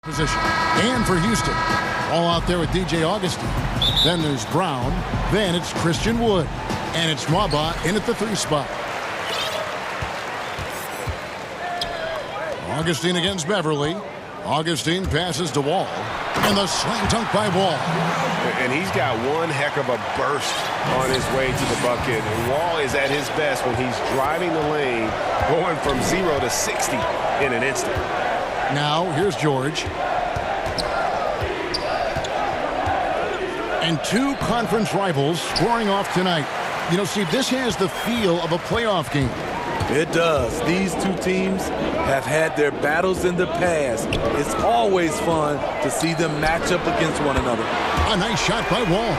Position. And for Houston. All out there with DJ Augustine. Then there's Brown. Then it's Christian Wood. And it's Mwaba in at the 3 spot. Augustine against Beverly. Augustine passes to Wall. And the slam dunk by Wall. And he's got one heck of a burst on his way to the bucket. And Wall is at his best when he's driving the lane, going from 0 to 60 in an instant. Now, here's George. And 2 conference rivals scoring off tonight. You know, Steve, this has the feel of a playoff game. It does. These 2 teams have had their battles in the past. It's always fun to see them match up against one another. A nice shot by Wall.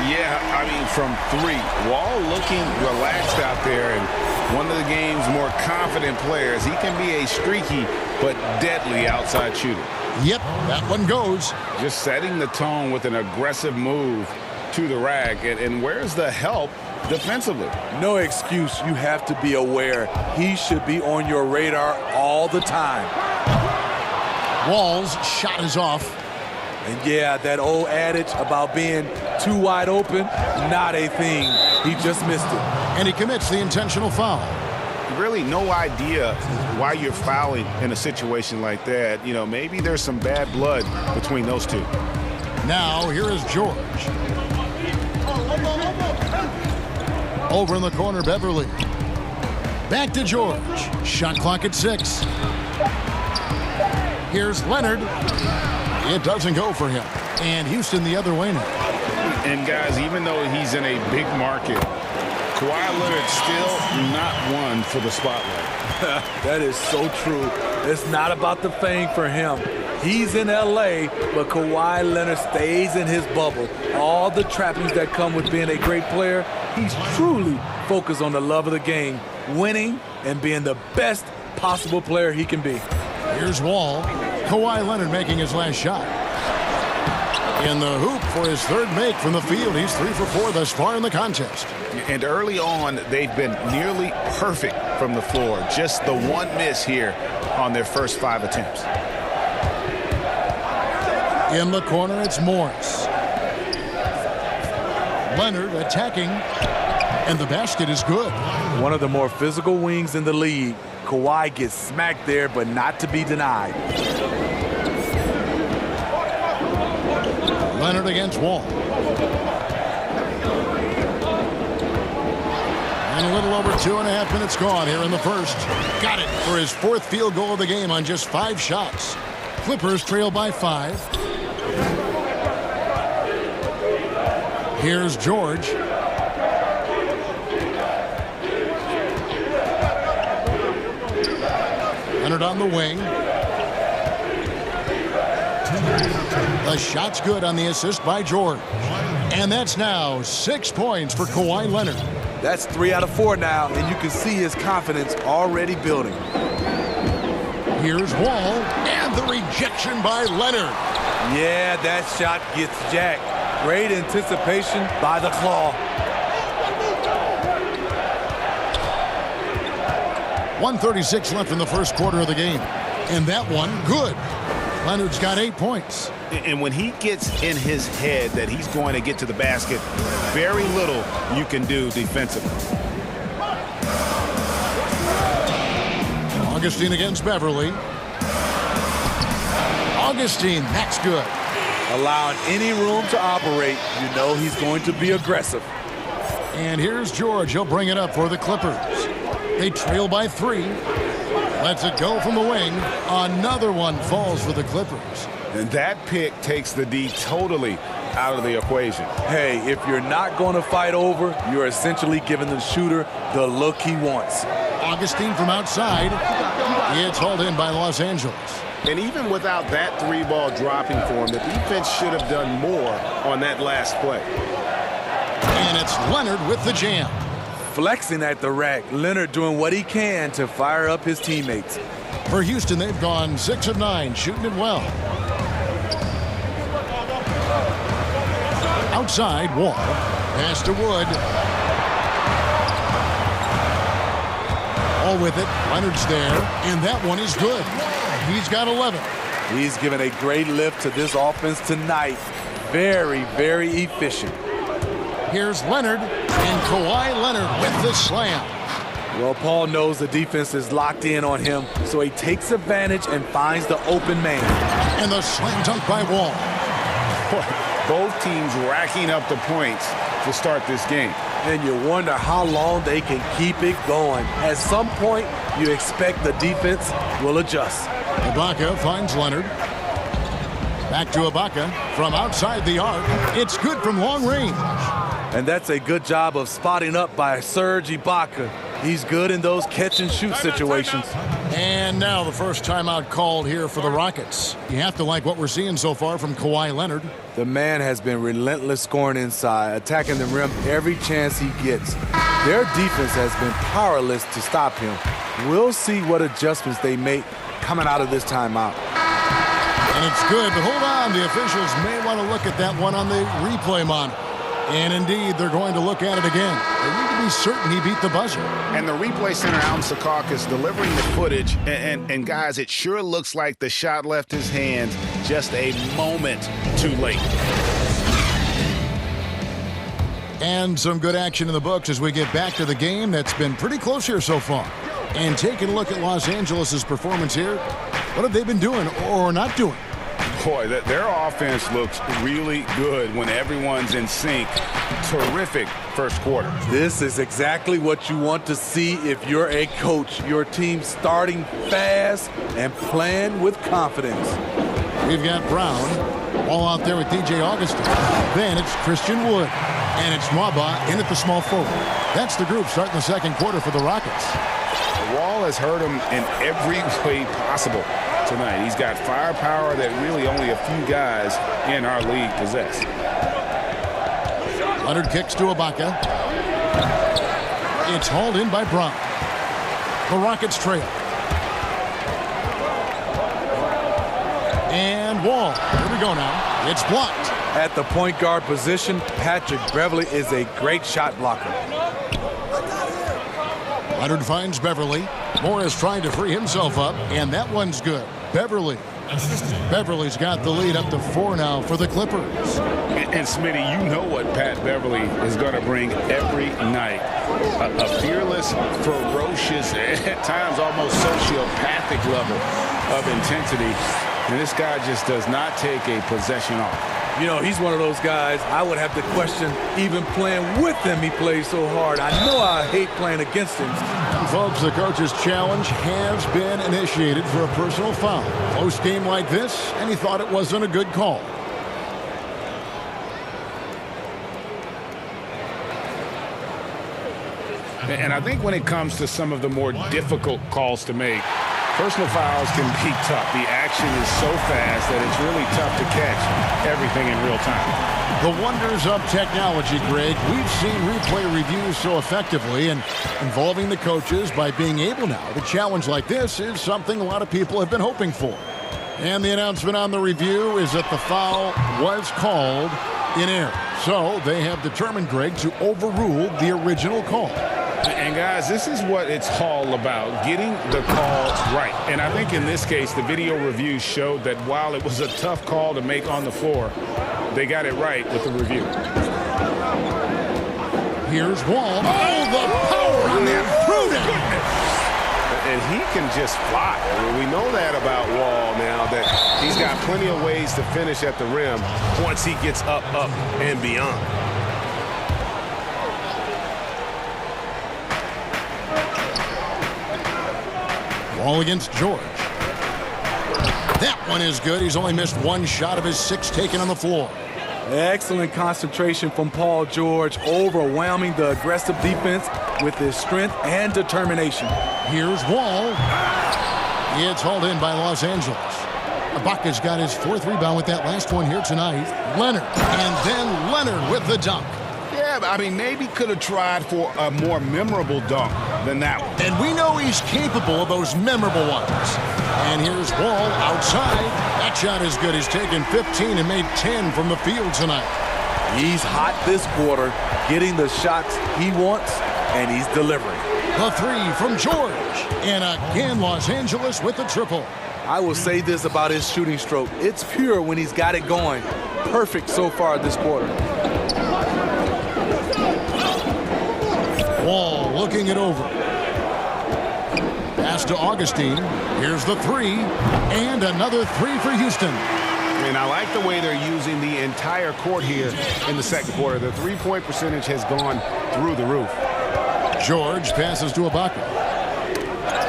Yeah, I mean, from 3. Wall looking relaxed out there, and one of the game's more confident players. He can be a streaky but deadly outside shooter. Yep, that one goes. Just setting the tone with an aggressive move to the rack. And where's the help defensively? No excuse. You have to be aware. He should be on your radar all the time. Wall's shot is off. And yeah, that old adage about being too wide open, not a thing. He just missed it. And he commits the intentional foul. Really no idea why you're fouling in a situation like that. You know, maybe there's some bad blood between those 2. Now, here is George. Over in the corner, Beverly. Back to George. Shot clock at 6. Here's Leonard. It doesn't go for him. And Houston the other way now. And guys, even though he's in a big market, Kawhi Leonard still not one for the spotlight. That is so true. It's not about the fame for him. He's in L.A., but Kawhi Leonard stays in his bubble. All the trappings that come with being a great player, he's truly focused on the love of the game, winning and being the best possible player he can be. Here's Wall. Kawhi Leonard making his last shot. In the hoop for his 3rd make from the field. He's 3 for 4 thus far in the contest. And early on, they've been nearly perfect from the floor. Just the one miss here on their first 5 attempts. In the corner, it's Morris. Leonard attacking, and the basket is good. One of the more physical wings in the league. Kawhi gets smacked there, but not to be denied. Leonard against Wall. And a little over 2.5 minutes gone here in the first. Got it for his 4th field goal of the game on just 5 shots. Clippers trail by 5. Here's George. Leonard on the wing. The shot's good on the assist by George. And that's now 6 points for Kawhi Leonard. That's 3 out of 4 now, and you can see his confidence already building. Here's Wall, and the rejection by Leonard. Yeah, that shot gets jacked. Great anticipation by the claw. 1:36 left in the first quarter of the game. And that one, good. Leonard's got 8 points. And when he gets in his head that he's going to get to the basket, very little you can do defensively. Augustine against Beverly. Augustine, that's good. Allowing any room to operate, you know he's going to be aggressive. And here's George. He'll bring it up for the Clippers. They trail by 3. Lets it go from the wing. Another one falls for the Clippers. And that pick takes the D totally out of the equation. Hey, if you're not going to fight over, you're essentially giving the shooter the look he wants. Augustine from outside. It's hauled in by Los Angeles. And even without that 3-ball dropping for him, the defense should have done more on that last play. And it's Leonard with the jam. Flexing at the rack, Leonard doing what he can to fire up his teammates. For Houston, they've gone 6 of 9, shooting it well. Outside, Wall. Pass to Wood. All with it. Leonard's there, and that one is good. He's got 11. He's given a great lift to this offense tonight. Very, very efficient. Here's Leonard, and Kawhi Leonard with the slam. Well, Paul knows the defense is locked in on him, so he takes advantage and finds the open man. And the slam dunk by Wall. Both teams racking up the points to start this game. And you wonder how long they can keep it going. At some point, you expect the defense will adjust. Ibaka finds Leonard. Back to Ibaka from outside the arc. It's good from long range. And that's a good job of spotting up by Serge Ibaka. He's good in those catch-and-shoot situations. And now the first timeout called here for the Rockets. You have to like what we're seeing so far from Kawhi Leonard. The man has been relentless scoring inside, attacking the rim every chance he gets. Their defense has been powerless to stop him. We'll see what adjustments they make coming out of this timeout. And it's good, but hold on. The officials may want to look at that one on the replay monitor. And indeed, they're going to look at it again. They need to be certain he beat the buzzer. And the replay center out in Secaucus delivering the footage. And guys, it sure looks like the shot left his hands just a moment too late. And some good action in the books as we get back to the game that's been pretty close here so far. And taking a look at Los Angeles' performance here, what have they been doing or not doing? Boy, their offense looks really good when everyone's in sync. Terrific first quarter. This is exactly what you want to see if you're a coach. Your team starting fast and playing with confidence. We've got Brown all out there with DJ Augustin. Then it's Christian Wood. And it's Mwaba in at the small forward. That's the group starting the second quarter for the Rockets. The Wall has hurt him in every way possible tonight. He's got firepower that really only a few guys in our league possess. Leonard kicks to Ibaka. It's hauled in by Brown. The Rockets trail. And Wall. Here we go now. It's blocked. At the point guard position, Patrick Beverley is a great shot blocker. Leonard finds Beverley. Morris trying to free himself up, and that one's good. Beverley. Beverley's got the lead up to 4 now for the Clippers. And Smitty, you know what Pat Beverley is going to bring every night. A fearless, ferocious, at times almost sociopathic level of intensity. And this guy just does not take a possession off. You know, he's one of those guys I would have to question even playing with him. He plays so hard. I know I hate playing against him. And folks, the coach's challenge has been initiated for a personal foul. Close game like this, and he thought it wasn't a good call. And I think when it comes to some of the more difficult calls to make, personal fouls can be tough. The action is so fast that it's really tough to catch everything in real time. The wonders of technology, Greg. We've seen replay reviews so effectively, and involving the coaches by being able now to challenge like this is something a lot of people have been hoping for. And the announcement on the review is that the foul was called in error. So they have determined, Greg, to overrule the original call. And guys, this is what it's all about, getting the call right. And I think in this case, the video review showed that while it was a tough call to make on the floor, they got it right with the review. Here's Wall. Oh, the power on that prudent. And he can just fly. I mean, we know that about Wall now, that he's got plenty of ways to finish at the rim once he gets up, and beyond. Wall against George. That one is good. He's only missed one shot of his 6 taken on the floor. Excellent concentration from Paul George, overwhelming the aggressive defense with his strength and determination. Here's Wall. It's hauled in by Los Angeles. Ibaka's got his 4th rebound with that last one here tonight. Leonard. And then Leonard with the dunk. Yeah, I mean, maybe could have tried for a more memorable dunk than that one. And we know he's capable of those memorable ones. And here's Wall outside. That shot is good. He's taken 15 and made 10 from the field tonight. He's hot this quarter, getting the shots he wants, and he's delivering. The 3 from George. And again, Los Angeles with the triple. I will say this about his shooting stroke. It's pure when he's got it going. Perfect so far this quarter. Wall looking it over. Pass to Augustine. Here's the three. And another three for Houston. And I like the way they're using the entire court here in the second quarter. The three-point percentage has gone through the roof. George passes to Ibaka.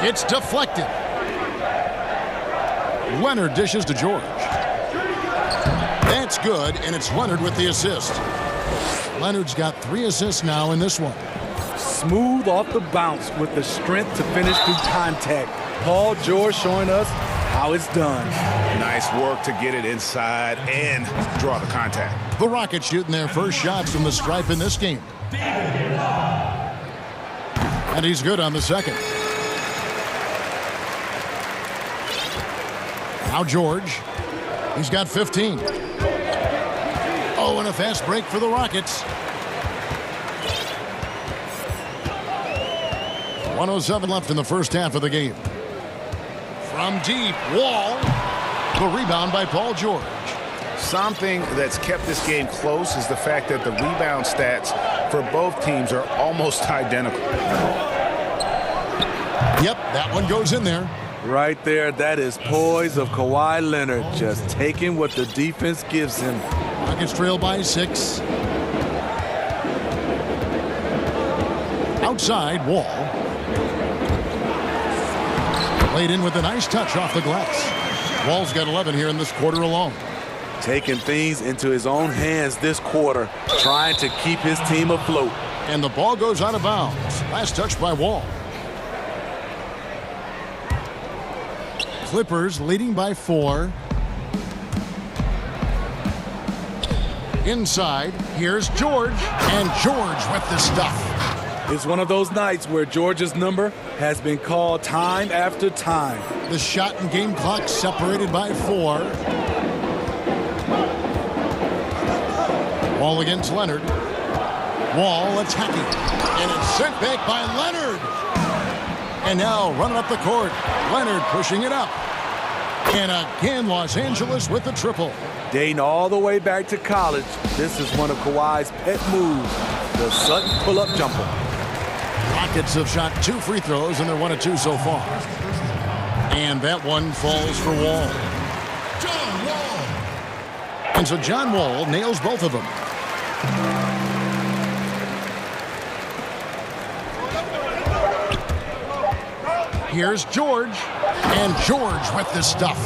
It's deflected. Leonard dishes to George. That's good, and it's Leonard with the assist. Leonard's got 3 assists now in this one. Smooth off the bounce with the strength to finish through contact. Paul George showing us how it's done. Nice work to get it inside and draw the contact. The Rockets shooting their first shots from the stripe in this game. And he's good on the second. Now George. He's got 15. Oh, and a fast break for the Rockets. 1:07 left in the first half of the game. From deep, Wall. The rebound by Paul George. Something that's kept this game close is the fact that the rebound stats for both teams are almost identical. Yep, that one goes in there. Right there, that is poise of Kawhi Leonard, just taking what the defense gives him. Rockets trail by 6. Outside, Wall. Played in with a nice touch off the glass. Wall's got 11 here in this quarter alone. Taking things into his own hands this quarter, trying to keep his team afloat. And the ball goes out of bounds. Last touch by Wall. Clippers leading by 4. Inside, here's George. And George with the stuff. It's one of those nights where George's number has been called time after time. The shot and game clock separated by 4. Wall against Leonard. Wall attacking. And it's sent back by Leonard. And now running up the court. Leonard pushing it up. And again, Los Angeles with the triple. Dating all the way back to college, this is one of Kawhi's pet moves, the Sutton pull-up jumper. Rockets have shot 2 free throws, and they're 1 of 2 so far. And that one falls for Wall. John Wall. And so John Wall nails both of them. Here's George. And George with the stuff.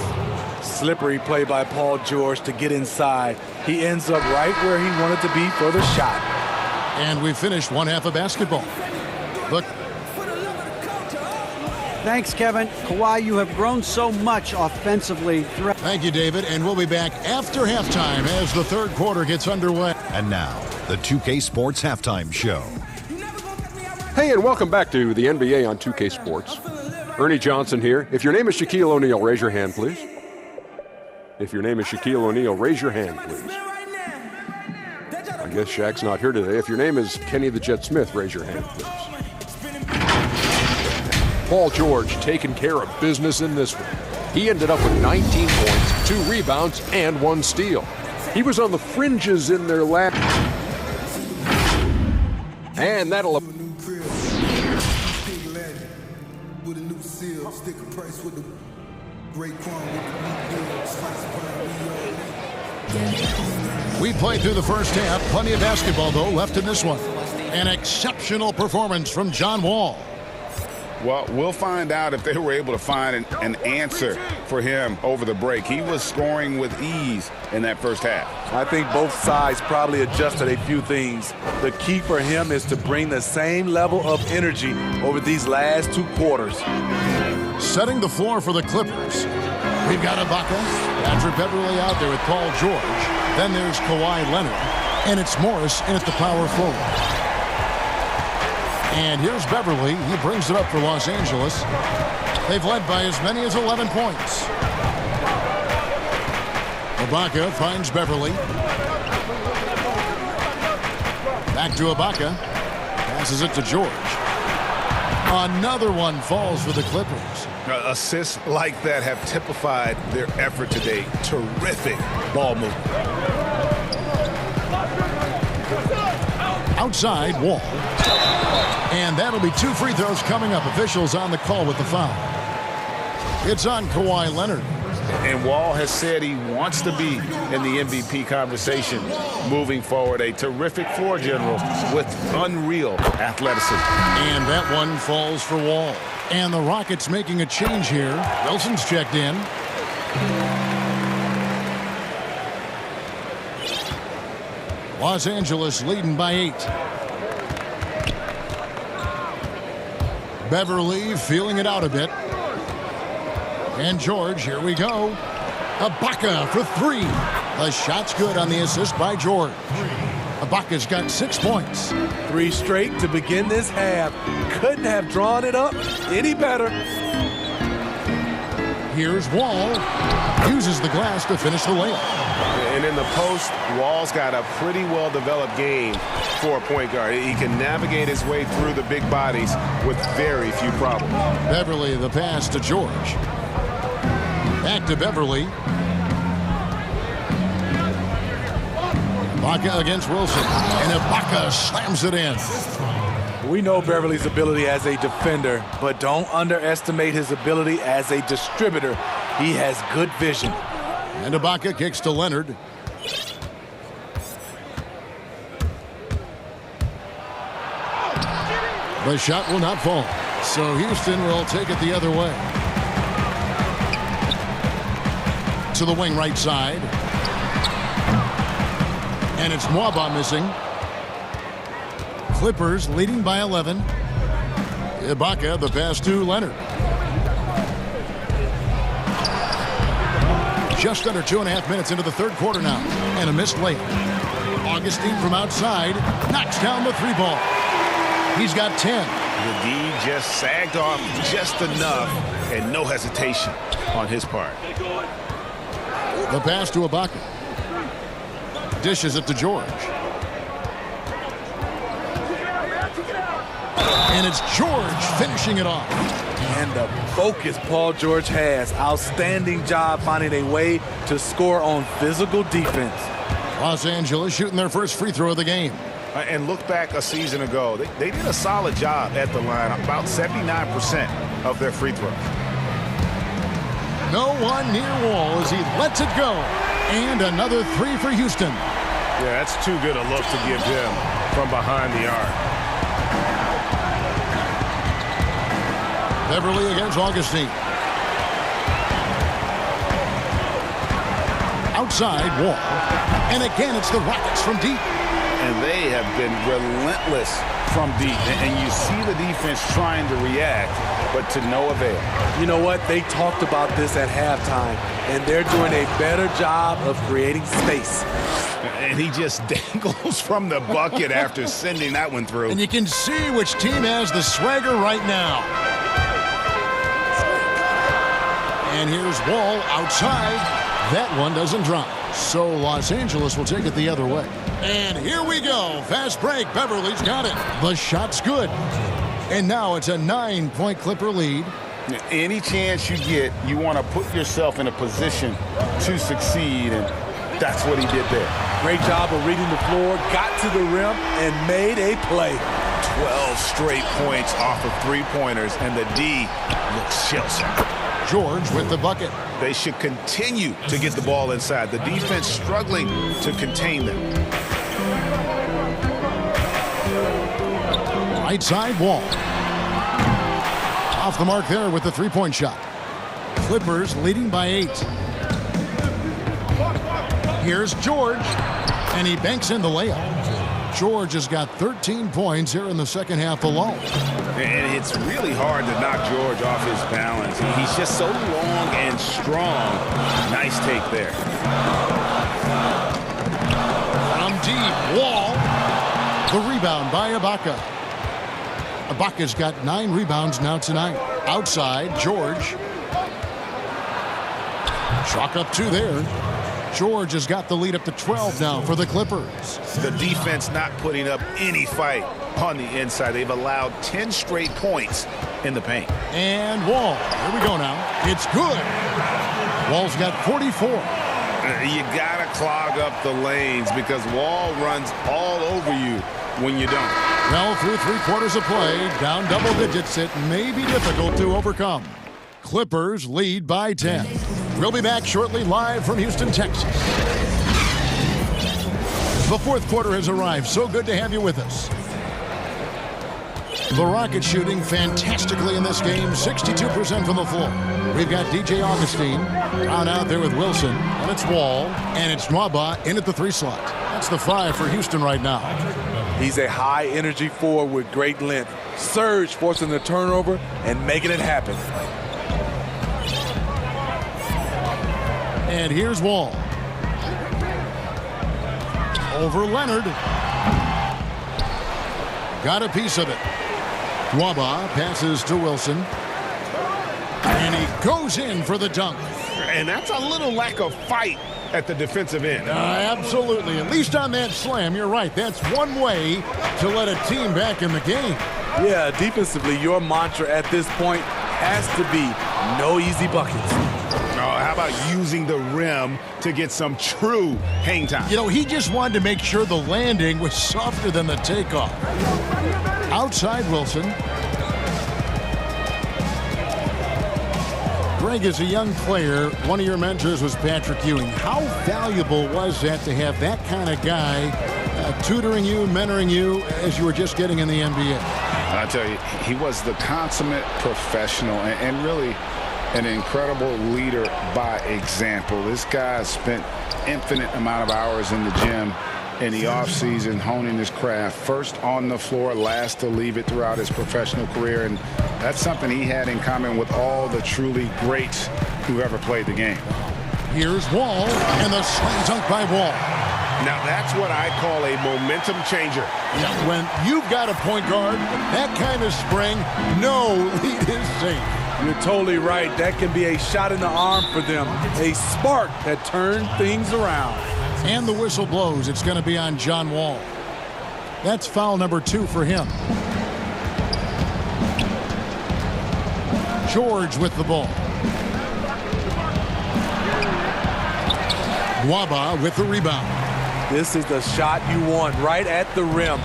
Slippery play by Paul George to get inside. He ends up right where he wanted to be for the shot. And we finished one half of basketball. Look. Thanks, Kevin. Kawhi, you have grown so much offensively. Thank you, David. And we'll be back after halftime as the third quarter gets underway. And now, the 2K Sports Halftime Show. Hey, and welcome back to the NBA on 2K Sports. Ernie Johnson here. If your name is Shaquille O'Neal, raise your hand, please. If your name is Shaquille O'Neal, raise your hand, please. I guess Shaq's not here today. If your name is Kenny the Jet Smith, raise your hand, please. Paul George taking care of business in this one. He ended up with 19 points, 2 rebounds, and 1 steal. He was on the fringes in their last. And that'll... We played through the first half. Plenty of basketball, though, left in this one. An exceptional performance from John Wall. Well, we'll find out if they were able to find an answer for him over the break. He was scoring with ease in that first half. I think both sides probably adjusted a few things. The key for him is to bring the same level of energy over these last 2 quarters. Setting the floor for the Clippers. We've got Ibaka, Patrick Beverly out there with Paul George. Then there's Kawhi Leonard. And it's Morris in at the power forward. And here's Beverly. He brings it up for Los Angeles. They've led by as many as 11 points. Ibaka finds Beverly. Back to Ibaka. Passes it to George. Another one falls for the Clippers. Assists like that have typified their effort today. Terrific ball movement. Outside, Wall. And that'll be 2 free throws coming up. Officials on the call with the foul. It's on Kawhi Leonard. And Wall has said he wants to be in the MVP conversation moving forward. A terrific floor general with unreal athleticism. And that one falls for Wall. And the Rockets making a change here. Wilson's checked in. Los Angeles leading by 8. Beverly feeling it out a bit. And George, here we go. Ibaka for 3. The shot's good on the assist by George. Ibaka's got 6 points. 3 straight to begin this half. Couldn't have drawn it up any better. Here's Wall. Uses the glass to finish the layup. And in the post, Wall's got a pretty well-developed game for a point guard. He can navigate his way through the big bodies with very few problems. Beverly, the pass to George. Back to Beverly. Ibaka against Wilson. And Ibaka slams it in. We know Beverly's ability as a defender, but don't underestimate his ability as a distributor. He has good vision. And Ibaka kicks to Leonard. The shot will not fall. So Houston will take it the other way. To the wing right side. And it's Mwaba missing. Clippers leading by 11. Ibaka, the pass to Leonard. Just under 2.5 minutes into the third quarter now. And a missed layup. Augustine from outside knocks down the 3 ball. He's got 10. The D just sagged off just enough and no hesitation on his part. The pass to Ibaka. Dishes it to George. And it's George finishing it off. And the focus Paul George has. Outstanding job finding a way to score on physical defense. Los Angeles shooting their first free throw of the game. And look back a season ago. They did a solid job at the line. About 79% of their free throws. No one near Wall as he lets it go. And another 3 for Houston. Yeah, that's too good a look to give him from behind the arc. Beverly against Augustine. Outside, Wall. And again, it's the Rockets from deep. And they have been relentless from deep. And you see the defense trying to react, but to no avail. You know what? They talked about this at halftime, and they're doing a better job of creating space. And he just dangles from the bucket after sending that one through. And you can see which team has the swagger right now. And here's Wall outside. That one doesn't drop. So Los Angeles will take it the other way. And here we go. Fast break. Beverly's got it. The shot's good. And now it's a 9-point Clipper lead. Any chance you get, you want to put yourself in a position to succeed, and that's what he did there. Great job of reading the floor, got to the rim, and made a play. 12 straight points off of 3-pointers, and the D looks shell-shocked. George with the bucket. They should continue to get the ball inside. The defense struggling to contain them. Right side, Wall. Off the mark there with the 3-point shot. Clippers leading by 8. Here's George, and he banks in the layup. George has got 13 points here in the second half alone. And it's really hard to knock George off his balance. He's just so long and strong. Nice take there. From deep, Wall. The rebound by Ibaka. Ibaka's got 9 rebounds now tonight. Outside, George. Chalk up 2 there. George has got the lead up to 12 now for the Clippers. The defense not putting up any fight on the inside. They've allowed 10 straight points in the paint. And Wall. Here we go now. It's good. Wall's got 44. You got to clog up the lanes because Wall runs all over you when you don't. Well, through 3 quarters of play, down double digits, it may be difficult to overcome. Clippers lead by 10. We'll be back shortly live from Houston, Texas. The fourth quarter has arrived. So good to have you with us. The Rockets shooting fantastically in this game, 62% from the floor. We've got DJ Augustine down out there with Wilson, and it's Wall, and it's Nwaba in at the 3 slot. That's the 5 for Houston right now. He's a high-energy forward with great length. Surge forcing the turnover and making it happen. And here's Wall. Over Leonard. Got a piece of it. Nwaba passes to Wilson. And he goes in for the dunk. And that's a little lack of fight at the defensive end. Absolutely. At least on that slam, you're right. That's one way to let a team back in the game. Yeah, defensively, your mantra at this point has to be no easy buckets. How about using the rim to get some true hang time? You know, he just wanted to make sure the landing was softer than the takeoff. Outside Wilson. Greg, as a young player, one of your mentors was Patrick Ewing. How valuable was that to have that kind of guy tutoring you, mentoring you as you were just getting in the NBA? I'll tell you, he was the consummate professional and really an incredible leader by example. This guy spent infinite amount of hours in the gym in the offseason honing his craft. First on the floor, last to leave it throughout his professional career. And that's something he had in common with all the truly greats who ever played the game. Here's Wall, and the slam dunk by Wall. Now that's what I call a momentum changer. Yeah, when you've got a point guard, that kind of spring, no lead is safe. You're totally right. That can be a shot in the arm for them. A spark that turned things around. And the whistle blows. It's going to be on John Wall. That's foul number 2 for him. George with the ball. Nwaba with the rebound. This is the shot you want right at the rim.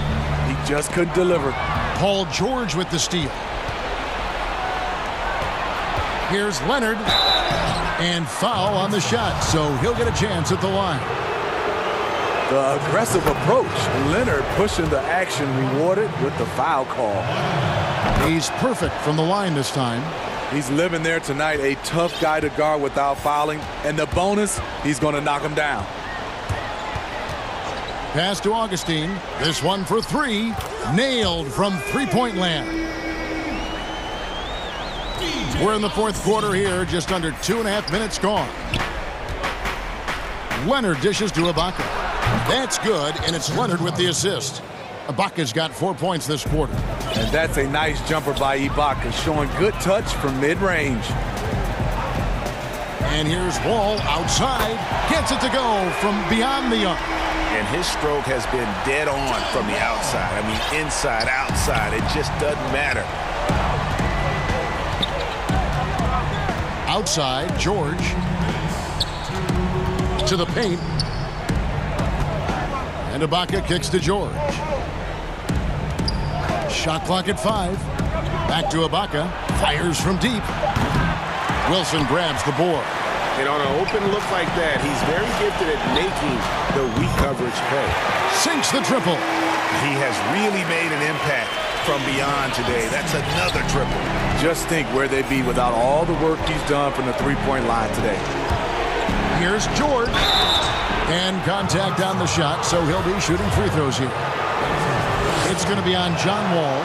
He just couldn't deliver. Paul George with the steal. Here's Leonard. And foul on the shot, so he'll get a chance at the line. The aggressive approach. Leonard pushing the action, rewarded with the foul call. He's perfect from the line this time. He's living there tonight, a tough guy to guard without fouling. And the bonus, he's going to knock him down. Pass to Augustine. This one for 3. Nailed from three-point land. We're in the fourth quarter here, just under 2.5 minutes gone. Leonard dishes to Ibaka. That's good, and it's Leonard with the assist. Ibaka's got 4 points this quarter. And that's a nice jumper by Ibaka, showing good touch from mid-range. And here's Wall outside. Gets it to go from beyond the arc. And his stroke has been dead on from the outside. I mean, inside, outside, it just doesn't matter. Outside, George. To the paint. And Ibaka kicks to George. Shot clock at 5. Back to Ibaka. Fires from deep. Wilson grabs the board. And on an open look like that, he's very gifted at making the weak coverage pay. Sinks the triple. He has really made an impact from beyond today. That's another triple. Just think where they'd be without all the work he's done from the three-point line today. Here's George. And contact on the shot, so he'll be shooting free throws here. It's going to be on John Wall.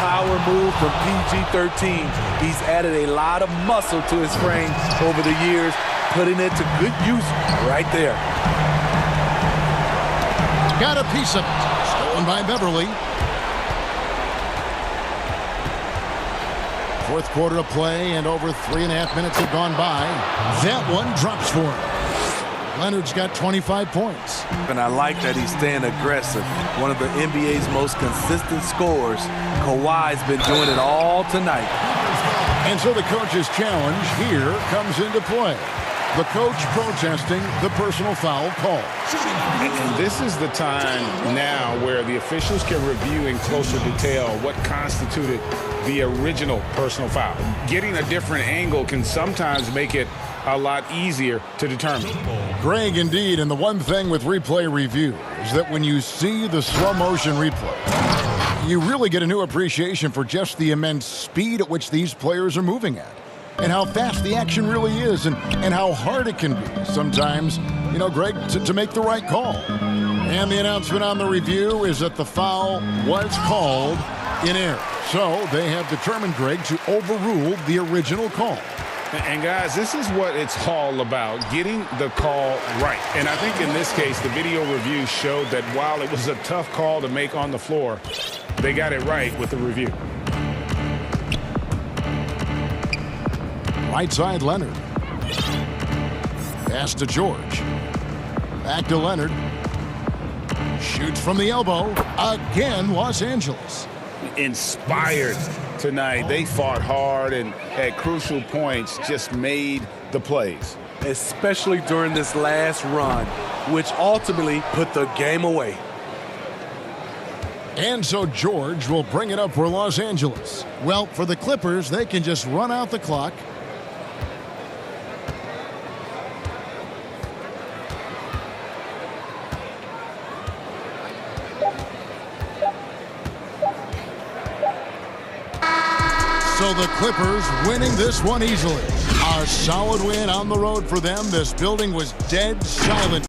Power move from PG-13. He's added a lot of muscle to his frame over the years, putting it to good use right there. Got a piece of it. Stolen by Beverly. Fourth quarter of play, and over 3.5 minutes have gone by. That one drops for him. Leonard's got 25 points. And I like that he's staying aggressive. One of the NBA's most consistent scorers. Kawhi's been doing it all tonight. And so the coach's challenge here comes into play. The coach protesting the personal foul call. And this is the time now where the officials can review in closer detail what constituted the original personal foul. Getting a different angle can sometimes make it a lot easier to determine. Greg, indeed, and the one thing with replay review is that when you see the slow motion replay, you really get a new appreciation for just the immense speed at which these players are moving at. And how fast the action really is, and how hard it can be sometimes, you know, Greg, to make the right call. And the announcement on the review is that the foul was called in error. So they have determined, Greg, to overrule the original call. And guys, this is what it's all about, getting the call right. And I think in this case, the video review showed that while it was a tough call to make on the floor, they got it right with the review. Right side, Leonard. Pass to George. Back to Leonard. Shoots from the elbow. Again, Los Angeles. Inspired tonight. They fought hard and at crucial points just made the plays. Especially during this last run, which ultimately put the game away. And so George will bring it up for Los Angeles. Well, for the Clippers, they can just run out the clock. So the Clippers winning this one easily. A solid win on the road for them. This building was dead silent.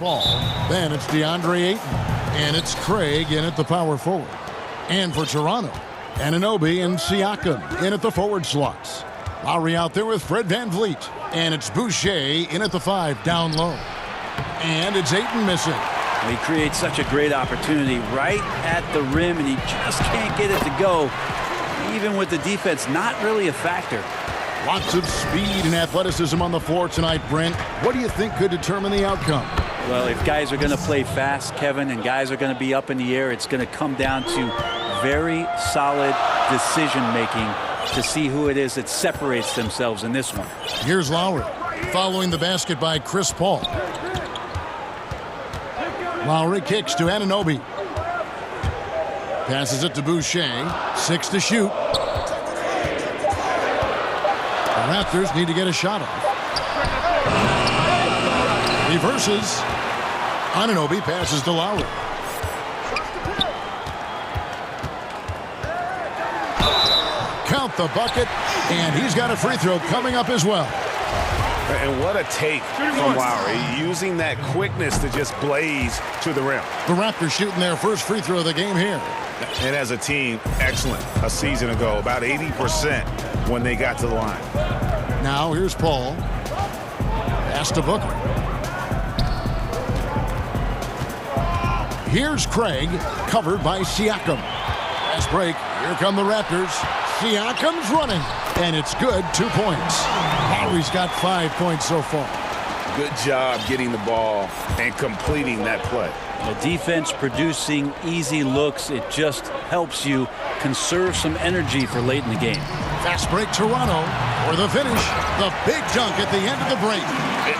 Ball. Then it's DeAndre Ayton. And it's Craig in at the power forward. And for Toronto, Anunoby and Siakam in at the forward slots. Lowry out there with Fred VanVleet. And it's Boucher in at the 5 down low. And it's Ayton missing. He creates such a great opportunity right at the rim, and he just can't get it to go. Even with the defense not really a factor. Lots of speed and athleticism on the floor tonight, Brent. What do you think could determine the outcome? Well, if guys are going to play fast, Kevin, and guys are going to be up in the air, it's going to come down to very solid decision-making to see who it is that separates themselves in this one. Here's Lowry, following the basket by Chris Paul. Lowry kicks to Anunoby. Passes it to Boucher. 6 to shoot. The Raptors need to get a shot off. Reverses. Anunoby passes to Lowry. Count the bucket, and he's got a free throw coming up as well. And what a take from Lowry, using that quickness to just blaze to the rim. The Raptors shooting their first free throw of the game here. And as a team, excellent a season ago, about 80% when they got to the line. Now here's Paul. Pass to Booker. Here's Craig, covered by Siakam. Fast break. Here come the Raptors. Siakam's running, and it's good. 2 points. Lowry's got 5 points so far. Good job getting the ball and completing that play. The defense producing easy looks. It just helps you conserve some energy for late in the game. Fast break, Toronto for the finish. The big dunk at the end of the break.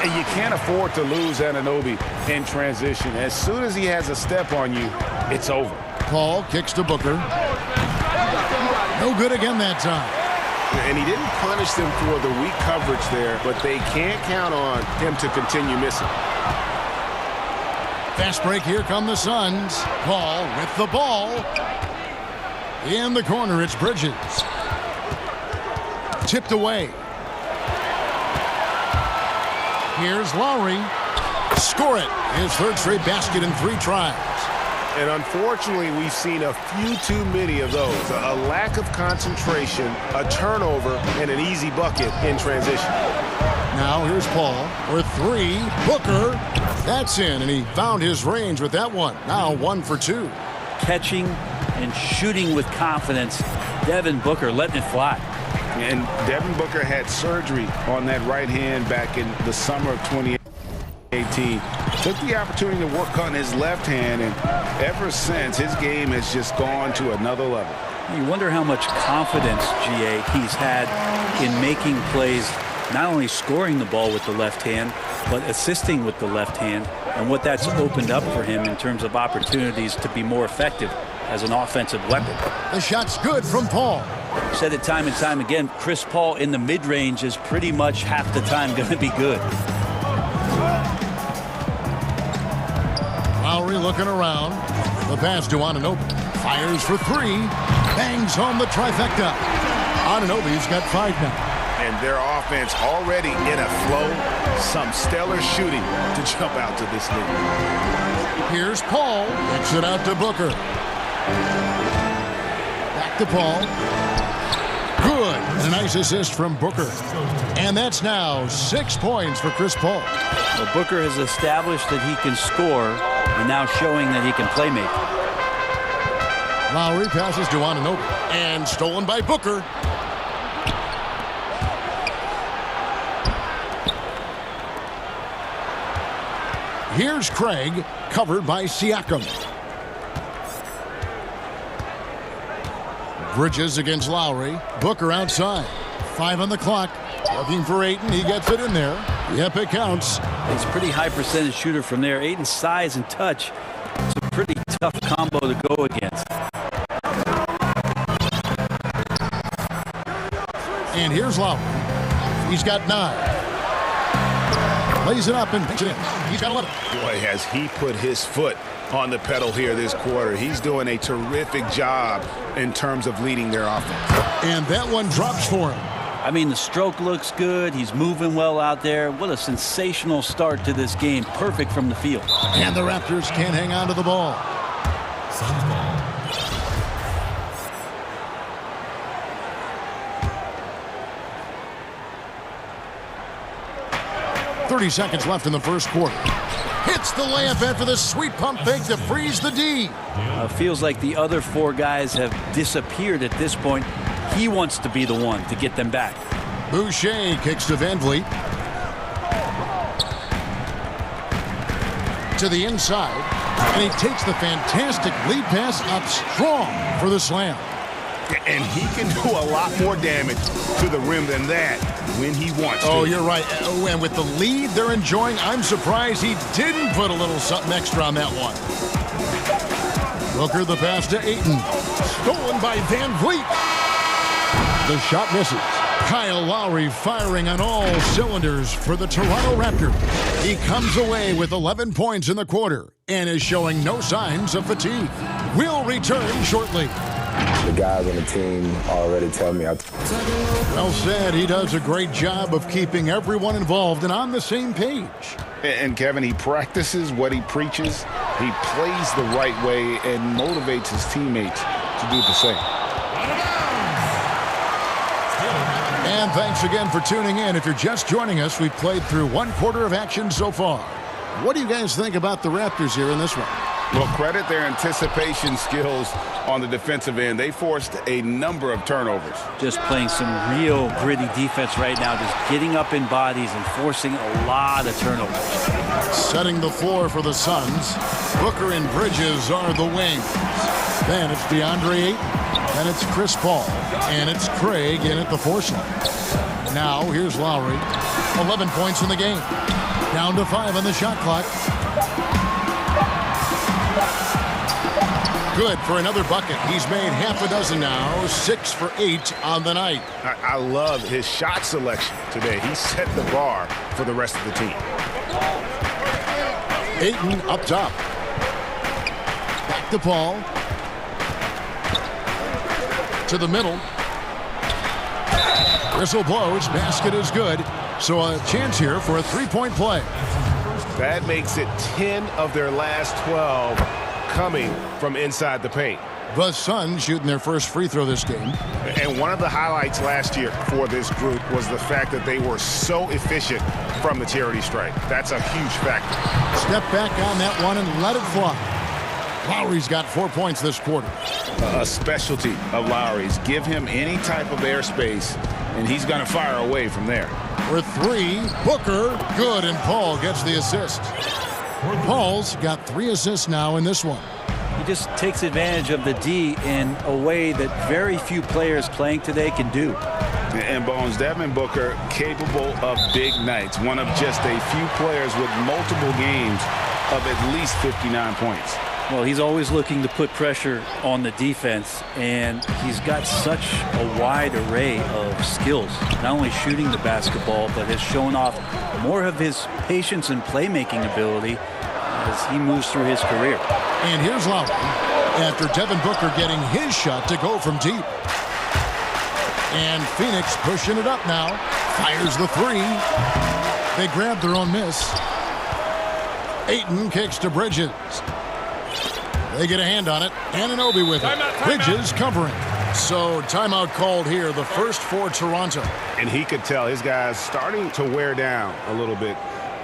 And you can't afford to lose Anunoby in transition. As soon as he has a step on you, it's over. Paul kicks to Booker. No good again that time. And he didn't punish them for the weak coverage there, but they can't count on him to continue missing. Fast break, here come the Suns. Paul with the ball. In the corner, it's Bridges. Tipped away. Here's Lowry. Score it. His third straight basket in 3 tries. And unfortunately, we've seen a few too many of those. A lack of concentration, a turnover, and an easy bucket in transition. Now here's Paul for 3. Booker. That's in, and he found his range with that one. Now 1 for 2. Catching and shooting with confidence. Devin Booker letting it fly. And Devin Booker had surgery on that right hand back in the summer of 2018. Took the opportunity to work on his left hand, and ever since, his game has just gone to another level. You wonder how much confidence, GA, he's had in making plays, not only scoring the ball with the left hand, but assisting with the left hand, and what that's opened up for him in terms of opportunities to be more effective as an offensive weapon. The shot's good from Paul. Said it time and time again, Chris Paul in the mid-range is pretty much half the time going to be good. Lowry looking around. The pass to Anunoby. Fires for 3. Bangs home the trifecta. Anunoby's got 5 now. And their offense already in a flow. Some stellar shooting to jump out to this lead. Here's Paul. Kicks it out to Booker. Back to Paul. Good. And a nice assist from Booker. And that's now 6 points for Chris Paul. Well, Booker has established that he can score and now showing that he can play make. Lowry passes to Anunoby. And stolen by Booker. Here's Craig, covered by Siakam. Bridges against Lowry. Booker outside. 5 on the clock. Looking for Ayton. He gets it in there. Yep, it counts. He's a pretty high percentage shooter from there. Ayton's size and touch. It's a pretty tough combo to go against. And here's Lowry. He's got 9. Lays it up and makes it in. He's got 11. Boy, has he put his foot on the pedal here this quarter. He's doing a terrific job in terms of leading their offense. And that one drops for him. I mean, the stroke looks good. He's moving well out there. What a sensational start to this game. Perfect from the field. And the Raptors can't hang on to the ball. Suns ball. 30 seconds left in the first quarter. Hits the layup after the sweet pump fake to freeze the D. Feels like the other four guys have disappeared at this point. He wants to be the one to get them back. Boucher kicks to Van Vliet. To the inside. And he takes the fantastic lead pass up strong for the slam. And he can do a lot more damage to the rim than that when he wants to. Oh, you're right. Oh, and with the lead they're enjoying, I'm surprised he didn't put a little something extra on that one. Booker the pass to Ayton. Stolen by Van Vliet. The shot misses. Kyle Lowry firing on all cylinders for the Toronto Raptors. He comes away with 11 points in the quarter and is showing no signs of fatigue. We'll return shortly. The guys on the team already tell me. Well said. He does a great job of keeping everyone involved and on the same page. And Kevin, he practices what he preaches. He plays the right way and motivates his teammates to do the same. And thanks again for tuning in. If you're just joining us, we've played through one quarter of action so far. What do you guys think about the Raptors here in this one? Well, credit their anticipation skills on the defensive end. They forced a number of turnovers. Just playing some real gritty defense right now, just getting up in bodies and forcing a lot of turnovers. Setting the floor for the Suns. Booker and Bridges are the wings. Then it's DeAndre Ayton. Then it's Chris Paul. And it's Craig in at the force line. Now here's Lowry. 11 points in the game. Down to 5 on the shot clock. Good for another bucket. He's made half a dozen now. 6 for 8 on the night. I love his shot selection today. He set the bar for the rest of the team. Ayton up top. Back to Paul. To the middle. Whistle blows. Basket is good. So a chance here for a three-point play. That makes it 10 of their last 12 coming from inside the paint. The Suns shooting their first free throw this game. And one of the highlights last year for this group was the fact that they were so efficient from the charity stripe. That's a huge factor. Step back on that one and let it fly. Lowry's got 4 points this quarter. A specialty of Lowry's. Give him any type of airspace, and he's going to fire away from there. For 3, Booker, good, and Paul gets the assist. Paul's got 3 assists now in this one. He just takes advantage of the D in a way that very few players playing today can do. And Bones, Devin Booker capable of big nights. One of just a few players with multiple games of at least 59 points. Well, he's always looking to put pressure on the defense, and he's got such a wide array of skills. Not only shooting the basketball, but has shown off more of his patience and playmaking ability as he moves through his career. And here's Lowry after Devin Booker getting his shot to go from deep. And Phoenix pushing it up now. Fires the 3. They grab their own miss. Ayton kicks to Bridges. They get a hand on it. Anunoby with it. Bridges covering. So timeout called here, the first for Toronto. And he could tell his guys starting to wear down a little bit.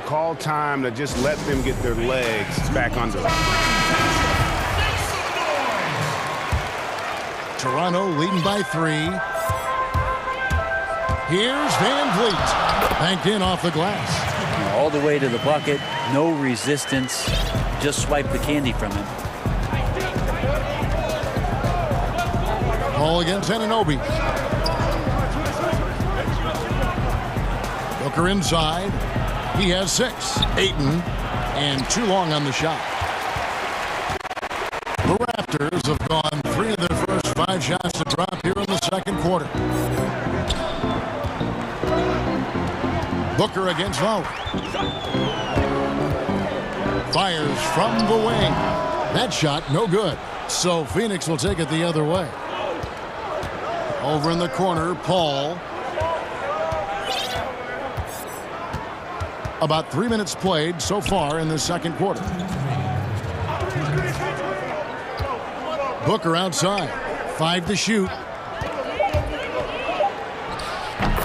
Call time to just let them get their legs back under them. Toronto leading by 3. Here's Van Vliet. Banked in off the glass. All the way to the bucket. No resistance. Just swipe the candy from him. Ball against Anunoby. Booker inside. He has 6. Ayton and too long on the shot. The Raptors have gone 3 of their first 5 shots to drop here in the second quarter. Booker against Lowry. Fires from the wing. That shot no good. So Phoenix will take it the other way. Over in the corner, Paul. About 3 minutes played so far in the second quarter. Booker outside. 5 to shoot.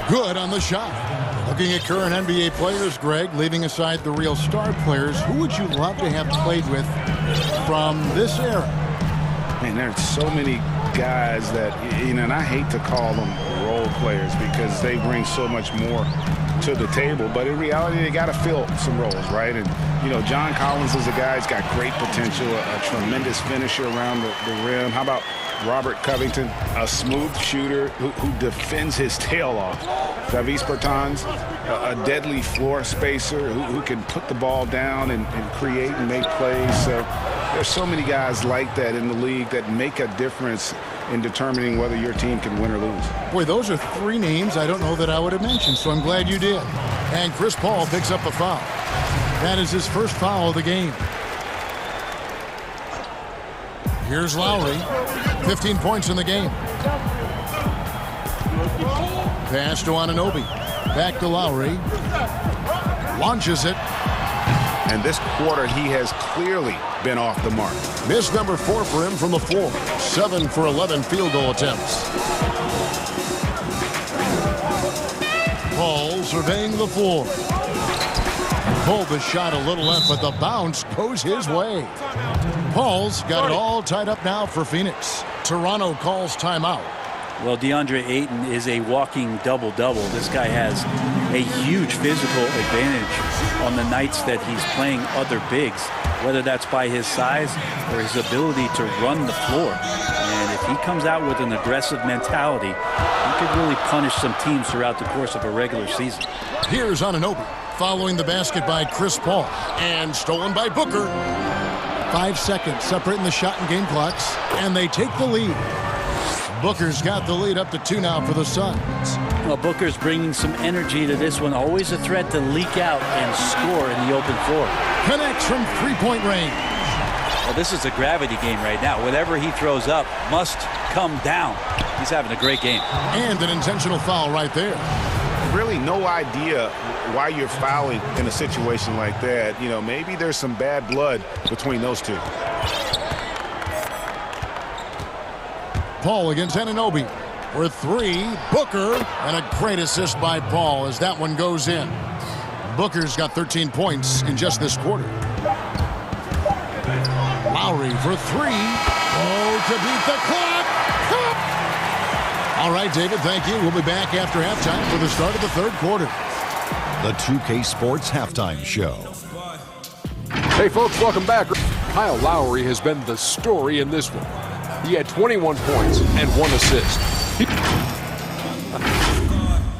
Good on the shot. Looking at current NBA players, Greg, leaving aside the real star players, who would you love to have played with from this era? Man, there's so many guys that, you know, and I hate to call them role players because they bring so much more to the table, but in reality they got to fill some roles, right? And you know, John Collins is a guy who's got great potential, a tremendous finisher around the rim. How about Robert Covington, a smooth shooter who defends his tail off? Davis Bertans, a deadly floor spacer who can put the ball down and create and make plays. So there's so many guys like that in the league that make a difference in determining whether your team can win or lose. Boy, those are 3 names I don't know that I would have mentioned, so I'm glad you did. And Chris Paul picks up the foul. That is his first foul of the game. Here's Lowry. 15 points in the game. Pass to Anunoby. Back to Lowry. Launches it. And this quarter, he has clearly been off the mark. Miss number 4 for him from the floor. 7 for 11 field goal attempts. Paul surveying the floor. Pulled the shot a little left, but the bounce goes his way. Paul's got it all tied up now for Phoenix. Toronto calls timeout. Well, DeAndre Ayton is a walking double-double. This guy has a huge physical advantage on the nights that he's playing other bigs, whether that's by his size or his ability to run the floor. And if he comes out with an aggressive mentality, he could really punish some teams throughout the course of a regular season. Here's Anunoby following the basket by Chris Paul and stolen by Booker. 5 seconds separating the shot and game clocks, and they take the lead. Booker's got the lead up to 2 now for the Suns. Well, Booker's bringing some energy to this one. Always a threat to leak out and score in the open floor. Connects from 3-point range. Well, this is a gravity game right now. Whatever he throws up must come down. He's having a great game. And an intentional foul right there. Really no idea why you're fouling in a situation like that. You know, maybe there's some bad blood between those two. Paul against Anunoby for 3. Booker, and a great assist by Paul as that one goes in. Booker's got 13 points in just this quarter. Lowry for 3. Oh, to beat the clock. All right, David, thank you. We'll be back after halftime for the start of the third quarter. The 2K Sports Halftime Show. Hey, folks, welcome back. Kyle Lowry has been the story in this one. He had 21 points and 1 assist.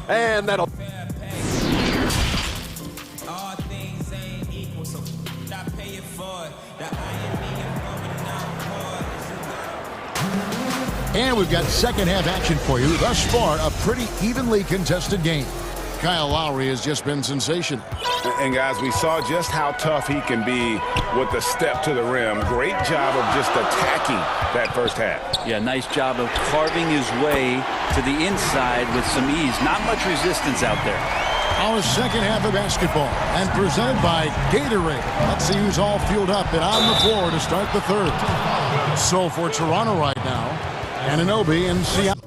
And that'll... And we've got second half action for you. Thus far, a pretty evenly contested game. Kyle Lowry has just been sensational. And guys, we saw just how tough he can be with the step to the rim. Great job of just attacking that first half. Yeah, nice job of carving his way to the inside with some ease. Not much resistance out there. Our second half of basketball, and presented by Gatorade. Let's see who's all fueled up and on the floor to start the third. So for Toronto right now, Anunoby and Seattle.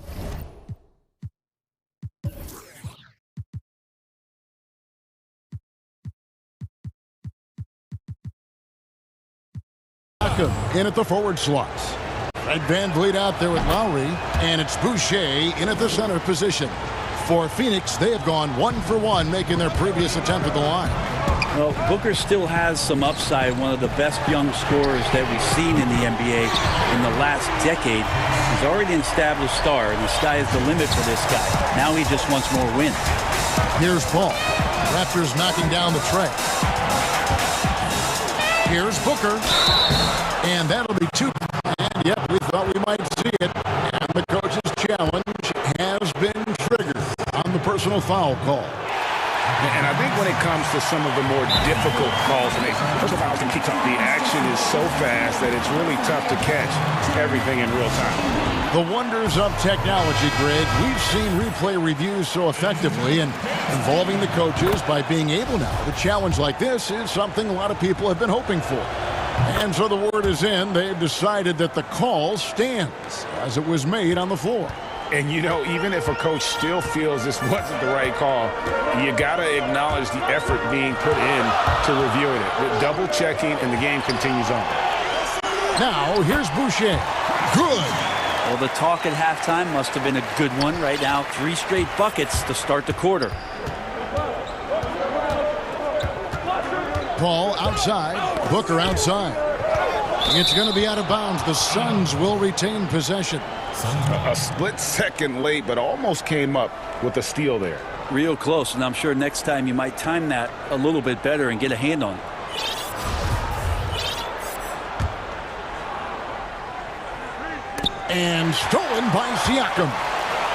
In at the forward slots. Fred VanVleet out there with Lowry, and it's Boucher in at the center position. For Phoenix, they have gone 1 for 1, making their previous attempt at the line. Well, Booker still has some upside, one of the best young scorers that we've seen in the NBA in the last decade. He's already an established star, and the sky is the limit for this guy. Now he just wants more wins. Here's Paul. Raptors knocking down the tray. Here's Booker. And that'll be 2. And yep, we thought we might see it. And the coach's challenge has been triggered on the personal foul call. And I think when it comes to some of the more difficult calls to make. Personal fouls can keep up. The action is so fast that it's really tough to catch everything in real time. The wonders of technology, Greg. We've seen replay reviews so effectively, and involving the coaches by being able now to challenge like this is something a lot of people have been hoping for. And so the word is in. They've decided that the call stands as it was made on the floor. And, you know, even if a coach still feels this wasn't the right call, you got to acknowledge the effort being put in to reviewing it. With double checking, and the game continues on. Now, here's Boucher. Good. Well, the talk at halftime must have been a good one. Right now, 3 straight buckets to start the quarter. Paul outside. Booker outside. It's going to be out of bounds. The Suns will retain possession. A split second late, but almost came up with a steal there. Real close, and I'm sure next time you might time that a little bit better and get a hand on it. And stolen by Siakam.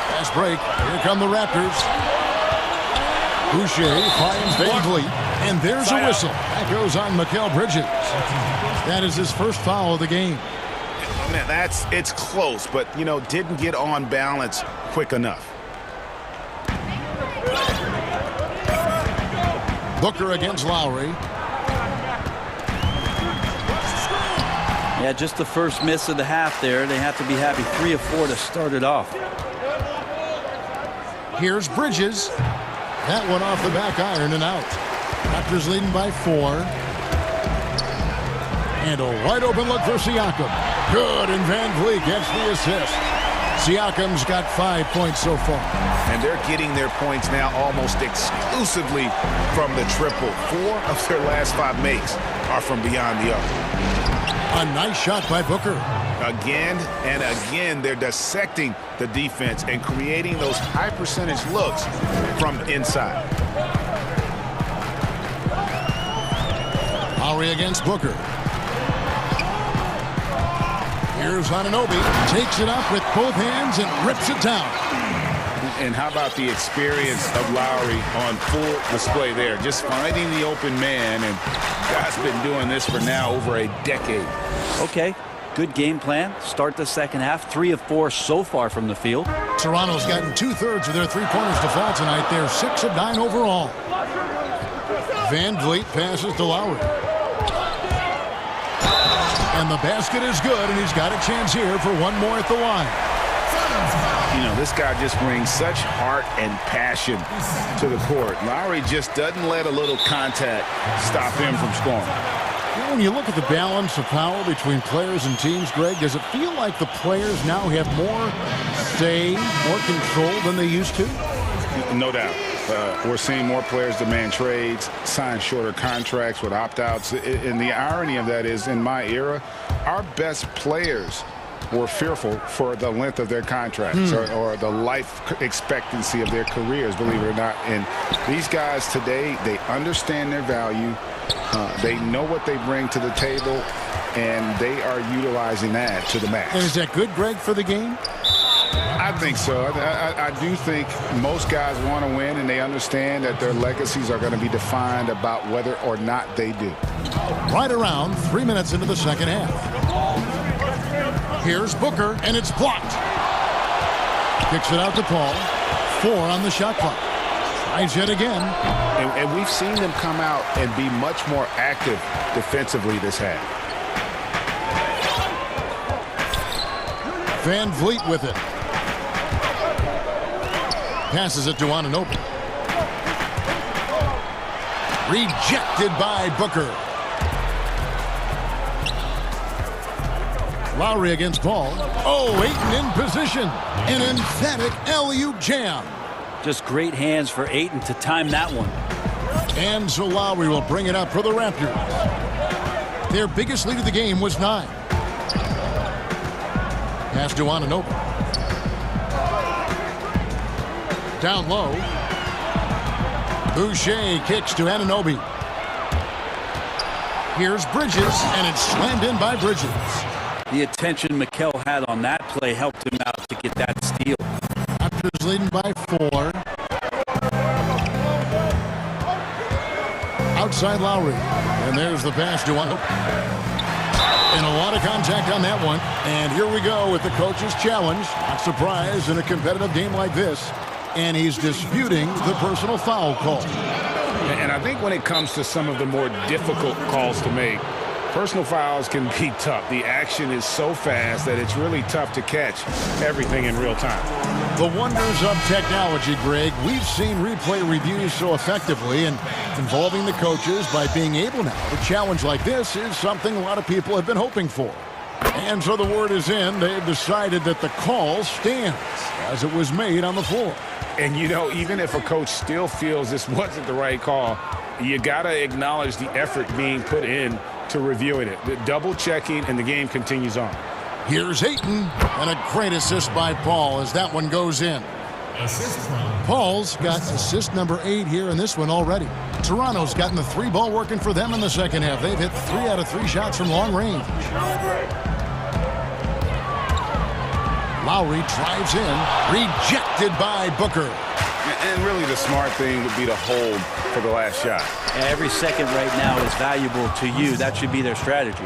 Fast break. Here come the Raptors. Boucher finds Van Vliet. And there's a whistle. That goes on Mikal Bridges. That is his first foul of the game. Man, it's close, but, you know, didn't get on balance quick enough. Booker against Lowry. Yeah, just the first miss of the half there. They have to be happy. 3 of 4 to start it off. Here's Bridges. That one off the back iron and out. Raptors leading by 4. And a wide open look for Siakam. Good, and Van Vliet gets the assist. Siakam's got 5 points so far. And they're getting their points now almost exclusively from the triple. 4 of their last 5 makes are from beyond the arc. A nice shot by Booker. Again and again, they're dissecting the defense and creating those high percentage looks from inside. Lowry against Booker. Here's Anunoby. Takes it up with both hands and rips it down. And how about the experience of Lowry on full display there? Just finding the open man, and guy's been doing this for now over a decade. Okay, good game plan. Start the second half. 3 of 4 so far from the field. Toronto's gotten 2/3 of their three-pointers to fall tonight. They're 6 of 9 overall. Van Vliet passes to Lowry. And the basket is good, and he's got a chance here for one more at the line. You know, this guy just brings such heart and passion to the court. Lowry just doesn't let a little contact stop him from scoring. You know, when you look at the balance of power between players and teams, Greg, does it feel like the players now have more say, more control than they used to? No doubt. We're seeing more players demand trades, sign shorter contracts with opt-outs. And the irony of that is, in my era, our best players were fearful for the length of their contracts or the life expectancy of their careers, believe it or not. And these guys today, they understand their value. They know what they bring to the table, and they are utilizing that to the max. And is that good, Greg, for the game? I think so. I do think most guys want to win, and they understand that their legacies are going to be defined about whether or not they do. Right around 3 minutes into the second half. Here's Booker, and it's blocked. Kicks it out to Paul. 4 on the shot clock. Tries yet again. And we've seen them come out and be much more active defensively this half. Van Vliet with it. Passes it to Anunoby. Rejected by Booker. Lowry against Paul. Oh, Ayton in position. An emphatic alley-oop jam. Just great hands for Ayton to time that one. And so Lowry will bring it up for the Raptors. Their biggest lead of the game was 9. Pass to Anunoby. Down low. Boucher kicks to Anunoby. Here's Bridges, and it's slammed in by Bridges. The attention Mikal had on that play helped him out to get that steal. Raptors leading by 4. inside Lowry. And there's the pass to one. And a lot of contact on that one. And here we go with the coach's challenge. Not surprised in a competitive game like this. And he's disputing the personal foul call. And I think when it comes to some of the more difficult calls to make, personal fouls can be tough. The action is so fast that it's really tough to catch everything in real time. The wonders of technology, Greg. We've seen replay reviews so effectively, and involving the coaches by being able now to challenge like this is something a lot of people have been hoping for. And so the word is in. They've decided that the call stands as it was made on the floor. And, you know, even if a coach still feels this wasn't the right call, you got to acknowledge the effort being put in to reviewing it. The double checking, and the game continues on. Here's Ayton, and a great assist by Paul as that one goes in. Paul's got assist number 8 here in this one already. Toronto's gotten the 3 ball working for them in the second half. They've hit 3 out of 3 shots from long range. Lowry drives in, rejected by Booker. And really the smart thing would be to hold for the last shot. Every second right now is valuable to you. That should be their strategy.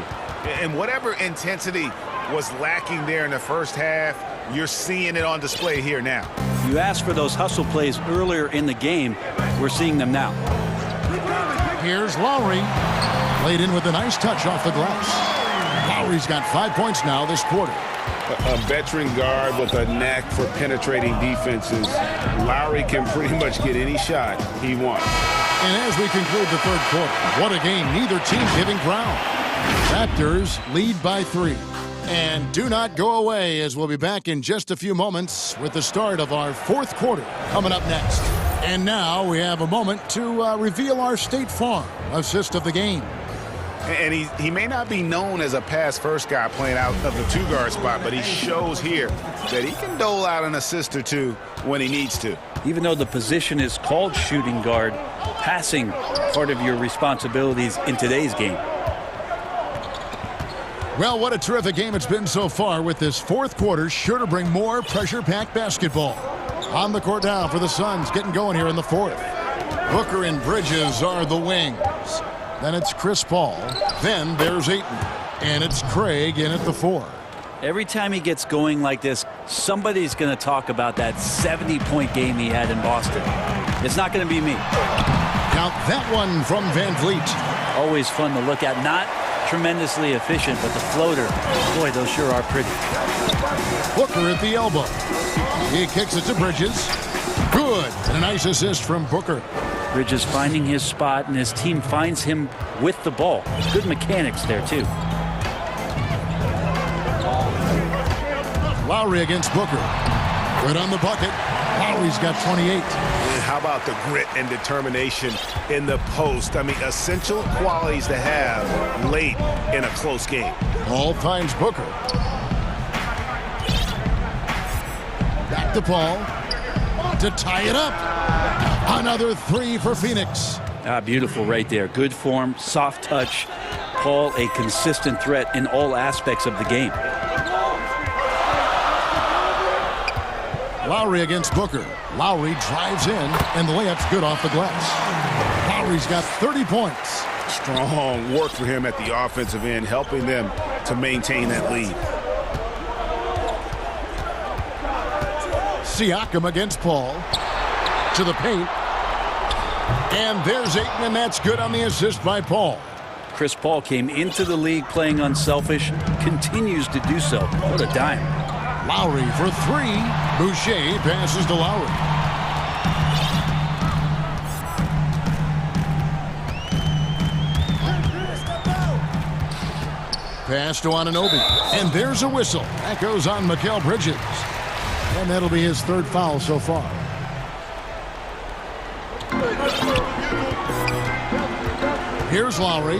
And whatever intensity was lacking there in the first half, you're seeing it on display here now. You asked for those hustle plays earlier in the game. We're seeing them now. Here's Lowry. Laid in with a nice touch off the glass. Lowry's got 5 points now this quarter. A veteran guard with a knack for penetrating defenses. Lowry can pretty much get any shot he wants. And as we conclude the third quarter, what a game. Neither team giving ground. Raptors lead by 3. And do not go away, as we'll be back in just a few moments with the start of our fourth quarter coming up next. And now we have a moment to reveal our State Farm assist of the game. And he may not be known as a pass-first guy playing out of the 2-guard spot, but he shows here that he can dole out an assist or two when he needs to. Even though the position is called shooting guard, passing part of your responsibilities in today's game. Well, what a terrific game it's been so far, with this fourth quarter sure to bring more pressure-packed basketball. On the court now for the Suns, getting going here in the fourth. Booker and Bridges are the wings. Then it's Chris Paul. Then there's Ayton. And it's Craig in at the 4. Every time he gets going like this, somebody's going to talk about that 70-point game he had in Boston. It's not going to be me. Count that one from Van Vliet. Always fun to look at. Not tremendously efficient, but the floater, boy, those sure are pretty. Booker at the elbow. He kicks it to Bridges. Good. And a nice assist from Booker. Bridges finding his spot, and his team finds him with the ball. Good mechanics there, too. Lowry against Booker. Good on the bucket. Lowry's got 28. And how about the grit and determination in the post? I mean, essential qualities to have late in a close game. Paul finds Booker. Back to Paul to tie it up. Another 3 for Phoenix. Beautiful right there. Good form, soft touch. Paul, a consistent threat in all aspects of the game. Lowry against Booker. Lowry drives in, and the layup's good off the glass. Lowry's got 30 points. Strong work for him at the offensive end, helping them to maintain that lead. Siakam against Paul. To the paint. And there's Ayton, and that's good on the assist by Paul. Chris Paul came into the league playing unselfish, continues to do so. What a dime. Lowry for 3. Boucher passes to Lowry. Pass to Anunoby. And there's a whistle. That goes on Mikal Bridges. And that'll be his 3rd foul so far. Here's Lowry.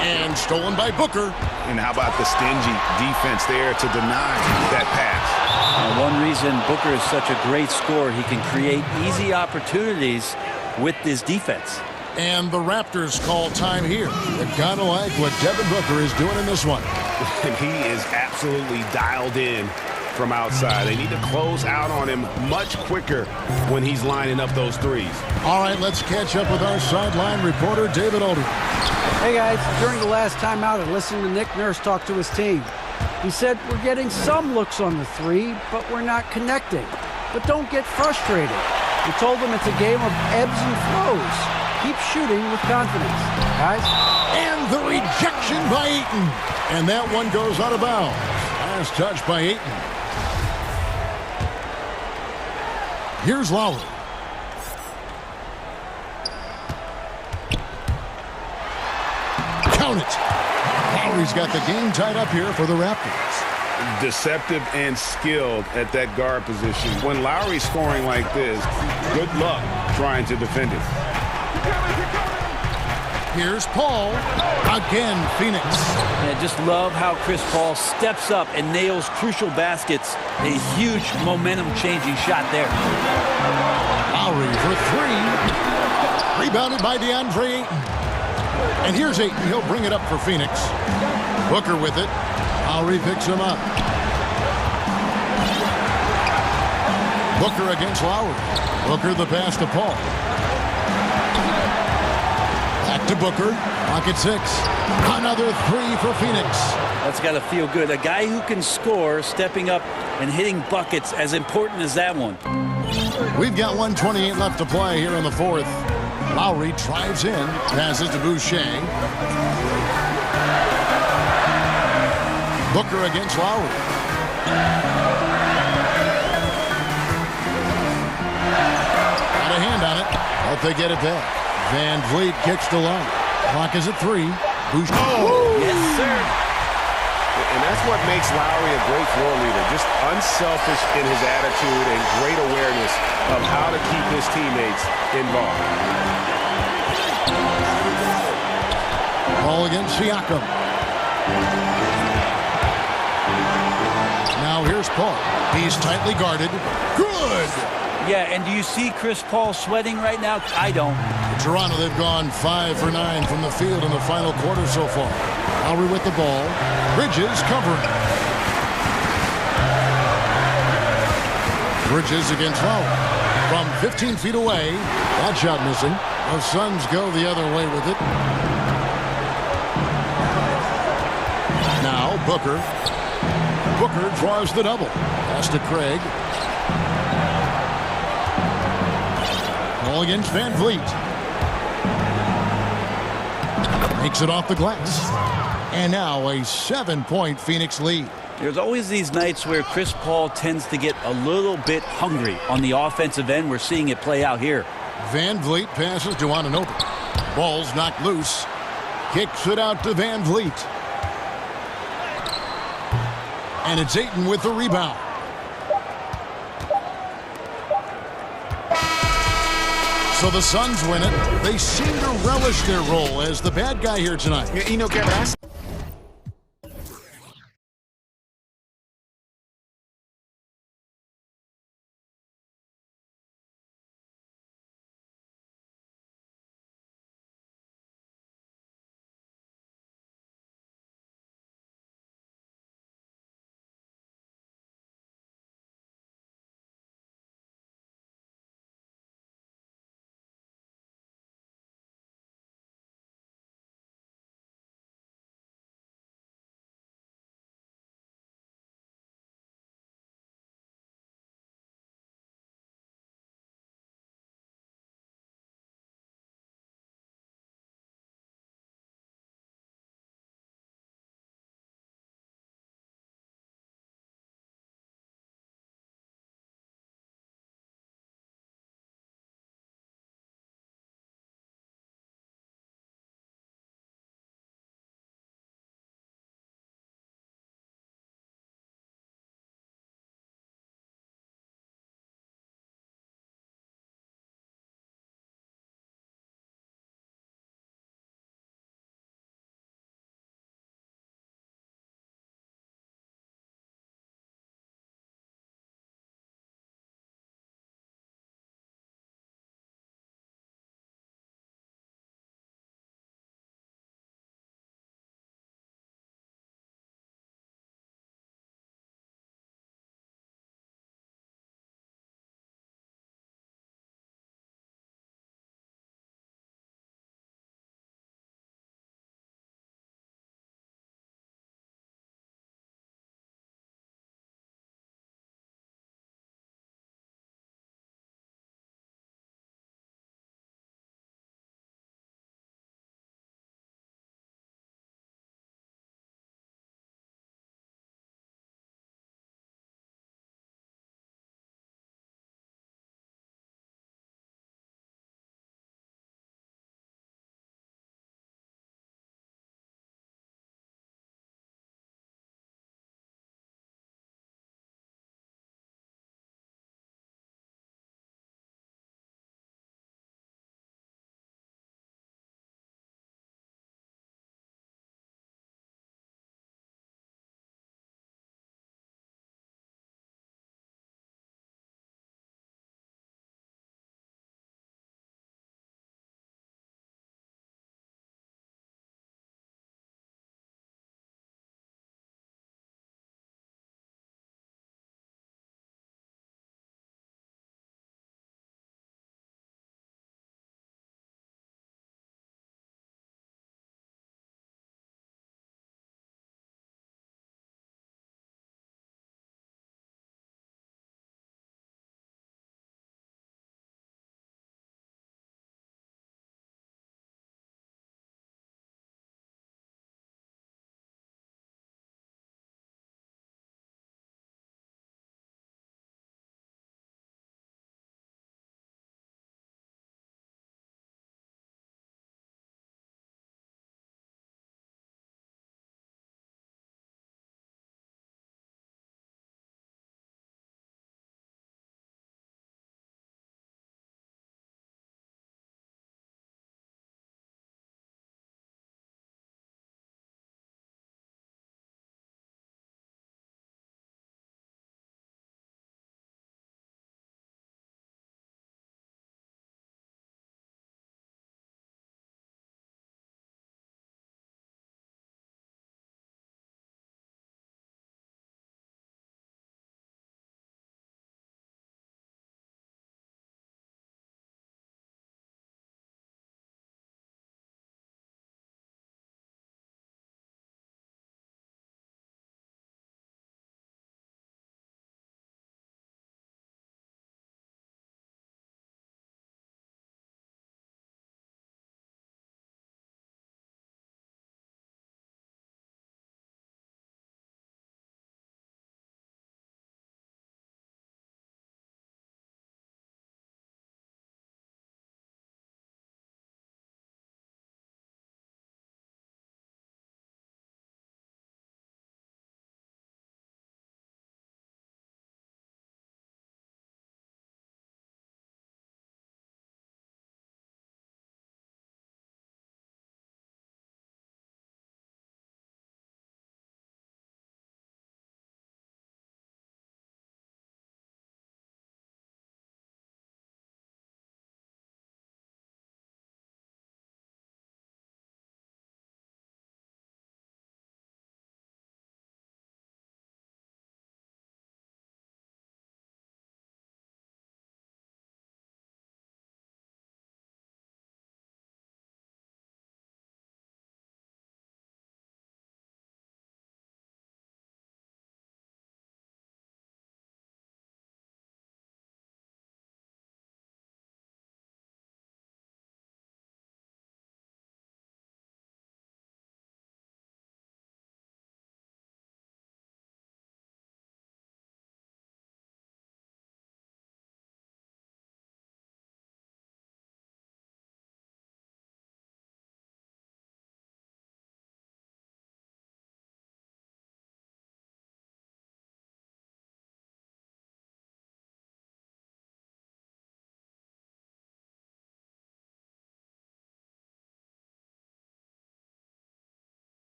And stolen by Booker. And how about the stingy defense there to deny that pass? One reason Booker is such a great scorer, he can create easy opportunities with his defense. And the Raptors call time here. They've got to like what Devin Booker is doing in this one. And he is absolutely dialed in from outside. They need to close out on him much quicker when he's lining up those threes. All right, let's catch up with our sideline reporter, David Aldridge. Hey guys, during the last timeout, I listened to Nick Nurse talk to his team. He said, we're getting some looks on the three, but we're not connecting. But don't get frustrated. He told them it's a game of ebbs and flows. Keep shooting with confidence, guys. And the rejection by Ayton. And that one goes out of bounds. Last touch by Ayton. Here's Lowry. Count it. Lowry's got the game tied up here for the Raptors. Deceptive and skilled at that guard position. When Lowry's scoring like this, good luck trying to defend it. Here's Paul. Again, Phoenix. I just love how Chris Paul steps up and nails crucial baskets. A huge momentum-changing shot there. Lowry for three. Rebounded by DeAndre Ayton. And here's Ayton. He'll bring it up for Phoenix. Booker with it. Lowry picks him up. Booker against Lowry. Booker the pass to Paul. Back to Booker. Pocket six. Another three for Phoenix. That's got to feel good. A guy who can score, stepping up and hitting buckets, as important as that one. We've got 1:28 left to play here in the fourth. Lowry drives in. Passes to Boucher. Booker against Lowry. Got a hand on it, but they get it back. Van Vliet kicks to Lowry. Clock is at 3. Boucher. Oh, yes, sir. And that's what makes Lowry a great floor leader. Just unselfish in his attitude and great awareness of how to keep his teammates involved. Ball against Siakam. Now here's Paul. He's tightly guarded. Good! Yeah, and do you see Chris Paul sweating right now? I don't. Toronto, they've gone 5 for 9 from the field in the final quarter so far. Lowry with the ball. Bridges covering. Bridges against Lowry. From 15 feet away. That shot missing. The Suns go the other way with it. Now Booker. Booker draws the double. Pass to Craig. Ball against Van Vliet. Makes it off the glass. And now a 7-point Phoenix lead. There's always these nights where Chris Paul tends to get a little bit hungry on the offensive end. We're seeing it play out here. Van Vliet passes to Anunoby. Ball's knocked loose. Kicks it out to Van Vliet. And it's Ayton with the rebound. So the Suns win it. They seem to relish their role as the bad guy here tonight. You know, Kevin,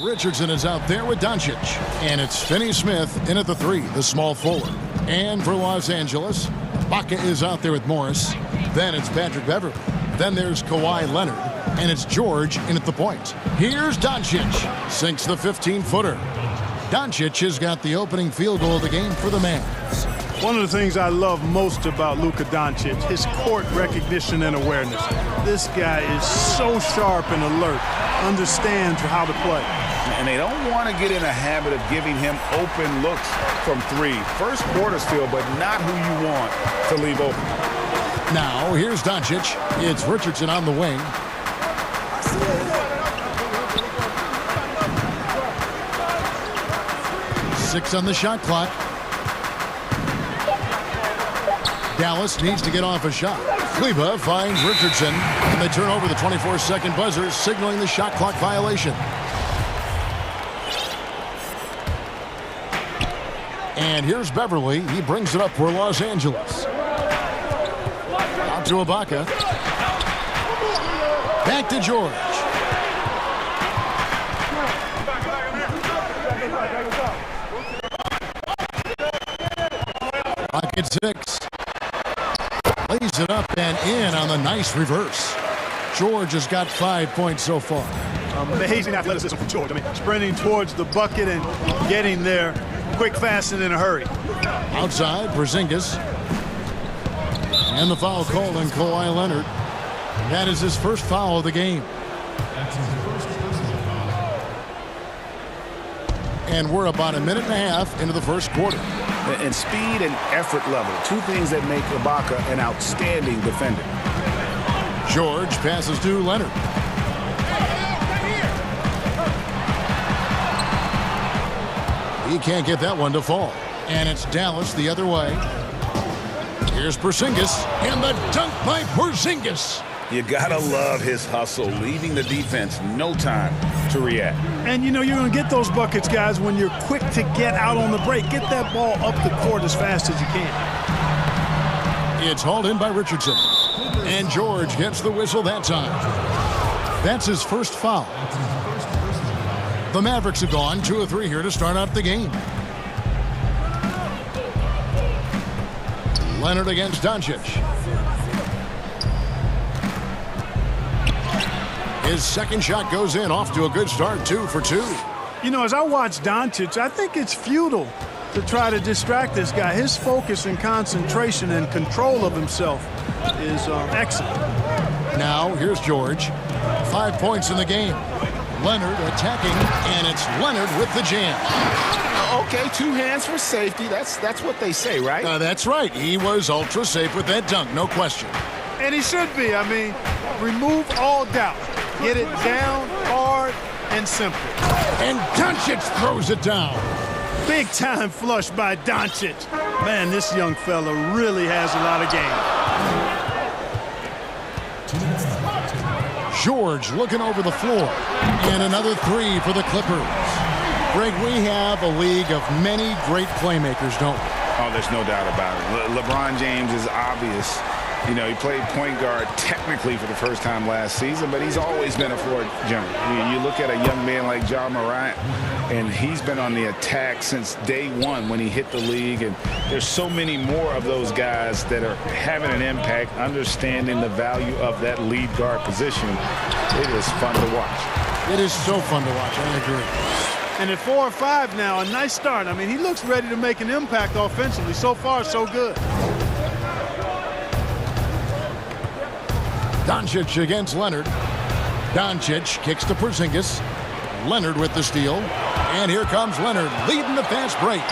Richardson is out there with Doncic. And it's Finney Smith in at the 3, the small forward. And for Los Angeles, Baca is out there with Morris. Then it's Patrick Beverley. Then there's Kawhi Leonard. And it's George in at the point. Here's Doncic. Sinks the 15-footer. Doncic has got the opening field goal of the game for the Mavs. One of the things I love most about Luka Doncic, his court recognition and awareness. This guy is so sharp and alert, understands how to play. And they don't want to get in a habit of giving him open looks from 3. First quarter still, but not who you want to leave open. Now, here's Doncic. It's Richardson on the wing. Six on the shot clock. Dallas needs to get off a shot. Kleba finds Richardson, and they turn over the 24-second buzzer, signaling the shot clock violation. And here's Beverley. He brings it up for Los Angeles. Out to Ibaka. Back to George. Pocket 6. Lays it up and in on the nice reverse. George has got 5 points so far. Amazing athleticism from George. I mean, sprinting towards the bucket and getting there quick, fast, and in a hurry. Outside, Porzingis. And the foul called on Kawhi Leonard. That is his first foul of the game. And we're about a minute and a half into the first quarter. And speed and effort level, 2 things that make Ibaka an outstanding defender. George passes to Leonard. He can't get that one to fall. And it's Dallas the other way. Here's Porzingis, and the dunk by Porzingis. You gotta love his hustle, leaving the defense no time to react. And you know you're going to get those buckets, guys, when you're quick to get out on the break. Get that ball up the court as fast as you can. It's hauled in by Richardson. And George gets the whistle that time. That's his first foul. The Mavericks have gone 2 of 3 here to start out the game. Leonard against Doncic. His second shot goes in, off to a good start, 2 for 2. You know, as I watch Doncic, I think it's futile to try to distract this guy. His focus and concentration and control of himself is excellent. Now, here's George. 5 points in the game. Leonard attacking, and it's Leonard with the jam. Okay, 2 hands for safety. That's what they say, right? That's right. He was ultra safe with that dunk, no question. And he should be. I mean, remove all doubt. Get it down, hard, and simple. And Doncic throws it down. Big time flush by Doncic. Man, this young fella really has a lot of game. George looking over the floor. And another 3 for the Clippers. Greg, we have a league of many great playmakers, don't we? Oh, there's no doubt about it. LeBron James is obvious. You know, he played point guard technically for the first time last season, but he's always been a floor general. You look at a young man like Ja Morant, and he's been on the attack since day 1 when he hit the league. And there's so many more of those guys that are having an impact, understanding the value of that lead guard position. It is fun to watch. It is so fun to watch, I agree. And at 4 or 5 now, a nice start. I mean, he looks ready to make an impact offensively. So far, so good. Doncic against Leonard. Doncic kicks to Porzingis. Leonard with the steal. And here comes Leonard leading the fast break.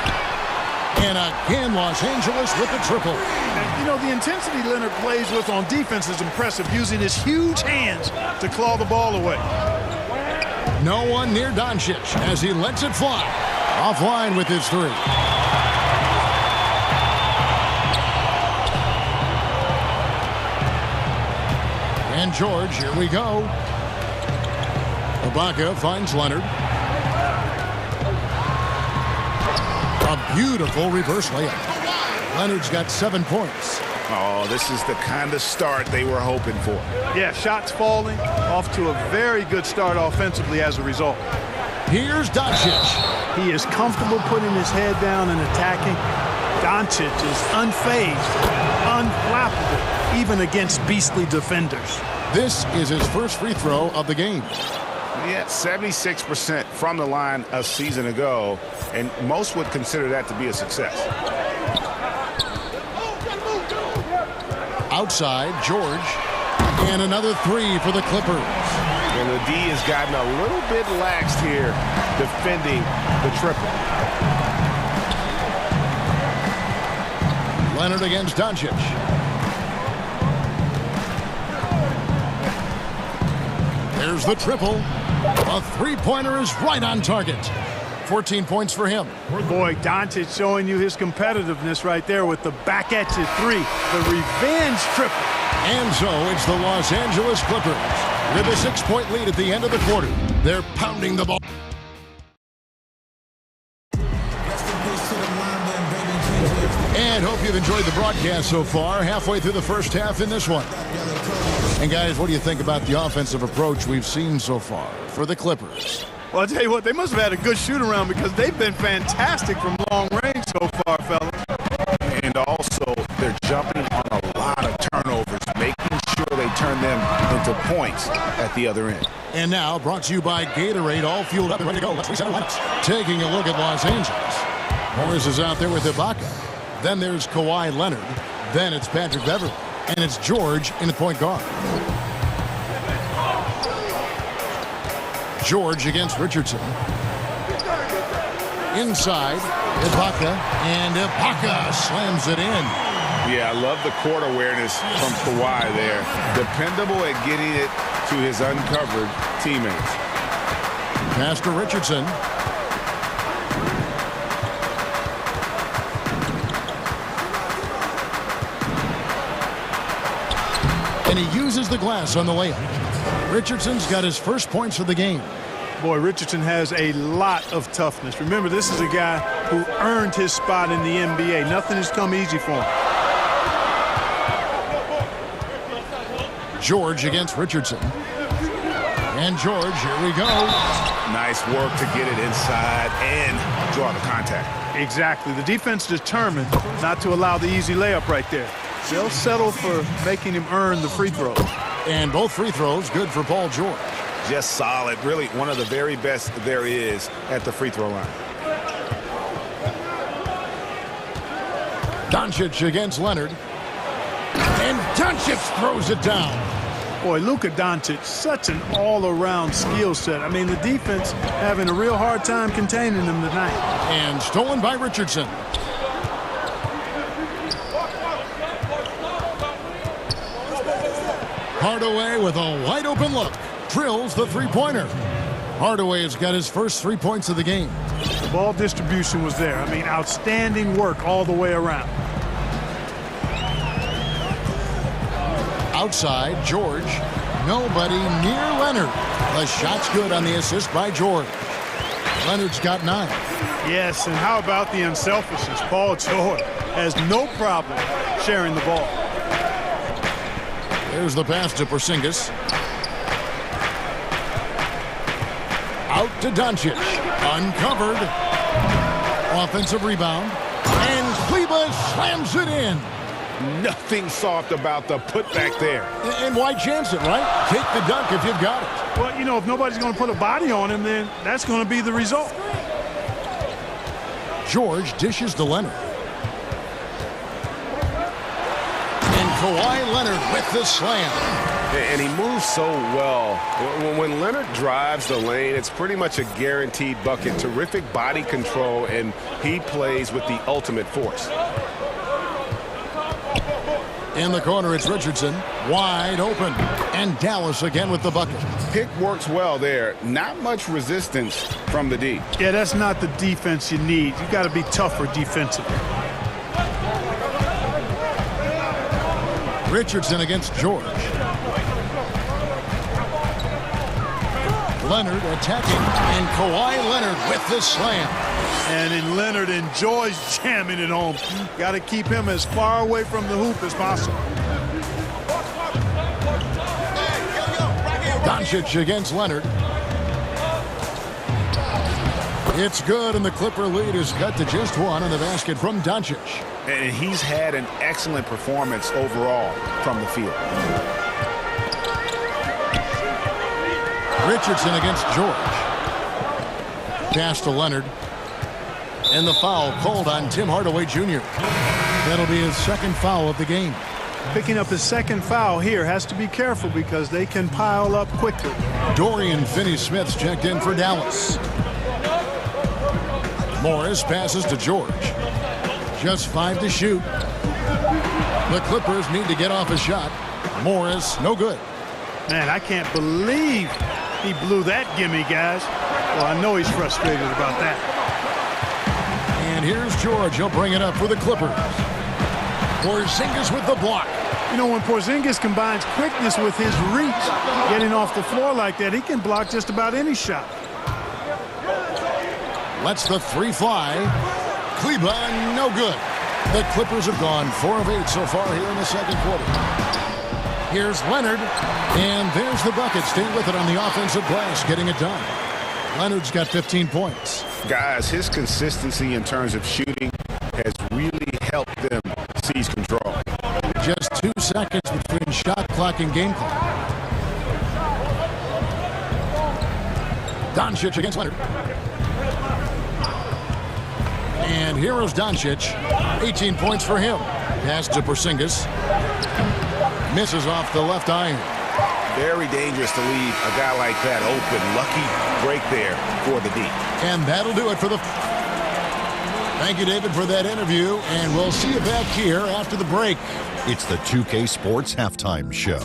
And again, Los Angeles with the triple. And, you know, the intensity Leonard plays with on defense is impressive, using his huge hands to claw the ball away. No one near Doncic as he lets it fly. Offline with his 3. And George, here we go. Ibaka finds Leonard. A beautiful reverse layup. Leonard's got 7 points. Oh, this is the kind of start they were hoping for. Yeah, shots falling, off to a very good start offensively as a result. Here's Doncic. He is comfortable putting his head down and attacking. Doncic is unfazed, unflappable, even against beastly defenders. This is his first free throw of the game. Yeah, 76% from the line a season ago, and most would consider that to be a success. Outside, George. And another three for the Clippers. And the D has gotten a little bit laxed here defending the triple. Leonard against Doncic. There's the triple. A three-pointer is right on target. 14 points for him. Boy, Doncic showing you his competitiveness right there with the back at you three. The revenge triple. And so it's the Los Angeles Clippers with a 6-point lead at the end of the quarter. They're pounding the ball. And hope you've enjoyed the broadcast so far. Halfway through the first half in this one. And guys, what do you think about the offensive approach we've seen so far for the Clippers? Well, I'll tell you what, they must have had a good shoot-around because they've been fantastic from long range so far, fellas. And also, they're jumping on a lot of turnovers, making sure they turn them into points at the other end. And now, brought to you by Gatorade, all fueled up and ready to go. Let's reset our lineups. Taking a look at Los Angeles. Morris is out there with Ibaka. Then there's Kawhi Leonard. Then it's Patrick Beverley. And it's George in the point guard. George against Richardson. Inside, Ibaka. And Ibaka slams it in. Yeah, I love the court awareness from Kawhi there. Dependable at getting it to his uncovered teammates. Pass to Richardson. And he uses the glass on the layup. Richardson's got his first points of the game. Boy, Richardson has a lot of toughness. Remember, this is a guy who earned his spot in the NBA. Nothing has come easy for him. George against Richardson. And George, here we go. Nice work to get it inside and draw the contact. Exactly. The defense determined not to allow the easy layup right there. They'll settle for making him earn the free throw. And both free throws good for Paul George. Just solid. Really one of the very best there is at the free throw line. Doncic against Leonard. And Doncic throws it down. Boy, Luka Doncic, such an all-around skill set. I mean, the defense having a real hard time containing him tonight. And stolen by Richardson. Hardaway with a wide-open look. Drills the three-pointer. Hardaway has got his first 3 points of the game. The ball distribution was there. I mean, outstanding work all the way around. Outside, George. Nobody near Leonard. The shot's good on the assist by George. Leonard's got 9. Yes, and how about the unselfishness? Paul George has no problem sharing the ball. There's the pass to Porzingis. Out to Doncic. Uncovered. Offensive rebound. And Kleba slams it in. Nothing soft about the putback there. And why chance it, right? Take the dunk if you've got it. Well, you know, if nobody's going to put a body on him, then that's going to be the result. George dishes to Leonard. And Kawhi Leonard with the slam. And he moves so well. When Leonard drives the lane, it's pretty much a guaranteed bucket. Terrific body control, and he plays with the ultimate force. In the corner, it's Richardson. Wide open. And Dallas again with the bucket. Pick works well there. Not much resistance from the D. Yeah, that's not the defense you need. You got to be tougher defensively. Richardson against George. Leonard attacking. And Kawhi Leonard with the slam. And then Leonard enjoys jamming it home. Got to keep him as far away from the hoop as possible. Doncic against Leonard. It's good, and the Clipper lead is cut to just one on the basket from Doncic. And he's had an excellent performance overall from the field. Richardson against George. Pass to Leonard. And the foul called on Tim Hardaway Jr. That'll be his second foul of the game. Picking up his second foul here. Has to be careful because they can pile up quickly. Dorian Finney-Smith's checked in for Dallas. Morris passes to George. Just 5 to shoot. The Clippers need to get off a shot. Morris, no good. Man, I can't believe he blew that gimme, guys. Well, I know he's frustrated about that. And here's George. He'll bring it up for the Clippers. Porzingis with the block. You know, when Porzingis combines quickness with his reach, getting off the floor like that, he can block just about any shot. Lets the three fly. Kleba, no good. The Clippers have gone 4 of 8 so far here in the second quarter. Here's Leonard, and there's the bucket. Stay with it on the offensive glass, getting it done. Leonard's got 15 points. Guys, his consistency in terms of shooting has really helped them seize control. Just 2 seconds between shot clock and game clock. Doncic against Leonard. And here's Doncic. 18 points for him. Pass to Porzingis. Misses off the left iron. Very dangerous to leave a guy like that open. Lucky break there for the D. And that'll do it for the... Thank you, David, for that interview. And we'll see you back here after the break. It's the 2K Sports Halftime Show.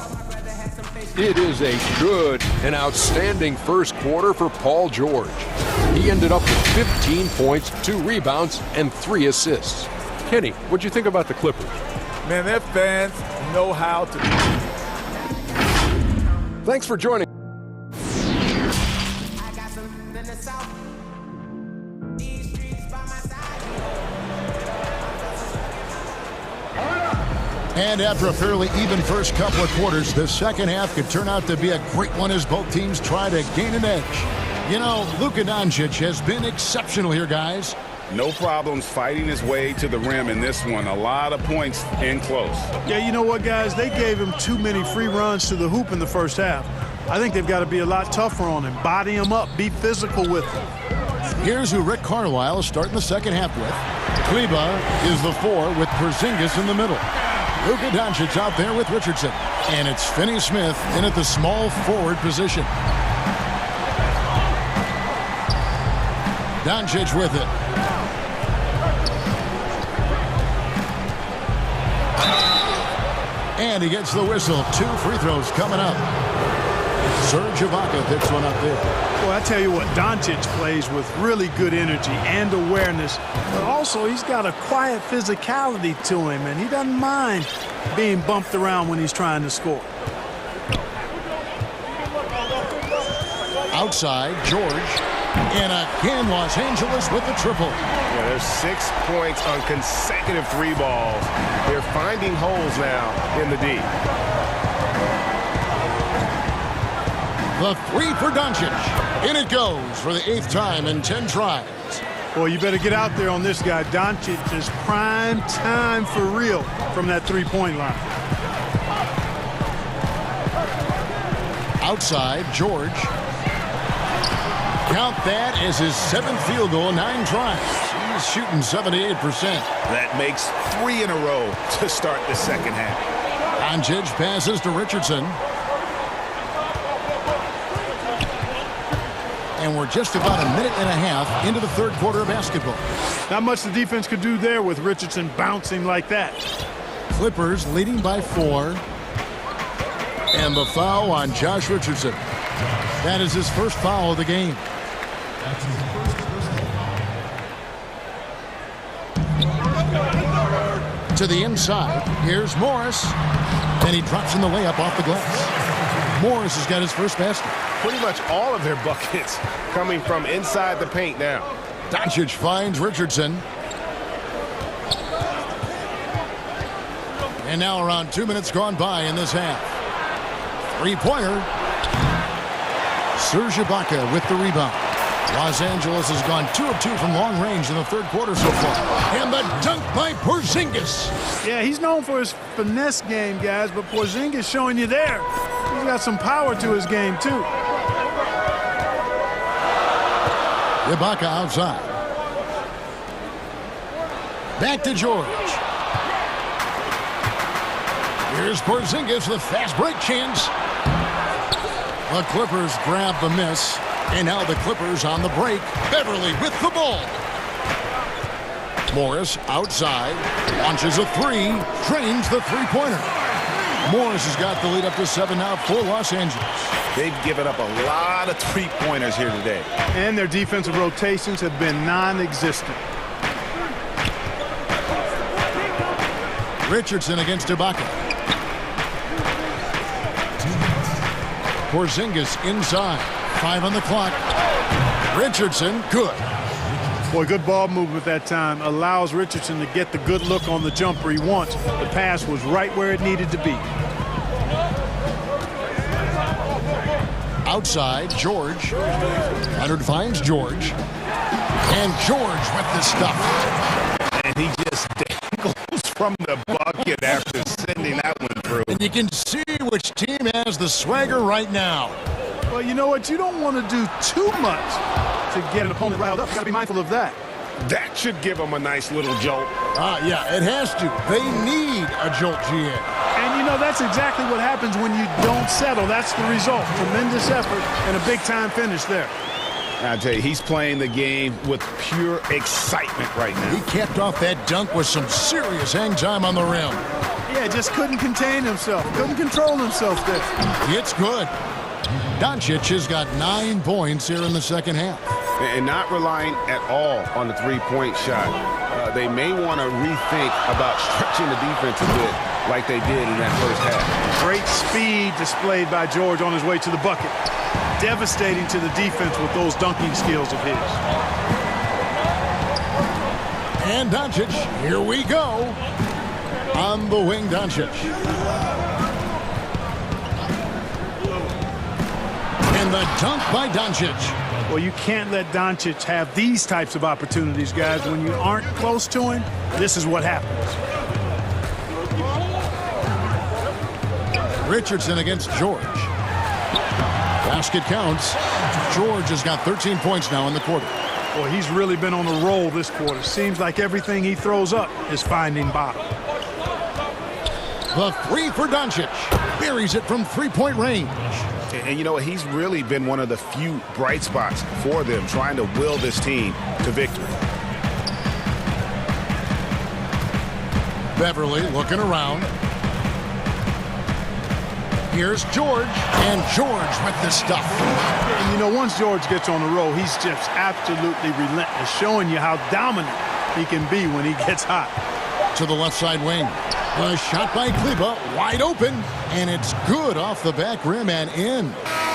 It is a good and outstanding first quarter for Paul George. He ended up with 15 points, 2 rebounds, and 3 assists. Kenny, what'd you think about the Clippers? Man, their fans know how to do it. Thanks for joining. And after a fairly even first couple of quarters, the second half could turn out to be a great one as both teams try to gain an edge. You know, Luka Doncic has been exceptional here, guys. No problems fighting his way to the rim in this one. A lot of points in close. Yeah, you know what, guys? They gave him too many free runs to the hoop in the first half. I think they've got to be a lot tougher on him. Body him up. Be physical with him. Here's who Rick Carlisle is starting the second half with. Kleba is the 4 with Porzingis in the middle. Luka Doncic out there with Richardson. And it's Finney-Smith in at the small forward position. Doncic with it. And he gets the whistle. 2 free throws coming up. Serge Ibaka picks one up there. Well, I tell you what, Doncic plays with really good energy and awareness, but also he's got a quiet physicality to him, and he doesn't mind being bumped around when he's trying to score. Outside, George. And again, Los Angeles with the triple. Yeah, there's 6 points on consecutive 3 balls. They're finding holes now in the D. The 3 for Doncic. In it goes for the 8th time in 10 tries. Boy, you better get out there on this guy. Doncic is prime time for real from that 3-point line. Outside, George. Count that as his 7th field goal, 9 tries. He's shooting 78%. That makes 3 in a row to start the second half. Doncic passes to Richardson. And we're just about a minute and a half into the third quarter of basketball. Not much the defense could do there with Richardson bouncing like that. Clippers leading by 4. And the foul on Josh Richardson. That is his first foul of the game. To the inside. Here's Morris. And he drops in the layup off the glass. Morris has got his first basket. Pretty much all of their buckets coming from inside the paint now. Doncic finds Richardson. And now around 2 minutes gone by in this half. 3-pointer. Serge Ibaka with the rebound. Los Angeles has gone 2 of 2 from long range in the third quarter so far. And the dunk by Porzingis. Yeah, he's known for his finesse game, guys, but Porzingis showing you there. He's got some power to his game, too. Ibaka outside. Back to George. Here's Porzingis with fast break chance. The Clippers grab the miss. And now the Clippers on the break. Beverly with the ball. Morris outside. Launches a three. Drains the three-pointer. Morris has got the lead up to 7 now for Los Angeles. They've given up a lot of three-pointers here today. And their defensive rotations have been non-existent. Richardson against Ibaka. Porzingis inside. 5 on the clock. Richardson, good. Boy, good ball movement that time. Allows Richardson to get the good look on the jumper he wants. The pass was right where it needed to be. Outside, George. Leonard finds George. And George with the stuff. And he just dangles from the bucket after sending that one through. And you can see which team has the swagger right now. Well, you know what? You don't want to do too much to get an opponent riled up. You got to be mindful of that. That should give them a nice little jolt. Yeah, it has to. They need a jolt, GA. And, you know, that's exactly what happens when you don't settle. That's the result. Tremendous effort and a big-time finish there. I tell you, he's playing the game with pure excitement right now. He capped off that dunk with some serious hang time on the rim. Yeah, just couldn't contain himself. Couldn't control himself there. It's good. Doncic has got 9 points here in the second half. And not relying at all on the three-point shot. They may want to rethink about stretching the defense a bit like they did in that first half. Great speed displayed by George on his way to the bucket. Devastating to the defense with those dunking skills of his. And Doncic, here we go. On the wing, Doncic. And the dunk by Doncic. Well, you can't let Doncic have these types of opportunities, guys. When you aren't close to him, this is what happens. Richardson against George. Basket counts. George has got 13 points now in the quarter. Well, he's really been on a roll this quarter. Seems like everything he throws up is finding bottom. The three for Doncic. Buries it from three-point range. And you know what? He's really been one of the few bright spots for them, trying to will this team to victory. Beverly looking around. Here's George, and George with the stuff. And you know, once George gets on the roll, he's just absolutely relentless, showing you how dominant he can be when he gets hot. To the left side wing. A shot by Kleba, wide open, and it's good off the back rim and in.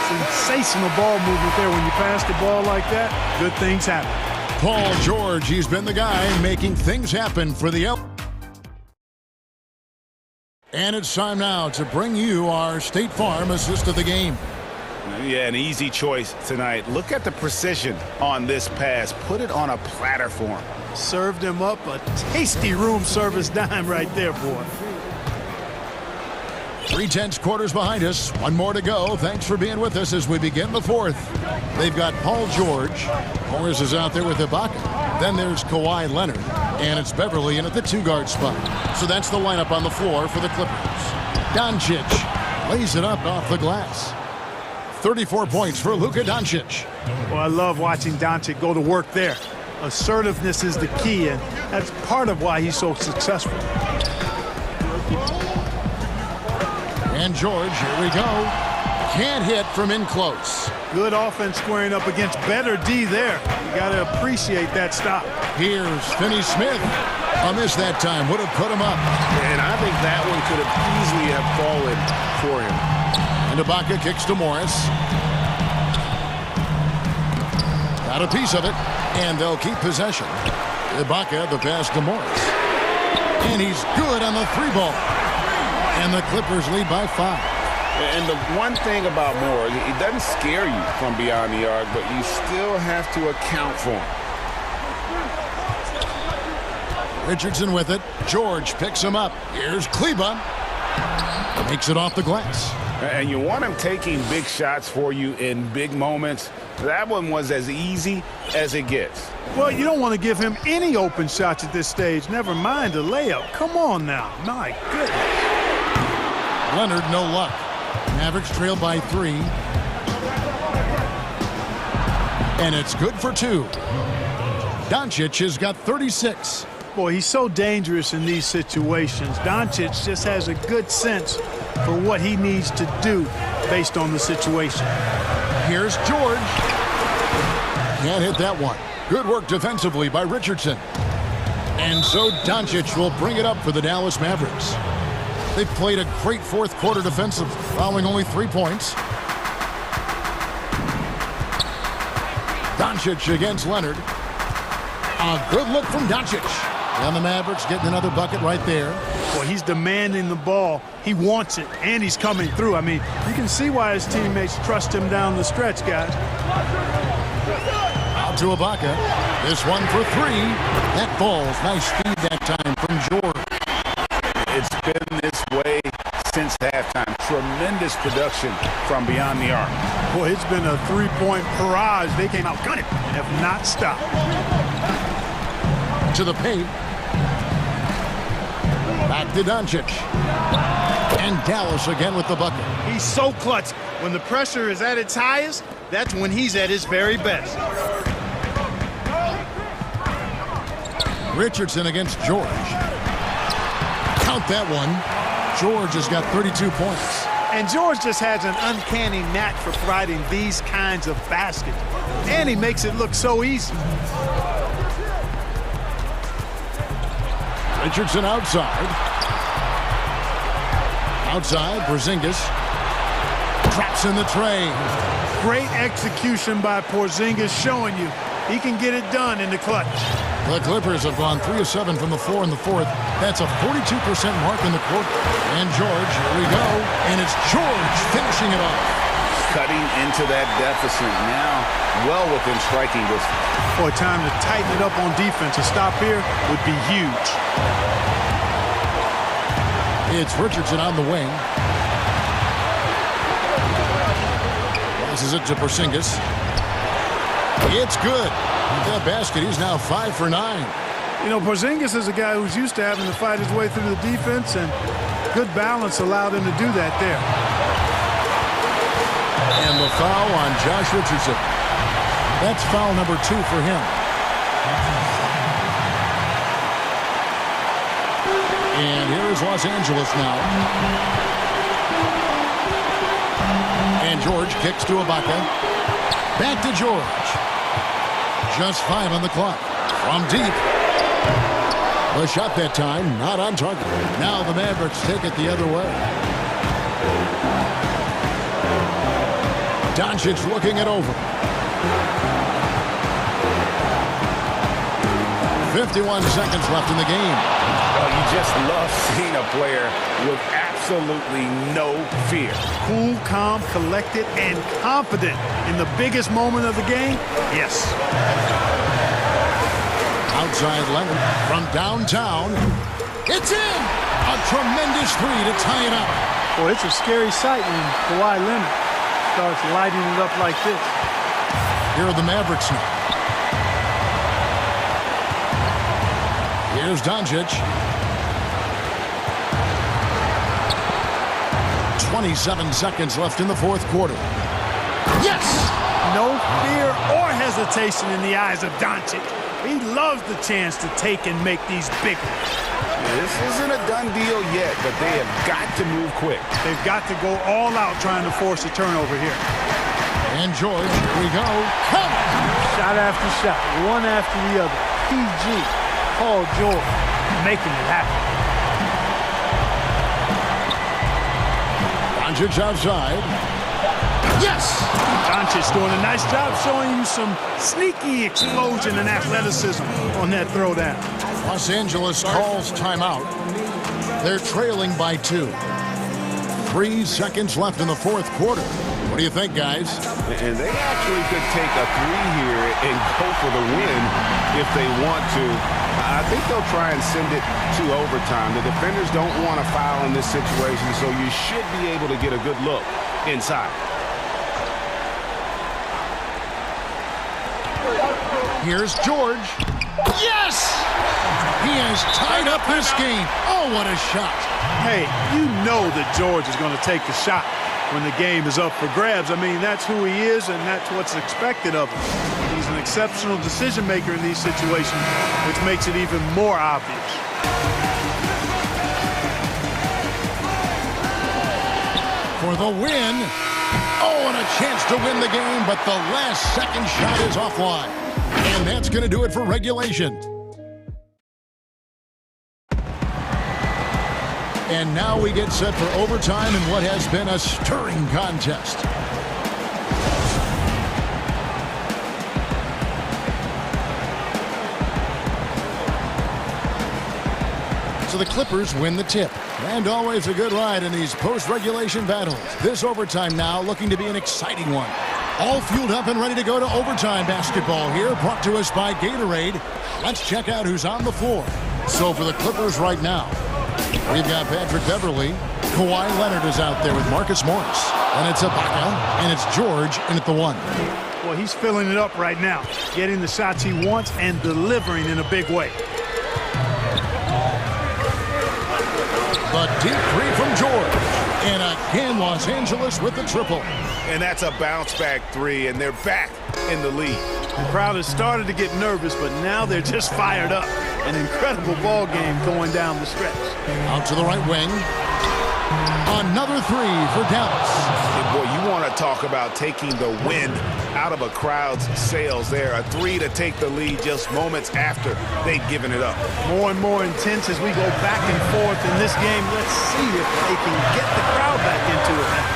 Sensational ball movement there. When you pass the ball like that, good things happen. Paul George, he's been the guy making things happen for the And it's time now to bring you our State Farm assist of the game. Yeah, an easy choice tonight. Look at the precision on this pass. Put it on a platter for him. Served him up a tasty room service dime right there, boy. 3/10 quarters behind us. One more to go. Thanks for being with us as we begin the fourth. They've got Paul George. Morris is out there with Ibaka. Then there's Kawhi Leonard. And it's Beverly in at the two-guard spot. So that's the lineup on the floor for the Clippers. Doncic lays it up off the glass. 34 points for Luka Doncic. Well, I love watching Doncic go to work there. Assertiveness is the key, and that's part of why he's so successful. And George, here we go. Can't hit from in close. Good offense squaring up against better D there. You got to appreciate that stop. Here's Finney-Smith. A miss that time would have put him up. And I think that one could have easily have fallen for him. And Ibaka kicks to Morris. Got a piece of it, and they'll keep possession. Ibaka, the pass to Morris. And he's good on the three ball. And the Clippers lead by 5. And the one thing about Moore, he doesn't scare you from beyond the arc, but you still have to account for him. Richardson with it. George picks him up. Here's Kleba. Makes it off the glass. And you want him taking big shots for you in big moments. That one was as easy as it gets. Well, you don't want to give him any open shots at this stage. Never mind a layup. Come on now. My goodness. Leonard, no luck. Mavericks trail by 3. And it's good for 2. Doncic has got 36. Boy, he's so dangerous in these situations. Doncic just has a good sense for what he needs to do based on the situation. Here's George. Can't hit that one. Good work defensively by Richardson. And so Doncic will bring it up for the Dallas Mavericks. They've played a great fourth quarter defensively, following only 3 points. Doncic against Leonard. A good look from Doncic. And the Mavericks getting another bucket right there. Well, he's demanding the ball. He wants it, and he's coming through. I mean, you can see why his teammates trust him down the stretch, guys. Out to Ibaka. This one for 3. That falls. Nice feed that time from George. It's been this way since halftime. Tremendous production from beyond the arc. Boy, it's been a 3-point barrage. They came out gunning and have not stopped. To the paint. Back to Doncic. And Dallas again with the bucket. He's so clutch. When the pressure is at its highest, that's when he's at his very best. Richardson against George. Count that one. George has got 32 points. And George just has an uncanny knack for providing these kinds of baskets. And he makes it look so easy. Richardson outside. Outside, Porzingis. Traps in the tray. Great execution by Porzingis, showing you he can get it done in the clutch. The Clippers have gone 3 of 7 from the floor in the fourth. That's a 42% mark in the quarter. And George, here we go. And it's George finishing it off. Cutting into that deficit now, well within striking distance. Boy, time to tighten it up on defense. A stop here would be huge. It's Richardson on the wing. Passes it to Porzingis. It's good. With that basket, he's now 5 for 9. You know, Porzingis is a guy who's used to having to fight his way through the defense, and good balance allowed him to do that there. And the foul on Josh Richardson. That's foul number 2 for him. And here is Los Angeles now. And George kicks to Ibaka. Back to George. Just 5 on the clock. From deep. The shot that time, not on target. Now the Mavericks take it the other way. Doncic looking it over. 51 seconds left in the game. Oh, you just love seeing a player with absolutely no fear. Cool, calm, collected, and confident in the biggest moment of the game? Yes. Outside Leonard from downtown. It's in! A tremendous 3 to tie it up. Boy, it's a scary sight when Kawhi Leonard starts lighting it up like this. Here are the Mavericks now. Here's Doncic. 27 seconds left in the fourth quarter. Yes! No fear or hesitation in the eyes of Doncic. He loves the chance to take and make these big ones. This isn't a done deal yet, but they have got to move quick. They've got to go all out trying to force a turnover here. And George, here we go. Come! Shot after shot, one after the other. PG, Paul George, making it happen. Doncic outside. Yes! Doncic doing a nice job showing you some sneaky explosion and athleticism on that throwdown. Los Angeles calls timeout. They're trailing by 2. 3 seconds left in the fourth quarter. What do you think, guys? And they actually could take a 3 here and go for the win if they want to. I think they'll try and send it to overtime. The defenders don't want to foul in this situation, so you should be able to get a good look inside. Here's George. Yes! He has tied up this game. Oh, what a shot. Hey, you know that George is going to take the shot when the game is up for grabs. I mean, that's who he is, and that's what's expected of him. He's an exceptional decision maker in these situations, which makes it even more obvious. For the win. Oh, and a chance to win the game, but the last second shot is offline. And that's going to do it for regulation. And now we get set for overtime in what has been a stirring contest. So the Clippers win the tip. And always a good ride in these post-regulation battles. This overtime now looking to be an exciting one. All fueled up and ready to go to overtime basketball here, brought to us by Gatorade. Let's check out who's on the floor. So for the Clippers right now, we've got Patrick Beverley. Kawhi Leonard is out there with Marcus Morris. And it's Ibaka, and it's George in at the 1. Well, he's filling it up right now, getting the shots he wants and delivering in a big way. The deep 3 from George. And again, Los Angeles with the triple. And that's a bounce-back 3, and they're back in the lead. The crowd has started to get nervous, but now they're just fired up. An incredible ball game going down the stretch. Out to the right wing. Another 3 for Dallas. And boy, you want to talk about taking the wind out of a crowd's sails there. A 3 to take the lead just moments after they've given it up. More and more intense as we go back and forth in this game. Let's see if they can get the crowd back into it now.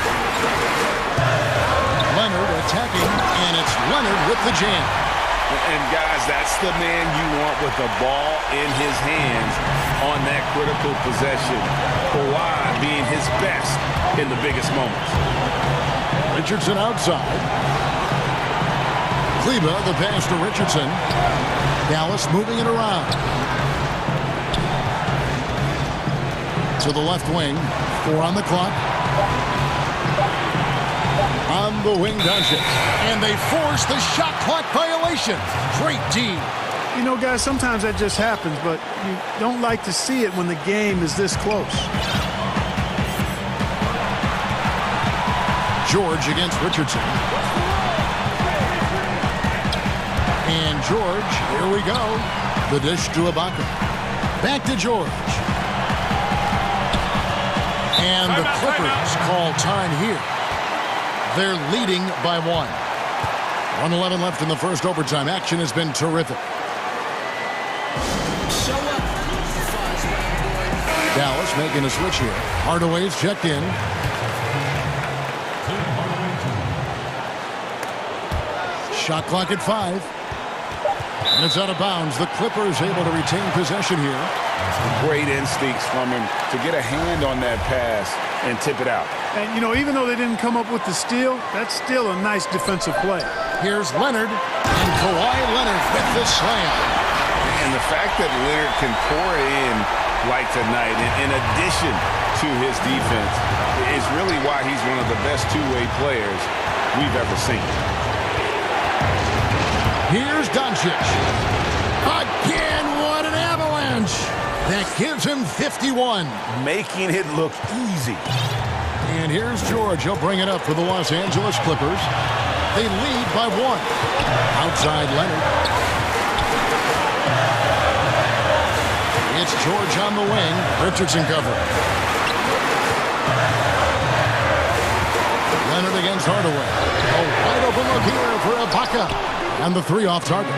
Leonard attacking, and it's Leonard with the jam. And guys, that's the man you want with the ball in his hands on that critical possession. Kawhi being his best in the biggest moments. Richardson outside. Kleba, the pass to Richardson. Dallas moving it around. To the left wing. 4 on the clock. On the wing does it. And they force the shot clock violation. Great D. You know, guys, sometimes that just happens, but you don't like to see it when the game is this close. George against Richardson. And George, here we go. The dish to Ibaka. Back to George. And the Clippers call time here. They're leading by 1. 1:11 left in the first overtime. Action has been terrific. Dallas making a switch here. Hardaway's checked in. Shot clock at 5. And it's out of bounds. The Clippers able to retain possession here. Great instincts from him to get a hand on that pass and tip it out. And, you know, even though they didn't come up with the steal, that's still a nice defensive play. Here's Leonard, and Kawhi Leonard with the slam. And the fact that Leonard can pour it in like tonight, in addition to his defense, is really why he's one of the best two-way players we've ever seen. Here's Doncic. Again, what an avalanche. That gives him 51. Making it look easy. And here's George. He'll bring it up for the Los Angeles Clippers. They lead by 1. Outside Leonard. It's George on the wing. Richardson covering. Leonard against Hardaway. A wide open look here for Ibaka. And the 3 off target.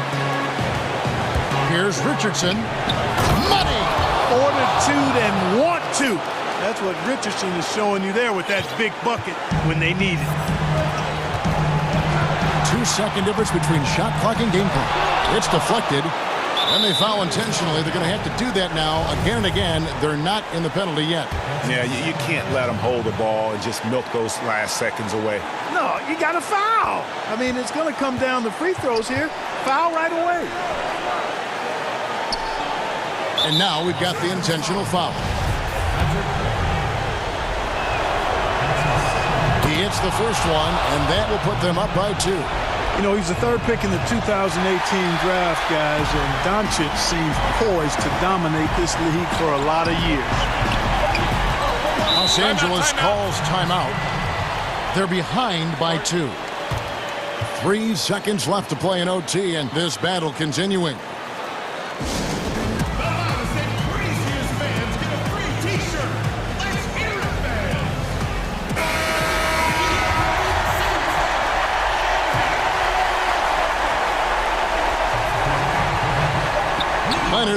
Here's Richardson. Money! Fortitude and want to. That's what Richardson is showing you there with that big bucket when they need it. 2-second difference between shot clock and game clock. It's deflected. And they foul intentionally. They're going to have to do that now again and again. They're not in the penalty yet. Yeah, you can't let them hold the ball and just milk those last seconds away. No, you got to foul. I mean, it's going to come down to free throws here. Foul right away. And now we've got the intentional foul. He hits the first one, and that will put them up by 2. You know, he's the third pick in the 2018 draft, guys, and Doncic seems poised to dominate this league for a lot of years. Los Angeles calls timeout. They're behind by 2. 3 seconds left to play in OT, and this battle continuing.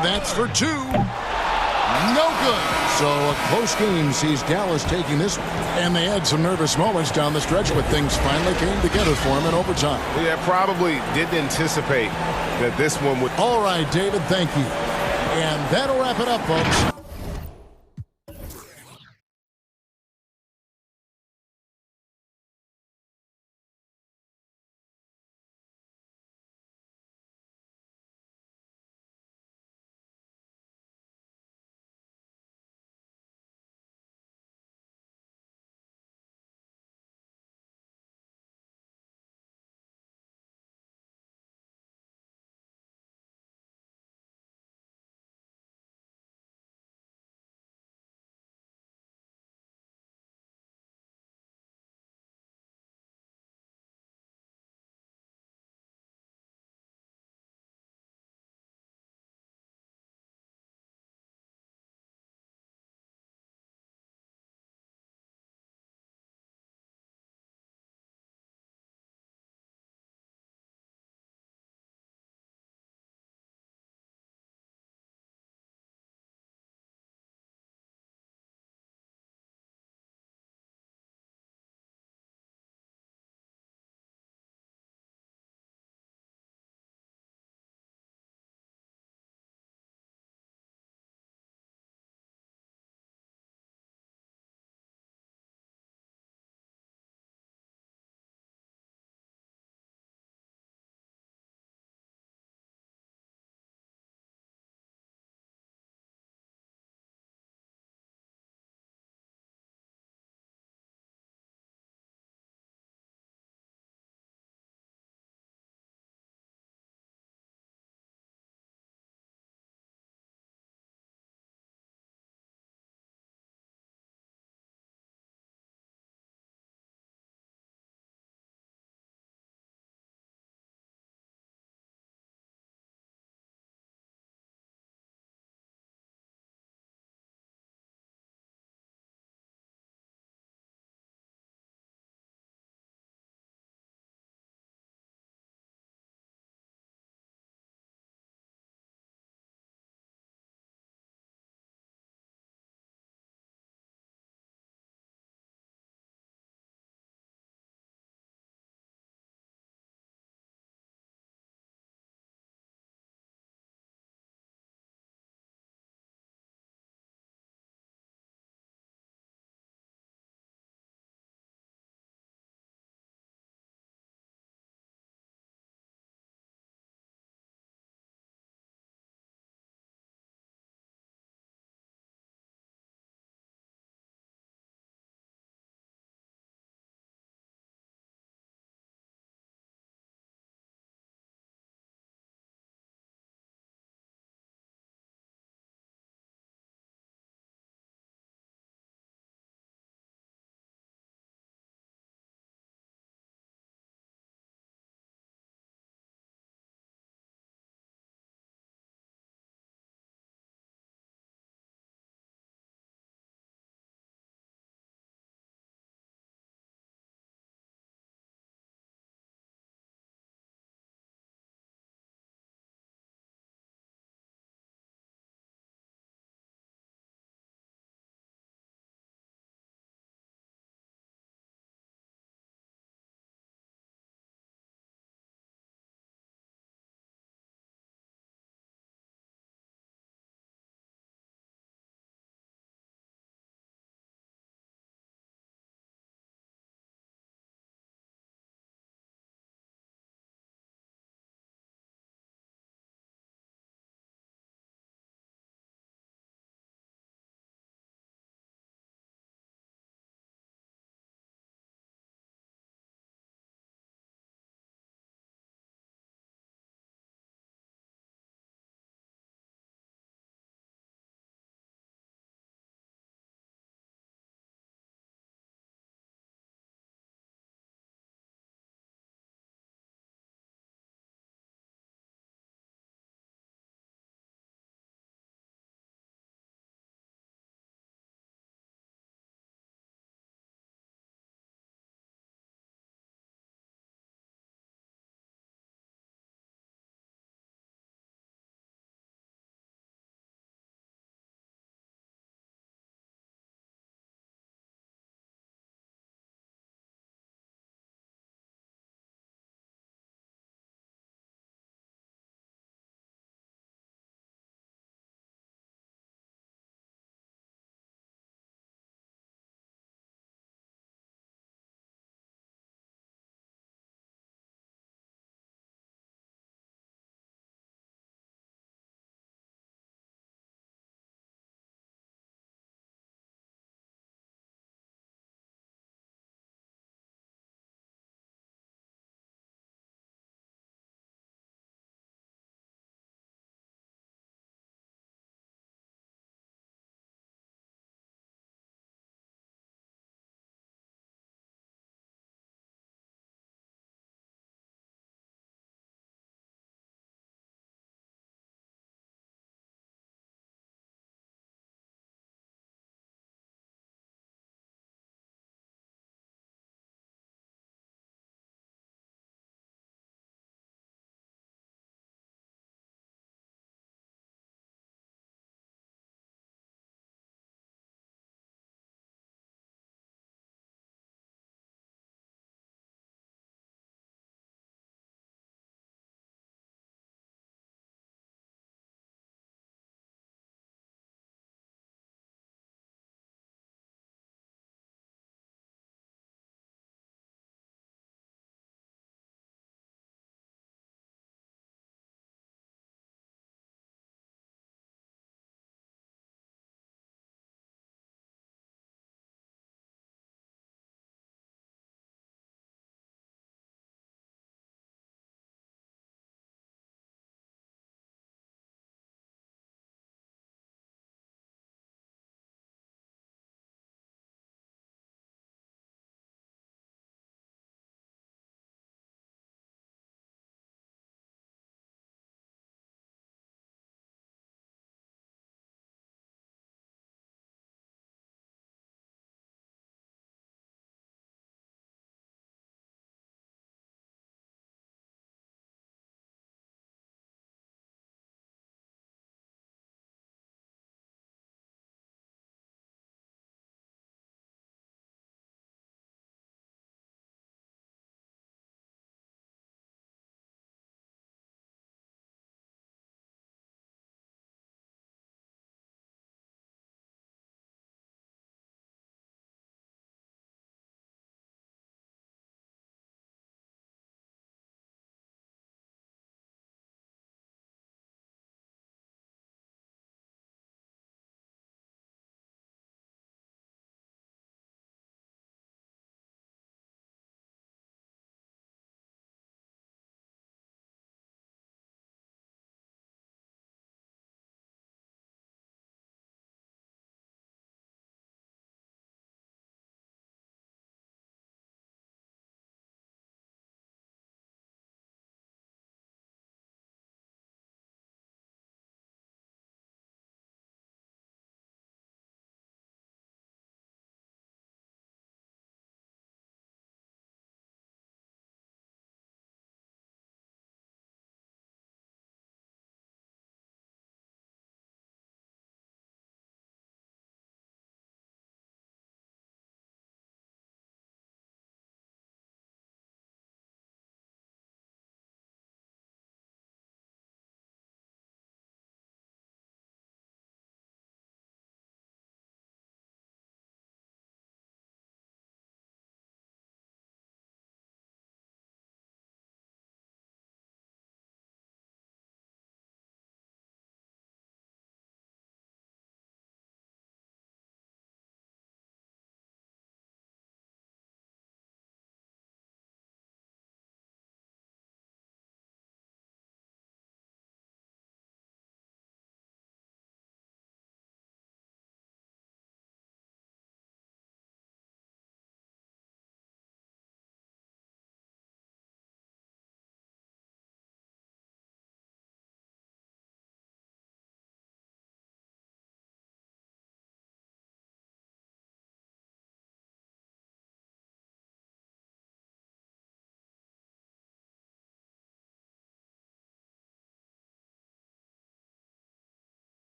That's for 2. No good. So a close game sees Dallas taking this, and they had some nervous moments down the stretch, but things finally came together for them in overtime. Yeah, probably didn't anticipate that this one would. All right, David, thank you. And that'll wrap it up, folks.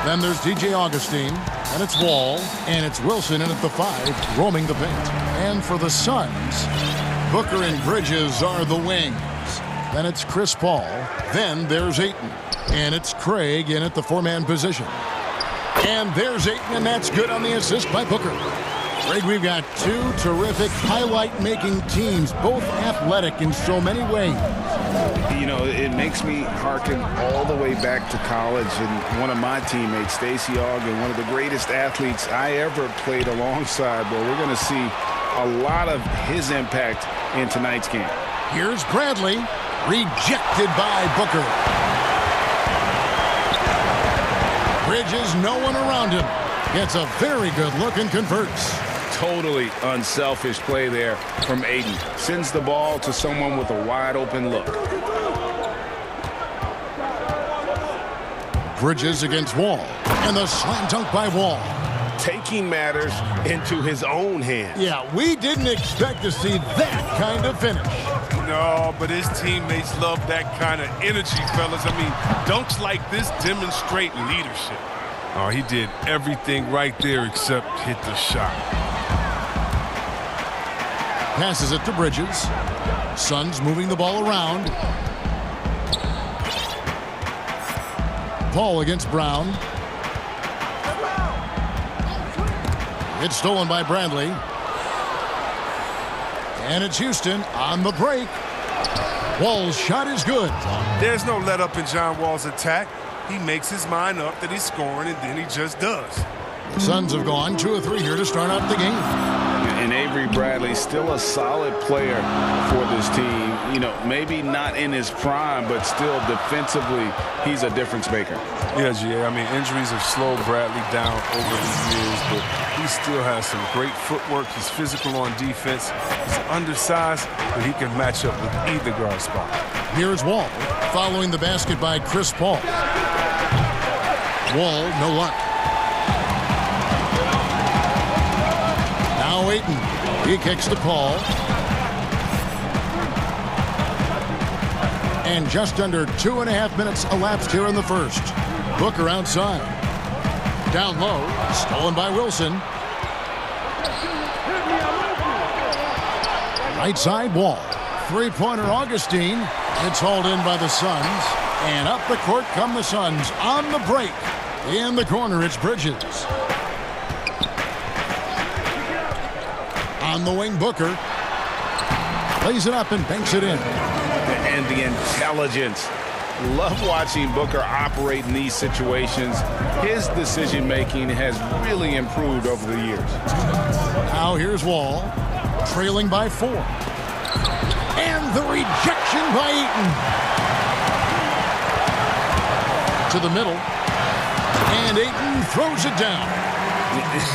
Then there's DJ Augustine, and it's Wall, and it's Wilson in at the 5, roaming the paint. And for the Suns, Booker and Bridges are the wings. Then it's Chris Paul. Then there's Ayton, and it's Craig in at the 4-man position. And there's Ayton, and that's good on the assist by Booker. Greg, we've got two terrific highlight-making teams, both athletic in so many ways. You know, it makes me hearken all the way back to college, and one of my teammates, Stacey Ogden, one of the greatest athletes I ever played alongside. Well, we're going to see a lot of his impact in tonight's game. Here's Bradley, rejected by Booker. Bridges, no one around him. Gets a very good look and converts. Totally unselfish play there from Ayton. Sends the ball to someone with a wide open look. Bridges against Wall. And the slam dunk by Wall. Taking matters into his own hands. Yeah, we didn't expect to see that kind of finish. No, but his teammates love that kind of energy, fellas. I mean, dunks like this demonstrate leadership. Oh, he did everything right there except hit the shot. Passes it to Bridges. Suns moving the ball around. Paul against Brown. It's stolen by Bradley. And it's Houston on the break. Wall's shot is good. There's no let up in John Wall's attack. He makes his mind up that he's scoring, and then he just does. The Suns have gone 2 of 3 here to start out the game. And Avery Bradley, still a solid player for this team. You know, maybe not in his prime, but still defensively, he's a difference maker. Yeah, GA. I mean, injuries have slowed Bradley down over the years, but he still has some great footwork. He's physical on defense. He's undersized, but he can match up with either guard spot. Here's Wall, following the basket by Chris Paul. Wall, no luck. Now Ayton. He kicks to Paul. And just under 2.5 minutes elapsed here in the first. Booker outside. Down low, stolen by Wilson. Right side, Wall. Three-pointer Augustine. It's hauled in by the Suns. And up the court come the Suns on the break. In the corner, it's Bridges. On the wing, Booker. Lays it up and banks it in. And the intelligence. Love watching Booker operate in these situations. His decision-making has really improved over the years. Now here's Wall, trailing by 4. And the rejection by Ayton. To the middle. And Ayton throws it down.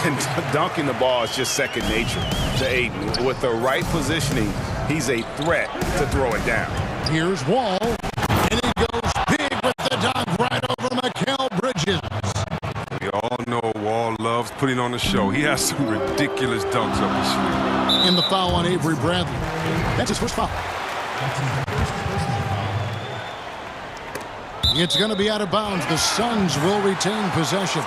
And dunking the ball is just second nature to Ayton. With the right positioning, he's a threat to throw it down. Here's Wall. And he goes big with the dunk right over Mikal Bridges. We all know Wall loves putting on the show. He has some ridiculous dunks up his sleeve. In the foul on Avery Bradley. That's his first foul. It's going to be out of bounds. The Suns will retain possession.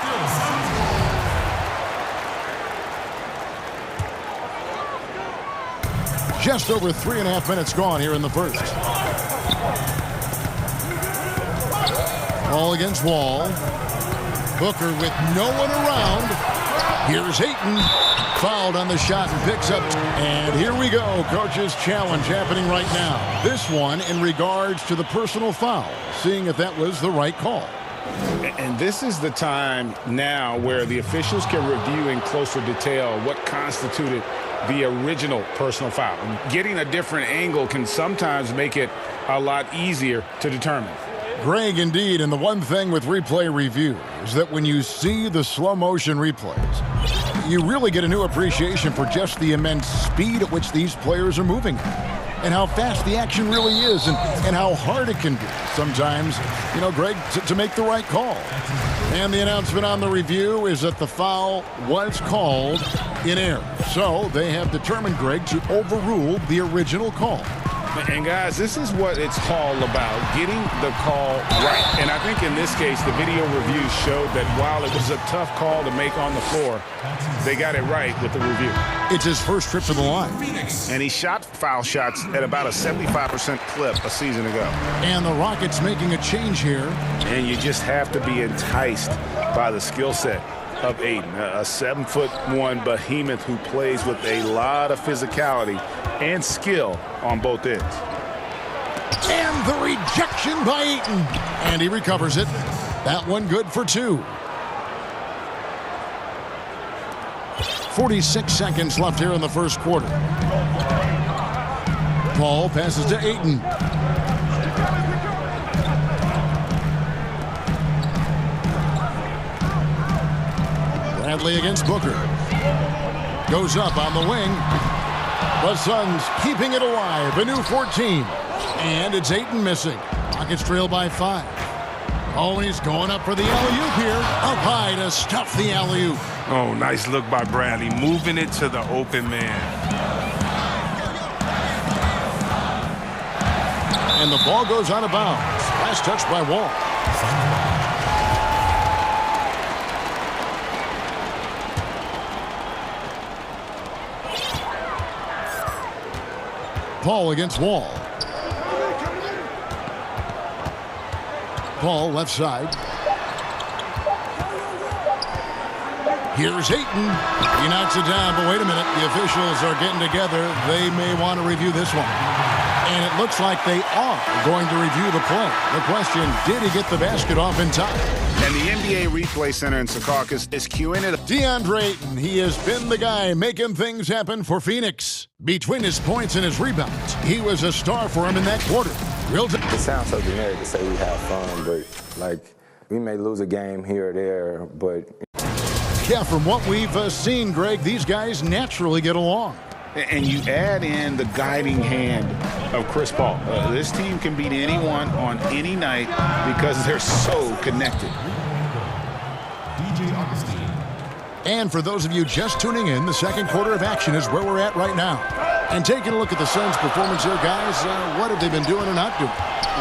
Just over 3.5 minutes gone here in the first. Ball against Wall. Booker with no one around. Here's Ayton. Fouled on the shot and picks up. And here we go. Coach's challenge happening right now. This one in regards to the personal foul. Seeing if that was the right call. And this is the time now where the officials can review in closer detail what constituted the original personal foul. Getting a different angle can sometimes make it a lot easier to determine. Greg, indeed, and the one thing with replay review is that when you see the slow motion replays, you really get a new appreciation for just the immense speed at which these players are moving and how fast the action really is and how hard it can be sometimes, you know, Greg, to make the right call. And the announcement on the review is that the foul was called in error. So they have determined, Greg, to overrule the original call. And guys, this is what it's all about, getting the call right. And I think in this case, the video review showed that while it was a tough call to make on the floor, they got it right with the review. It's his first trip to the line. And he shot foul shots at about a 75% clip a season ago. And the Rockets making a change here. And you just have to be enticed by the skill set of Ayton, a 7'1" behemoth who plays with a lot of physicality and skill on both ends. And the rejection by Ayton. And he recovers it. That one good for 2. 46 seconds left here in the first quarter. Paul passes to Ayton. Bradley against Booker. Goes up on the wing. The Suns keeping it alive. A new 14. And it's Ayton missing. Rockets trail by 5. Oh, and he's going up for the alley-oop here. Up high to stuff the alley-oop. Oh, nice look by Bradley, moving it to the open man. And the ball goes out of bounds. Last touch by Wall. Paul against Wall. Paul left side. Here's Ayton. He knocks it down, but wait a minute. The officials are getting together. They may want to review this one. And it looks like they are going to review the play. The question, did he get the basket off in time? And the NBA Replay Center in Secaucus is queuing it. DeAndre Ayton, he has been the guy making things happen for Phoenix. Between his points and his rebounds, he was a star for him in that quarter. It sounds so generic to say we have fun, but, like, we may lose a game here or there, but... Yeah, from what we've seen, Greg, these guys naturally get along. And you add in the guiding hand of Chris Paul. This team can beat anyone on any night because they're so connected. And for those of you just tuning in, the second quarter of action is where we're at right now. And taking a look at the Suns' performance here, guys, what have they been doing or not doing?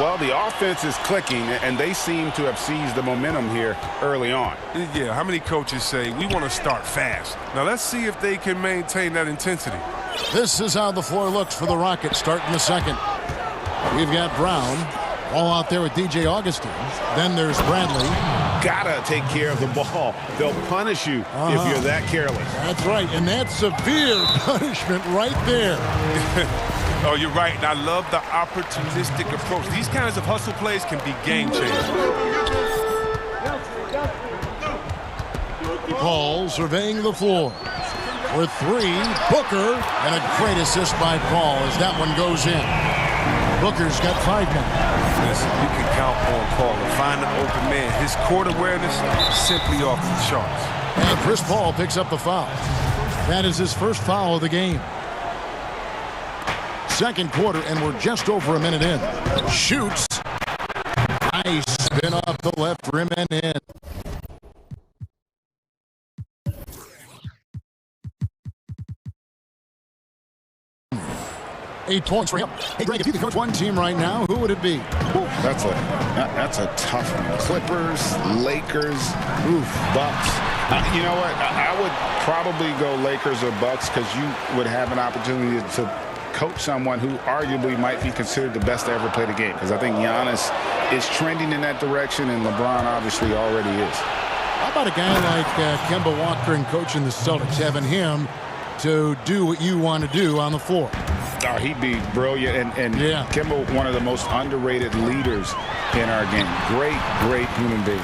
Well, the offense is clicking, and they seem to have seized the momentum here early on. Yeah, how many coaches say, we want to start fast? Now, let's see if they can maintain that intensity. This is how the floor looks for the Rockets starting the second. We've got Brown all out there with DJ Augustin. Then there's Bradley. Gotta take care of the ball. They'll punish you if you're that careless. That's right, and that's severe punishment right there. Oh, you're right, and I love the opportunistic approach. These kinds of hustle plays can be game changers. Paul surveying the floor. For 3, Booker, and a great assist by Paul as that one goes in. Booker's got 5 now. Listen, you can count on Paul to find an open man. His court awareness simply off the charts. And Chris Paul picks up the foul. That is his first foul of the game. Second quarter, and we're just over a minute in. Shoots. Nice spin off the left rim and in. 8 points for him. Hey, Greg, if you could coach one team right now, who would it be? That's a tough one. Clippers, Lakers, Bucks. You know what? I would probably go Lakers or Bucks because you would have an opportunity to coach someone who arguably might be considered the best to ever play the game. Because I think Giannis is trending in that direction, and LeBron obviously already is. How about a guy like Kemba Walker and coaching the Celtics, having him to do what you want to do on the floor? Oh, he'd be brilliant, and yeah. Kemba, one of the most underrated leaders in our game. Great human being.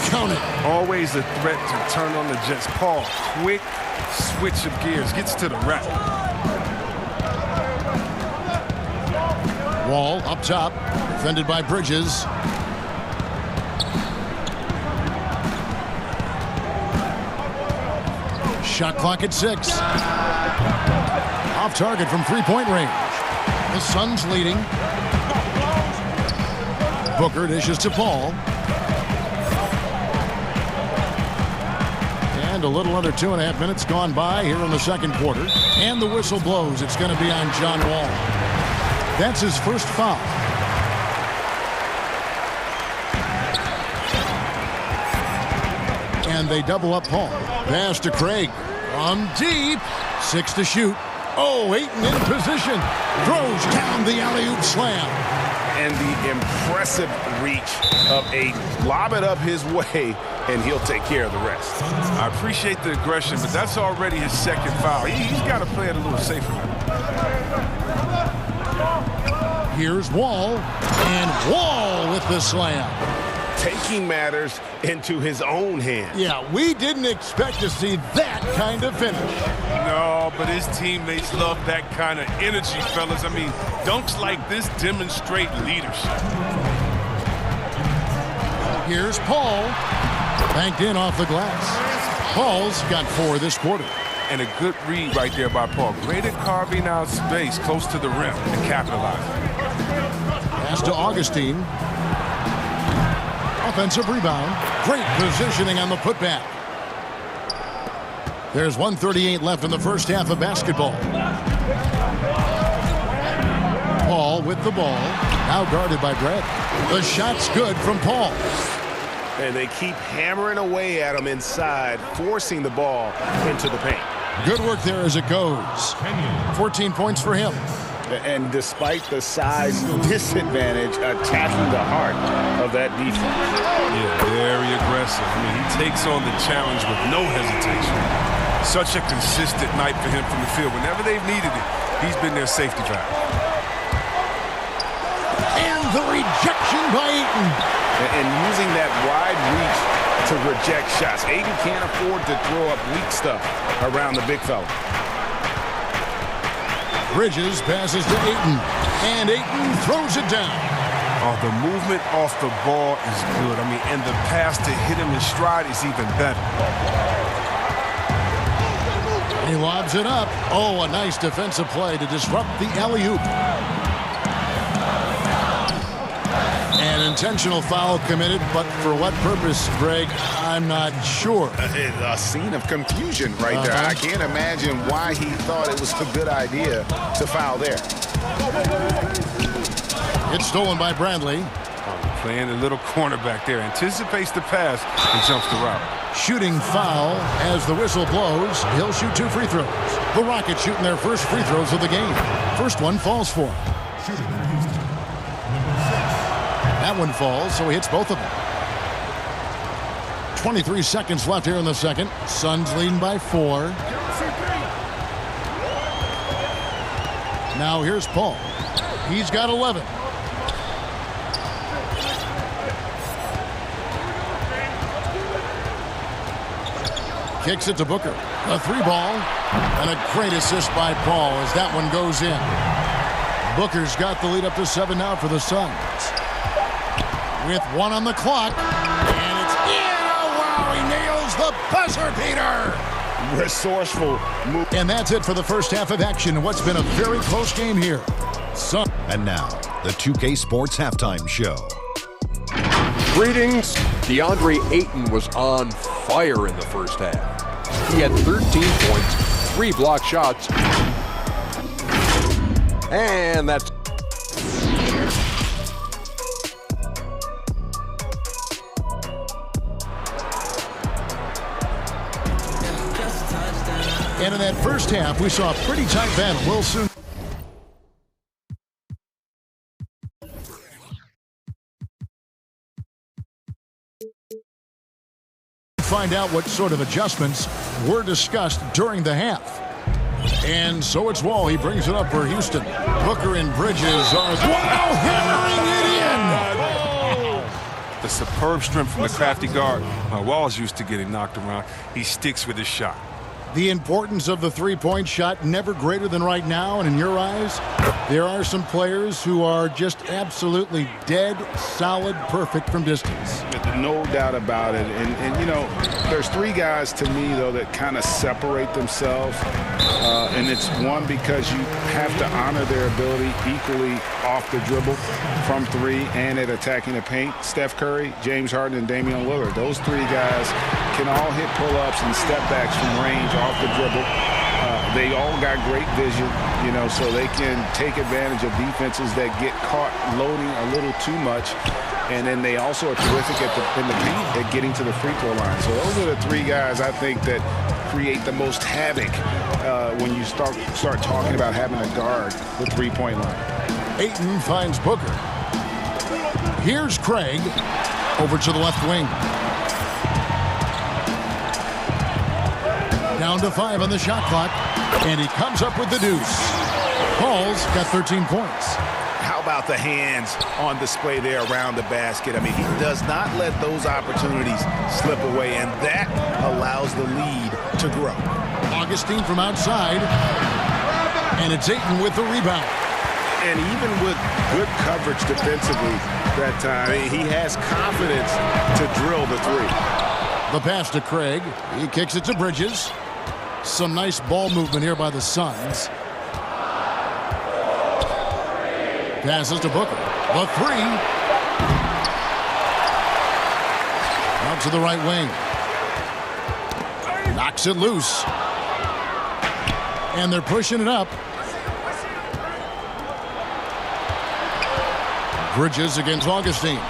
Count it. Always a threat to turn on the Jets. Paul, quick switch of gears, gets to the rack. Wall up top, defended by Bridges. Shot clock at 6. Off target from three-point range. The Suns leading. Booker dishes to Paul. And a little under 2.5 minutes gone by here in the second quarter. And the whistle blows. It's going to be on John Wall. That's his first foul. And they double up Paul. Pass to Craig. From deep. 6 to shoot. Oh, Ayton in position. Throws down the alley-oop slam. And the impressive reach of Ayton. Lob it up his way, and he'll take care of the rest. I appreciate the aggression, but that's already his second foul. He's got to play it a little safer now. Here's Wall, and Wall with the slam. Taking matters into his own hands. Yeah, we didn't expect to see that kind of finish. No, but his teammates love that kind of energy, fellas. I mean, dunks like this demonstrate leadership. Here's Paul. Banked in off the glass. Paul's got 4 this quarter. And a good read right there by Paul. Great at carving out space close to the rim and capitalizing. Pass to Augustine. Offensive rebound. Great positioning on the putback. There's 1:38 left in the first half of basketball. Paul with the ball. Now guarded by Brett. The shot's good from Paul. And they keep hammering away at him inside, forcing the ball into the paint. Good work there as it goes. 14 points for him. And despite the size disadvantage, attacking the heart of that defense. Yeah, very aggressive. I mean, he takes on the challenge with no hesitation. Such a consistent night for him from the field. Whenever they've needed it, he's been their safety valve. And the rejection by Ayton. And using that wide reach to reject shots. Ayton can't afford to throw up weak stuff around the big fella. Bridges passes to Ayton, and Ayton throws it down. Oh, the movement off the ball is good. I mean, and the pass to hit him in stride is even better. He lobs it up. Oh, a nice defensive play to disrupt the alley-oop. An intentional foul committed, but for what purpose, Greg? I'm not sure. A scene of confusion right there. I can't imagine why he thought it was a good idea to foul there. It's stolen by Bradley. Playing a little cornerback there. Anticipates the pass and jumps the route. Shooting foul as the whistle blows. He'll shoot 2 free throws. The Rockets shooting their first free throws of the game. First one falls for him. That one falls, so he hits both of them. 23 seconds left here in the second. Suns leading by 4. Now here's Paul. He's got 11. Kicks it to Booker. A 3-ball. And a great assist by Paul as that one goes in. Booker's got the lead up to 7 now for the Suns. With 1 on the clock. And it's in. Oh, wow. He nails the buzzer beater. Resourceful move. And that's it for the first half of action. What's been a very close game here. And now, the 2K Sports Halftime Show. Greetings. DeAndre Ayton was on fire in the first half. He had 13 points, 3 block shots, and that's... And in that first half, we saw a pretty tight battle. We'll soon find out what sort of adjustments were discussed during the half. And so it's Wall. He brings it up for Houston. Booker and Bridges are hammering it in. The superb strength from the crafty guard. Wall's used to getting knocked around. He sticks with his shot. The importance of the three-point shot never greater than right now, and in your eyes, there are some players who are just absolutely dead, solid, perfect from distance. No doubt about it. And you know, there's 3 guys to me, though, that kind of separate themselves. And it's one, because you have to honor their ability equally off the dribble, from 3, and at attacking the paint. Steph Curry, James Harden, and Damian Lillard. Those 3 guys can all hit pull-ups and step backs from range off the dribble. They all got great vision, you know, so they can take advantage of defenses that get caught loading a little too much. And then they also are terrific in the paint at getting to the free throw line. So those are the three guys I think that create the most havoc when you start talking about having a guard the three-point line. Ayton finds Booker. Here's Craig over to the left wing. Down to 5 on the shot clock, and he comes up with the deuce. Paul's got 13 points. How about the hands on display there around the basket? I mean, he does not let those opportunities slip away, and that allows the lead to grow. Augustine from outside, and it's Ayton with the rebound. And even with good coverage defensively that time, he has confidence to drill the three. The pass to Craig. He kicks it to Bridges. Some nice ball movement here by the Suns. Passes to Booker. The three. Out to the right wing. Knocks it loose. And they're pushing it up. Bridges against Augustine.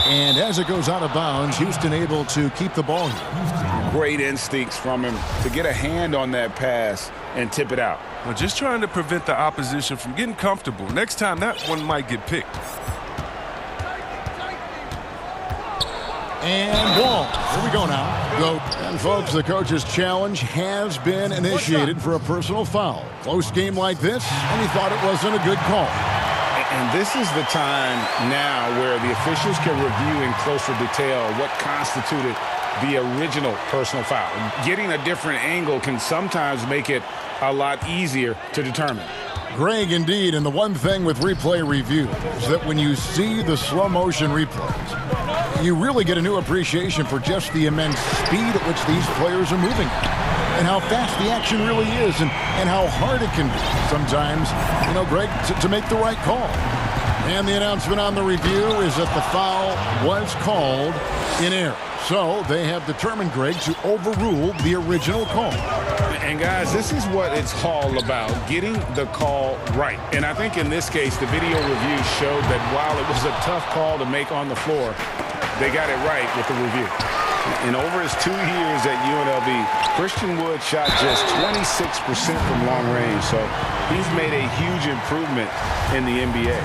And as it goes out of bounds, Houston able to keep the ball here. Great instincts from him to get a hand on that pass and tip it out. Well, just trying to prevent the opposition from getting comfortable. Next time, that one might get picked. And Wall. Here we go now. Go. And folks, the coach's challenge has been initiated for a personal foul. Close game like this, and he thought it wasn't a good call. And this is the time now where the officials can review in closer detail what constituted the original personal foul. Getting a different angle can sometimes make it a lot easier to determine. Greg, indeed, and the one thing with replay review is that when you see the slow motion replays, you really get a new appreciation for just the immense speed at which these players are moving and how fast the action really is and how hard it can be sometimes, you know, Greg, to make the right call. And the announcement on the review is that the foul was called in error. So they have determined, Greg, to overrule the original call. And guys, this is what it's all about, getting the call right. And I think in this case, the video review showed that while it was a tough call to make on the floor, they got it right with the review. In over his 2 years at UNLV, Christian Wood shot just 26% from long range. So he's made a huge improvement in the NBA.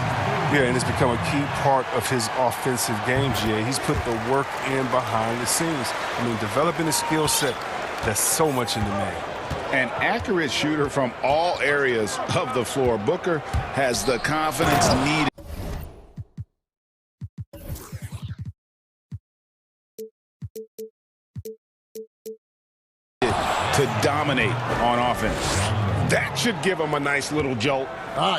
Yeah, and it's become a key part of his offensive game, GA. He's put the work in behind the scenes. I mean, developing a skill set that's so much in demand. An accurate shooter from all areas of the floor. Booker has the confidence needed to dominate on offense. That should give them a nice little jolt.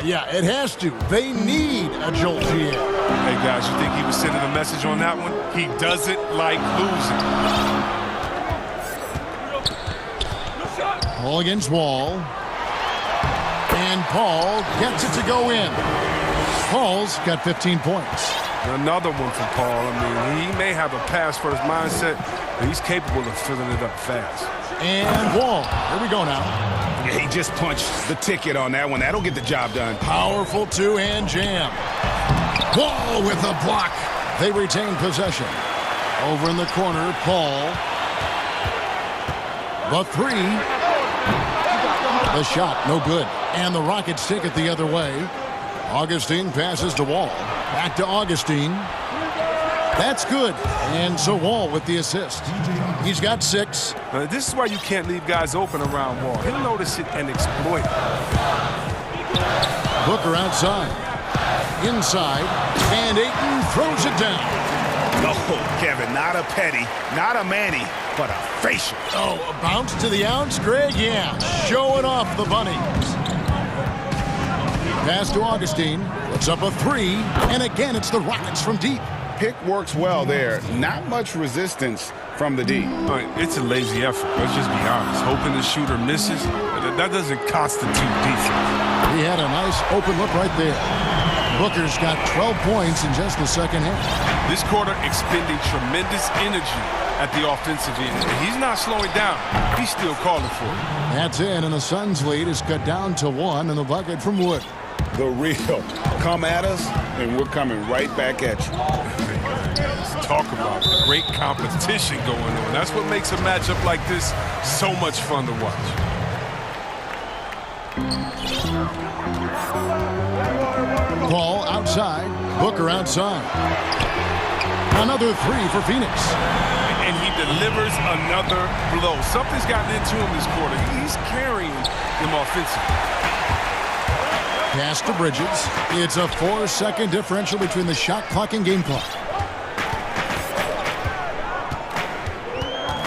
Yeah, it has to. They need a jolt here. Hey, guys, you think he was sending a message on that one? He doesn't like losing. Paul against Wall. And Paul gets it to go in. Paul's got 15 points. Another one from Paul. I mean, he may have a pass-first mindset, but he's capable of filling it up fast. And Wall. Here we go now. Yeah, he just punched the ticket on that one. That'll get the job done. Powerful two-hand jam. Wall with a block. They retain possession. Over in the corner, Paul. The three. The shot, no good. And the Rockets take it the other way. Augustine passes to Wall. Back to Augustine. That's good. And so Wall with the assist. He's got 6. This is why you can't leave guys open around Wall. He'll notice it and exploit it. Booker outside. Inside. And Ayton throws it down. No, Kevin, not a petty, not a Manny, but a facial. Oh, a bounce to the ounce, Greg? Yeah, showing off the bunny. Pass to Augustine. Puts up a 3. And again, it's the Rockets from deep. Pick works well there. Not much resistance from the D. It's a lazy effort. Let's just be honest. Hoping the shooter misses, that doesn't constitute defense. He had a nice open look right there. Booker's got 12 points in just the second half. This quarter expending tremendous energy at the offensive end. He's not slowing down. He's still calling for it. That's in, and the Suns' lead is cut down to 1 in the bucket from Wood. The real. Come at us, and we're coming right back at you. Talk about great competition going on. That's what makes a matchup like this so much fun to watch. Ball outside, Booker outside. Another three for Phoenix. And he delivers another blow. Something's gotten into him this quarter. He's carrying them offensively. Pass to Bridges. It's a 4-second differential between the shot clock and game clock.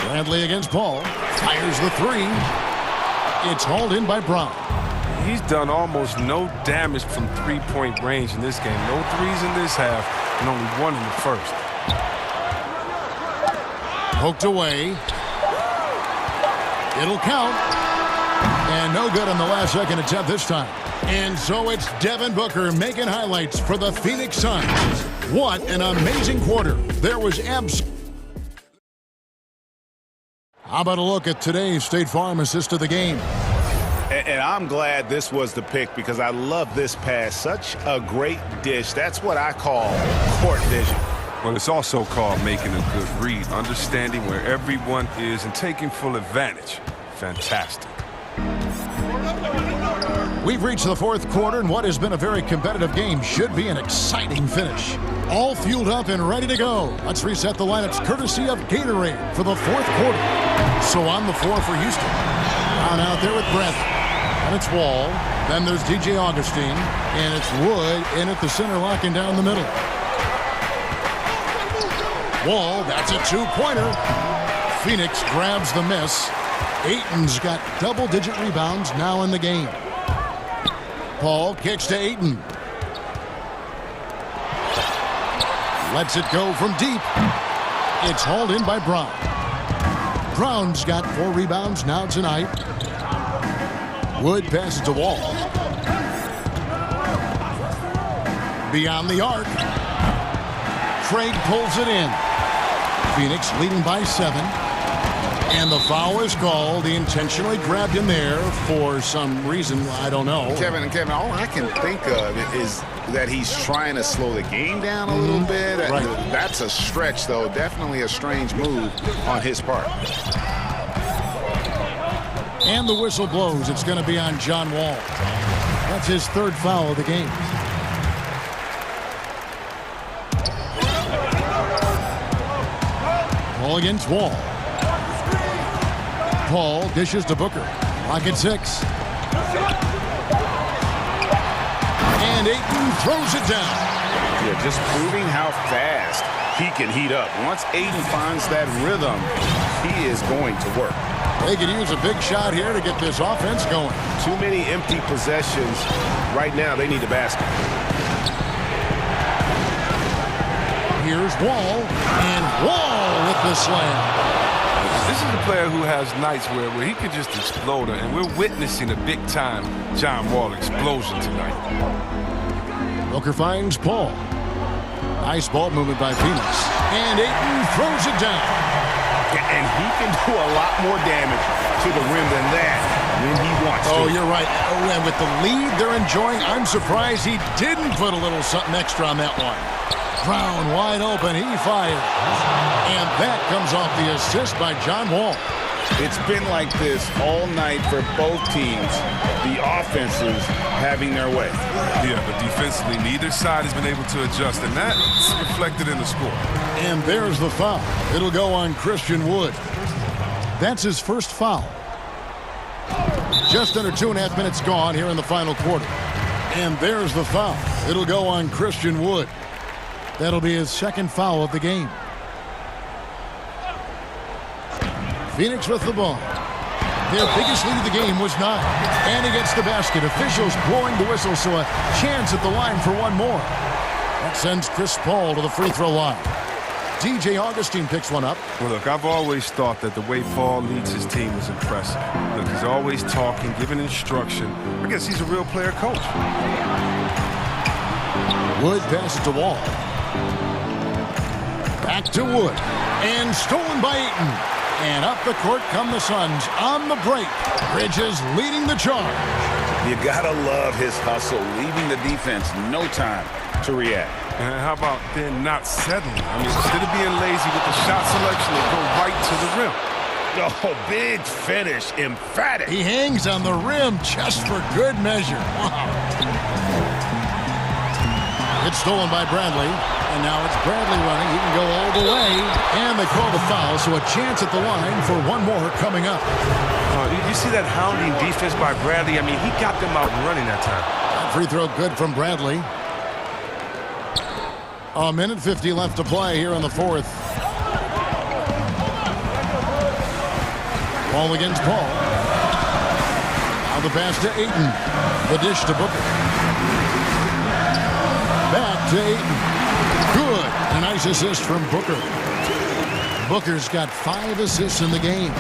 Bradley against Paul. Fires the three. It's hauled in by Brown. He's done almost no damage from three-point range in this game. No threes in this half, and only one in the first. Poked away. It'll count. And no good on the last second attempt this time. And so it's Devin Booker making highlights for the Phoenix Suns. What an amazing quarter. There was How about a look at today's State Farm assist of the game? And I'm glad this was the pick because I love this pass. Such a great dish. That's what I call court vision. Well, it's also called making a good read, understanding where everyone is and taking full advantage. Fantastic. We've reached the fourth quarter, and what has been a very competitive game should be an exciting finish. All fueled up and ready to go. Let's reset the lineups courtesy of Gatorade for the fourth quarter. So on the floor for Houston. Brown out there with Brett. And it's Wall. Then there's DJ Augustine. And it's Wood in at the center, locking down the middle. Wall, that's a two-pointer. Phoenix grabs the miss. Ayton's got double-digit rebounds now in the game. Paul kicks to Ayton. Lets it go from deep. It's hauled in by Brown. Brown's got 4 rebounds now tonight. Wood passes to Wall. Beyond the arc. Craig pulls it in. Phoenix leading by 7. And the foul is called. He intentionally grabbed him there for some reason. I don't know. Kevin, all I can think of is that he's trying to slow the game down a little bit. Right. That's a stretch, though. Definitely a strange move on his part. And the whistle blows. It's going to be on John Wall. That's his 3rd foul of the game. Ball against Wall. Paul dishes to Booker. Clock at 6. And Ayton throws it down. Yeah, just proving how fast he can heat up. Once Ayton finds that rhythm, he is going to work. They could use a big shot here to get this offense going. Too many empty possessions. Right now, they need a basket. Here's Wall. And Wall with the slam. This is a player who has nights where he could just explode, and we're witnessing a big-time John Wall explosion tonight. Booker finds Paul. Nice ball movement by Phoenix. And Ayton throws it down. And he can do a lot more damage to the rim than that when he wants to. Oh, you're right. Oh, and with the lead they're enjoying, I'm surprised he didn't put a little something extra on that one. Brown wide open. He fires. And that comes off the assist by John Wall. It's been like this all night for both teams. The offenses having their way. Yeah, but defensively, neither side has been able to adjust, and that's reflected in the score. And there's the foul. It'll go on Christian Wood. That's his first foul. Just under 2.5 minutes gone here in the final quarter. And there's the foul. It'll go on Christian Wood. That'll be his second foul of the game. Phoenix with the ball. Their biggest lead of the game was 9. And he gets the basket. Officials blowing the whistle, so a chance at the line for one more. That sends Chris Paul to the free throw line. DJ Augustine picks one up. Well, look, I've always thought that the way Paul leads his team is impressive. Look, he's always talking, giving instruction. I guess he's a real player coach. Wood passes to Wall. Back to Wood. And stolen by Ayton. And up the court come the Suns on the break. Bridges leading the charge. You gotta love his hustle, leaving the defense no time to react. And how about then not settling? I mean, instead of being lazy with the shot selection, they go right to the rim. Oh, big finish, emphatic. He hangs on the rim just for good measure. Wow. It's stolen by Bradley, and now it's Bradley running. He can go all the way, and they call the foul, so a chance at the line for one more coming up. You see that hounding defense by Bradley? I mean, he got them out running that time. Free throw good from Bradley. A minute 50 left to play here in the fourth. Ball against Paul. Now the pass to Ayton. The dish to Booker. Back to Ayton. Good. A nice assist from Booker. Booker's got 5 assists in the game.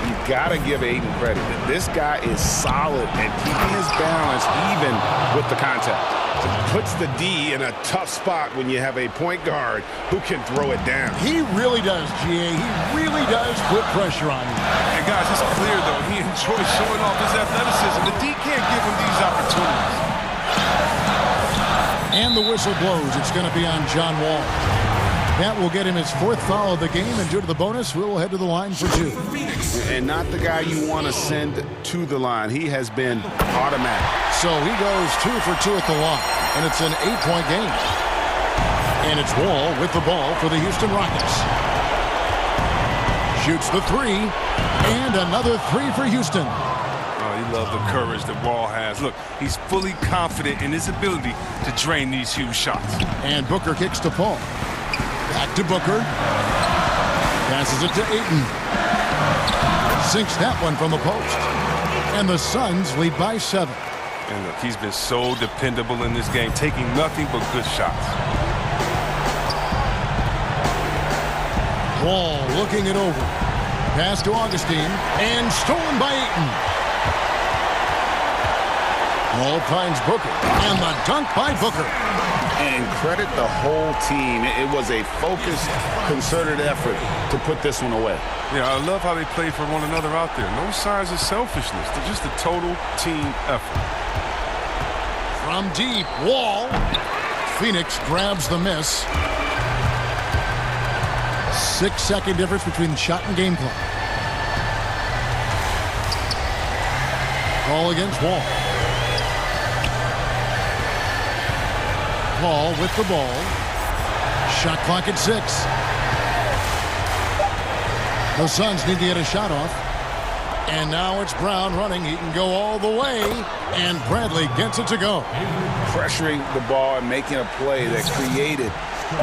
You gotta give Ayton credit. This guy is solid at keeping his balance even with the contact. It puts the D in a tough spot when you have a point guard who can throw it down. He really does, GA. He really does put pressure on you. And guys, it's clear though, he enjoys showing off his athleticism. The D can't give him these opportunities. And the whistle blows. It's going to be on John Wall. That will get him his 4th foul of the game, and due to the bonus, we'll head to the line for 2. And not the guy you want to send to the line. He has been automatic. So he goes 2 for 2 at the line, and it's an 8-point game. And it's Wall with the ball for the Houston Rockets. Shoots the 3, and another 3 for Houston. Oh, you love the courage that Wall has. Look, he's fully confident in his ability to drain these huge shots. And Booker kicks to Paul. Back to Booker. Passes it to Ayton. Sinks that one from the post. And the Suns lead by 7. And look, he's been so dependable in this game, taking nothing but good shots. Ball looking it over. Pass to Augustine. And stolen by Ayton. Ball finds Booker. And the dunk by Booker. And credit the whole team. It was a focused, concerted effort to put this one away. Yeah, I love how they play for one another out there. No signs of selfishness. They're just a total team effort. From deep, Wall. Phoenix grabs the miss. 6-second difference between shot and game clock. Ball against Wall. Paul with the ball. Shot clock at 6. The Suns need to get a shot off. And now it's Brown running. He can go all the way. And Bradley gets it to go. Pressuring the ball and making a play that created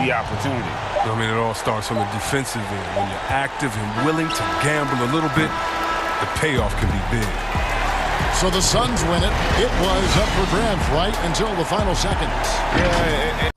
the opportunity. I mean, it all starts from the defensive end. When you're active and willing to gamble a little bit, the payoff can be big. So the Suns win it. It was up for grabs right until the final seconds. Yeah,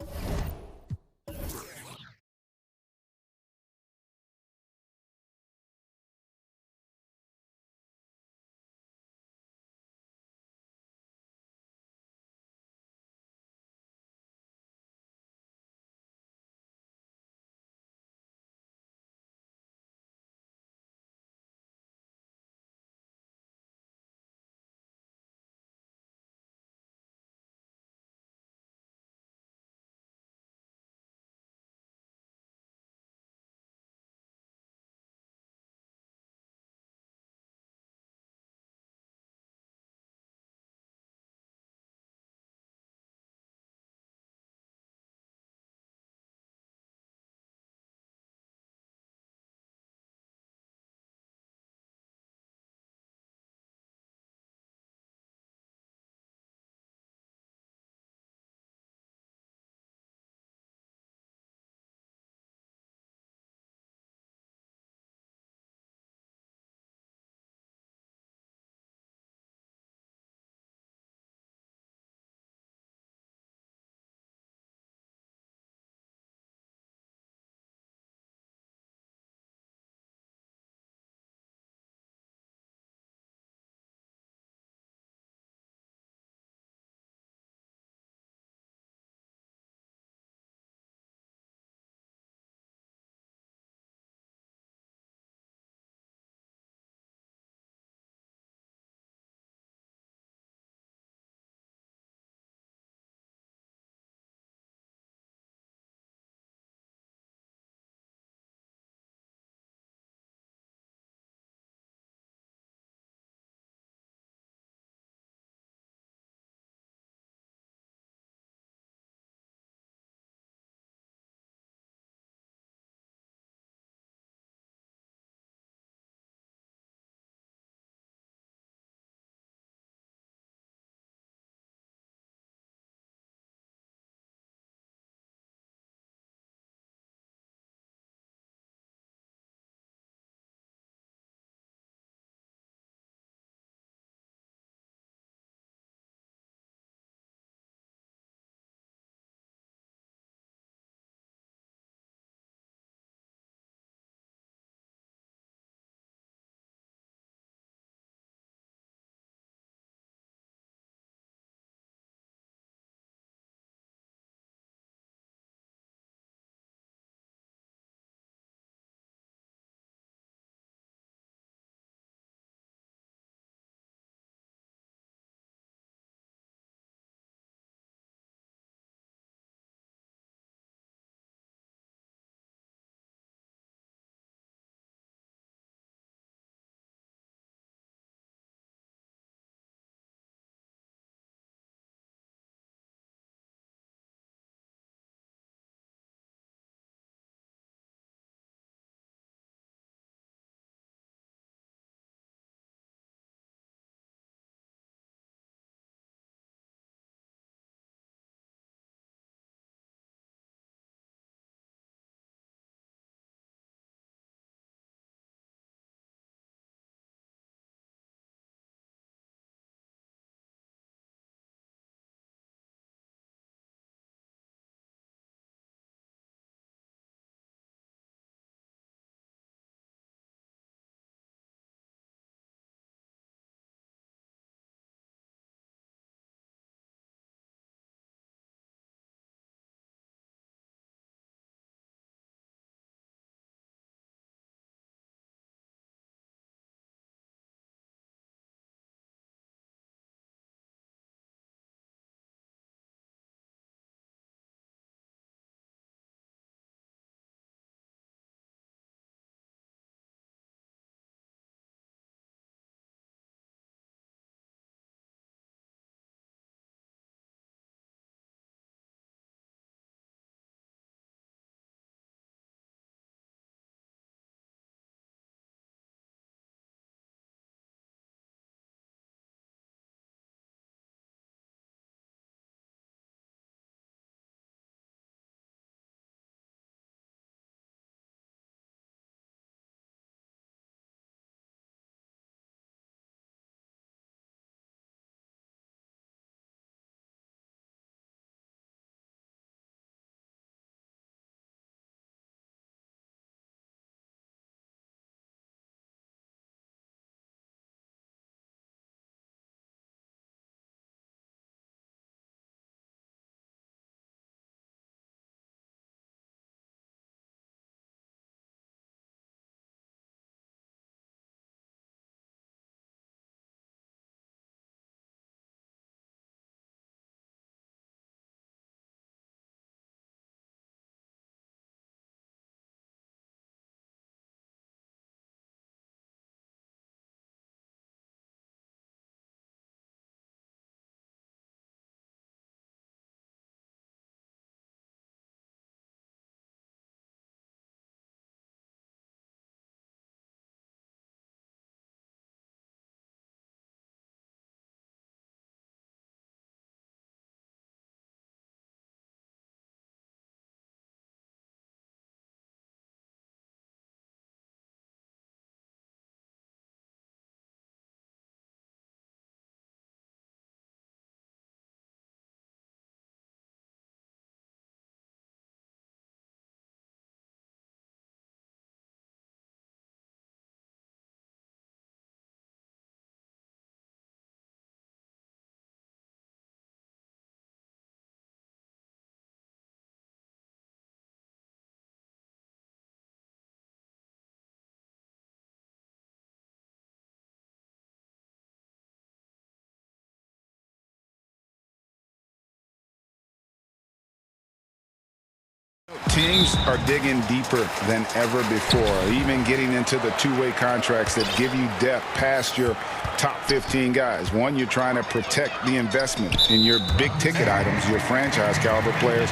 Teams are digging deeper than ever before, even getting into the two-way contracts that give you depth past your top 15 guys. One, you're trying to protect the investment in your big-ticket items, your franchise-caliber players,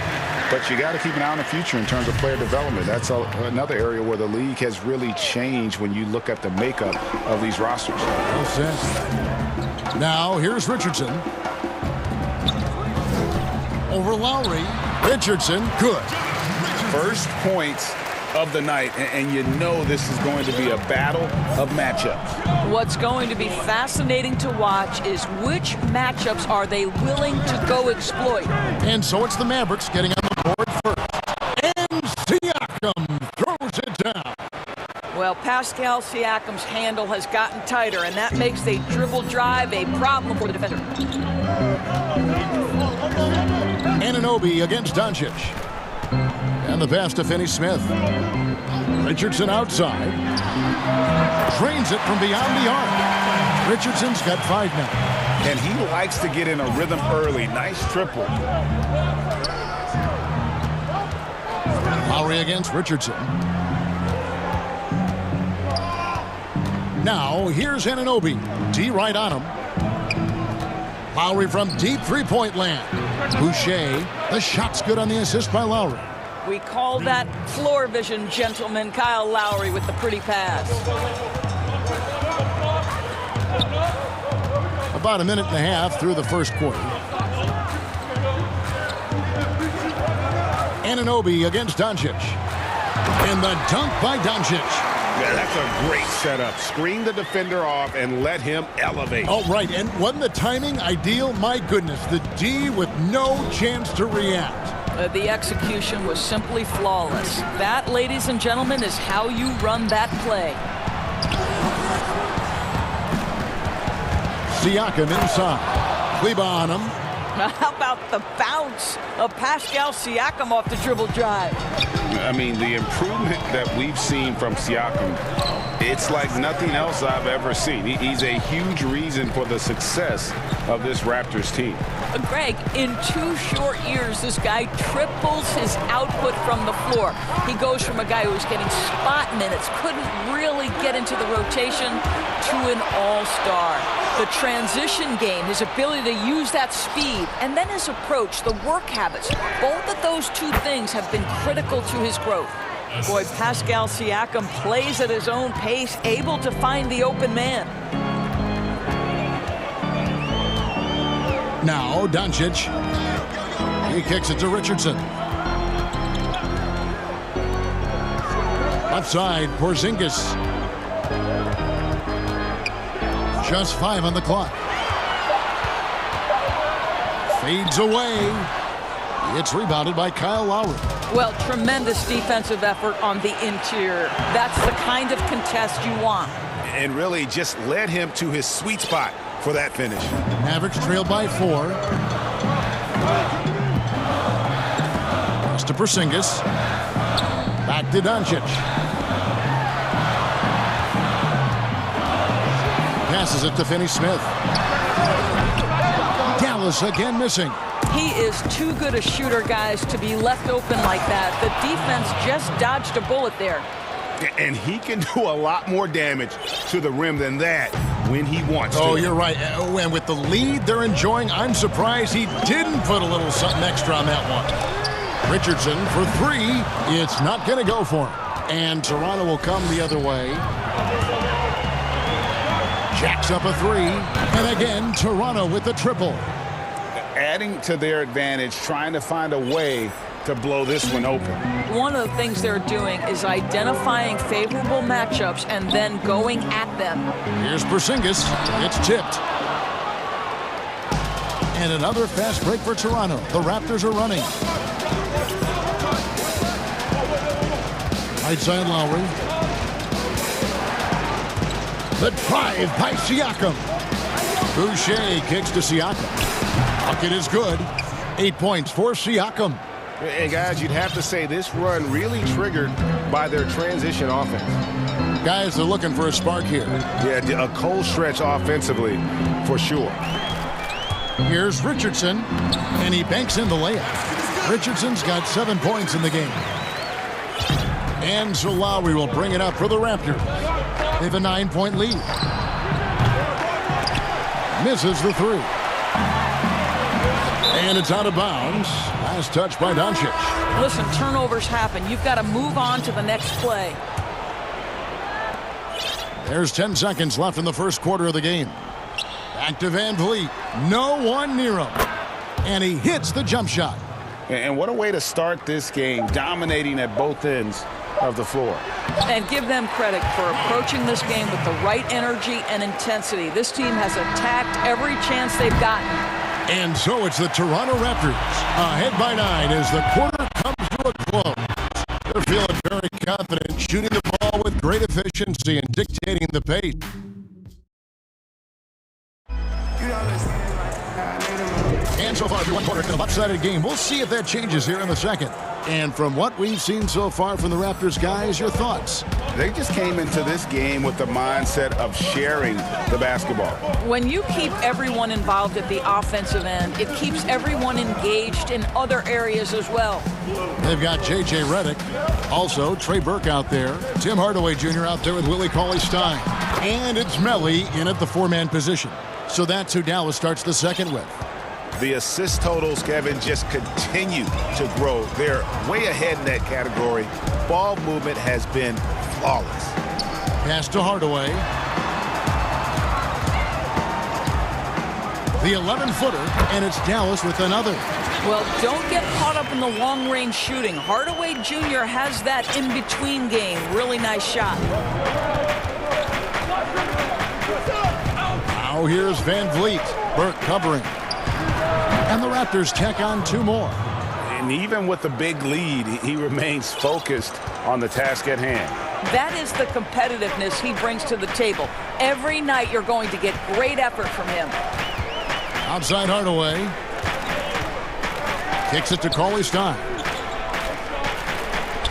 but you got to keep an eye on the future in terms of player development. That's another area where the league has really changed when you look at the makeup of these rosters. Well said. Now, here's Richardson. Over Lowry. Richardson, good. First points of the night, and you know this is going to be a battle of matchups. What's going to be fascinating to watch is which matchups are they willing to go exploit. And so it's the Mavericks getting on the board first. And Siakam throws it down. Well, Pascal Siakam's handle has gotten tighter, and that makes the dribble drive a problem for the defender. Anunoby against Doncic. And the pass to Finney-Smith. Richardson outside. Drains it from beyond the arc. Richardson's got 5 now. And he likes to get in a rhythm early. Nice triple. Lowry against Richardson. Now, here's Anunoby. D right on him. Lowry from deep three-point land. Boucher, the shot's good on the assist by Lowry. We call that floor vision, gentlemen. Kyle Lowry with the pretty pass. About a minute and a half through the first quarter. Anunoby against Doncic. And the dunk by Doncic. Yeah, that's a great setup. Screen the defender off and let him elevate. Oh, right. And wasn't the timing ideal? My goodness, the D with no chance to react. The execution was simply flawless. That, ladies and gentlemen, is how you run that play. Siakam inside. Kleba on him. How about the bounce of Pascal Siakam off the dribble drive? I mean, the improvement that we've seen from Siakam, it's like nothing else I've ever seen. He's a huge reason for the success of this Raptors team. Greg, in 2 short years, this guy triples his output from the floor. He goes from a guy who was getting spot minutes, couldn't really get into the rotation, to an all-star. The transition game, his ability to use that speed, and then his approach, the work habits, both of those 2 things have been critical to his growth. Boy, Pascal Siakam plays at his own pace, able to find the open man. Now, Doncic. He kicks it to Richardson. Left side, Porzingis. Just 5 on the clock. Fades away. It's rebounded by Kyle Lowry. Well, tremendous defensive effort on the interior. That's the kind of contest you want. And really just led him to his sweet spot for that finish. Mavericks trail by 4. Pass to Porzingis. Back to Doncic. Passes it to Finney-Smith. Dallas again missing. He is too good a shooter, guys, to be left open like that. The defense just dodged a bullet there. And he can do a lot more damage to the rim than that when he wants to. Oh, you're right. And with the lead they're enjoying, I'm surprised he didn't put a little something extra on that one. Richardson for 3. It's not going to go for him. And Toronto will come the other way. Jacks up a 3. And again, Toronto with the triple. Adding to their advantage, trying to find a way to blow this one open. One of the things they're doing is identifying favorable matchups and then going at them. Here's Porzingis. It's tipped. And another fast break for Toronto. The Raptors are running. Right side Lowry. The drive by Siakam. Boucher kicks to Siakam. Bucket is good. 8 points for Siakam. Hey, guys, you'd have to say this run really triggered by their transition offense. Guys are looking for a spark here. Yeah, a cold stretch offensively, for sure. Here's Richardson, and he banks in the layup. Richardson's got 7 points in the game. And so Lowry will bring it up for the Raptors. They have a 9-point lead. Misses the three. And it's out of bounds. Last touch by Doncic. Listen, turnovers happen. You've got to move on to the next play. There's 10 seconds left in the first quarter of the game. Back to Van Vliet. No one near him. And he hits the jump shot. And what a way to start this game, dominating at both ends of the floor. And give them credit for approaching this game with the right energy and intensity. This team has attacked every chance they've gotten. And so it's the Toronto Raptors ahead by 9 as the quarter comes to a close. They're feeling very confident, shooting the ball with great efficiency and dictating the pace. And so far, through one quarter, a lopsided game. We'll see if that changes here in the second. And from what we've seen so far from the Raptors, guys, your thoughts? They just came into this game with the mindset of sharing the basketball. When you keep everyone involved at the offensive end, it keeps everyone engaged in other areas as well. They've got J.J. Redick, also Trey Burke out there, Tim Hardaway Jr. out there with Willie Cauley-Stein. And it's Melly in at the four-man position. So that's who Dallas starts the second with. The assist totals, Kevin, just continue to grow. They're way ahead in that category. Ball movement has been flawless. Pass to Hardaway. The 11-footer, and it's Dallas with another. Well, don't get caught up in the long-range shooting. Hardaway Jr. has that in-between game. Really nice shot. Now here's Van Vliet. Burke covering. And the Raptors tack on 2 more. And even with the big lead, he remains focused on the task at hand. That is the competitiveness he brings to the table. Every night you're going to get great effort from him. Outside Hardaway. Kicks it to Cauley-Stein.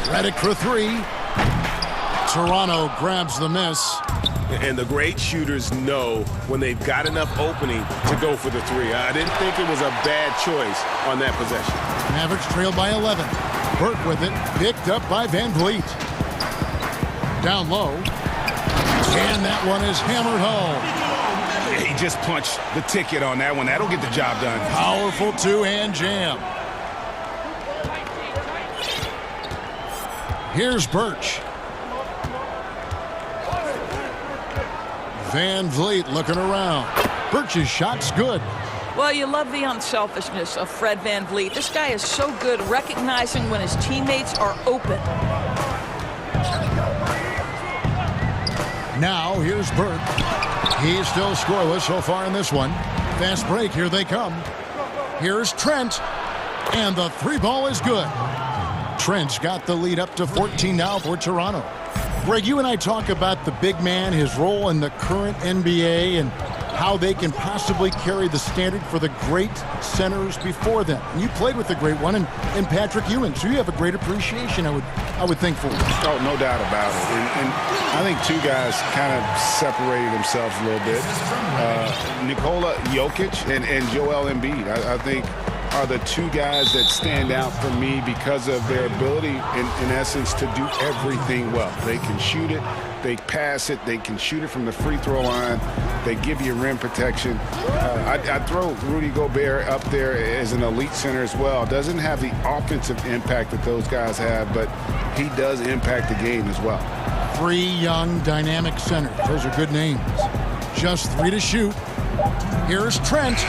Redick for 3. Toronto grabs the miss. And the great shooters know when they've got enough opening to go for the 3. I didn't think it was a bad choice on that possession. Mavericks trailed by 11. Burke with it, picked up by Van Vliet. Down low. And that one is hammered home. He just punched the ticket on that one. That'll get the job done. Powerful two-hand jam. Here's Birch. Van Vliet looking around. Birch's shot's good. Well, you love the unselfishness of Fred Van Vliet. This guy is so good recognizing when his teammates are open. Now here's Burke. He's still scoreless so far in this one. Fast break, here they come. Here's Trent. And the 3-ball is good. Trent's got the lead up to 14 now for Toronto. Greg, you and I talk about the big man, his role in the current NBA, and how they can possibly carry the standard for the great centers before them. And you played with the great one in Patrick Ewing, so you have a great appreciation, I would think, for him. Oh, no doubt about it. And I think 2 guys kind of separated themselves a little bit. Nikola Jokic and Joel Embiid, I think, are the 2 guys that stand out for me because of their ability, in essence, to do everything well. They can shoot it, they pass it, they can shoot it from the free throw line, they give you rim protection. I'd throw Rudy Gobert up there as an elite center as well. Doesn't have the offensive impact that those guys have, but he does impact the game as well. 3 young, dynamic centers. Those are good names. Just 3 to shoot. Here's Trent.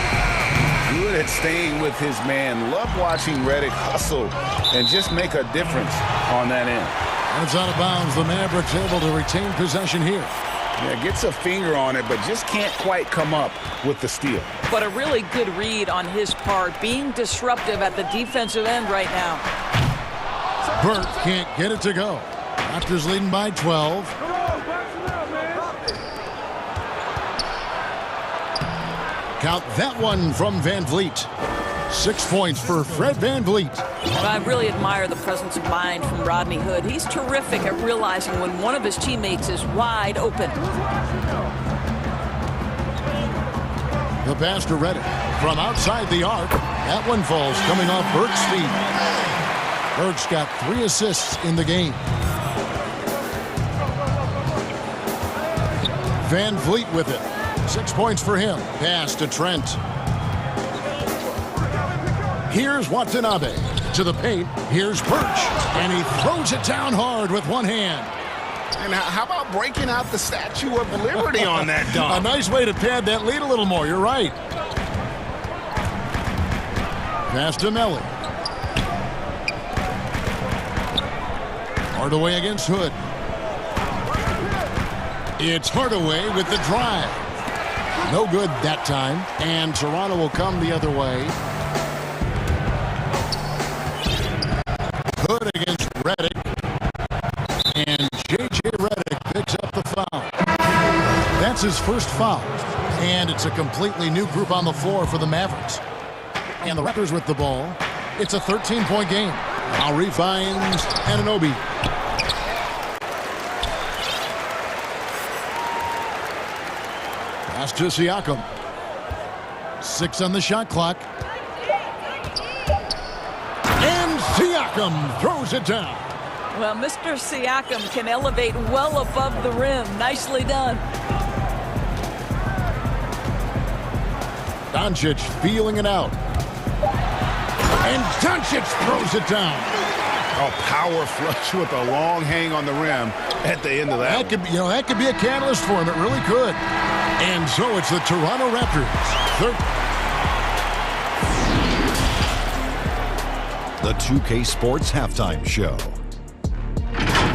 Good at staying with his man. Love watching Redick hustle and just make a difference on that end. And it's out of bounds. The Mavericks able to retain possession here. Yeah, gets a finger on it, but just can't quite come up with the steal. But a really good read on his part, being disruptive at the defensive end right now. Burke can't get it to go. Raptors leading by 12. Count that one from Van Vliet. 6 points for Fred Van Vliet. I really admire the presence of mind from Rodney Hood. He's terrific at realizing when one of his teammates is wide open. The pass to Redick from outside the arc. That one falls coming off Burke's feet. Burke's got 3 assists in the game. Van Vliet with it. 6 points for him. Pass to Trent. Here's Watanabe to the paint. Here's Birch. And he throws it down hard with one hand. And how about breaking out the Statue of Liberty on that dunk? A nice way to pad that lead a little more. You're right. Pass to Melly. Hardaway against Hood. It's Hardaway with the drive. No good that time. And Toronto will come the other way. Hood against Redick. And J.J. Redick picks up the foul. That's his first foul. And it's a completely new group on the floor for the Mavericks. And the Raptors with the ball. It's a 13-point game. Lowry finds Anunoby. Pass to Siakam. 6 on the shot clock. And Siakam throws it down. Well, Mr. Siakam can elevate well above the rim. Nicely done. Doncic feeling it out. And Doncic throws it down. Oh, power flush with a long hang on the rim at the end of that. That could be a catalyst for him. It really could. And so it's the Toronto Raptors. The 2K Sports Halftime Show.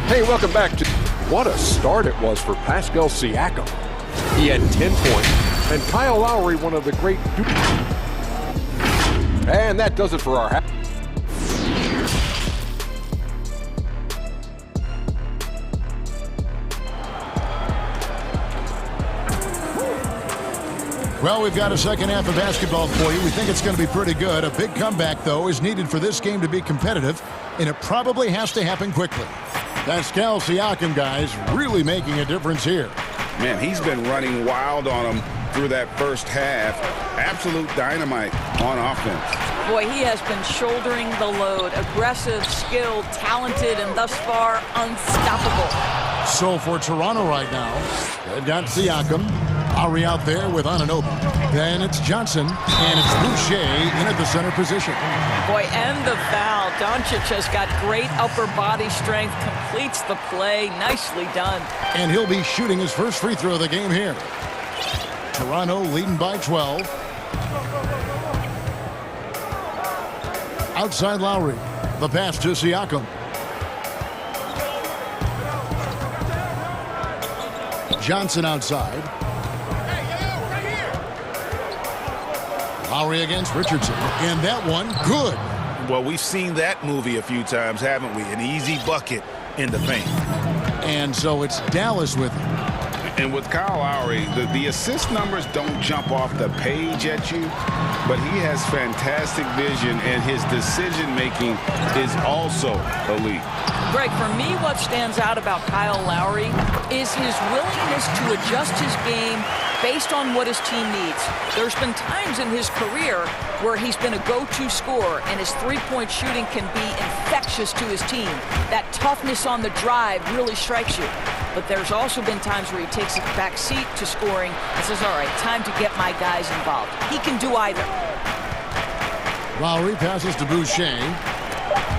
Hey, welcome back to... What a start it was for Pascal Siakam. He had 10 points, and Kyle Lowry, one of the great... And that does it for our... Well, we've got a second half of basketball for you. We think it's going to be pretty good. A big comeback, though, is needed for this game to be competitive, and it probably has to happen quickly. Pascal Siakam, guys, really making a difference here. Man, he's been running wild on him through that first half. Absolute dynamite on offense. Boy, he has been shouldering the load. Aggressive, skilled, talented, and thus far unstoppable. So for Toronto right now, they've got Siakam. Lowry out there with Anunoby. Then it's Johnson, and it's Boucher in at the center position. Boy, and the foul. Doncic has got great upper body strength, completes the play. Nicely done. And he'll be shooting his first free throw of the game here. Toronto leading by 12. Outside Lowry. The pass to Siakam. Johnson outside. Lowry against Richardson. And that one, good. Well, we've seen that movie a few times, haven't we? An easy bucket in the paint. And so it's Dallas with him. And with Kyle Lowry, the assist numbers don't jump off the page at you, but he has fantastic vision, and his decision-making is also elite. Greg, for me, what stands out about Kyle Lowry is his willingness to adjust his game based on what his team needs. There's been times in his career where he's been a go-to scorer, and his three-point shooting can be infectious to his team. That toughness on the drive really strikes you. But there's also been times where he takes a back seat to scoring and says, all right, time to get my guys involved. He can do either. Lowry passes to Boucher.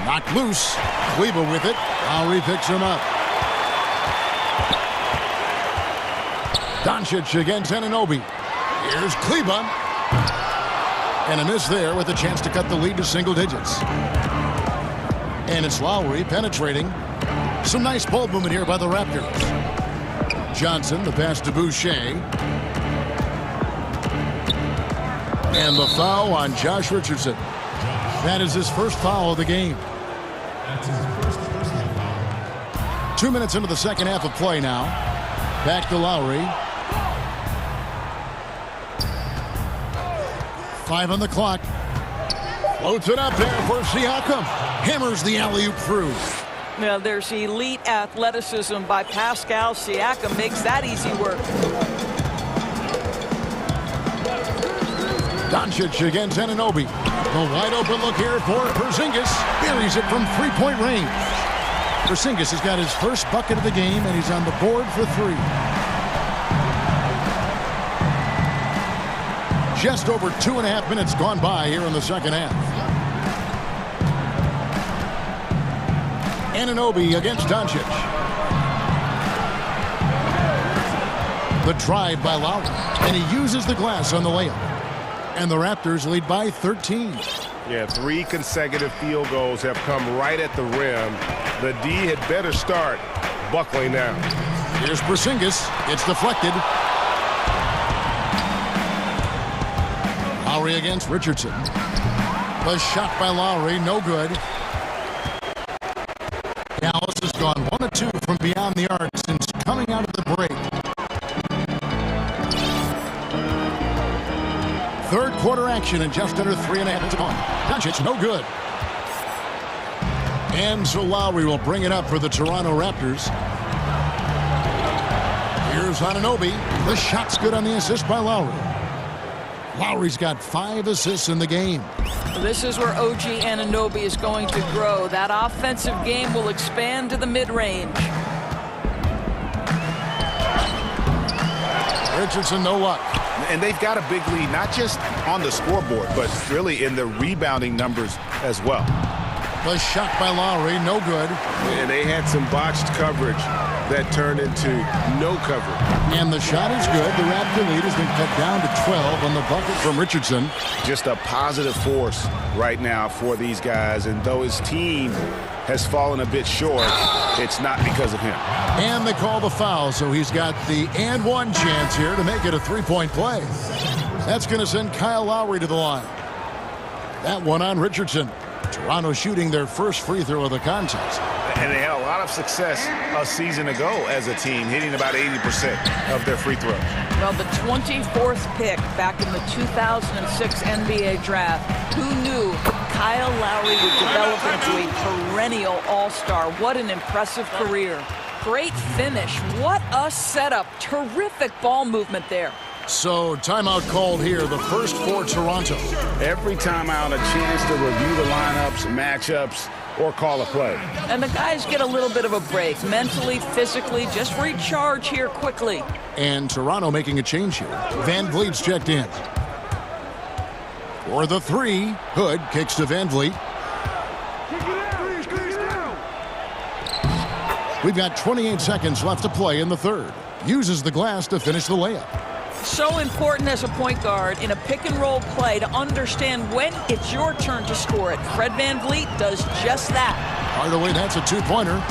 Knocked loose. Kleba with it. Lowry picks him up. Doncic against Anunoby. Here's Kleba. And a miss there with a chance to cut the lead to single digits. And it's Lowry penetrating. Some nice ball movement here by the Raptors. Johnson, the pass to Boucher. And the foul on Josh Richardson. That is his first foul of the game. 2 minutes into the second half of play now. Back to Lowry. 5 on the clock. Floats it up there for Siakam. Hammers the alley-oop through. Now there's elite athleticism by Pascal Siakam. Makes that easy work. Doncic against Anunoby. The wide open look here for Porzingis. Buries it from three-point range. Porzingis has got his first bucket of the game, and he's on the board for 3. Just over 2.5 minutes gone by here in the second half. Anunoby against Doncic. The drive by Lowry, and he uses the glass on the layup. And the Raptors lead by 13. Yeah, 3 consecutive field goals have come right at the rim. The D had better start buckling down. Here's Porzingis. It's deflected. Lowry against Richardson. The shot by Lowry, no good. Dallas has gone 1 of 2 from beyond the arc since coming out of the break. Third quarter action in just under 3.5 minutes gone. Doncic, no good. And so Lowry will bring it up for the Toronto Raptors. Here's Anunoby. The shot's good on the assist by Lowry. Lowry's got 5 assists in the game. This is where OG Anunoby is going to grow. That offensive game will expand to the mid-range. Richardson, no luck. And they've got a big lead, not just on the scoreboard, but really in the rebounding numbers as well. The shot by Lowry, no good. And they had some botched coverage that turned into no coverage. And the shot is good. The Raptor lead has been cut down to 12 on the bucket from Richardson. Just a positive force right now for these guys. And though his team has fallen a bit short, it's not because of him. And they call the foul, so he's got the and one chance here to make it a three-point play. That's going to send Kyle Lowry to the line. That one on Richardson. Toronto shooting their first free throw of the contest. And they had a lot of success a season ago as a team, hitting about 80% of their free throws. Well, the 24th pick back in the 2006 NBA draft. Who knew Kyle Lowry would develop into a perennial all-star? What an impressive career. Great finish. What a setup. Terrific ball movement there. So, timeout called here, the first for Toronto. Every timeout, a chance to review the lineups, matchups, or call a play. And the guys get a little bit of a break, mentally, physically, just recharge here quickly. And Toronto making a change here. Van Vliet's checked in. For the 3, Hood kicks to Van Vliet. We've got 28 seconds left to play in the third. Uses the glass to finish the layup. So important as a point guard in a pick-and-roll play to understand when it's your turn to score it. Fred Van Vliet does just that. Hardaway, that's a 2-pointer.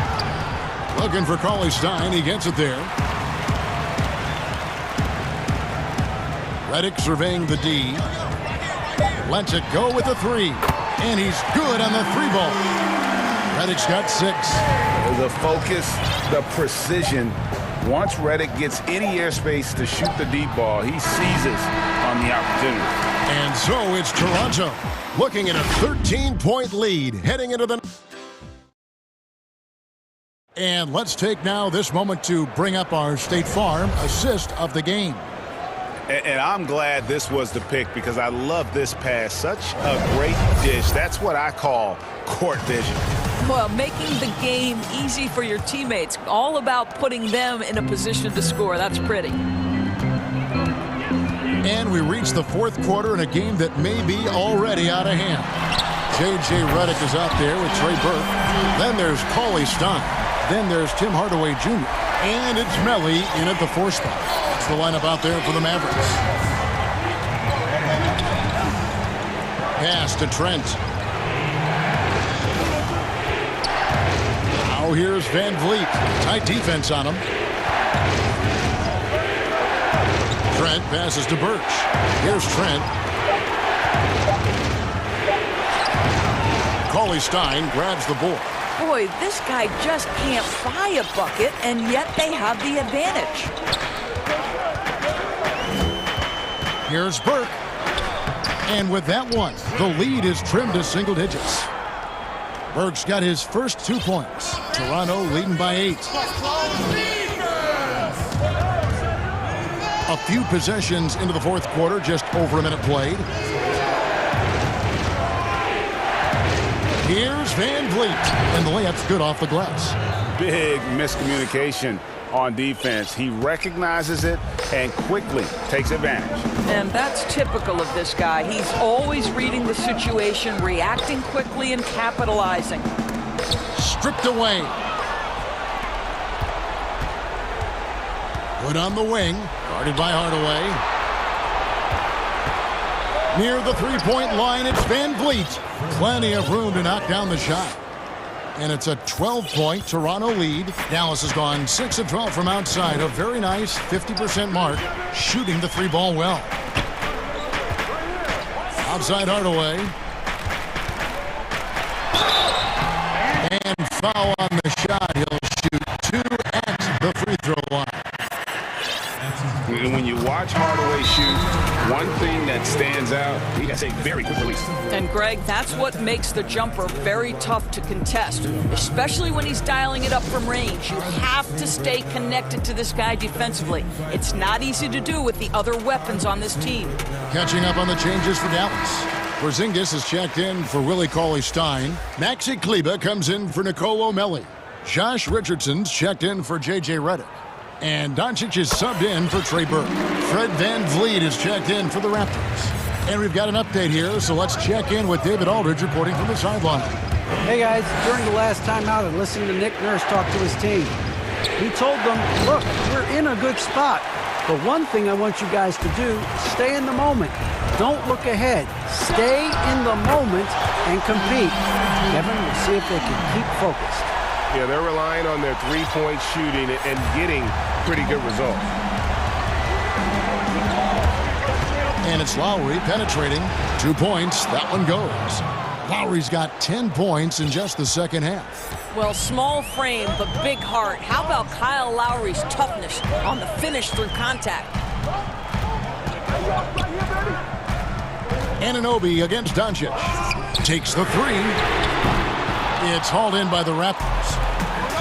Looking for Cauley Stein. He gets it there. Redick surveying the D. Lets it go with the 3. And he's good on the 3-ball. Redick's got 6. The focus, the precision. Once Redick gets any airspace to shoot the deep ball, he seizes on the opportunity. And so it's Toronto looking at a 13-point lead heading into the... And let's take now this moment to bring up our State Farm assist of the game. And I'm glad this was the pick because I love this pass. Such a great dish. That's what I call court vision. Well, making the game easy for your teammates. All about putting them in a position to score. That's pretty. And we reach the fourth quarter in a game that may be already out of hand. J.J. Redick is out there with Trey Burke. Then there's Cauley Stein. Then there's Tim Hardaway Jr. And it's Melly in at the 4 spot. That's the lineup out there for the Mavericks. Pass to Trent. Now here's Van Vliet. Tight defense on him. Trent passes to Birch. Here's Trent. Cauley Stein grabs the board. Boy, this guy just can't fry a bucket, and yet they have the advantage. Here's Burke. And with that one, the lead is trimmed to single digits. Burke's got his first 2 points. Toronto leading by 8. A few possessions into the fourth quarter, just over a minute played. Here's Van Vliet, and the layup's good off the glass. Big miscommunication on defense. He recognizes it and quickly takes advantage. And that's typical of this guy. He's always reading the situation, reacting quickly, and capitalizing. Stripped away. Put on the wing, guarded by Hardaway. Near the three-point line, it's Van Vliet. Plenty of room to knock down the shot. And it's a 12-point Toronto lead. Dallas has gone 6 of 12 from outside. A very nice 50% mark, shooting the three ball well. Outside Hardaway. And foul on the shot. He'll shoot 2 at the free throw line. And when you watch Hardaway shoot, one thing that stands out, he has a very quick release. And Greg, that's what makes the jumper very tough to contest, especially when he's dialing it up from range. You have to stay connected to this guy defensively. It's not easy to do with the other weapons on this team. Catching up on the changes for Dallas. Porzingis is checked in for Willie Cauley-Stein. Maxi Kleber comes in for Nicolo Melli. Josh Richardson's checked in for J.J. Redick. And Doncic is subbed in for Trey Burke. Fred Van Vliet is checked in for the Raptors. And we've got an update here, so let's check in with David Aldridge reporting from the sideline. Hey guys, during the last timeout, I listened to Nick Nurse talk to his team. He told them, look, we're in a good spot. But one thing I want you guys to do, stay in the moment. Don't look ahead. Stay in the moment and compete. Kevin, we'll see if they can keep focused. Yeah, they're relying on their three-point shooting and getting pretty good results. And it's Lowry penetrating. 2 points. That one goes. Lowry's got 10 points in just the second half. Well, small frame, but big heart. How about Kyle Lowry's toughness on the finish through contact? Anunoby against Doncic. Takes the three. It's hauled in by the Raptors.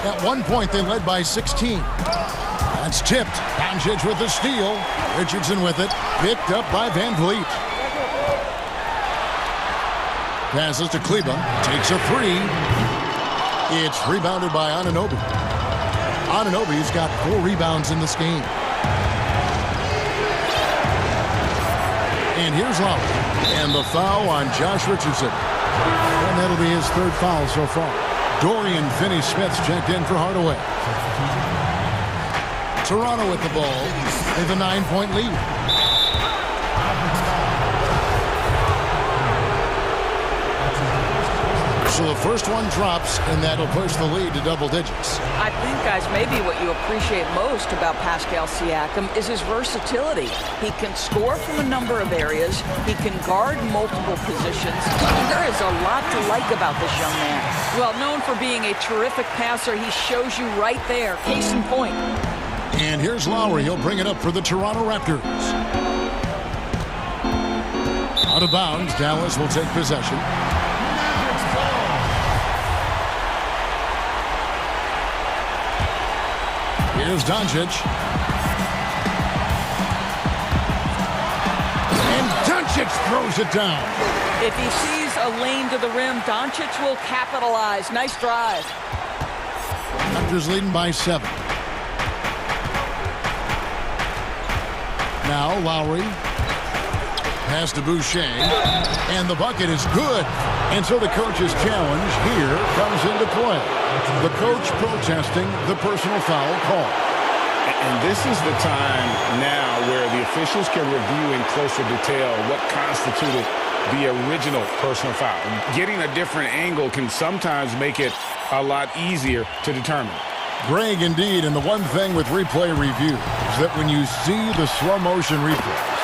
At one point, they led by 16. That's tipped. Doncic with the steal. Richardson with it. Picked up by Van Vliet. Passes to Kleber. Takes a three. It's rebounded by Anunoby. Anunoby's got 4 rebounds in this game. And here's Lowry. And the foul on Josh Richardson. And that'll be his 3rd foul so far. Dorian Finney-Smith's checked in for Hardaway. Toronto with the ball. They have a 9-point lead. So the first one drops, and that'll push the lead to double digits. I think, guys, maybe what you appreciate most about Pascal Siakam is his versatility. He can score from a number of areas. He can guard multiple positions. And there is a lot to like about this young man. Well, known for being a terrific passer, he shows you right there. Case in point. And here's Lowry. He'll bring it up for the Toronto Raptors. Out of bounds, Dallas will take possession. Here's Doncic. And Doncic throws it down. If he sees a lane to the rim, Doncic will capitalize. Nice drive. Raptors leading by 7. Now Lowry. Pass to Boucher. And the bucket is good. And so the coach's challenge here comes into play. The coach protesting the personal foul call. And this is the time now where the officials can review in closer detail what constituted the original personal foul. Getting a different angle can sometimes make it a lot easier to determine. Greg, indeed, and the one thing with replay review is that when you see the slow motion replays,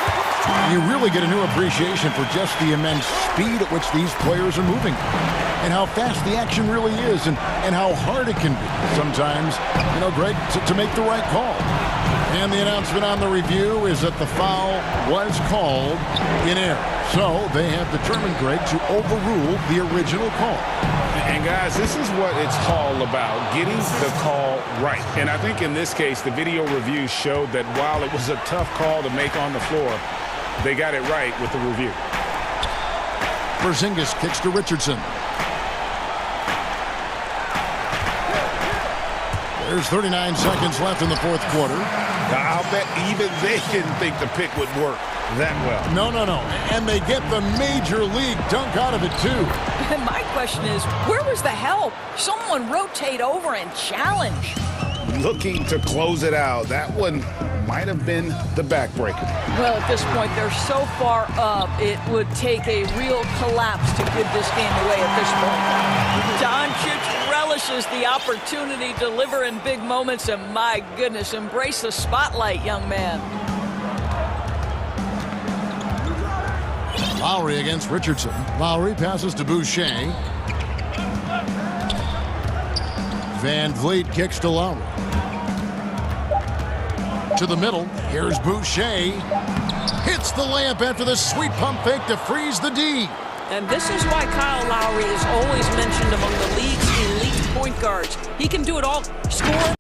you really get a new appreciation for just the immense speed at which these players are moving and how fast the action really is and how hard it can be sometimes, Greg, to make the right call. And the announcement on the review is that the foul was called in error. So they have determined, Greg, to overrule the original call. And guys, this is what it's all about, getting the call right. And I think in this case, the video review showed that while it was a tough call to make on the floor, they got it right with the review. Porzingis kicks to Richardson. There's 39 seconds left in the fourth quarter. I'll bet even they didn't think the pick would work that well. No. And they get the major league dunk out of it, too. And my question is, where was the help? Someone rotate over and challenge. Looking to close it out. That one might have been the backbreaker. Well, at this point, they're so far up, it would take a real collapse to give this game away at this point. Doncic relishes the opportunity to deliver in big moments, and my goodness, embrace the spotlight, young man. Lowry against Richardson. Lowry passes to Boucher. Van Vliet kicks to Lowry. To the middle. Here's Boucher. Hits the layup after the sweet pump fake to freeze the D. And this is why Kyle Lowry is always mentioned among the league's elite point guards. He can do it all. Score.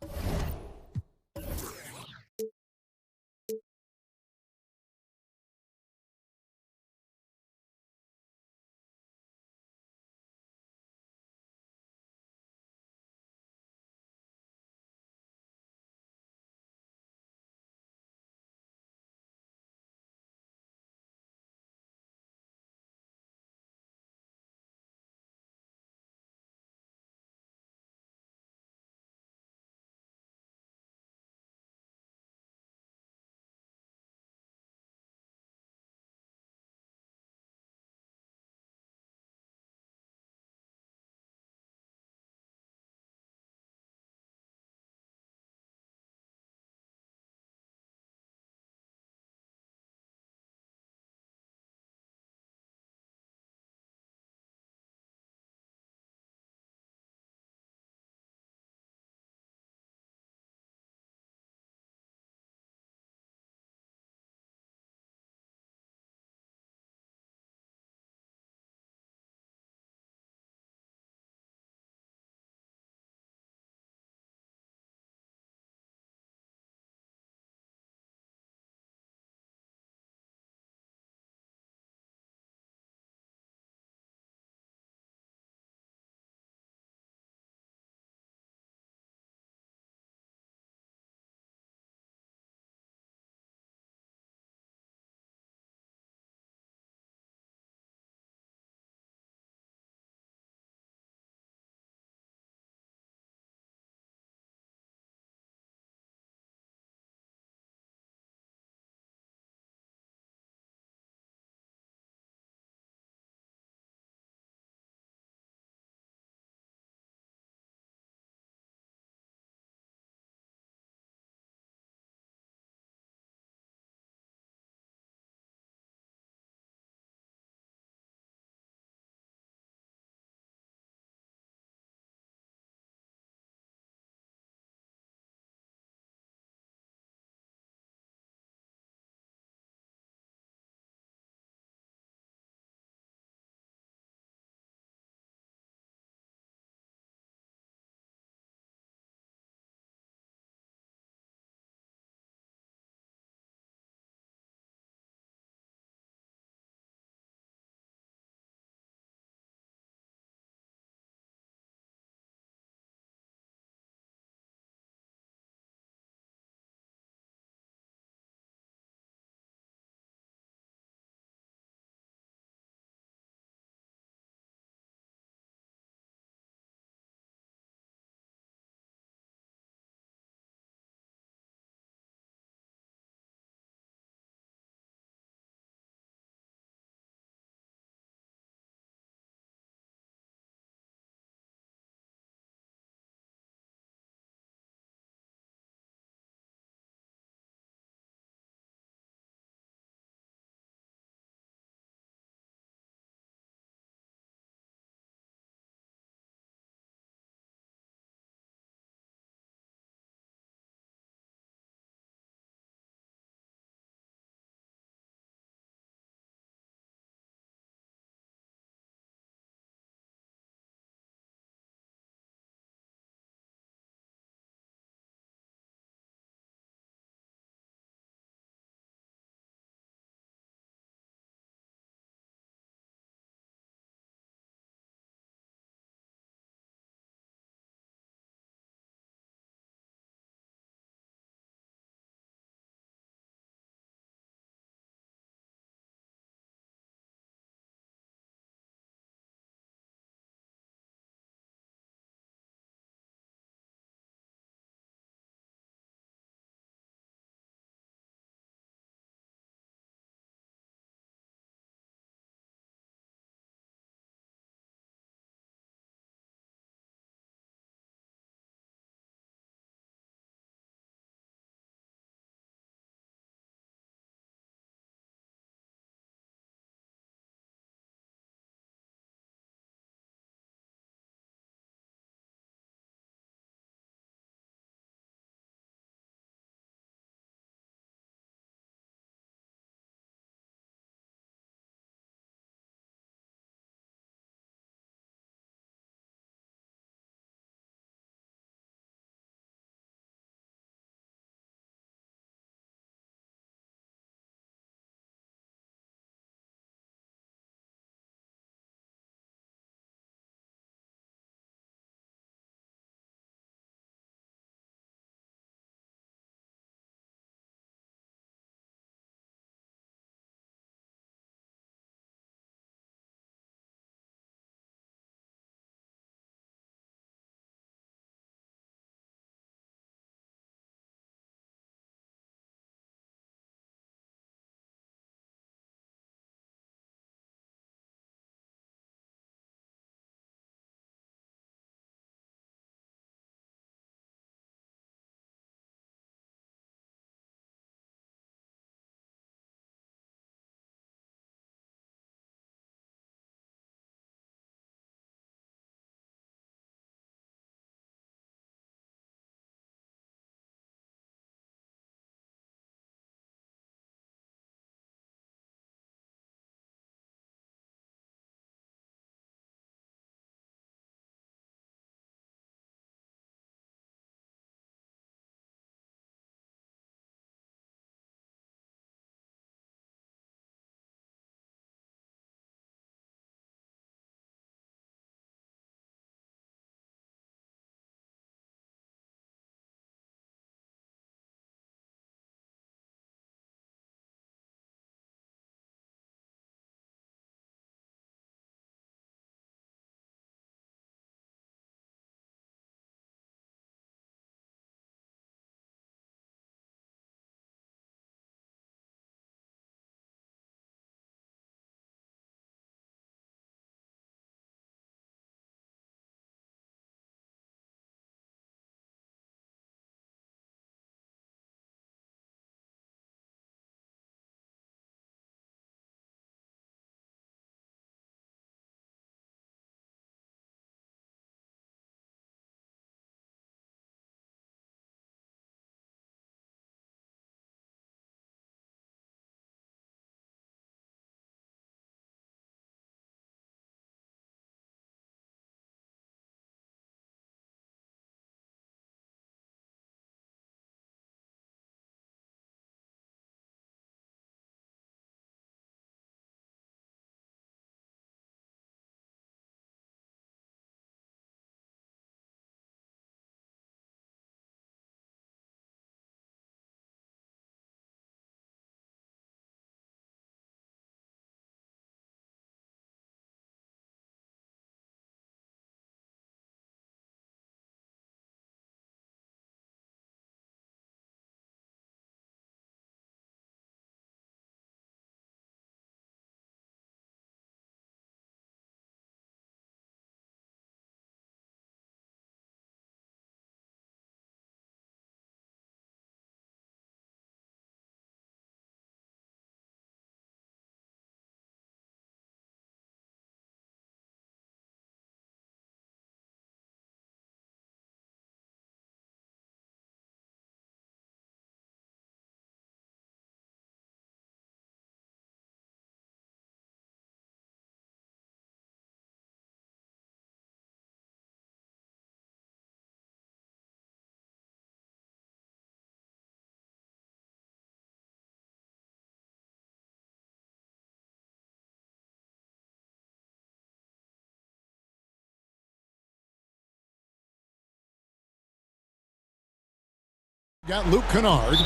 Got Luke Kennard.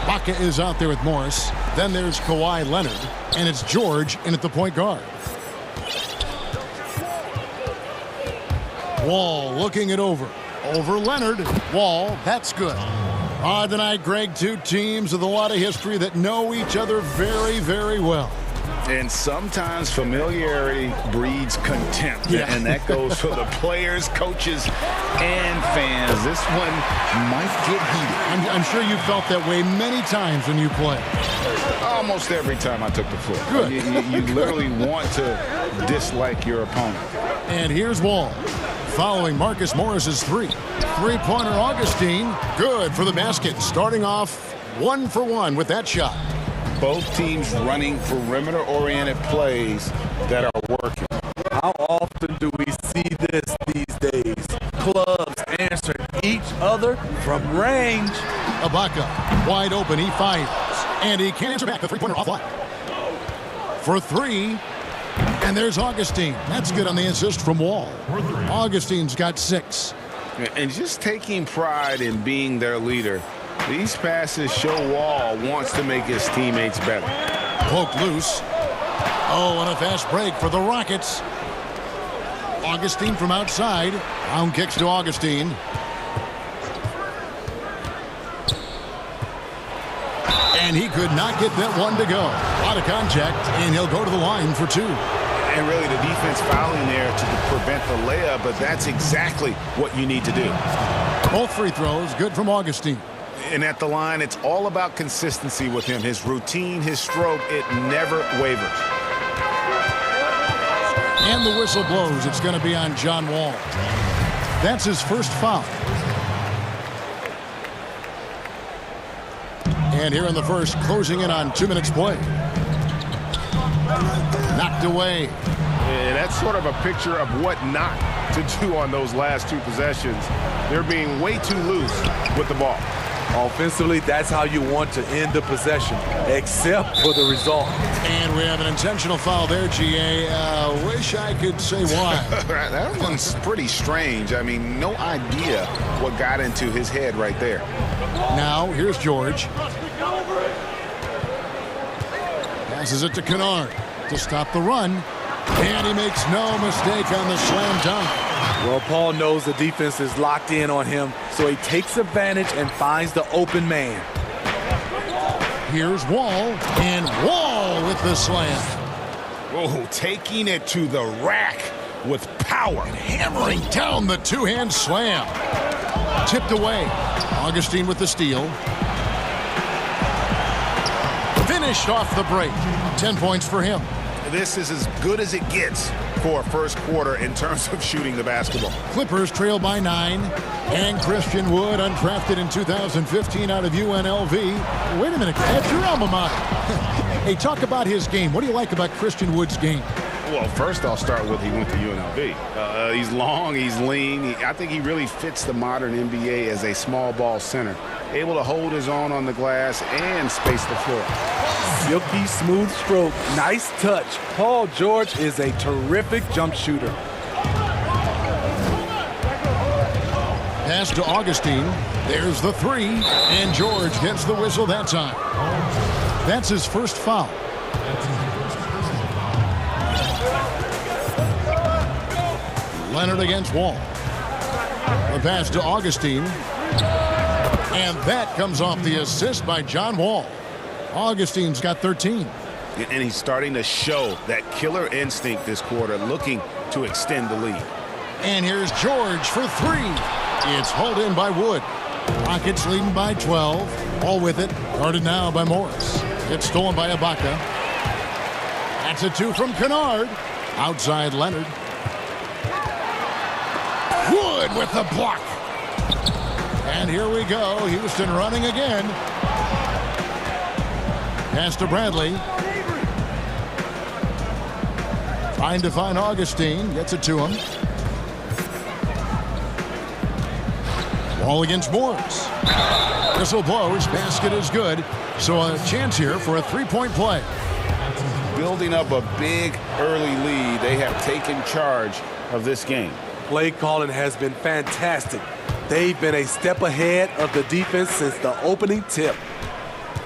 Baca is out there with Morris. Then there's Kawhi Leonard. And it's George in at the point guard. Wall looking it over. Over Leonard. Wall, that's good. Tonight, Greg, two teams with a lot of history that know each other very, very well. And sometimes familiarity breeds contempt. Yeah. And that goes for the players, coaches, and fans. This one might get heated. I'm sure you felt that way many times when you play. Almost every time I took the floor. Good. You literally want to dislike your opponent. And here's Wall. Following Marcus Morris's three. Three-pointer Augustine. Good for the basket. Starting off 1 for 1 with that shot. Both teams running perimeter-oriented plays that are working. How often do we see this these days? Clubs answering each other from range. Ibaka wide open. He fires. And he can't answer back. The three-pointer offline. For three. And there's Augustine. That's good on the assist from Wall. Augustine's got 6. And just taking pride in being their leader, these passes show Wall wants to make his teammates better. Poked loose. Oh, and a fast break for the Rockets. Augustine from outside. Round kicks to Augustine. And he could not get that one to go. A lot of contact, and he'll go to the line for 2. And really the defense fouling there to prevent the layup, but that's exactly what you need to do. Both free throws, good from Augustine. And at the line, it's all about consistency with him. His routine, his stroke, it never wavers. And the whistle blows. It's going to be on John Wall. That's his first foul. And here in the first, closing in on 2 minutes play. Knocked away. And that's sort of a picture of what not to do on those last 2 possessions. They're being way too loose with the ball. Offensively, that's how you want to end the possession, except for the result. And we have an intentional foul there, GA. Wish I could say why. That one's pretty strange. I mean, no idea what got into his head right there. Now, here's George. Passes it to Kennard to stop the run. And he makes no mistake on the slam dunk. Well, Paul knows the defense is locked in on him, so he takes advantage and finds the open man. Here's Wall, and Wall with the slam. Whoa, taking it to the rack with power. And hammering down the two-hand slam. Tipped away. Augustine with the steal. Finished off the break. 10 points for him. This is as good as it gets for a first quarter in terms of shooting the basketball. Clippers trail by 9. And Christian Wood, undrafted in 2015 out of UNLV. Wait a minute, that's your alma mater. Hey, talk about his game. What do you like about Christian Wood's game? Well, first I'll start with he went to UNLV. He's long, he's lean. I think he really fits the modern NBA as a small ball center. Able to hold his own on the glass and space the floor. Silky smooth stroke, nice touch. Paul George is a terrific jump shooter. Pass to Augustine. There's the 3. And George gets the whistle that time. That's his first foul. Leonard against Wall. The pass to Augustine. And that comes off the assist by John Wall. Augustine's got 13. And he's starting to show that killer instinct this quarter, looking to extend the lead. And here's George for 3. It's hauled in by Wood. Rockets leading by 12. All with it. Guarded now by Morris. It's stolen by Ibaka. That's a 2 from Kennard. Outside Leonard. Wood with the block. And here we go. Houston running again. Pass to Bradley. Trying to find Augustine. Gets it to him. Wall against Morris. Whistle blows. Basket is good. So a chance here for a three-point play. Building up a big early lead. They have taken charge of this game. Play calling has been fantastic. They've been a step ahead of the defense since the opening tip.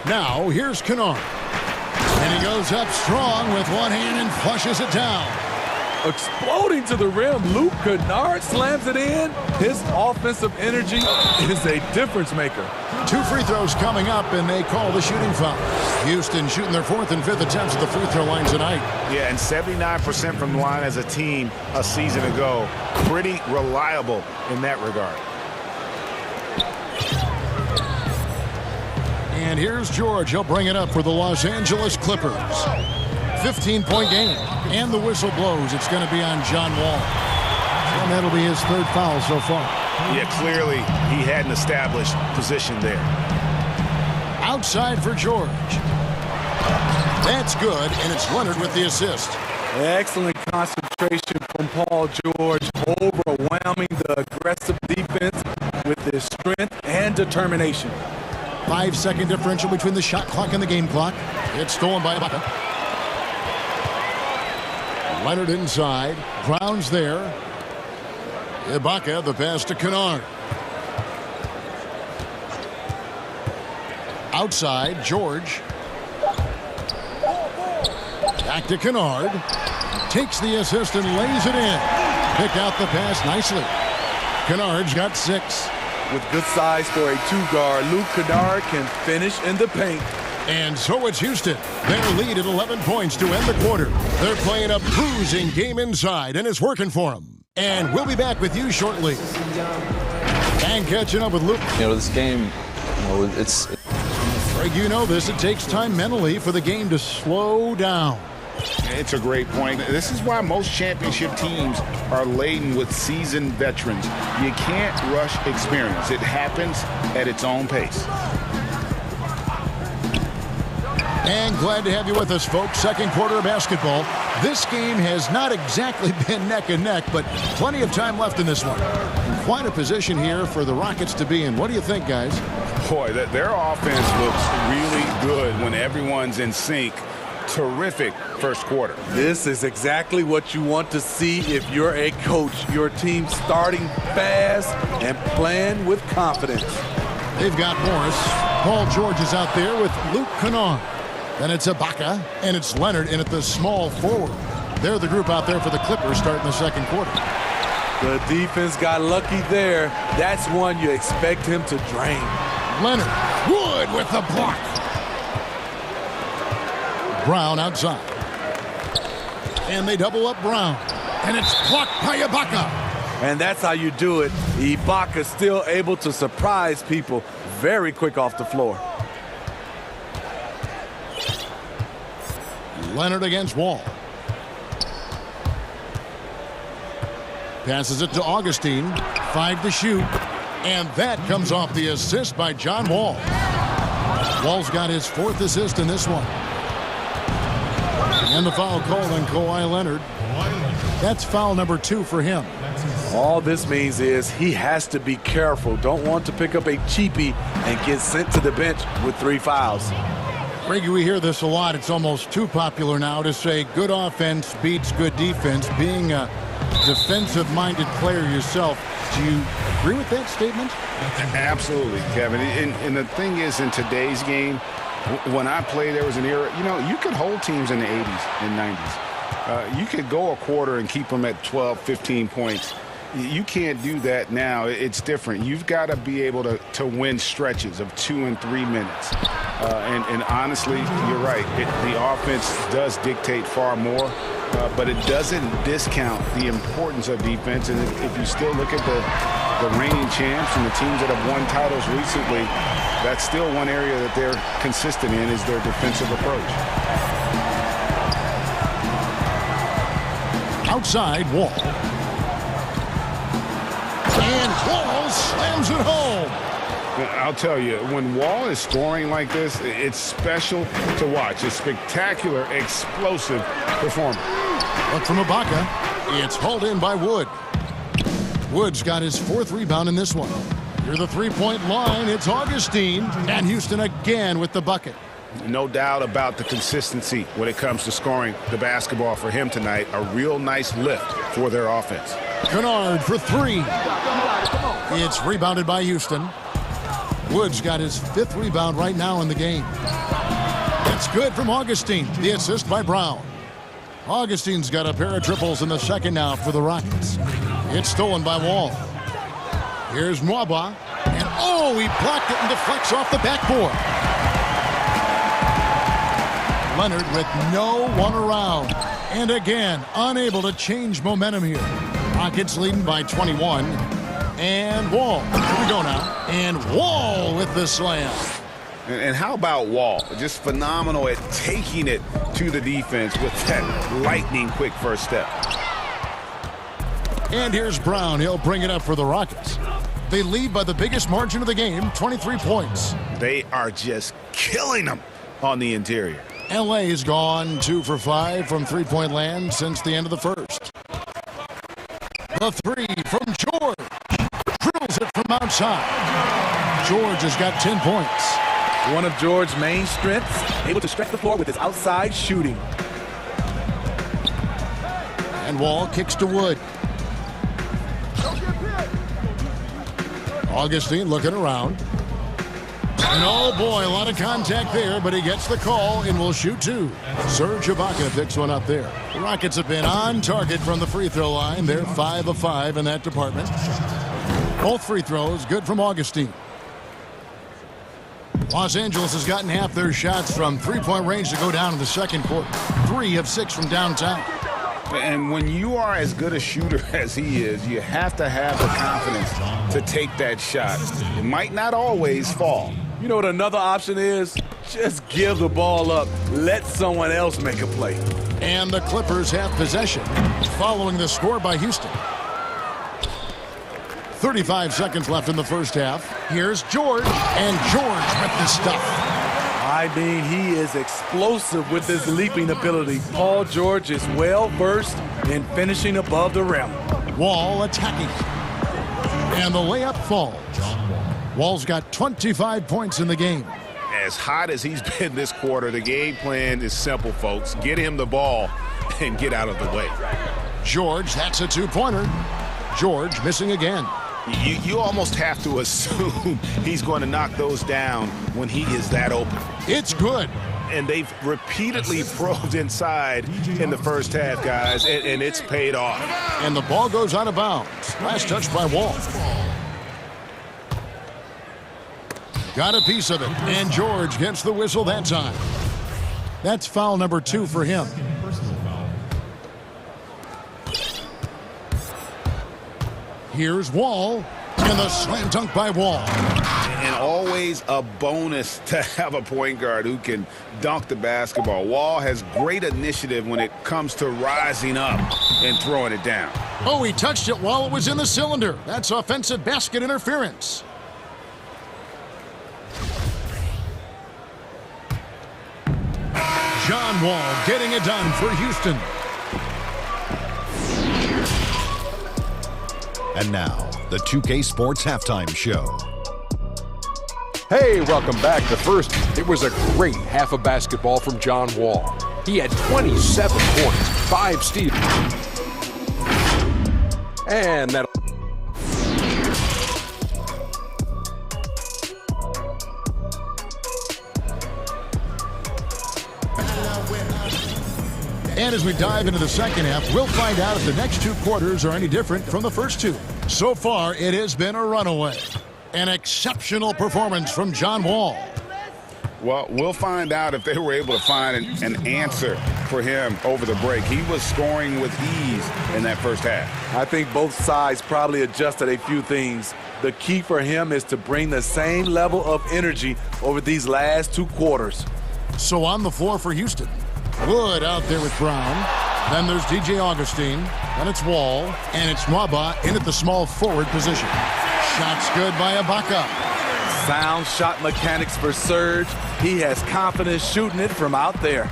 Now, here's Kennard. And he goes up strong with one hand and flushes it down. Exploding to the rim, Luke Kennard slams it in. His offensive energy is a difference maker. 2 free throws coming up, and they call the shooting foul. Houston shooting their 4th and 5th attempts at the free throw line tonight. Yeah, and 79% from the line as a team a season ago. Pretty reliable in that regard. And here's George. He'll bring it up for the Los Angeles Clippers. 15-point game. And the whistle blows. It's going to be on John Wall. And that'll be his 3rd foul so far. Yeah, clearly he had an established position there. Outside for George. That's good, and it's Leonard with the assist. Excellent concentration from Paul George, overwhelming the aggressive defense with his strength and determination. 5-second differential between the shot clock and the game clock. It's stolen by Ibaka. Leonard inside. Brown's there. Ibaka, the pass to Kennard. Outside, George. Back to Kennard. Takes the assist and lays it in. Picked out the pass nicely. Kennard's got 6. With good size for a 2-guard, Luke Kennard can finish in the paint. And so it's Houston. Their lead at 11 points to end the quarter. They're playing a bruising game inside, and it's working for them. And we'll be back with you shortly. And catching up with Luke. You know, this game, it's... Greg, you know this. It takes time mentally for the game to slow down. It's a great point. This is why most championship teams are laden with seasoned veterans. You can't rush experience. It happens at its own pace. And glad to have you with us, folks. 2nd quarter of basketball. This game has not exactly been neck and neck, but plenty of time left in this one. Quite a position here for the Rockets to be in. What do you think, guys? Boy, their offense looks really good when everyone's in sync. Terrific first quarter. This is exactly what you want to see if you're a coach. Your team starting fast and playing with confidence. They've got Morris. Paul George is out there with Luke Kennard. Then it's Ibaka, and it's Leonard in at the small forward. They're the group out there for the Clippers starting the 2nd quarter. The defense got lucky there. That's one you expect him to drain. Leonard, Wood with the block. Brown outside. And they double up Brown. And it's blocked by Ibaka. And that's how you do it. Ibaka still able to surprise people very quick off the floor. Leonard against Wall. Passes it to Augustine. 5 to shoot. And that comes off the assist by John Wall. Wall's got his 4th assist in this one. And the foul called on Kawhi Leonard. That's foul number 2 for him. All this means is he has to be careful. Don't want to pick up a cheapie and get sent to the bench with 3 fouls. Reggie, we hear this a lot. It's almost too popular now to say good offense beats good defense. Being a defensive-minded player yourself, do you agree with that statement? Absolutely, Kevin. And the thing is, in today's game, when I played, there was an era, you could hold teams in the 80s and 90s. You could go a quarter and keep them at 12, 15 points. You can't do that now. It's different. You've got to be able to win stretches of 2 and 3 minutes. And honestly, you're right. The offense does dictate far more, but it doesn't discount the importance of defense. And if you still look at the reigning champs and the teams that have won titles recently, that's still one area that they're consistent in is their defensive approach. Outside, Wall. And Wall slams it home. I'll tell you, when Wall is scoring like this, it's special to watch. A spectacular, explosive performance. Look from Ibaka. It's hauled in by Wood. Wood's got his 4th rebound in this one. Near the 3-point line, it's Augustine. And Houston again with the bucket. No doubt about the consistency when it comes to scoring the basketball for him tonight. A real nice lift for their offense. Kennard for 3. It's rebounded by Houston. Wood's got his 5th rebound right now in the game. It's good from Augustine. The assist by Brown. Augustine's got a pair of triples in the second now for the Rockets. It's stolen by Wall. Here's Mwaba. And oh, he blocked it and deflects off the backboard. Leonard with no one around. And again, unable to change momentum here. Rockets leading by 21. And Wall. Here we go now. And Wall with the slam. And how about Wall? Just phenomenal at taking it to the defense with that lightning quick first step. And here's Brown. He'll bring it up for the Rockets. They lead by the biggest margin of the game, 23 points. They are just killing them on the interior. LA's gone 2 for 5 from three-point land since the end of the first. The three from George. Drills it from outside. George has got 10 points. One of George's main strengths, able to stretch the floor with his outside shooting. And Wall kicks to Wood. Augustine looking around. And oh boy, a lot of contact there, but he gets the call and will shoot 2. Serge Ibaka picks one up there. The Rockets have been on target from the free throw line. They're 5 of 5 in that department. Both free throws good from Augustine. Los Angeles has gotten half their shots from three-point range to go down in the second quarter. 3 of 6 from downtown. And when you are as good a shooter as he is, you have to have the confidence to take that shot. It might not always fall. You know what another option is? Just give the ball up. Let someone else make a play. And the Clippers have possession following the score by Houston. 35 seconds left in the first half. Here's George, and George with the stuff. I mean, he is explosive with his leaping ability. Paul George is well-versed in finishing above the rim. Wall attacking. And the layup falls. Wall's got 25 points in the game. As hot as he's been this quarter, the game plan is simple, folks. Get him the ball and get out of the way. George, that's a 2-pointer. George missing again. You almost have to assume he's going to knock those down when he is that open. It's good. And they've repeatedly probed inside in the first half, guys, and it's paid off. And the ball goes out of bounds. Last touch by Wall. Got a piece of it, and George gets the whistle that time. That's foul number 2 for him. Here's Wall, and the slam dunk by Wall. And always a bonus to have a point guard who can dunk the basketball. Wall has great initiative when it comes to rising up and throwing it down. Oh, he touched it while it was in the cylinder. That's offensive basket interference. John Wall getting it done for Houston. And now, the 2K Sports Halftime Show. Hey, welcome back. The first, it was a great half of basketball from John Wall. He had 27 points, 5 steals. And that... And as we dive into the second half, we'll find out if the next 2 quarters are any different from the first 2. So far, it has been a runaway. An exceptional performance from John Wall. Well, we'll find out if they were able to find an answer for him over the break. He was scoring with ease in that first half. I think both sides probably adjusted a few things. The key for him is to bring the same level of energy over these last 2 quarters. So on the floor for Houston. Wood out there with Brown. Then there's DJ Augustine. Then it's Wall. And it's Mwaba in at the small forward position. Shots good by Ibaka. Sound shot mechanics for Serge. He has confidence shooting it from out there.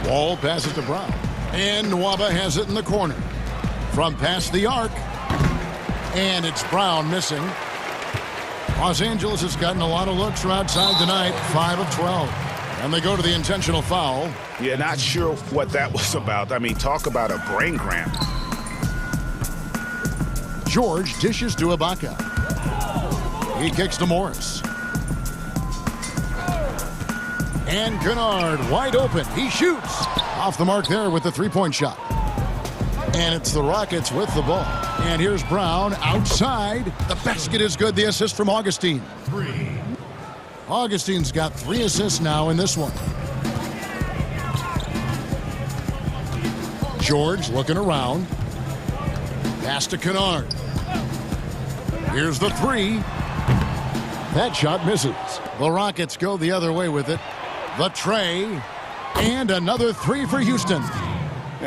Wall passes to Brown. And Mwaba has it in the corner. From past the arc. And it's Brown missing. Los Angeles has gotten a lot of looks from outside tonight. 5 of 12. And they go to the intentional foul. Yeah, not sure what that was about. I mean, talk about a brain cramp. George dishes to Ibaka. He kicks to Morris. And Kennard wide open. He shoots. Off the mark there with the three-point shot. And it's the Rockets with the ball. And here's Brown outside. The basket is good. The assist from Augustine. Augustine's got 3 assists now in this one. George looking around. Pass to Kennard. Here's the 3. That shot misses. The Rockets go the other way with it. The tray. And another 3 for Houston.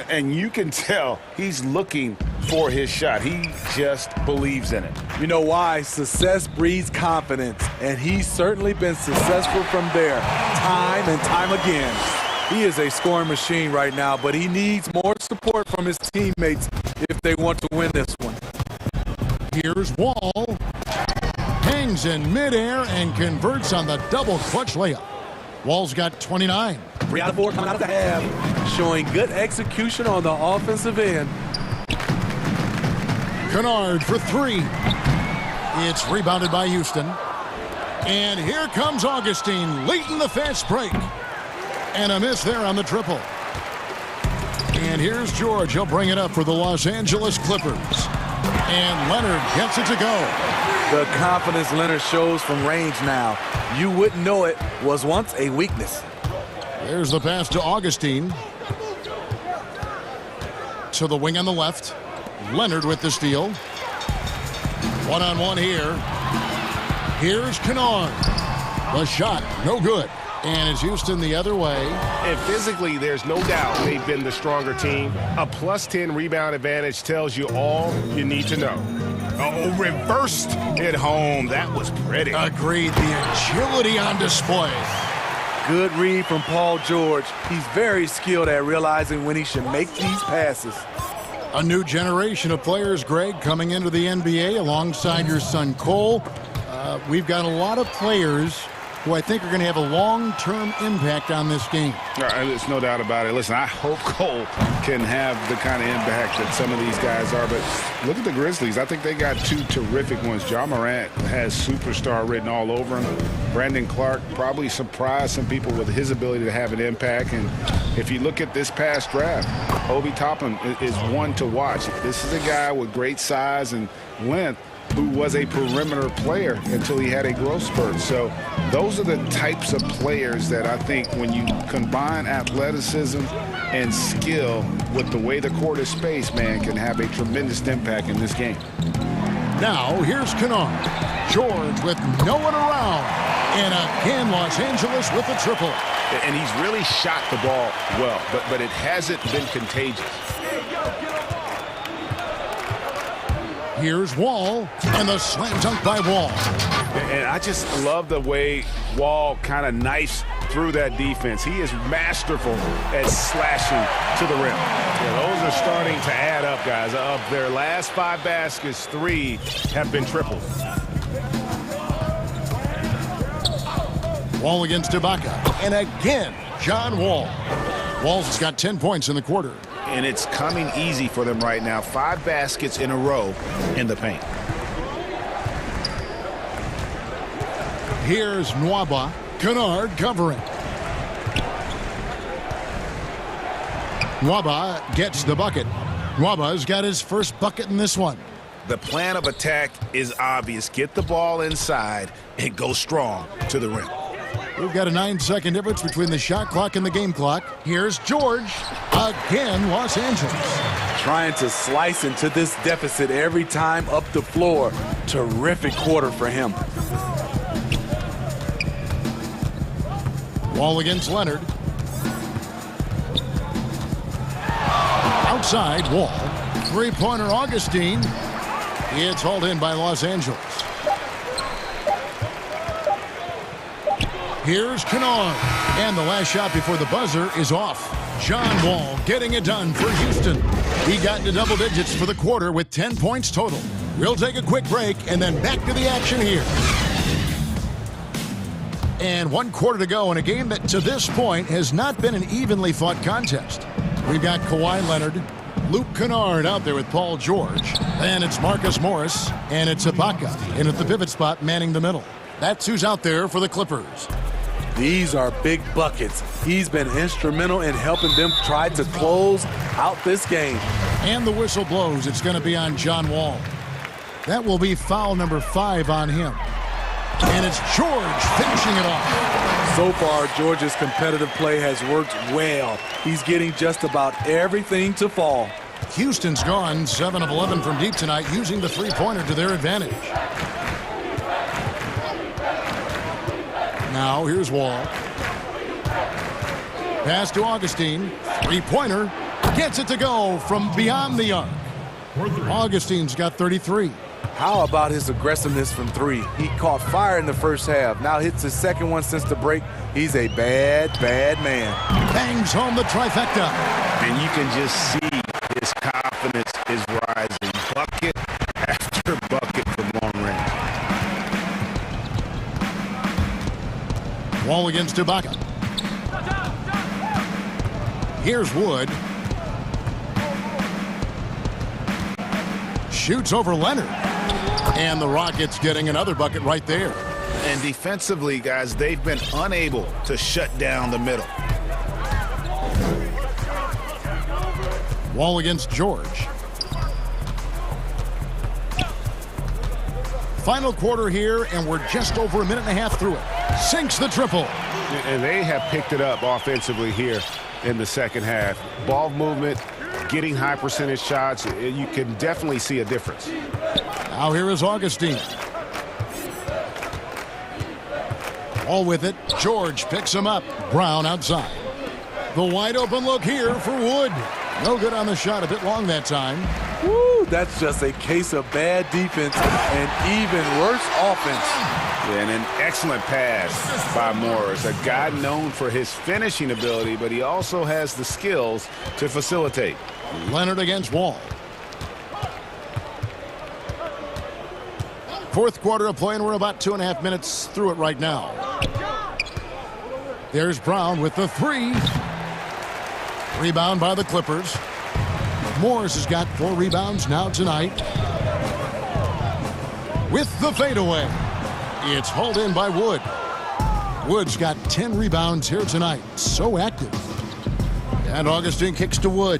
And you can tell he's looking for his shot. He just believes in it. You know why? Success breeds confidence, and he's certainly been successful from there time and time again. He is a scoring machine right now, but he needs more support from his teammates if they want to win this one. Here's Wall. Hangs in midair and converts on the double clutch layup. Wall's got 29. 3 out of 4 coming out of the half, showing good execution on the offensive end. Kennard for 3. It's rebounded by Houston. And here comes Augustine late in the fast break. And a miss there on the triple. And here's George. He'll bring it up for the Los Angeles Clippers. And Leonard gets it to go. The confidence Leonard shows from range now. You wouldn't know it was once a weakness. There's the pass to Augustine. To the wing on the left. Leonard with the steal. One-on-one here. Here's Kennard. The shot, no good. And it's Houston the other way. And physically, there's no doubt they've been the stronger team. A +10 rebound advantage tells you all you need to know. Oh, reversed it home. That was pretty. Agreed. The agility on display. Good read from Paul George. He's very skilled at realizing when he should make these passes. A new generation of players, Greg, coming into the NBA alongside your son Cole. We've got a lot of players who I think are going to have a long-term impact on this game. There's no doubt about it. Listen, I hope Cole can have the kind of impact that some of these guys are. But look at the Grizzlies. I think they got 2 terrific ones. Ja Morant has superstar written all over him. Brandon Clark probably surprised some people with his ability to have an impact. And if you look at this past draft, Obi Toppin is one to watch. This is a guy with great size and length who was a perimeter player until he had a growth spurt. So those are the types of players that I think when you combine athleticism and skill with the way the court is spaced, man, can have a tremendous impact in this game. Now, here's Kennard. George with no one around. And again, Los Angeles with the triple. And he's really shot the ball well, but it hasn't been contagious. Here's Wall, and the slam dunk by Wall. And I just love the way Wall kind of knifes through that defense. He is masterful at slashing to the rim. Yeah, those are starting to add up, guys. Of their last 5 baskets, 3 have been triples. Wall against Ibaka, and again, John Wall. Wall's got 10 points in the quarter. And it's coming easy for them right now. 5 baskets in a row in the paint. Here's Nwaba. Kennard covering. Nwaba gets the bucket. Nwaba's got his first bucket in this one. The plan of attack is obvious. Get the ball inside and go strong to the rim. We've got a 9-second difference between the shot clock and the game clock. Here's George. Again, Los Angeles. Trying to slice into this deficit every time up the floor. Terrific quarter for him. Wall against Leonard. Outside, Wall. 3-pointer Augustine. It's hauled in by Los Angeles. Here's Kennard. And the last shot before the buzzer is off. John Wall getting it done for Houston. He got into double digits for the quarter with 10 points total. We'll take a quick break and then back to the action here. And 1 quarter to go in a game that to this point has not been an evenly fought contest. We've got Kawhi Leonard Luke Kennard out there with Paul George. Then it's Marcus Morris, and it's Ibaka in at the pivot spot manning the middle. That's who's out there for the Clippers. These are big buckets. He's been instrumental in helping them try to close out this game. And the whistle blows. It's going to be on John Wall. That will be foul number 5 on him. And it's George finishing it off. So far, George's competitive play has worked well. He's getting just about everything to fall. Houston's gone 7 of 11 from deep tonight, using the three-pointer to their advantage. Now, here's Wall. Pass to Augustine. Three-pointer. Gets it to go from beyond the arc. Augustine's got 33. How about his aggressiveness from 3? He caught fire in the first half. Now hits his second one since the break. He's a bad, bad man. Bangs home the trifecta. And you can just see his confidence is rising. Bucket after bucket from long range. Wall against Ibaka. Here's Wood. Shoots over Leonard. And the Rockets getting another bucket right there. And defensively, guys, they've been unable to shut down the middle. Wall against George. Final quarter here, and we're just over a minute and a half through it. Sinks the triple. And they have picked it up offensively here in the second half. Ball movement, getting high percentage shots, you can definitely see a difference. Now here is Augustine. All with it. George picks him up. Brown outside. The wide open look here for Wood. No good on the shot. A bit long that time. Woo, that's just a case of bad defense and even worse offense. Yeah, and an excellent pass by Morris. A guy known for his finishing ability, but he also has the skills to facilitate. Leonard against Wall. Fourth quarter of play, and we're about 2.5 minutes through it right now. There's Brown with the 3. Rebound by the Clippers. Morris has got 4 rebounds now tonight. With the fadeaway. It's hauled in by Wood. Wood's got 10 rebounds here tonight. So active. And Augustine kicks to Wood.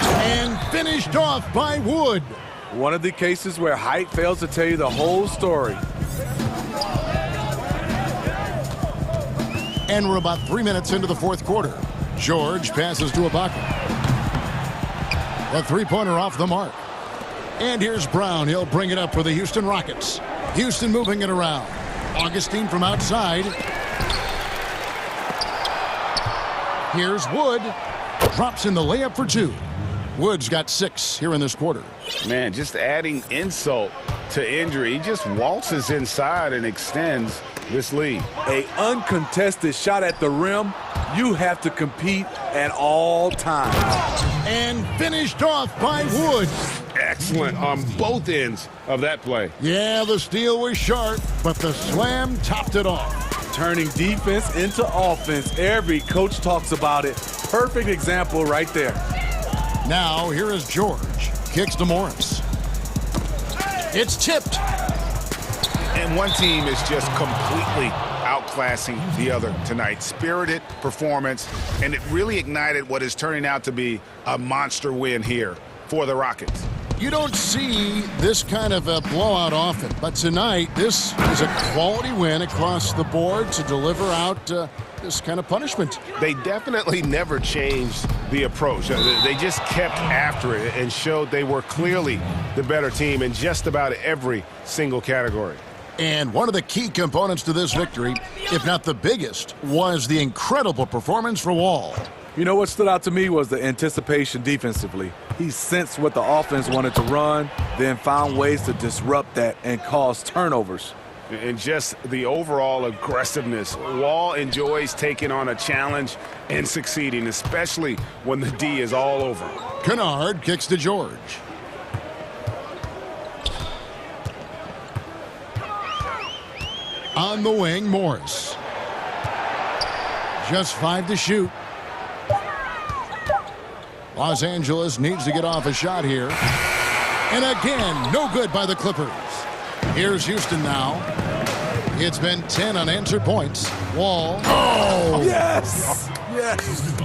And finished off by Wood. One of the cases where height fails to tell you the whole story. And we're about 3 minutes into the fourth quarter. George passes to Ibaka. A three-pointer off the mark. And here's Brown. He'll bring it up for the Houston Rockets. Houston moving it around. Augustine from outside. Here's Wood. Drops in the layup for 2. Wood's got 6 here in this quarter. Man, just adding insult to injury. He just waltzes inside and extends this lead. A uncontested shot at the rim. You have to compete at all times. And finished off by Wood. Excellent on both ends of that play. Yeah, the steal was sharp, but the slam topped it off. Turning defense into offense. Every coach talks about it. Perfect example right there. Now, here is George. Kicks to Morris. It's tipped. And one team is just completely outclassing the other tonight. Spirited performance, and it really ignited what is turning out to be a monster win here for the Rockets. You don't see this kind of a blowout often, but tonight this is a quality win across the board to deliver out this kind of punishment. They definitely never changed the approach. They just kept after it and showed they were clearly the better team in just about every single category. And one of the key components to this victory, if not the biggest, was the incredible performance for Wall. You know what stood out to me was the anticipation defensively. He sensed what the offense wanted to run, then found ways to disrupt that and cause turnovers. And just the overall aggressiveness. Wall enjoys taking on a challenge and succeeding, especially when the D is all over. Kennard kicks to George. On the wing, Morris. Just 5 to shoot. Los Angeles needs to get off a shot here. And again, no good by the Clippers. Here's Houston now. It's been 10 unanswered points. Wall. Oh! Yes! Yes!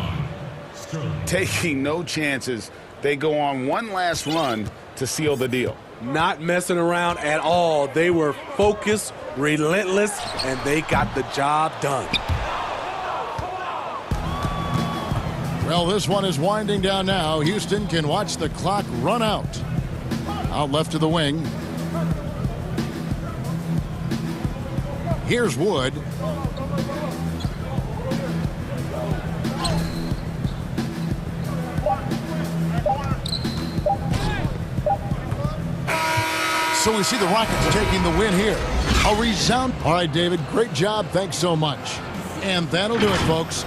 Taking no chances. They go on one last run to seal the deal. Not messing around at all. They were focused, relentless, and they got the job done. Well, this one is winding down now. Houston can watch the clock run out. Out left to the wing. Here's Wood. So we see the Rockets taking the win here. A resound. All right, David, great job. Thanks so much. And that'll do it, folks.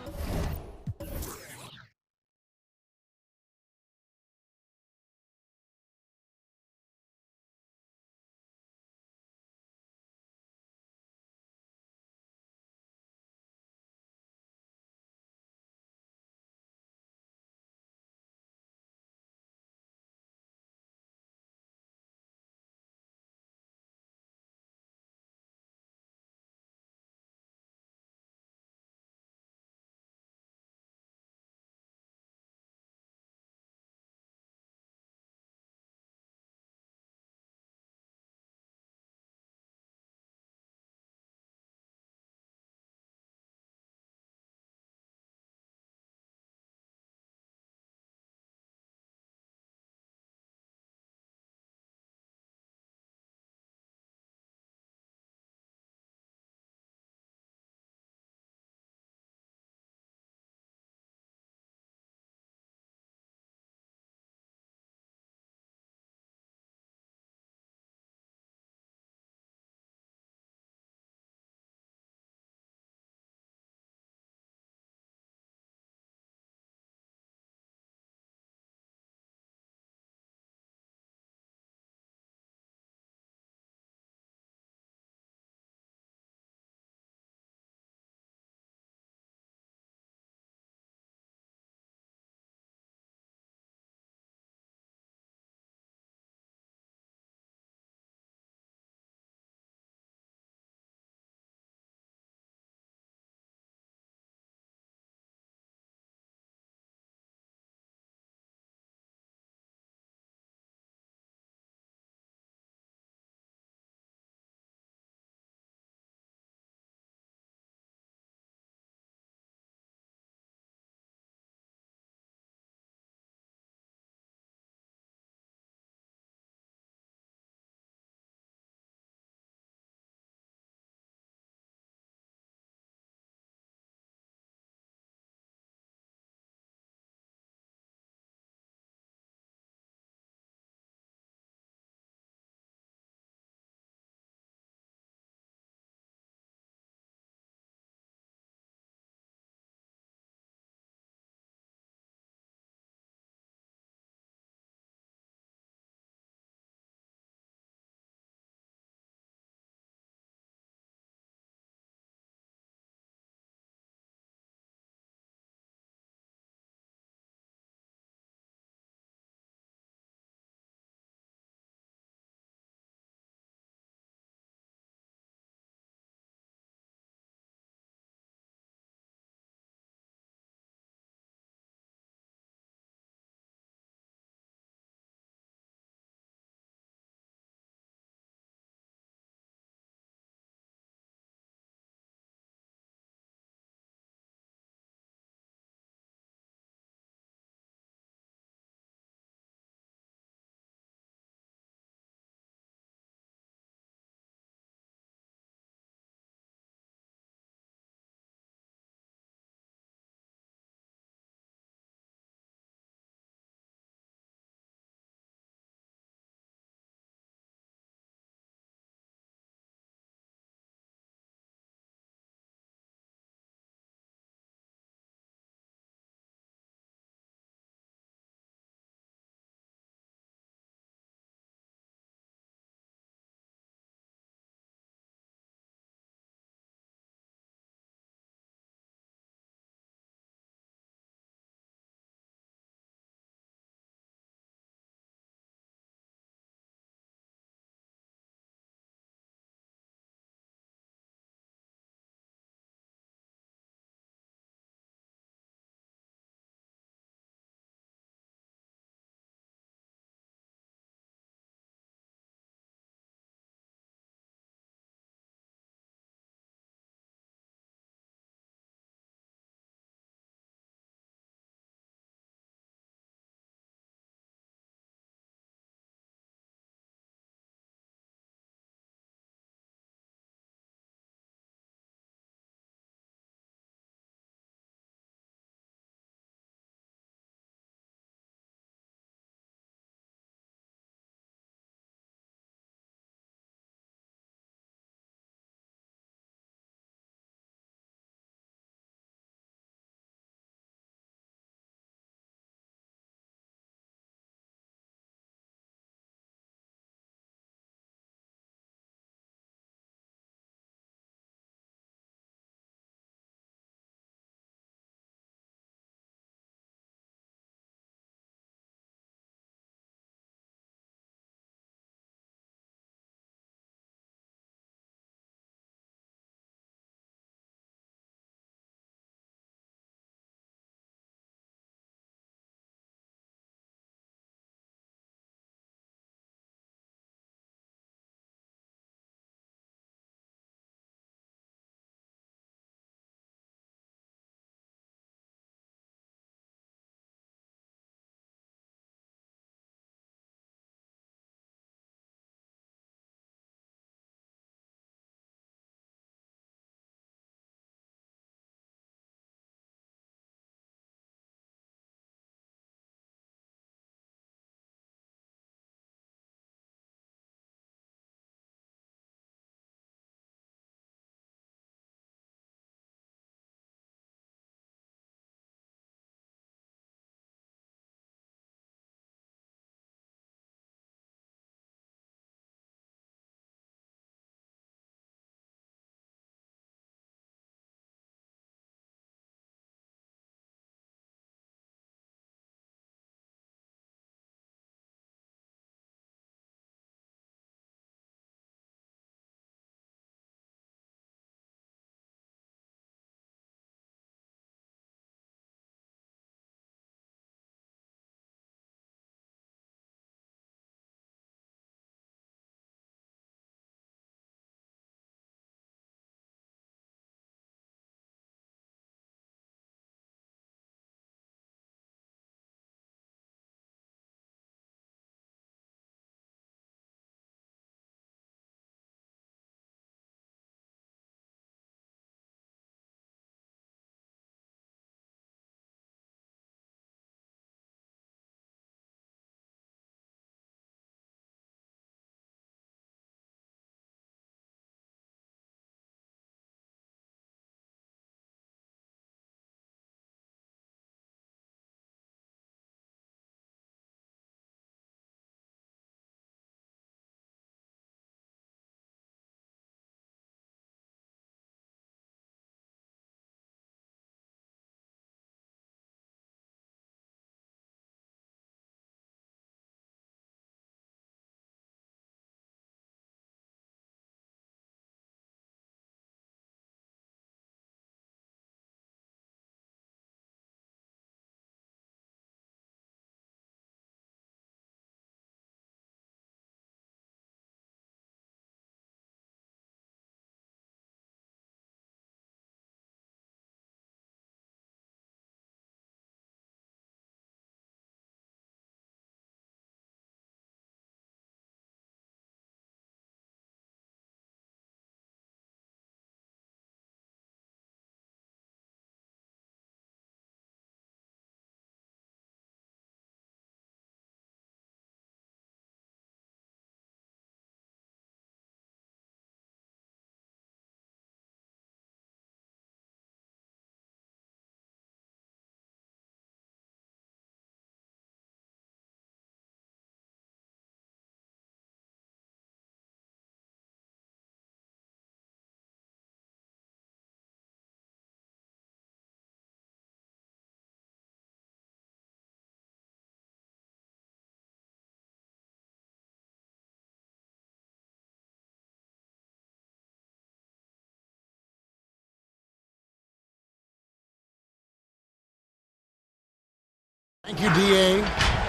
Thank you, D.A.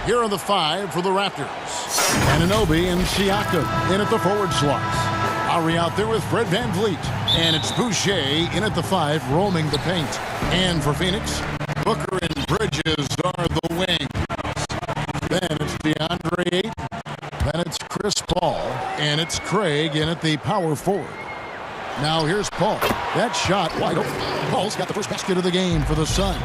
Here are the 5 for the Raptors. Anunoby and Siakam in at the forward slots. Lowry out there with Fred VanVleet. And it's Boucher in at the 5, roaming the paint. And for Phoenix, Booker and Bridges are the wings. Then it's DeAndre Ayton. Then it's Chris Paul. And it's Craig in at the power forward. Now here's Paul. That shot wide open. Paul's got the first basket of the game for the Suns.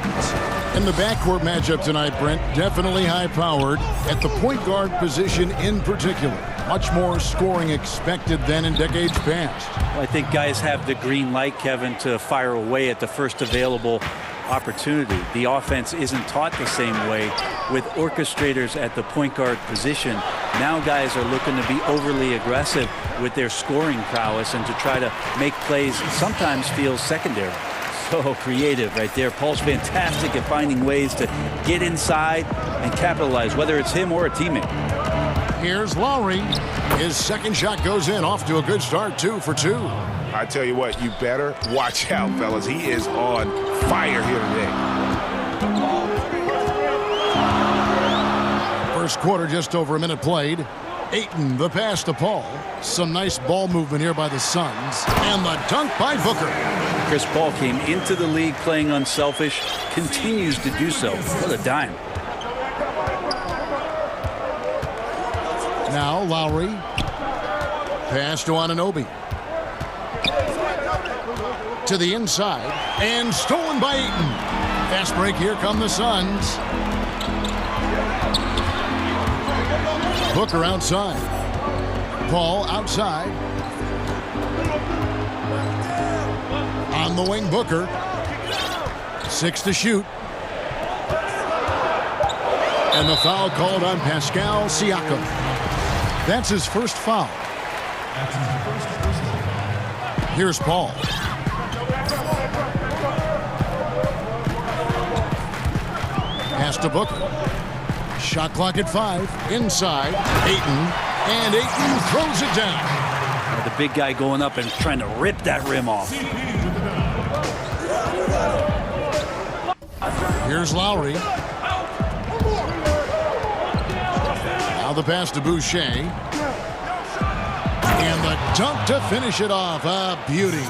In the backcourt matchup tonight, Brent, definitely high-powered at the point guard position in particular. Much more scoring expected than in decades past. Well, I think guys have the green light, Kevin, to fire away at the first available opportunity. The offense isn't taught the same way with orchestrators at the point guard position. Now guys are looking to be overly aggressive with their scoring prowess and to try to make plays sometimes feel secondary. So creative right there. Paul's fantastic at finding ways to get inside and capitalize, whether it's him or a teammate. Here's Lowry. His second shot goes in, off to a good start, 2 for 2. I tell you what, you better watch out, fellas. He is on fire here today. First quarter, just over a minute played. Ayton, the pass to Paul. Some nice ball movement here by the Suns. And the dunk by Booker. Chris Paul came into the league playing unselfish, continues to do so. What a dime. Now Lowry. Pass to Anunoby. To the inside. And stolen by Ayton. Fast break, here come the Suns. Booker outside. Paul outside. On the wing, Booker. 6 to shoot. And the foul called on Pascal Siakam. That's his first foul. Here's Paul. Pass to Booker. Shot clock at 5. Inside. Ayton. And Ayton throws it down. The big guy going up and trying to rip that rim off. Here's Lowry. Now the pass to Boucher. And the dunk to finish it off. A beauty.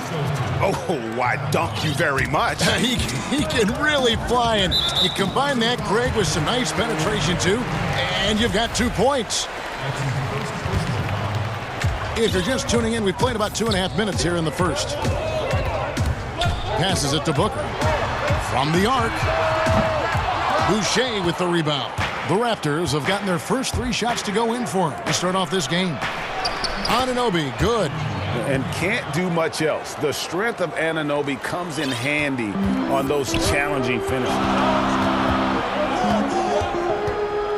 Oh, why dunk you very much. he can really fly, and you combine that, Craig, with some nice penetration too, and you've got 2 points. If you're just tuning in, we've played about 2.5 minutes here in the first. Passes it to Booker. From the arc. Boucher with the rebound. The Raptors have gotten their first 3 shots to go in for him to start off this game. Anunoby, good. And can't do much else. The strength of Anunoby comes in handy on those challenging finishes.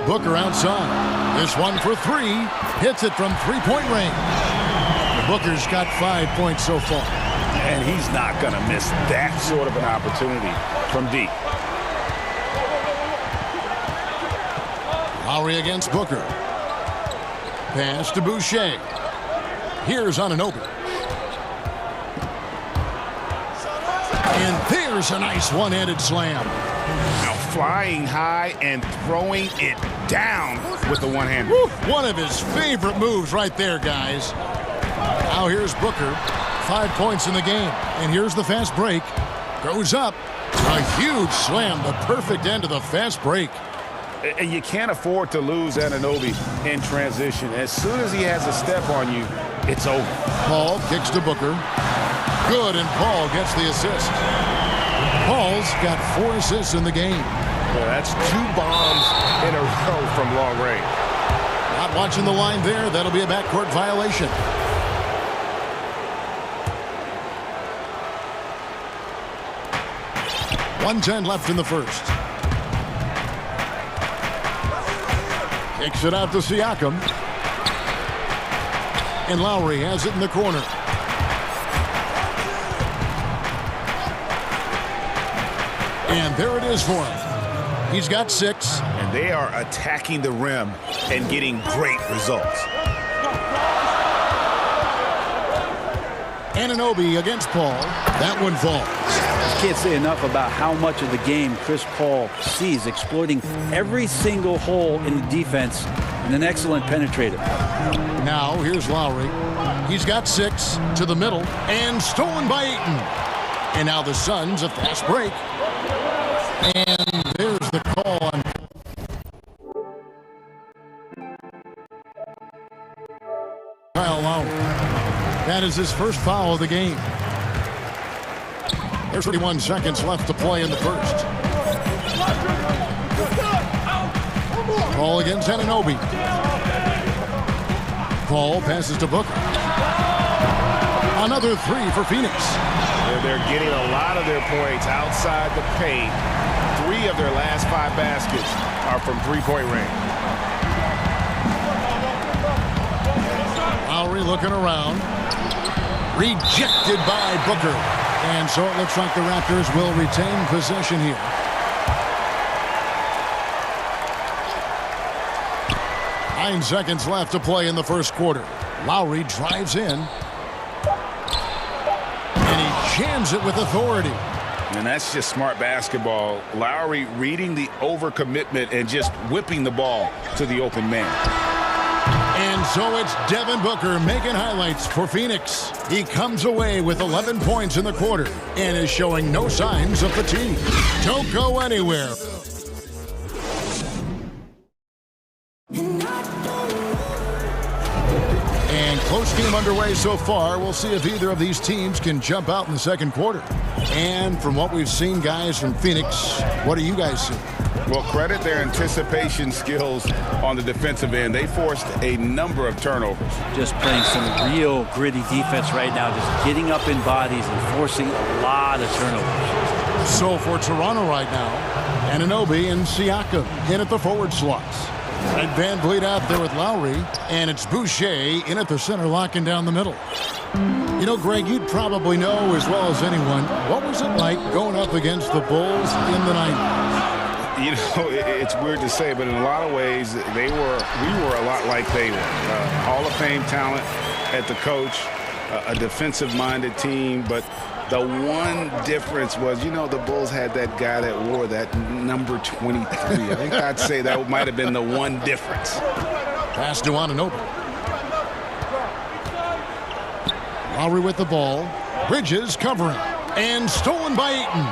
Booker outside. This one for 3. Hits it from 3-point range. Booker's got 5 points so far. And he's not going to miss that sort of an opportunity from deep. Lowry against Booker. Pass to Boucher. Here's Anunoby. And there's a nice one-handed slam. Now flying high and throwing it down with the one-hand. One of his favorite moves right there, guys. Now here's Booker. 5 points in the game. And here's the fast break. Goes up. A huge slam. The perfect end of the fast break. And you can't afford to lose Anunoby in transition. As soon as he has a step on you, it's over. Paul kicks to Booker. Good, and Paul gets the assist. Paul's got 4 assists in the game. Well, that's 2 bombs in a row from long range. Not watching the line there. That'll be a backcourt violation. .110 left in the first. Kicks it out to Siakam. And Lowry has it in the corner. And there it is for him. He's got 6. And they are attacking the rim and getting great results. Anunoby against Paul. That one falls. can't say enough about how much of the game Chris Paul sees, exploiting every single hole in the defense and an excellent penetrator. Now here's Lowry. He's got 6 to the middle and stolen by Ayton. And now the Suns a fast break. And there's the call on Kyle Lowry. That is his first foul of the game. There's 31 seconds left to play in the first. Ball against Anunoby. Paul passes to Booker. Another 3 for Phoenix. They're getting a lot of their points outside the paint. 3 of their last 5 baskets are from three-point range. Lowry looking around. Rejected by Booker. And so it looks like the Raptors will retain possession here. Nine seconds left to play in the first quarter. Lowry drives in. And he jams it with authority. And that's just smart basketball. Lowry reading the overcommitment and just whipping the ball to the open man. And so it's Devin Booker making highlights for Phoenix. He comes away with 11 points in the quarter and is showing no signs of fatigue. Don't go anywhere. And close game underway so far. We'll see if either of these teams can jump out in the second quarter. And from what we've seen, guys, from Phoenix, what do you guys see? Well, credit their anticipation skills on the defensive end. They forced a number of turnovers. Just playing some real gritty defense right now, just getting up in bodies and forcing a lot of turnovers. So for Toronto right now, Anunoby and Siakam in at the forward slots. And Van Vliet out there with Lowry, and it's Boucher in at the center, locking down the middle. You know, Greg, you'd probably know as well as anyone, what was it like going up against the Bulls in the 90s? You know, it's weird to say, but in a lot of ways, we were a lot like they were. Hall of Fame talent at the coach, a defensive-minded team, but the one difference was, you know, the Bulls had that guy that wore that number 23. I think I'd say that might have been the one difference. Pass to Anunoby. Lowry with the ball. Bridges covering. And stolen by Ayton.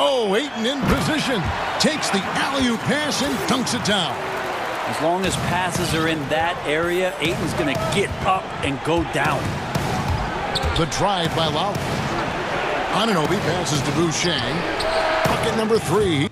Oh, Ayton in position. Takes the alley-oop pass and dunks it down. As long as passes are in that area, Ayton's going to get up and go down. The drive by Lowry. Anunoby passes to Boucher. Bucket number 3.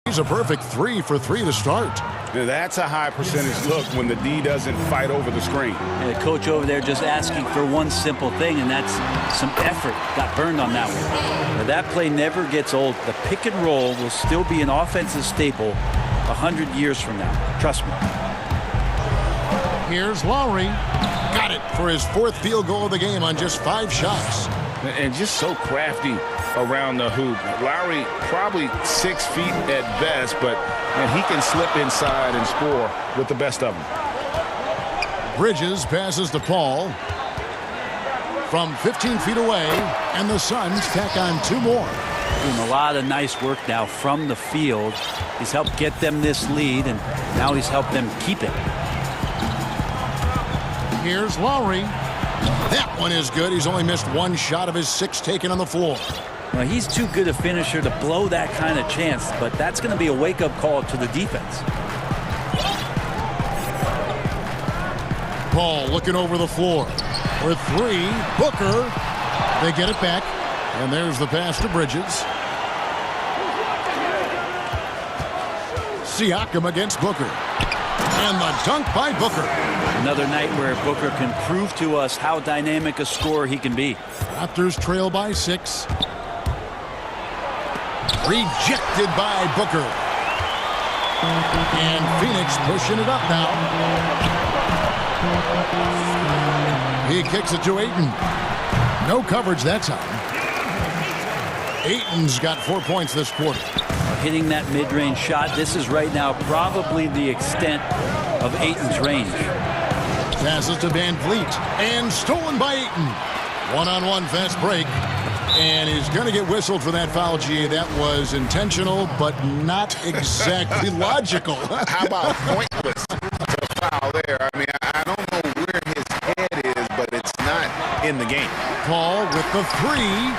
He's a perfect 3 for 3 to start. That's a high percentage look when the D doesn't fight over the screen. And the coach over there just asking for one simple thing, and that's some effort. Got burned on that one. Now, that play never gets old. The pick and roll will still be an offensive staple 100 years from now. Trust me. Here's Lowry. Got it for his 4th field goal of the game on just 5 shots. And just so crafty around the hoop. Lowry probably 6 feet at best, but he can slip inside and score with the best of them. Bridges passes to Paul from 15 feet away, and the Suns tack on 2 more. Doing a lot of nice work now from the field. He's helped get them this lead, and now he's helped them keep it. Here's Lowry. That one is good. He's only missed 1 shot of his 6 taken on the floor. Well, he's too good a finisher to blow that kind of chance, but that's going to be a wake-up call to the defense. Paul looking over the floor. For 3, Booker. They get it back, and there's the pass to Bridges. Siakam against Booker. And the dunk by Booker. Another night where Booker can prove to us how dynamic a scorer he can be. Raptors trail by 6. Rejected by Booker. And Phoenix pushing it up now. He kicks it to Ayton. No coverage that time. Ayton's got 4 points this quarter. hitting that mid-range shot. This is right now probably the extent of Ayton's range. Passes to Van Vliet, and stolen by Ayton. One-on-one fast break, and he's going to get whistled for that foul, G. That was intentional, but not exactly logical. How about pointless to foul there? I mean, I don't know where his head is, but it's not in the game. Paul with the three.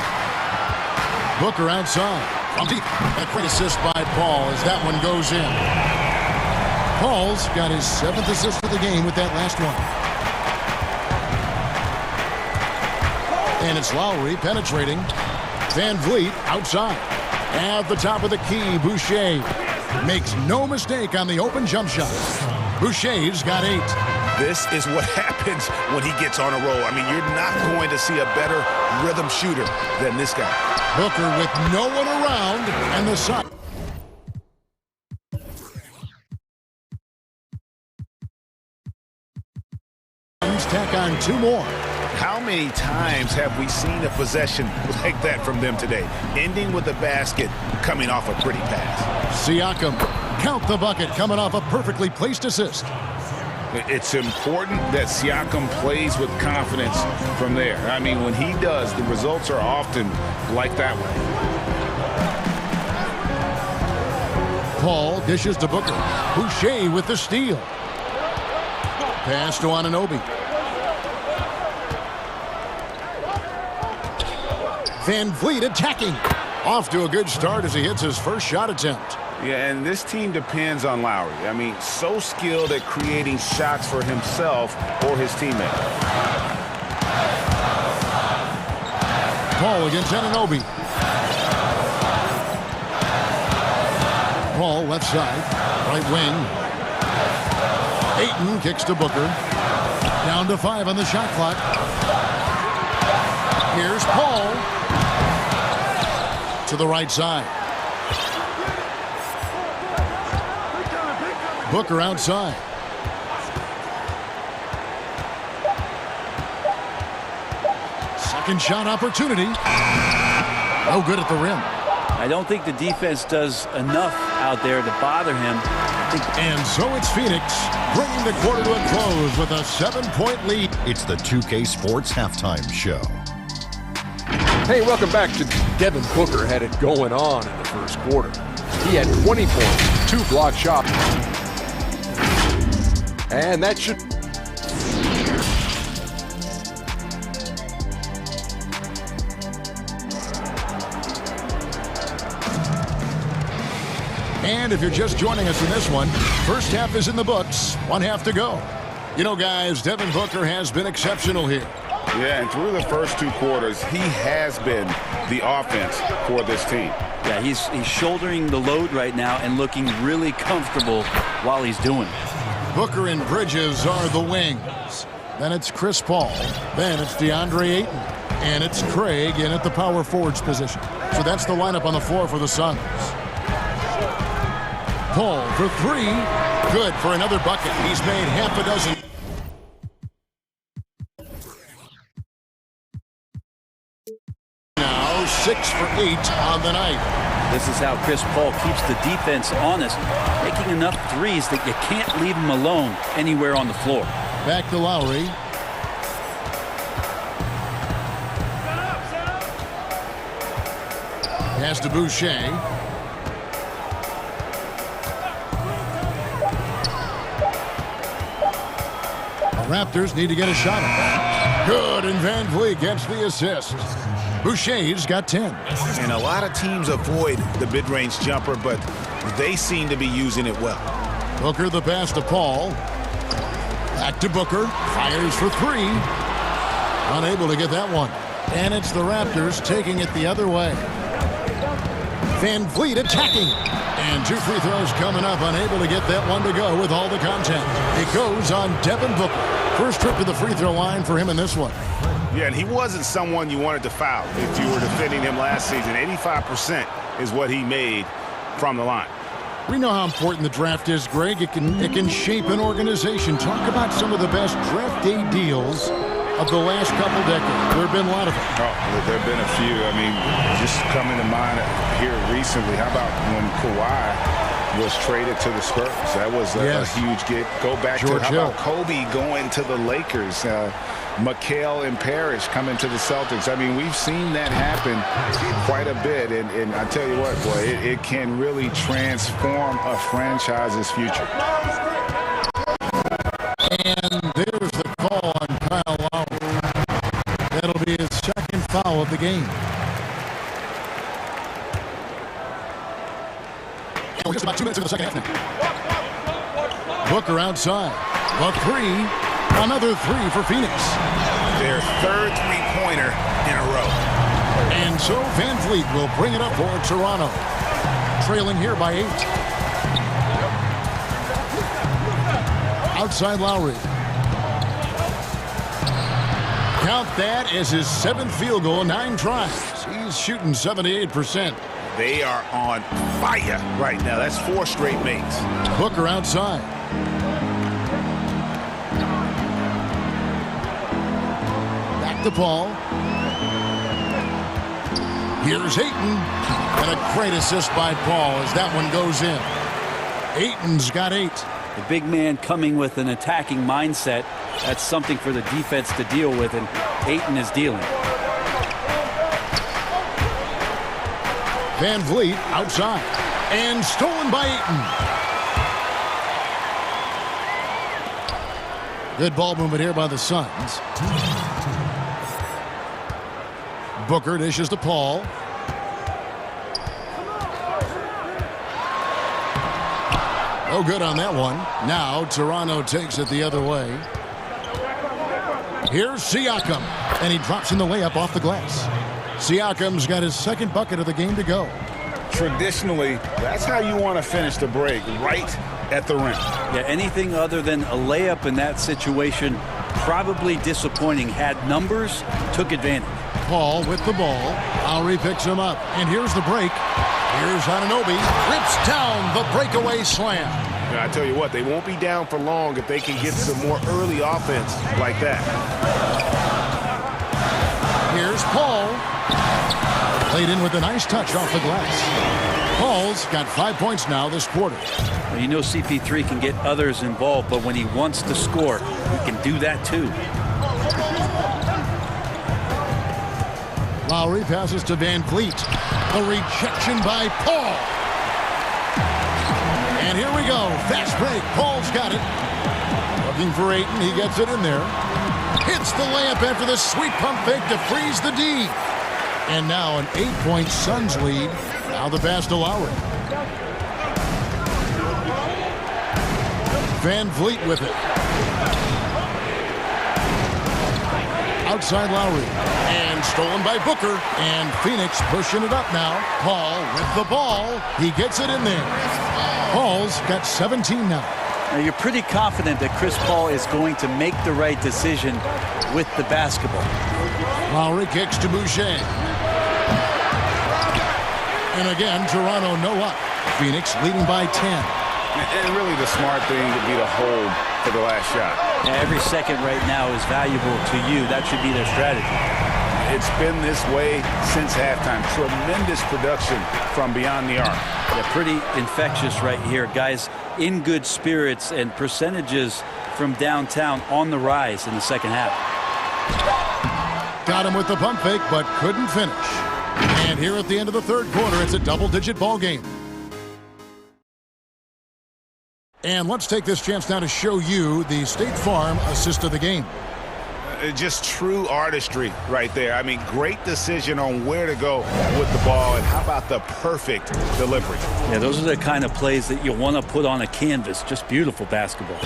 Booker outside. From deep. A great assist by Paul as that one goes in. Paul's got his 7th assist of the game with that last one. And it's Lowry penetrating. Van Vliet outside. At the top of the key, Boucher makes no mistake on the open jump shot. Boucher's got 8. This is what happens when he gets on a roll. I mean, you're not going to see a better rhythm shooter than this guy. Booker with no one around, and the Suns tack on 2 more. How many times have we seen a possession like that from them today? Ending with a basket, coming off a pretty pass. Siakam, count the bucket, coming off a perfectly placed assist. It's important that Siakam plays with confidence from there. I mean, when he does, the results are often like that one. Paul dishes to Booker. Boucher with the steal. Pass to Anunoby. Van Vliet attacking. Off to a good start as he hits his first shot attempt. Yeah, and this team depends on Lowry. I mean, so skilled at creating shots for himself or his teammate. Paul against Anunoby. Paul left side, right wing. Ayton kicks to Booker. Down to 5 on the shot clock. Here's Paul. To the right side. Booker outside. Second shot opportunity. No good at the rim. I don't think the defense does enough out there to bother him. And so it's Phoenix bringing the quarter to a close with a 7-point lead. It's the 2K Sports Halftime Show. Hey, welcome back to Devin Booker. Had it going on in the first quarter. He had 20 points, 2 block shots. And that should... And if you're just joining us in this one, first half is in the books, 1 half to go. You know, guys, Devin Booker has been exceptional here. Yeah, and through the first 2 quarters, he has been the offense for this team. Yeah, he's shouldering the load right now and looking really comfortable while he's doing it. Booker and Bridges are the wings. Then it's Chris Paul. Then it's DeAndre Ayton. And it's Craig in at the power forwards position. So that's the lineup on the floor for the Suns. Paul for 3. Good for another bucket. He's made half a dozen. Now 6 for 8 on the night. This is how Chris Paul keeps the defense honest, making enough threes that you can't leave him alone anywhere on the floor. Back to Lowry. Pass to Boucher. The Raptors need to get a shot at. Good, and Van Vliet gets the assist. Boucher's got 10. And a lot of teams avoid the mid-range jumper, but they seem to be using it well. Booker the pass to Paul. Back to Booker. Fires for 3. Unable to get that one. And it's the Raptors taking it the other way. Van Vliet attacking. And 2 free throws coming up. Unable to get that one to go with all the content. It goes on Devin Booker. First trip to the free throw line for him in this one. Yeah, and he wasn't someone you wanted to foul if you were defending him last season. 85% is what he made from the line. We know how important the draft is, Greg. It can shape an organization. Talk about some of the best draft day deals of the last couple decades. There have been a lot of them. Oh, there have been a few. I mean, just coming to mind here recently, how about when Kawhi was traded to the Spurs? That was a huge get. Go back George to how Hill. about Kobe going to the Lakers? McHale and Parrish coming to the Celtics. I mean, we've seen that happen quite a bit. And I tell you what, boy, it can really transform a franchise's future. And there's the call on Kyle Lowry. That'll be his second foul of the game. And we're just about 2 minutes into the second half now. Booker outside. A three. Another three for Phoenix. Their third three-pointer in a row. And so Van Vliet will bring it up for Toronto. Trailing here by 8. Outside Lowry. Count that as his 7th field goal, 9 tries. He's shooting 78%. They are on fire right now. That's 4 straight makes. Booker outside. Back to Paul. Here's Ayton. And a great assist by Paul as that one goes in. Ayton's got 8. The big man coming with an attacking mindset. That's something for the defense to deal with, and Ayton is dealing. Van Vliet outside. And stolen by Ayton. Good ball movement here by the Suns. Booker dishes to Paul. No good on that one. Now Toronto takes it the other way. Here's Siakam. And he drops in the layup off the glass. Siakam's got his 2nd bucket of the game to go. Traditionally, that's how you want to finish the break, right at the rim. Yeah, anything other than a layup in that situation, probably disappointing. Had numbers, took advantage. Paul with the ball. Lowry picks him up. And here's the break. Here's Anunoby. Rips down the breakaway slam. Now, I tell you what, they won't be down for long if they can get some more early offense like that. Here's Paul. Played in with a nice touch off the glass. Paul's got 5 points now this quarter. Well, you know CP3 can get others involved, but when he wants to score, he can do that too. Lowry passes to Van Vliet. A rejection by Paul. And here we go. Fast break. Paul's got it. Looking for Ayton. He gets it in there. Hits the layup after the sweet pump fake to freeze the D. And now an 8-point Suns lead. Now the pass to Lowry. Van Vliet with it. Outside Lowry. And stolen by Booker. And Phoenix pushing it up now. Paul with the ball. He gets it in there. Paul's got 17 now. Now you're pretty confident that Chris Paul is going to make the right decision with the basketball. Lowry kicks to Boucher. And again, Toronto no up. Phoenix leading by 10. And really the smart thing would be to hold for the last shot. Yeah, every second right now is valuable to you. That should be their strategy. It's been this way since halftime. Tremendous production from beyond the arc. Yeah, pretty infectious right here. Guys in good spirits and percentages from downtown on the rise in the second half. Got him with the pump fake, but couldn't finish. And here at the end of the third quarter, it's a double-digit ball game. And let's take this chance now to show you the State Farm assist of the game. Just true artistry right there. I mean, great decision on where to go with the ball, and how about the perfect delivery? Yeah, those are the kind of plays that you want to put on a canvas. Just beautiful basketball.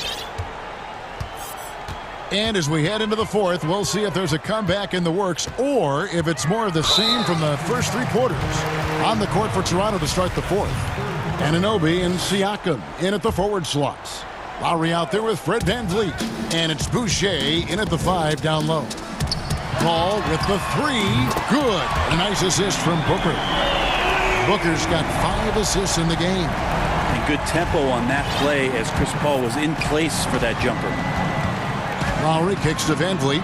And as we head into the fourth, we'll see if there's a comeback in the works or if it's more of the same from the first 3 quarters. On the court for Toronto to start the fourth. Anunoby and Siakam in at the forward slots. Lowry out there with Fred Van Vliet. And it's Boucher in at the 5 down low. Paul with the 3. Good. A nice assist from Booker. Booker's got 5 assists in the game. And good tempo on that play as Chris Paul was in place for that jumper. Lowry kicks to Van Vliet.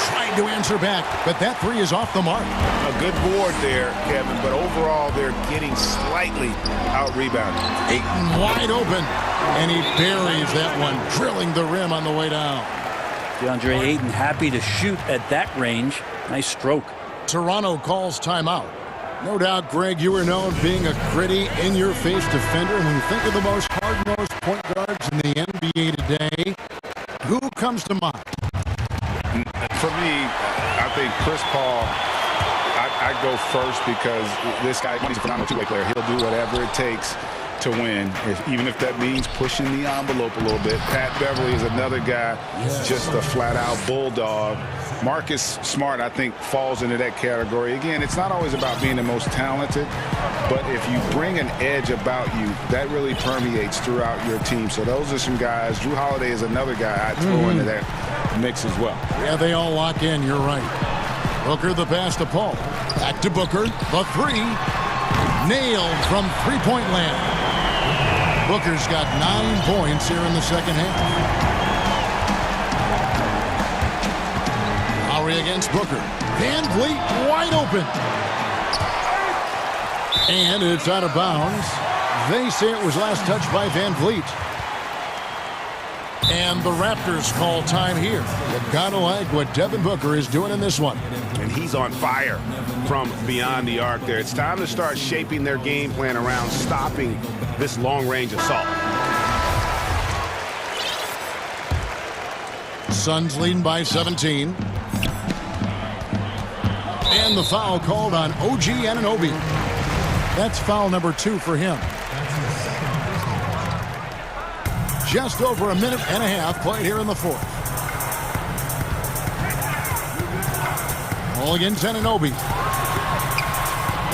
Tried to answer back, but that three is off the mark. A good board there, Kevin, but overall they're getting slightly out-rebounded. Ayton wide open, and he buries that one, drilling the rim on the way down. DeAndre Ayton happy to shoot at that range. Nice stroke. Toronto calls timeout. No doubt, Greg, you were known being a gritty, in-your-face defender. When you think of the most hard-nosed point guards in the NBA today, who comes to mind? For me, I think Chris Paul, I go first because this guy, he's a phenomenal two-way player. He'll do whatever it takes to win, even if that means pushing the envelope a little bit. Pat Beverly is another guy, just a flat-out bulldog. Marcus Smart, I think, falls into that category. Again, it's not always about being the most talented, but if you bring an edge about you, that really permeates throughout your team. So those are some guys. Drew Holiday is another guy I'd throw into that mix as well. Yeah, they all lock in. You're right. Booker the pass to Paul. Back to Booker. The three. Nailed from three-point land. Booker's got 9 points here in the second half. Lowry against Booker. Van Vliet wide open. And it's out of bounds. They say it was last touched by Van Vliet. And the Raptors call time here. You've got to like what Devin Booker is doing in this one. And he's on fire from beyond the arc there. It's time to start shaping their game plan around stopping this long-range assault. Suns leading by 17. And the foul called on OG Anunoby. That's foul number 2 for him. Just over a minute and a half played here in the fourth. Ball against Anunoby.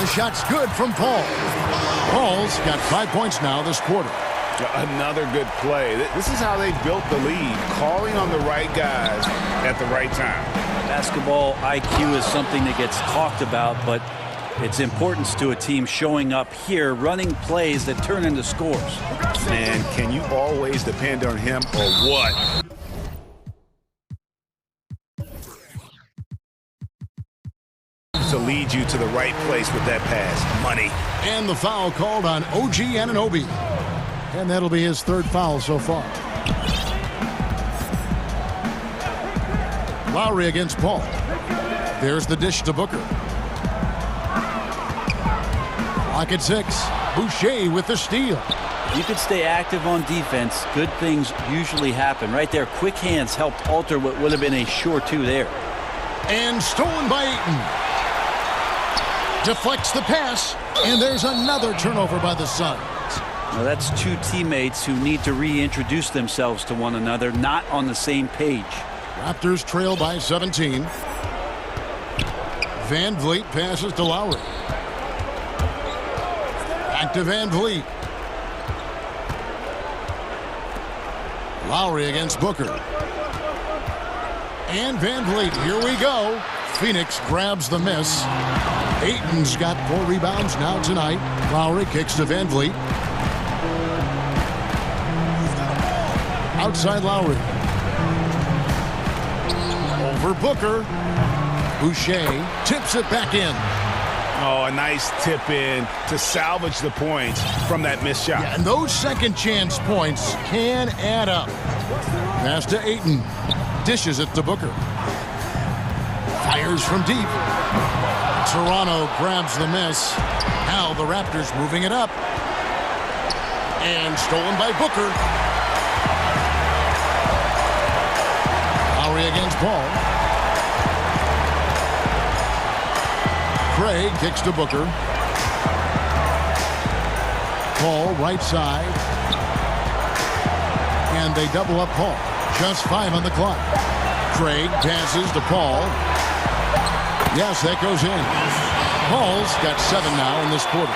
The shot's good from Paul. Paul's got 5 points now this quarter. Another good play. This is how they built the lead, calling on the right guys at the right time. Basketball IQ is something that gets talked about, but its importance to a team showing up here, running plays that turn into scores. And can you always depend on him or what? To lead you to the right place with that pass. Money. And the foul called on OG Anunoby. And that'll be his 3rd foul so far. Lowry against Paul. There's the dish to Booker. Lock at 6. Boucher with the steal. You could stay active on defense. Good things usually happen. Right there, quick hands helped alter what would have been a sure 2 there. And stolen by Ayton. Deflects the pass. And there's another turnover by the Suns. Now that's 2 teammates who need to reintroduce themselves to one another, not on the same page. Raptors trail by 17. Van Vliet passes to Lowry. Back to Van Vliet. Lowry against Booker. And Van Vliet, here we go. Phoenix grabs the miss. Ayton's got 4 rebounds now tonight. Lowry kicks to Van Vliet. Outside Lowry. Over Booker. Boucher tips it back in. Oh, a nice tip in to salvage the points from that missed shot. Yeah, and those second chance points can add up. Pass to Ayton. Dishes it to Booker. Fires from deep. Toronto grabs the miss. Now the Raptors moving it up. And stolen by Booker. Lowry against Paul. Craig kicks to Booker. Paul right side. And they double up Paul. Just 5 on the clock. Craig passes to Paul. Yes, that goes in. Paul's got 7 now in this quarter.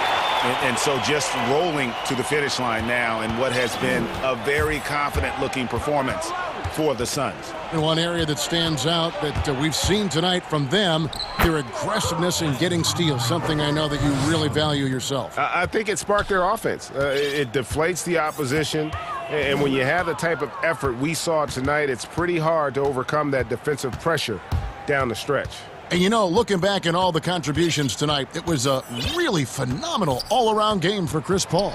And so just rolling to the finish line now in what has been a very confident-looking performance for the Suns. And one area that stands out that we've seen tonight from them, their aggressiveness in getting steals, something I know that you really value yourself. I think it sparked their offense. It deflates the opposition. And when you have the type of effort we saw tonight, it's pretty hard to overcome that defensive pressure down the stretch. And, you know, looking back at all the contributions tonight, it was a really phenomenal all-around game for Chris Paul.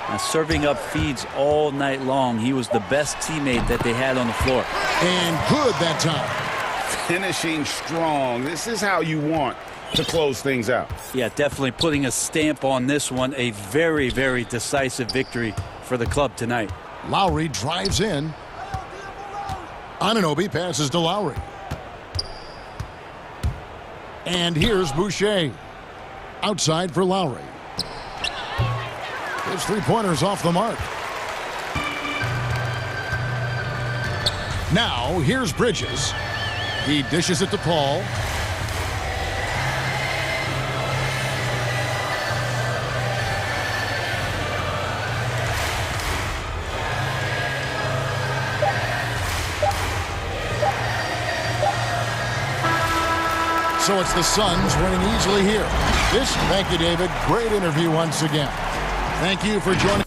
Now, serving up feeds all night long. He was the best teammate that they had on the floor. And good that time. Finishing strong. This is how you want to close things out. Yeah, definitely putting a stamp on this one. A very, very decisive victory for the club tonight. Lowry drives in. Anunoby passes to Lowry. And here's Boucher. Outside for Lowry. His three-pointer's off the mark. Now, here's Bridges. He dishes it to Paul. So it's the Suns winning easily here. Thank you, David. Great interview once again. Thank you for joining.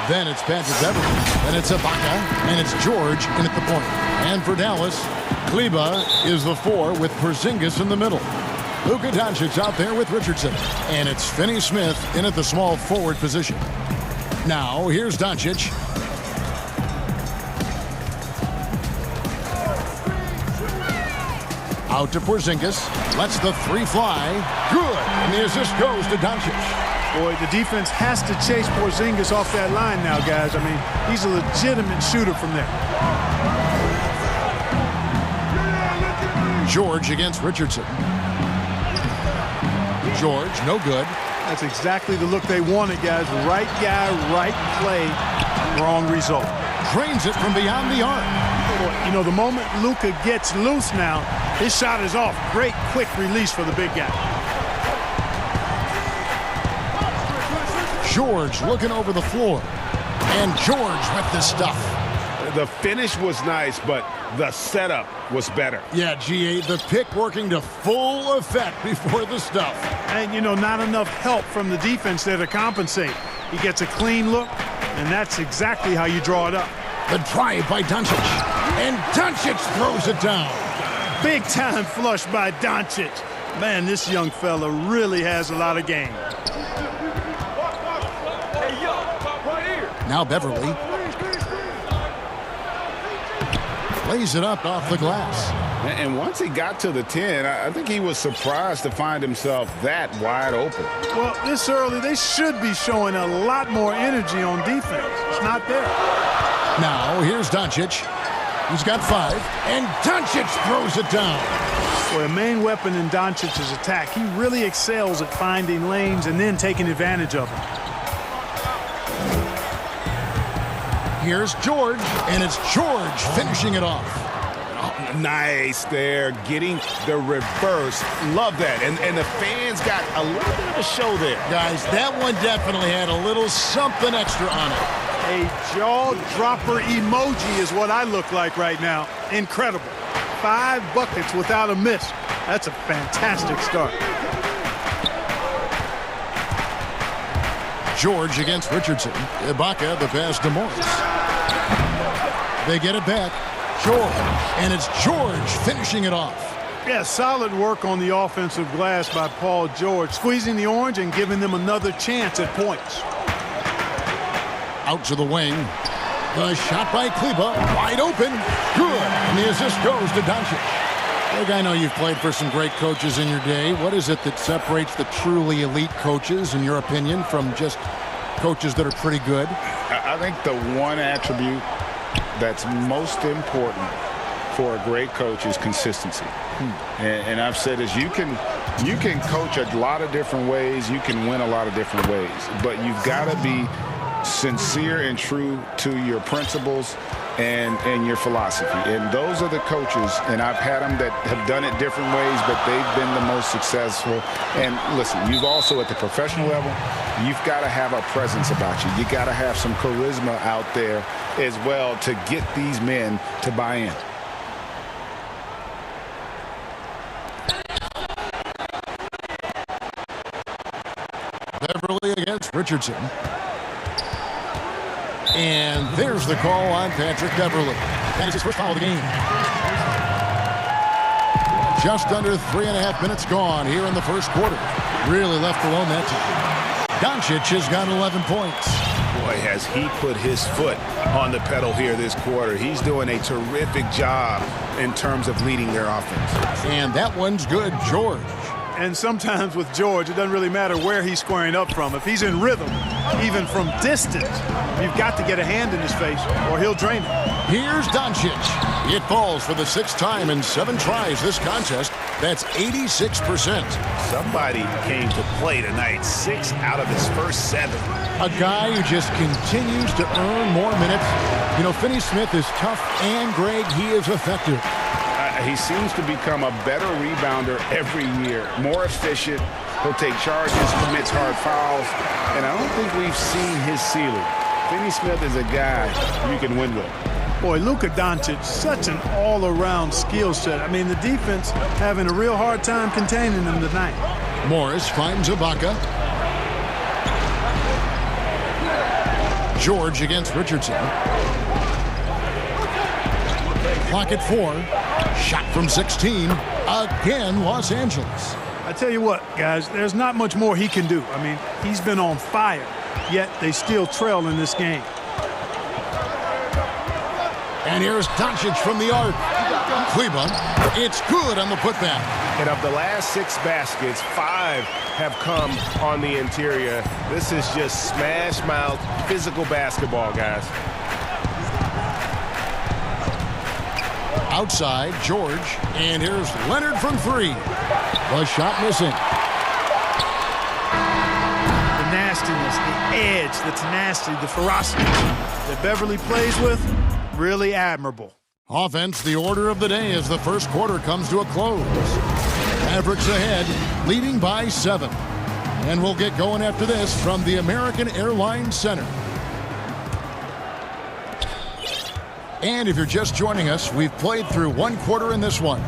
Then it's Patrick Beverly, and it's Ibaka, and it's George in at the point. And for Dallas, Kleba is the 4 with Porzingis in the middle. Luka Doncic out there with Richardson, and it's Finney Smith in at the small forward position. Now, here's Doncic. Out to Porzingis, lets the 3 fly. Good, and the assist goes to Doncic. Boy, the defense has to chase Porzingis off that line now, guys. I mean, he's a legitimate shooter from there. George against Richardson. George, no good. That's exactly the look they wanted, guys. Right guy, right play, wrong result. Drains it from beyond the arc. You know, the moment Luka gets loose now, his shot is off. Great quick release for the big guy. George looking over the floor. And George with the stuff. The finish was nice, but the setup was better. Yeah, GA, the pick working to full effect before the stuff. And, you know, not enough help from the defense there to compensate. He gets a clean look, and that's exactly how you draw it up. The drive by Doncic. And Doncic throws it down. Big time flush by Doncic. Man, this young fella really has a lot of game. Now Beverly lays it up off the glass. And once he got to the 10, I think he was surprised to find himself that wide open. Well, this early, they should be showing a lot more energy on defense. It's not there. Now, here's Doncic. He's got 5, and Doncic throws it down. Boy, a main weapon in Doncic's attack. He really excels at finding lanes and then taking advantage of them. Here's George, and it's George finishing it off. Oh, nice there, getting the reverse. Love that. And the fans got a little bit of a show there. Guys, that one definitely had a little something extra on it. A jaw-dropper emoji is what I look like right now. Incredible. 5 buckets without a miss. That's a fantastic start. George against Richardson. Ibaka, the pass to Morris. They get it back. George. And it's George finishing it off. Yeah, solid work on the offensive glass by Paul George, squeezing the orange and giving them another chance at points. Out to the wing. The shot by Kleba. Wide open. Good. And the assist goes to Doncic. Look, I know you've played for some great coaches in your day. What is it that separates the truly elite coaches, in your opinion, from just coaches that are pretty good? I think the one attribute that's most important for a great coach is consistency. And I've said is you can coach a lot of different ways. You can win a lot of different ways. But you've got to be sincere and true to your principles and your philosophy. And those are the coaches, and I've had them that have done it different ways, but they've been the most successful. And listen, you've also at the professional level, you've got to have a presence about you. You got to have some charisma out there as well to get these men to buy in. Beverly against Richardson. And there's the call on Patrick Beverly. That is his first foul of the game. Just under 3.5 minutes gone here in the first quarter. Really left alone that time. Doncic has got 11 points. Boy, has he put his foot on the pedal here this quarter. He's doing a terrific job in terms of leading their offense. And that one's good, George. And sometimes with George, it doesn't really matter where he's squaring up from. If he's in rhythm, even from distance, you've got to get a hand in his face or he'll drain it. Here's Doncic. It falls for the 6th time in 7 tries this contest. That's 86%. Somebody came to play tonight. 6 out of his first 7. A guy who just continues to earn more minutes. You know, Finney Smith is tough, and Greg, he is effective. He seems to become a better rebounder every year, more efficient. He'll take charges, commits hard fouls, and I don't think we've seen his ceiling. Finney Smith is a guy you can win with. Boy, Luka Doncic, such an all-around skill set. I mean, the defense having a real hard time containing him tonight. Morris finds Ibaka. George against Richardson. Clock at 4. Shot from 16. Again, Los Angeles. I tell you what, guys, there's not much more he can do. I mean, he's been on fire, yet they still trail in this game. And here's Doncic from the arc. Kleba, it's good on the putback. And of the last 6 baskets, 5 have come on the interior. This is just smash mouth, physical basketball, guys. Outside, George, and here's Leonard from 3. The shot missing. The nastiness, the edge, the tenacity, the ferocity that Beverly plays with, really admirable. Offense, the order of the day as the first quarter comes to a close. Mavericks ahead, leading by 7. And we'll get going after this from the American Airlines Center. And if you're just joining us, we've played through 1 quarter in this one.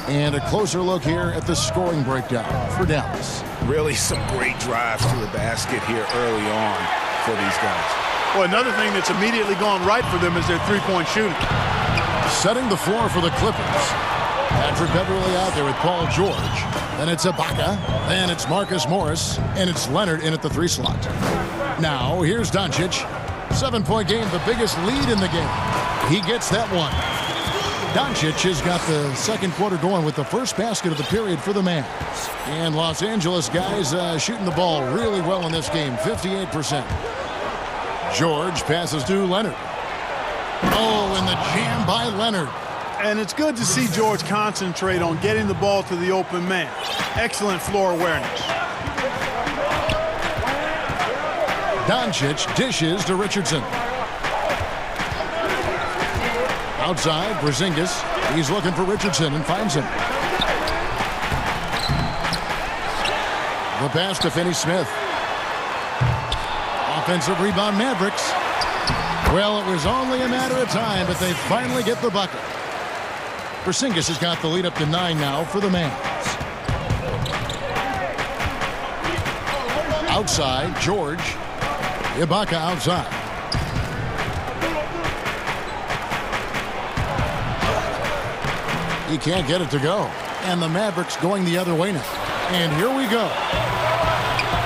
And a closer look here at the scoring breakdown for Dallas. Really some great drives to the basket here early on for these guys. Well, another thing that's immediately gone right for them is their three-point shooting. Setting the floor for the Clippers. Patrick Beverly out there with Paul George. Then it's Ibaka. Then it's Marcus Morris. And it's Leonard in at the 3 slot. Now, here's Doncic. 7-point game, the biggest lead in the game. He gets that one. Doncic has got the second quarter going with the first basket of the period for the Mavs. And Los Angeles guys shooting the ball really well in this game, 58%. George passes to Leonard. Oh, and the jam by Leonard. And it's good to see George concentrate on getting the ball to the open man. Excellent floor awareness. Doncic dishes to Richardson. Outside, Porzingis. He's looking for Richardson and finds him. The pass to Finney-Smith. Offensive rebound, Mavericks. Well, it was only a matter of time, but they finally get the bucket. Porzingis has got the lead up to 9 now for the Mavs. Outside, George. Ibaka outside. He can't get it to go. And the Mavericks going the other way now. And here we go.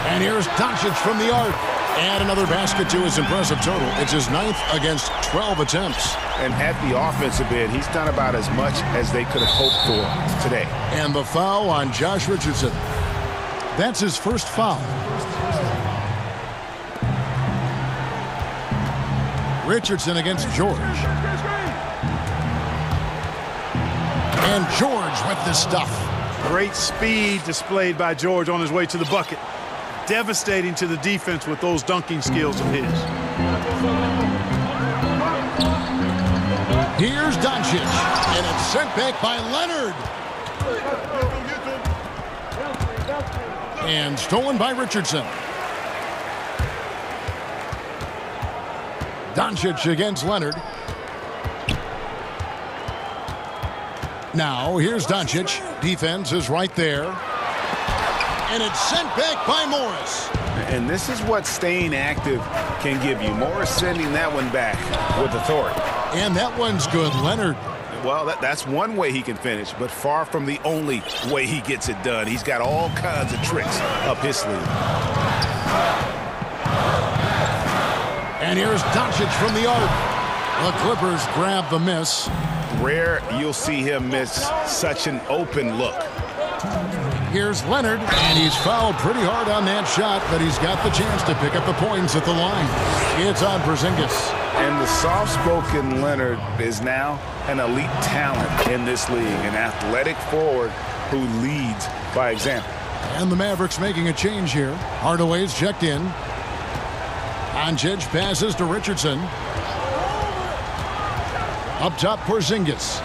And here's Doncic from the arc. And another basket to his impressive total. It's his 9th against 12 attempts. And at the offensive end, he's done about as much as they could have hoped for today. And the foul on Josh Richardson. That's his first foul. Richardson against George. And George with the stuff. Great speed displayed by George on his way to the bucket. Devastating to the defense with those dunking skills of his. Here's Doncic. And it's sent back by Leonard. And stolen by Richardson. Doncic against Leonard. Now, here's Doncic. Defense is right there. And it's sent back by Morris. And this is what staying active can give you. Morris sending that one back with authority. And that one's good, Leonard. Well, that's one way he can finish, but far from the only way he gets it done. He's got all kinds of tricks up his sleeve. And here's Doncic from the arc. The Clippers grab the miss. Rare you'll see him miss such an open look. Here's Leonard, and he's fouled pretty hard on that shot, but he's got the chance to pick up the points at the line. It's on Porzingis. And the soft-spoken Leonard is now an elite talent in this league, an athletic forward who leads by example. And the Mavericks making a change here. Hardaway's checked in. Doncic passes to Richardson. Up top, Porzingis.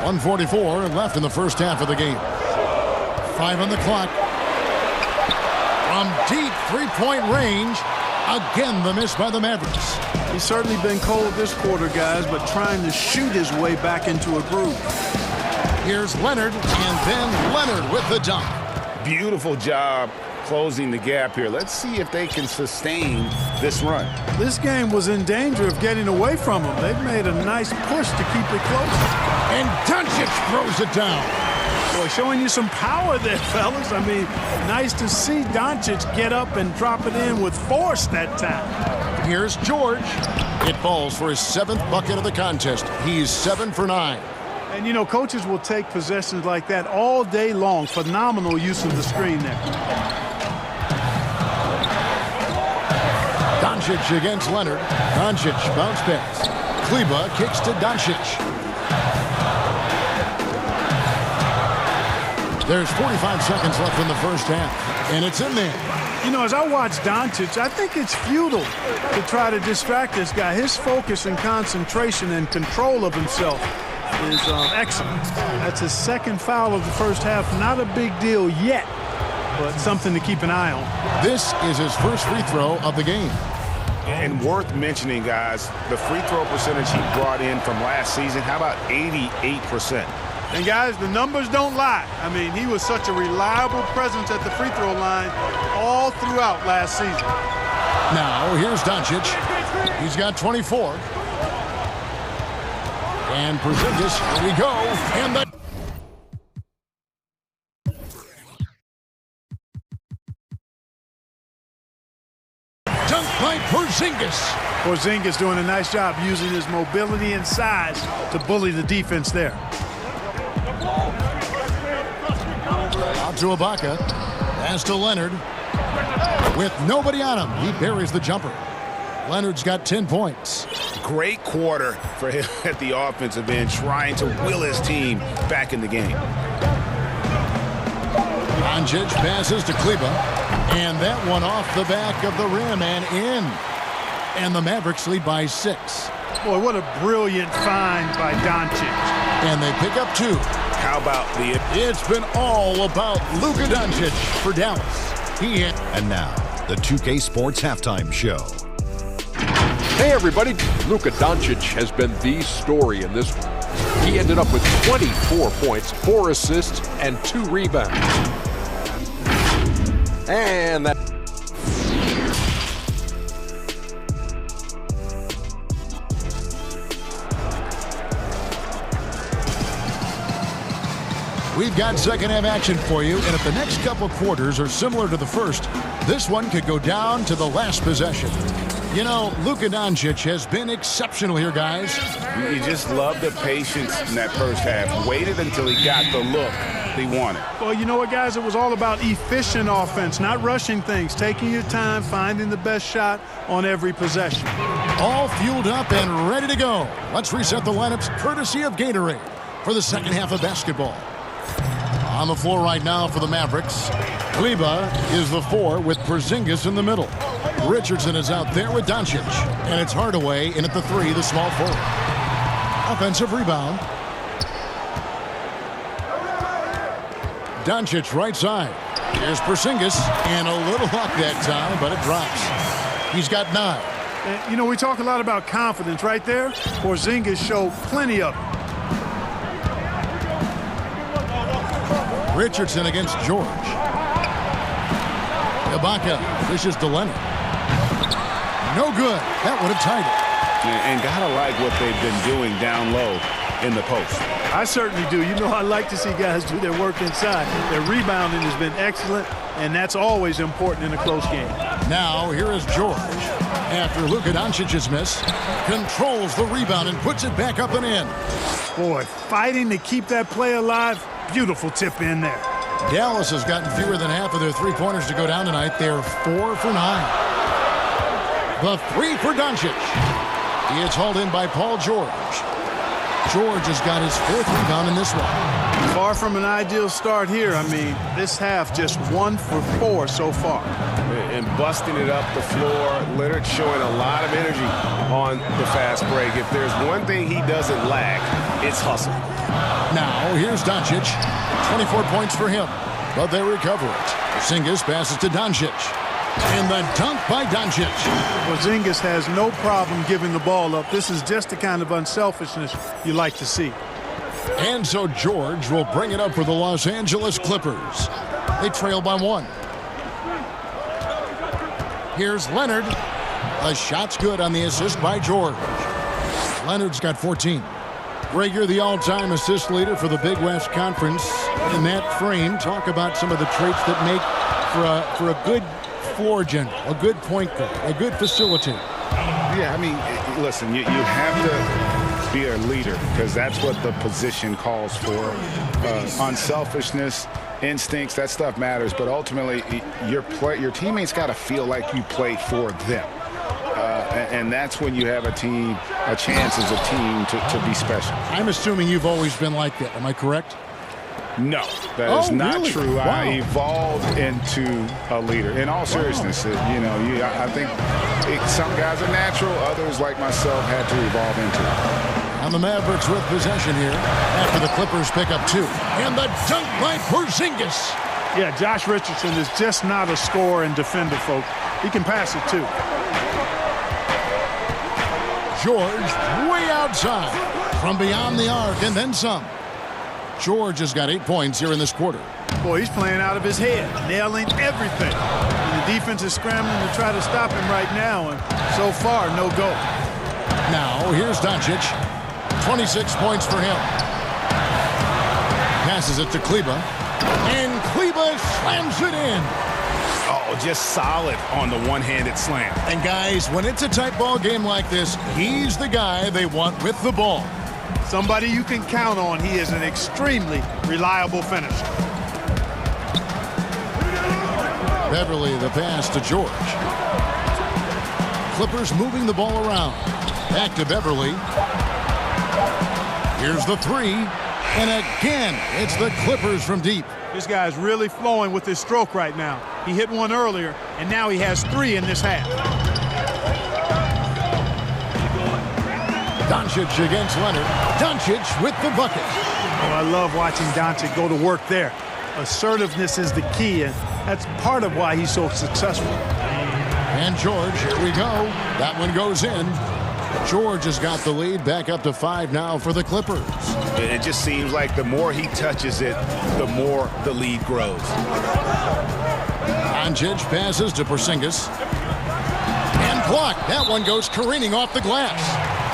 1:44 left in the first half of the game. 5 on the clock. From deep three-point range. Again, the miss by the Mavericks. He's certainly been cold this quarter, guys, but trying to shoot his way back into a groove. Here's Leonard, and then Leonard with the dunk. Beautiful job closing the gap here. Let's see if they can sustain this run. This game was in danger of getting away from them. They've made a nice push to keep it close. And Doncic throws it down. Boy, showing you some power there, fellas. I mean, nice to see Doncic get up and drop it in with force that time. Here's George. It falls for his 7th bucket of the contest. He's 7 for 9. And, you know, coaches will take possessions like that all day long. Phenomenal use of the screen there. Doncic against Leonard. Doncic bounce pass. Kleba kicks to Doncic. There's 45 seconds left in the first half, and it's in there. You know, as I watch Doncic, I think it's futile to try to distract this guy. His focus and concentration and control of himself is excellent. That's his 2nd foul of the first half. Not a big deal yet, but something to keep an eye on. This is his first free throw of the game. And worth mentioning, guys, the free throw percentage he brought in from last season, how about 88%? And, guys, the numbers don't lie. I mean, he was such a reliable presence at the free throw line all throughout last season. Now, here's Doncic. He's got 24. And Porzingis, here we go. And the... dunk by Porzingis. Porzingis doing a nice job using his mobility and size to bully the defense there. Out to Ibaka. Pass to Leonard. With nobody on him, he buries the jumper. Leonard's got 10 points. Great quarter for him at the offensive end, trying to will his team back in the game. Doncic passes to Kleba. And that one off the back of the rim and in. And the Mavericks lead by 6. Boy, what a brilliant find by Doncic. And they pick up 2. How about the... It's been all about Luka Doncic for Dallas. And now, the 2K Sports Halftime Show. Hey, everybody. Luka Doncic has been the story in this one. He ended up with 24 points, 4 assists, and 2 rebounds. And that... We've got second half action for you, and if the next couple quarters are similar to the first, this one could go down to the last possession. You know, Luka Doncic has been exceptional here, guys. You just love the patience in that first half. Waited until he got the look he wanted. Well, you know what, guys? It was all about efficient offense, not rushing things, taking your time, finding the best shot on every possession. All fueled up and ready to go. Let's reset the lineups courtesy of Gatorade for the second half of basketball. On the floor right now for the Mavericks, Kleba is the 4 with Porzingis in the middle. Richardson is out there with Doncic, and it's Hardaway in at the 3, the small forward. Offensive rebound. Doncic right side. Here's Porzingis, and a little luck that time, but it drops. He's got 9. And, you know, we talk a lot about confidence right there. Porzingis showed plenty of it. Richardson against George. Ibaka dishes to Leonard. No good. That would have tied it. And gotta like what they've been doing down low in the post. I certainly do. You know, I like to see guys do their work inside. Their rebounding has been excellent, and that's always important in a close game. Now, here is George. After Luka Doncic's miss, controls the rebound and puts it back up and in. Boy, fighting to keep that play alive. Beautiful tip in there. Dallas has gotten fewer than half of their three-pointers to go down tonight. They're 4 for 9. The 3 for Doncic. He is hauled in by Paul George. George has got his 4th rebound in this one. Far from an ideal start here. I mean, this half just 1 for 4 so far. And busting it up the floor. Leonard showing a lot of energy on the fast break. If there's one thing he doesn't lack, it's hustle. Now, here's Doncic. 24 points for him, but they recover it. Porzingis passes to Doncic. And the dunk by Doncic. Porzingis has no problem giving the ball up. This is just the kind of unselfishness you like to see. And so George will bring it up for the Los Angeles Clippers. They trail by 1. Here's Leonard. The shot's good on the assist by George. Leonard's got 14. Greg, you're the all-time assist leader for the Big West Conference. In that frame, talk about some of the traits that make for a good floor general, a good point guard, a good facilitator. Yeah, I mean, listen, you have to be a leader because that's what the position calls for. Unselfishness, instincts, that stuff matters, but ultimately your teammates got to feel like you play for them. And that's when you have a chance as a team to be special. I'm assuming you've always been like that. Am I correct? No, that is not really? true. Wow. I evolved into a leader. In all seriousness, I think some guys are natural. Others, like myself, had to evolve into it. And the Mavericks with possession here after the Clippers pick up 2. And the dunk by Porzingis. Yeah, Josh Richardson is just not a scorer and defender, folks. He can pass it, too. George way outside from beyond the arc and then some. George has got 8 points here in this quarter. Boy, he's playing out of his head, nailing everything. And the defense is scrambling to try to stop him right now, and so far, no go. Now, here's Doncic. 26 points for him. Passes it to Kleba. And Kleba slams it in. Oh, just solid on the one-handed slam. And guys, when it's a tight ball game like this, he's the guy they want with the ball. Somebody you can count on. He is an extremely reliable finisher. Beverly, the pass to George. Clippers moving the ball around. Back to Beverly. Here's the 3. And again, it's the Clippers from deep. This guy's really flowing with his stroke right now. He hit one earlier, and now he has 3 in this half. Doncic against Leonard. Doncic with the bucket. Oh, I love watching Doncic go to work there. Assertiveness is the key, and that's part of why he's so successful. And George, here we go. That one goes in. George has got the lead back up to 5 now for the Clippers. It just seems like the more he touches it, the more the lead grows. Doncic passes to Porzingis. And blocked. That one goes careening off the glass.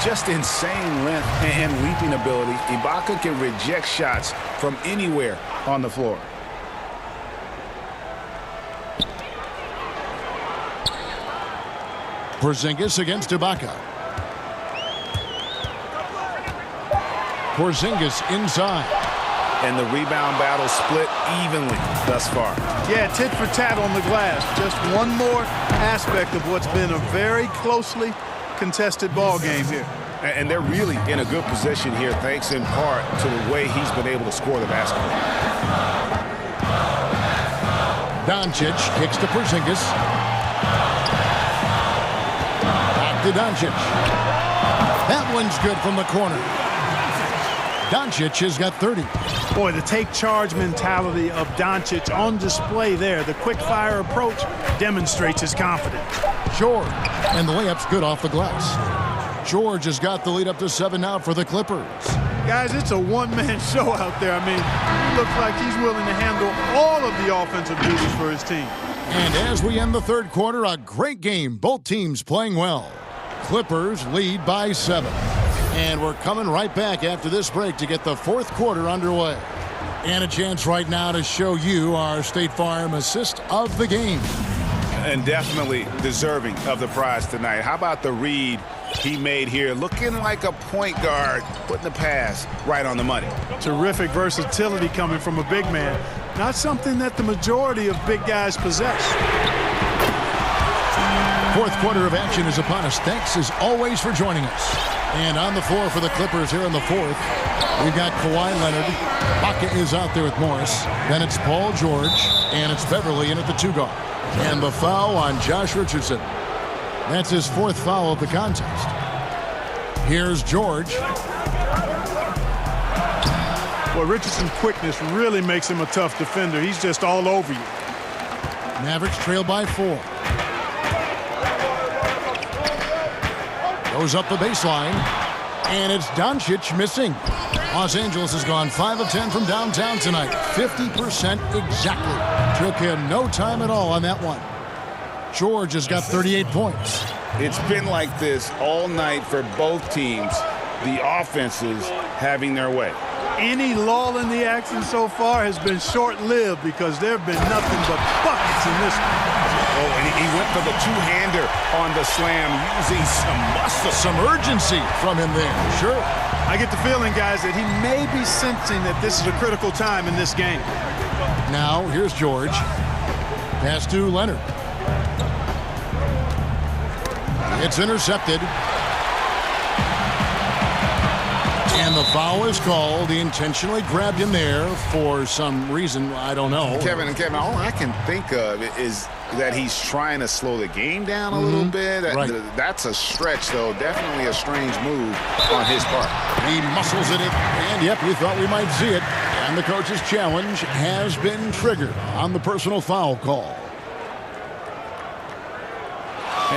Just insane length and leaping ability. Ibaka can reject shots from anywhere on the floor. Porzingis against Ibaka. Porzingis inside. And the rebound battle split evenly thus far. Yeah, tit for tat on the glass. Just one more aspect of what's been a very closely contested ball game here. And they're really in a good position here, thanks in part to the way he's been able to score the basketball. Doncic kicks to Porzingis. Back to Doncic. That one's good from the corner. Doncic has got 30. Boy, the take charge mentality of Doncic on display there. The quick fire approach demonstrates his confidence. George, and the layup's good off the glass. George has got the lead up to 7 now for the Clippers. Guys, it's a one-man show out there. I mean, he looks like he's willing to handle all of the offensive duties for his team. And as we end the third quarter, a great game. Both teams playing well. Clippers lead by 7. And we're coming right back after this break to get the fourth quarter underway. And a chance right now to show you our State Farm assist of the game. And definitely deserving of the prize tonight. How about the read he made here? Looking like a point guard, putting the pass right on the money. Terrific versatility coming from a big man. Not something that the majority of big guys possess. Fourth quarter of action is upon us. Thanks as always for joining us. And on the floor for the Clippers here in the fourth, we've got Kawhi Leonard. Ibaka is out there with Morris. Then it's Paul George, and it's Beverly in at the 2 guard. And the foul on Josh Richardson. That's his 4th foul of the contest. Here's George. Well, Richardson's quickness really makes him a tough defender. He's just all over you. Mavericks trail by 4. Goes up the baseline, and it's Doncic missing. Los Angeles has gone 5 of 10 from downtown tonight. 50% exactly. Took him no time at all on that one. George has got 38 points. It's been like this all night for both teams. The offenses having their way. Any lull in the action so far has been short-lived because there have been nothing but buckets in this one. Oh, and he went for the two-hander on the slam using some muscle. Some urgency from him there. Sure. I get the feeling, guys, that he may be sensing that this is a critical time in this game. Now, here's George. Pass to Leonard. It's intercepted. And the foul is called. He intentionally grabbed him there for some reason. I don't know. Kevin, all I can think of is that he's trying to slow the game down a little bit. Right. That's a stretch, though. Definitely a strange move on his part. He muscles in it. And, yep, we thought we might see it. And the coach's challenge has been triggered on the personal foul call.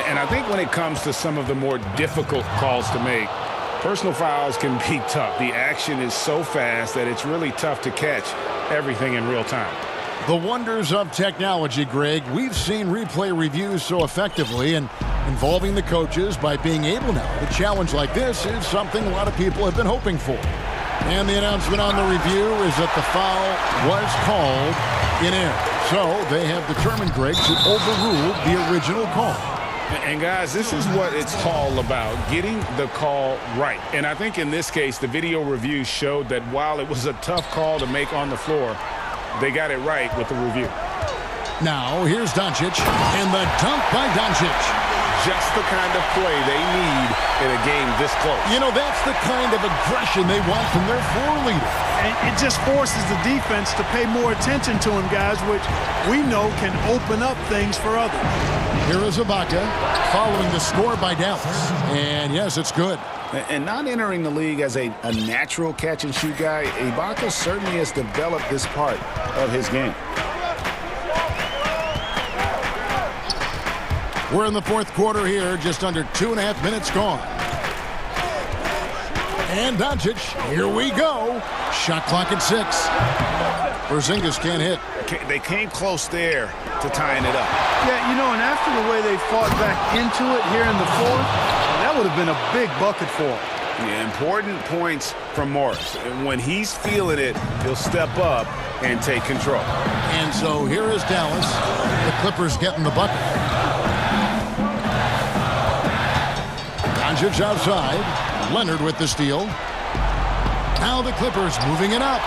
And I think when it comes to some of the more difficult calls to make, personal fouls can be tough. The action is so fast that it's really tough to catch everything in real time. The wonders of technology, Greg. We've seen replay reviews so effectively, and involving the coaches by being able now to challenge like this is something a lot of people have been hoping for. And the announcement on the review is that the foul was called in error. So they have determined, Greg, to overrule the original call. And guys, this is what it's all about, getting the call right. And I think in this case, the video review showed that while it was a tough call to make on the floor, they got it right with the review. Now, here's Doncic, and the dunk by Doncic. Just the kind of play they need in a game this close. You know, that's the kind of aggression they want from their floor leader. And it just forces the defense to pay more attention to him, guys, which we know can open up things for others. Here is Ibaka following the score by Dallas. And, yes, it's good. And not entering the league as a natural catch-and-shoot guy, Ibaka certainly has developed this part of his game. We're in the fourth quarter here, just under 2.5 minutes gone. And Doncic, here we go. Shot clock at 6. Porzingis can't hit. They came close there to tying it up. Yeah, you know, and after the way they fought back into it here in the fourth, that would have been a big bucket for him. Yeah, important points from Morris. When he's feeling it, he'll step up and take control. And so here is Dallas. The Clippers getting the bucket. Doncic outside. Leonard with the steal. Now the Clippers moving it up.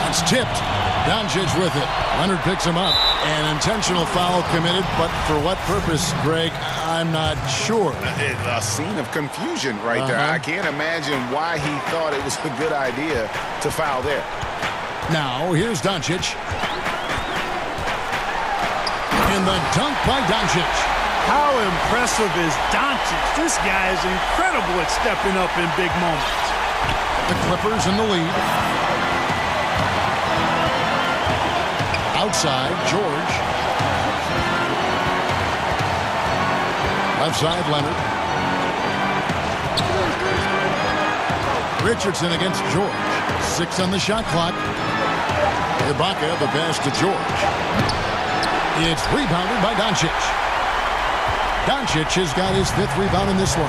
It's tipped. Doncic with it. Leonard picks him up. An intentional foul committed, but for what purpose, Greg? I'm not sure. A scene of confusion right there. I can't imagine why he thought it was a good idea to foul there. Now, here's Doncic. And the dunk by Doncic. How impressive is Doncic? This guy is incredible at stepping up in big moments. The Clippers in the lead. Outside, George. Left side, Leonard. Richardson against George. 6 on the shot clock. Ibaka, the pass to George. It's rebounded by Doncic. Doncic has got his 5th rebound in this one.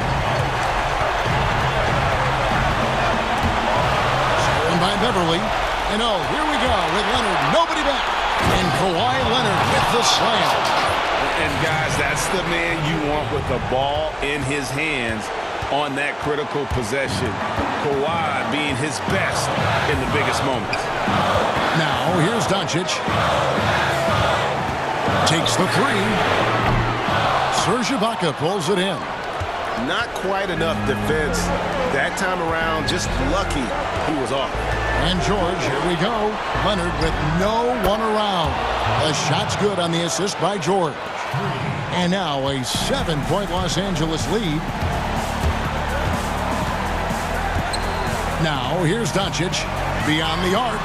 Stolen by Beverly. And oh, here we go with Leonard. Nobody back. And Kawhi Leonard with the slam. And guys, that's the man you want with the ball in his hands on that critical possession. Kawhi being his best in the biggest moments. Now, here's Doncic. Takes the 3. Serge Ibaka pulls it in. Not quite enough defense that time around. Just lucky he was off. And George, here we go. Leonard with no one around. The shot's good on the assist by George. And now a 7-point Los Angeles lead. Now here's Doncic beyond the arc.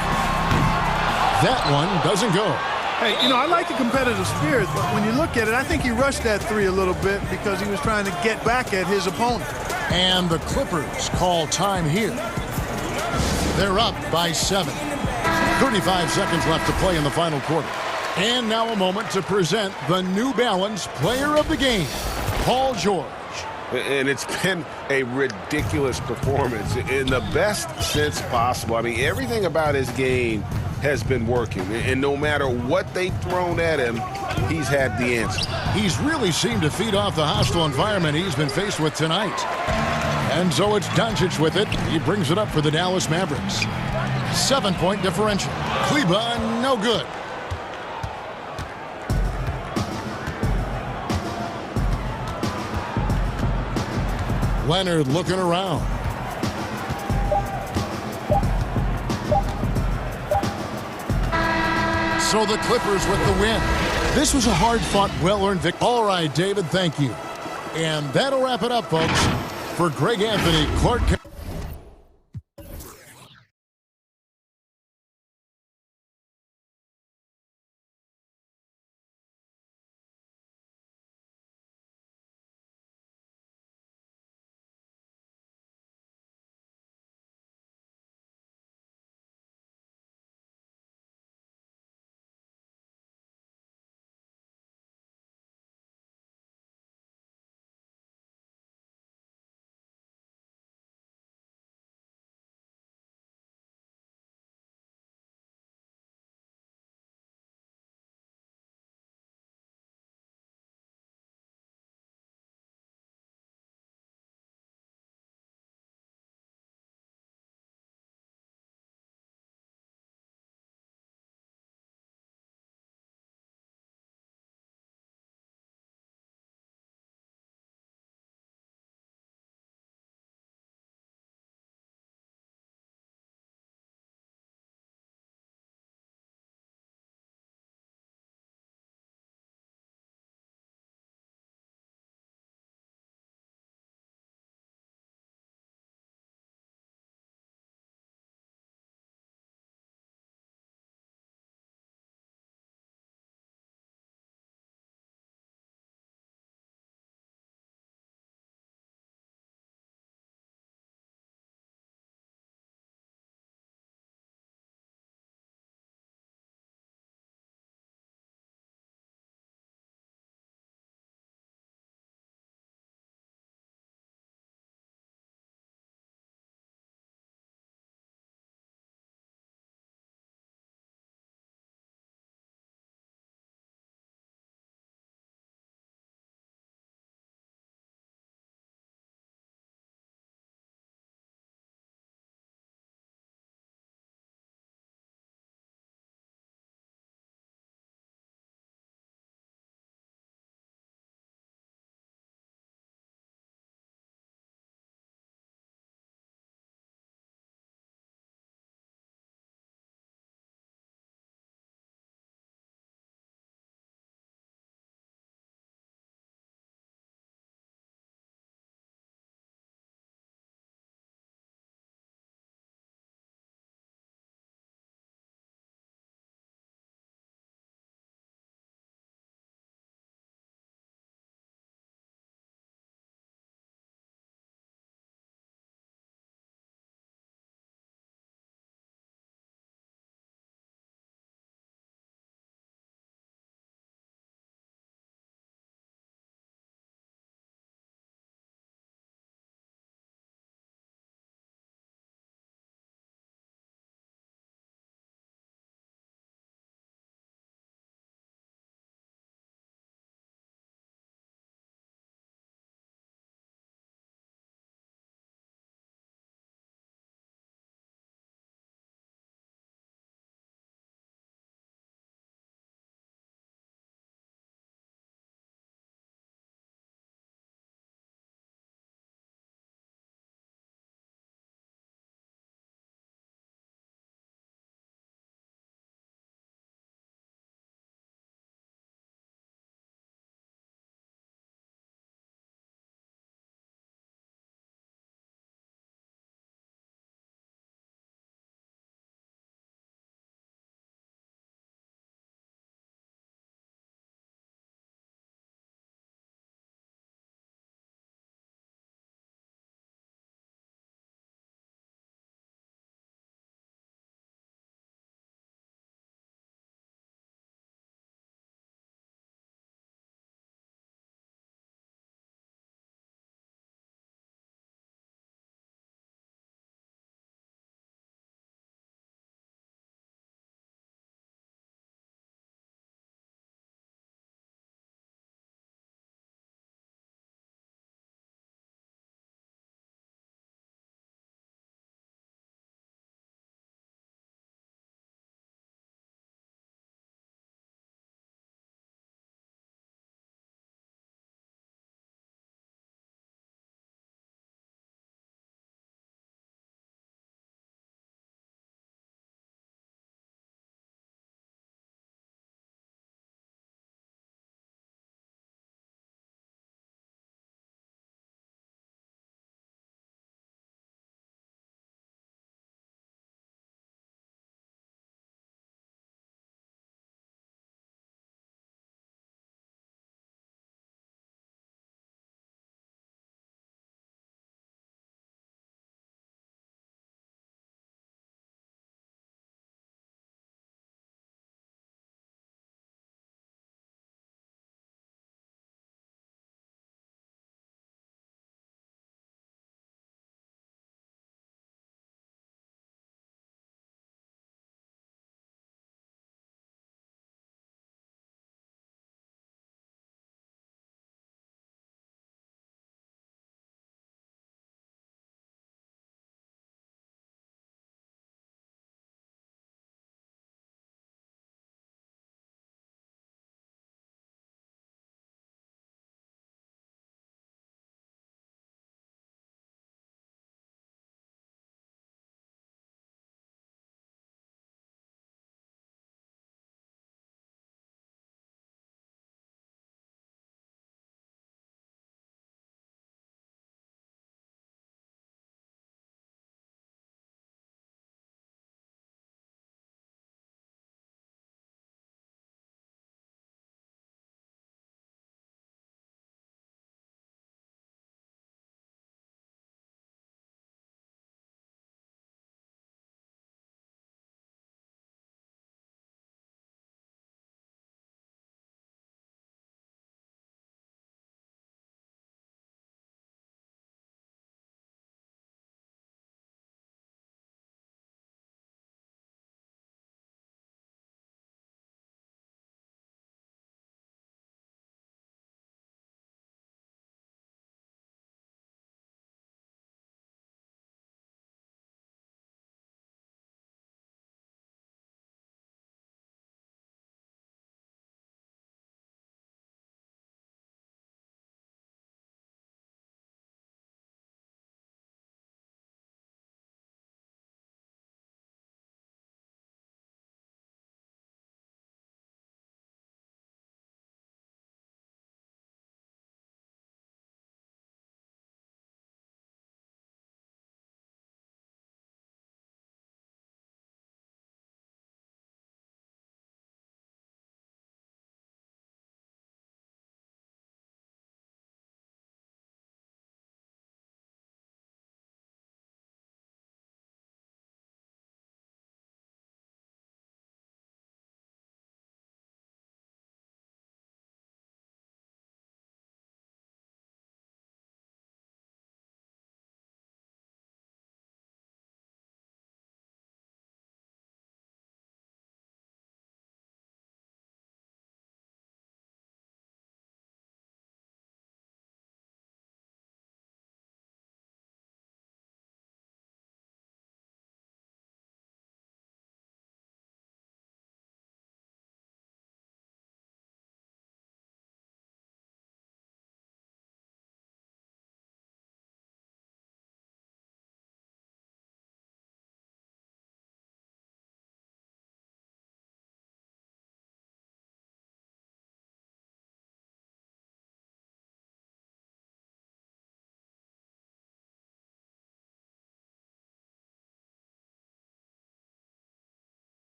That one doesn't go. Hey, you know, I like the competitive spirit, but when you look at it, I think he rushed that 3 a little bit because he was trying to get back at his opponent. And the Clippers call time here. They're up by 7. 35 seconds left to play in the final quarter. And now a moment to present the New Balance Player of the Game, Paul George. And it's been a ridiculous performance in the best sense possible. I mean, everything about his game has been working. And no matter what they've thrown at him, he's had the answer. He's really seemed to feed off the hostile environment he's been faced with tonight. And so it's Doncic with it. He brings it up for the Dallas Mavericks. 7-point differential. Kleba, no good. Leonard looking around. So the Clippers with the win. This was a hard-fought, well-earned victory. All right, David, thank you. And that'll wrap it up, folks. For Greg Anthony, Clark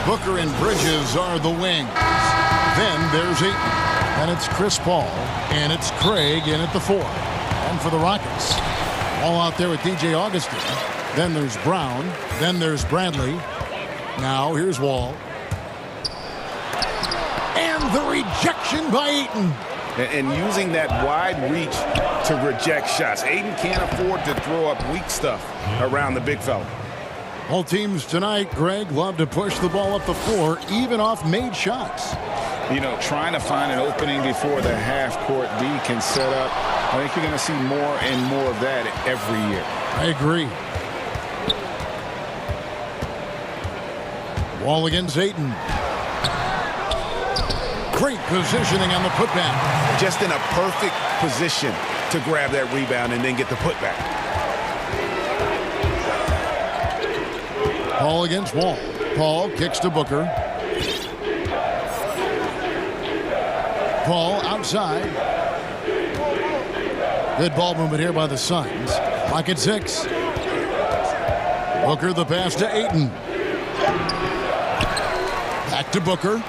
Booker and Bridges are the wings. Then there's Ayton. And it's Chris Paul. And it's Craig in at the 4. And for the Rockets, all out there with DJ Augustin. Then there's Brown. Then there's Bradley. Now here's Wall. And the rejection by Ayton. And using that wide reach to reject shots. Ayton can't afford to throw up weak stuff around the big fella. All teams tonight, Greg, love to push the ball up the floor, even off made shots. You know, trying to find an opening before the half-court D can set up. I think you're going to see more and more of that every year. I agree. Wall against Ayton. Great positioning on the putback. Just in a perfect position to grab that rebound and then get the putback. Paul against Wall. Paul kicks to Booker. Paul outside. Good ball movement here by the Suns. Pocket 6. Booker the pass to Ayton. Back to Booker.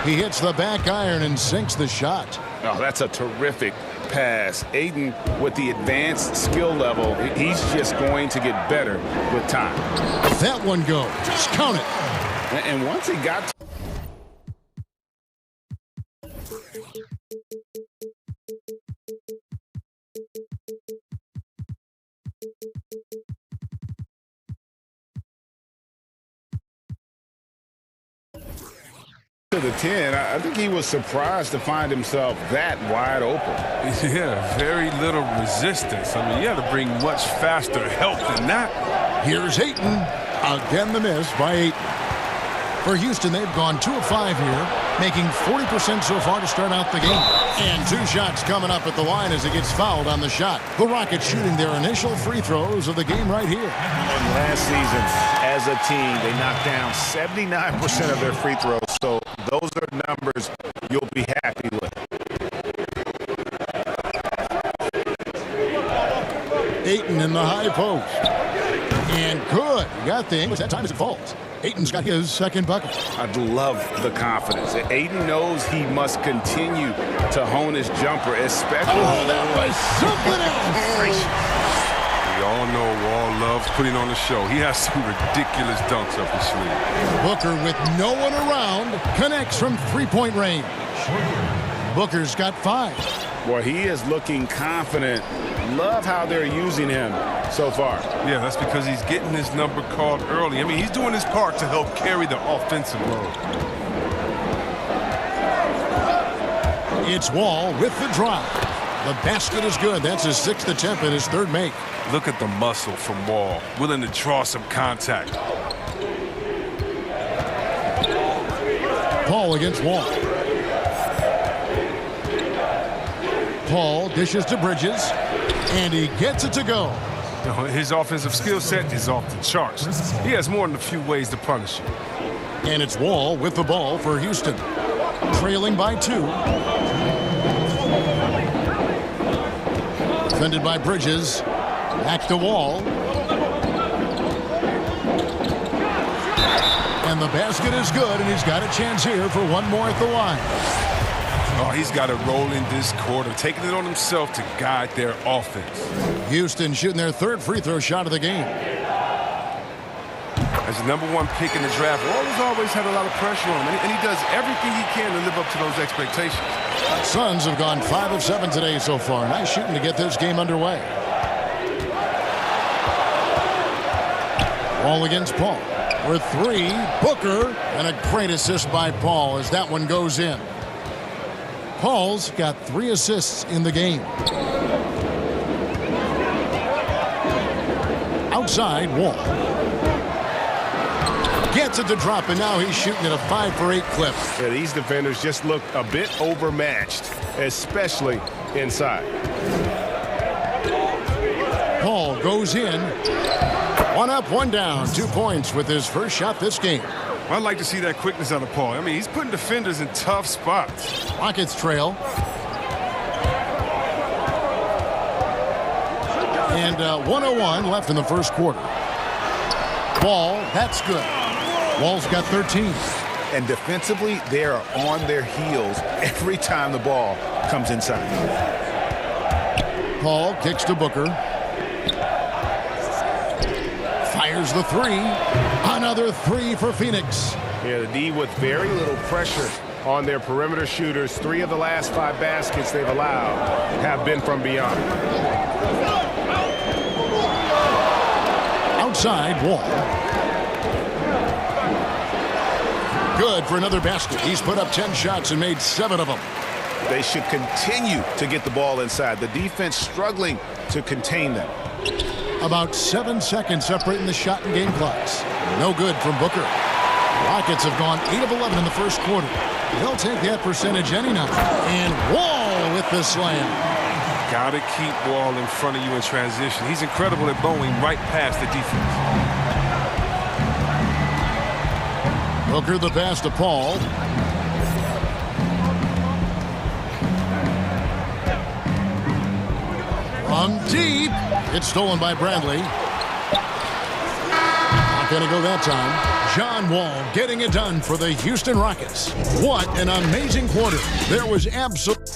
He hits the back iron and sinks the shot. Oh, that's a terrific pass. Ayton, with the advanced skill level, he's just going to get better with time. That one goes. Count it. And once he got to the 10, I think he was surprised to find himself that wide open. Yeah, very little resistance. I mean, you have to bring much faster help than that. Here's Ayton. Again, the miss by Ayton. For Houston, they've gone 2 of 5 here, making 40% so far to start out the game. And 2 shots coming up at the line as it gets fouled on the shot. The Rockets shooting their initial free throws of the game right here. Last season, as a team, they knocked down 79% of their free throws. So those are numbers you'll be happy with. Ayton in the high post. And good. You got things. That time as it falls. Ayton's got his second bucket. I love the confidence. Ayton knows he must continue to hone his jumper, especially. Oh, that was something else. We all know Wall loves putting on the show. He has some ridiculous dunks up his sleeve. Booker, with no one around, connects from three-point range. Booker's got 5. Boy, he is looking confident. Love how they're using him so far. Yeah, that's because he's getting his number called early. I mean, he's doing his part to help carry the offensive load. It's Wall with the drive. The basket is good. That's his 6th attempt and his 3rd make. Look at the muscle from Wall, willing to draw some contact. Paul against Wall. Paul dishes to Bridges, and he gets it to go. His offensive skill set is off the charts. He has more than a few ways to punish you. And it's Wall with the ball for Houston. Trailing by 2. Defended by Bridges. Back to Wall. And the basket is good, and he's got a chance here for one more at the line. Oh, he's got to roll in this quarter, taking it on himself to guide their offense. Houston shooting their 3rd free throw shot of the game. As the #1 pick in the draft, Wall has always had a lot of pressure on him, and he does everything he can to live up to those expectations. Suns have gone 5 of 7 today so far. Nice shooting to get this game underway. Wall against Paul. For 3, Booker, and a great assist by Paul as that one goes in. Paul's got 3 assists in the game. Outside, Wall. Gets it to drop, and now he's shooting at a 5 for 8 clip. Yeah, these defenders just look a bit overmatched, especially inside. Paul goes in. 1 up, 1 down. 2 points with his first shot this game. I'd like to see that quickness out of Paul. I mean, he's putting defenders in tough spots. Rockets trail. And 1:01 left in the first quarter. Ball, that's good. Wall's got 13. And defensively, they are on their heels every time the ball comes inside. Paul kicks to Booker. Fires the three. Another three for Phoenix. Yeah, the D with very little pressure on their perimeter shooters. 3 of the last 5 baskets they've allowed have been from beyond. Outside, Wall. Good for another basket. He's put up 10 shots and made 7 of them. They should continue to get the ball inside. The defense struggling to contain them. About 7 seconds separating the shot and game clocks. No good from Booker. Rockets have gone 8 of 11 in the first quarter. They'll take that percentage any night. And Wall with the slam. Got to keep Wall in front of you in transition. He's incredible at bowling right past the defense. Booker the pass to Paul. From deep. It's stolen by Bradley. Not going to go that time. John Wall getting it done for the Houston Rockets. What an amazing quarter. There was absolute.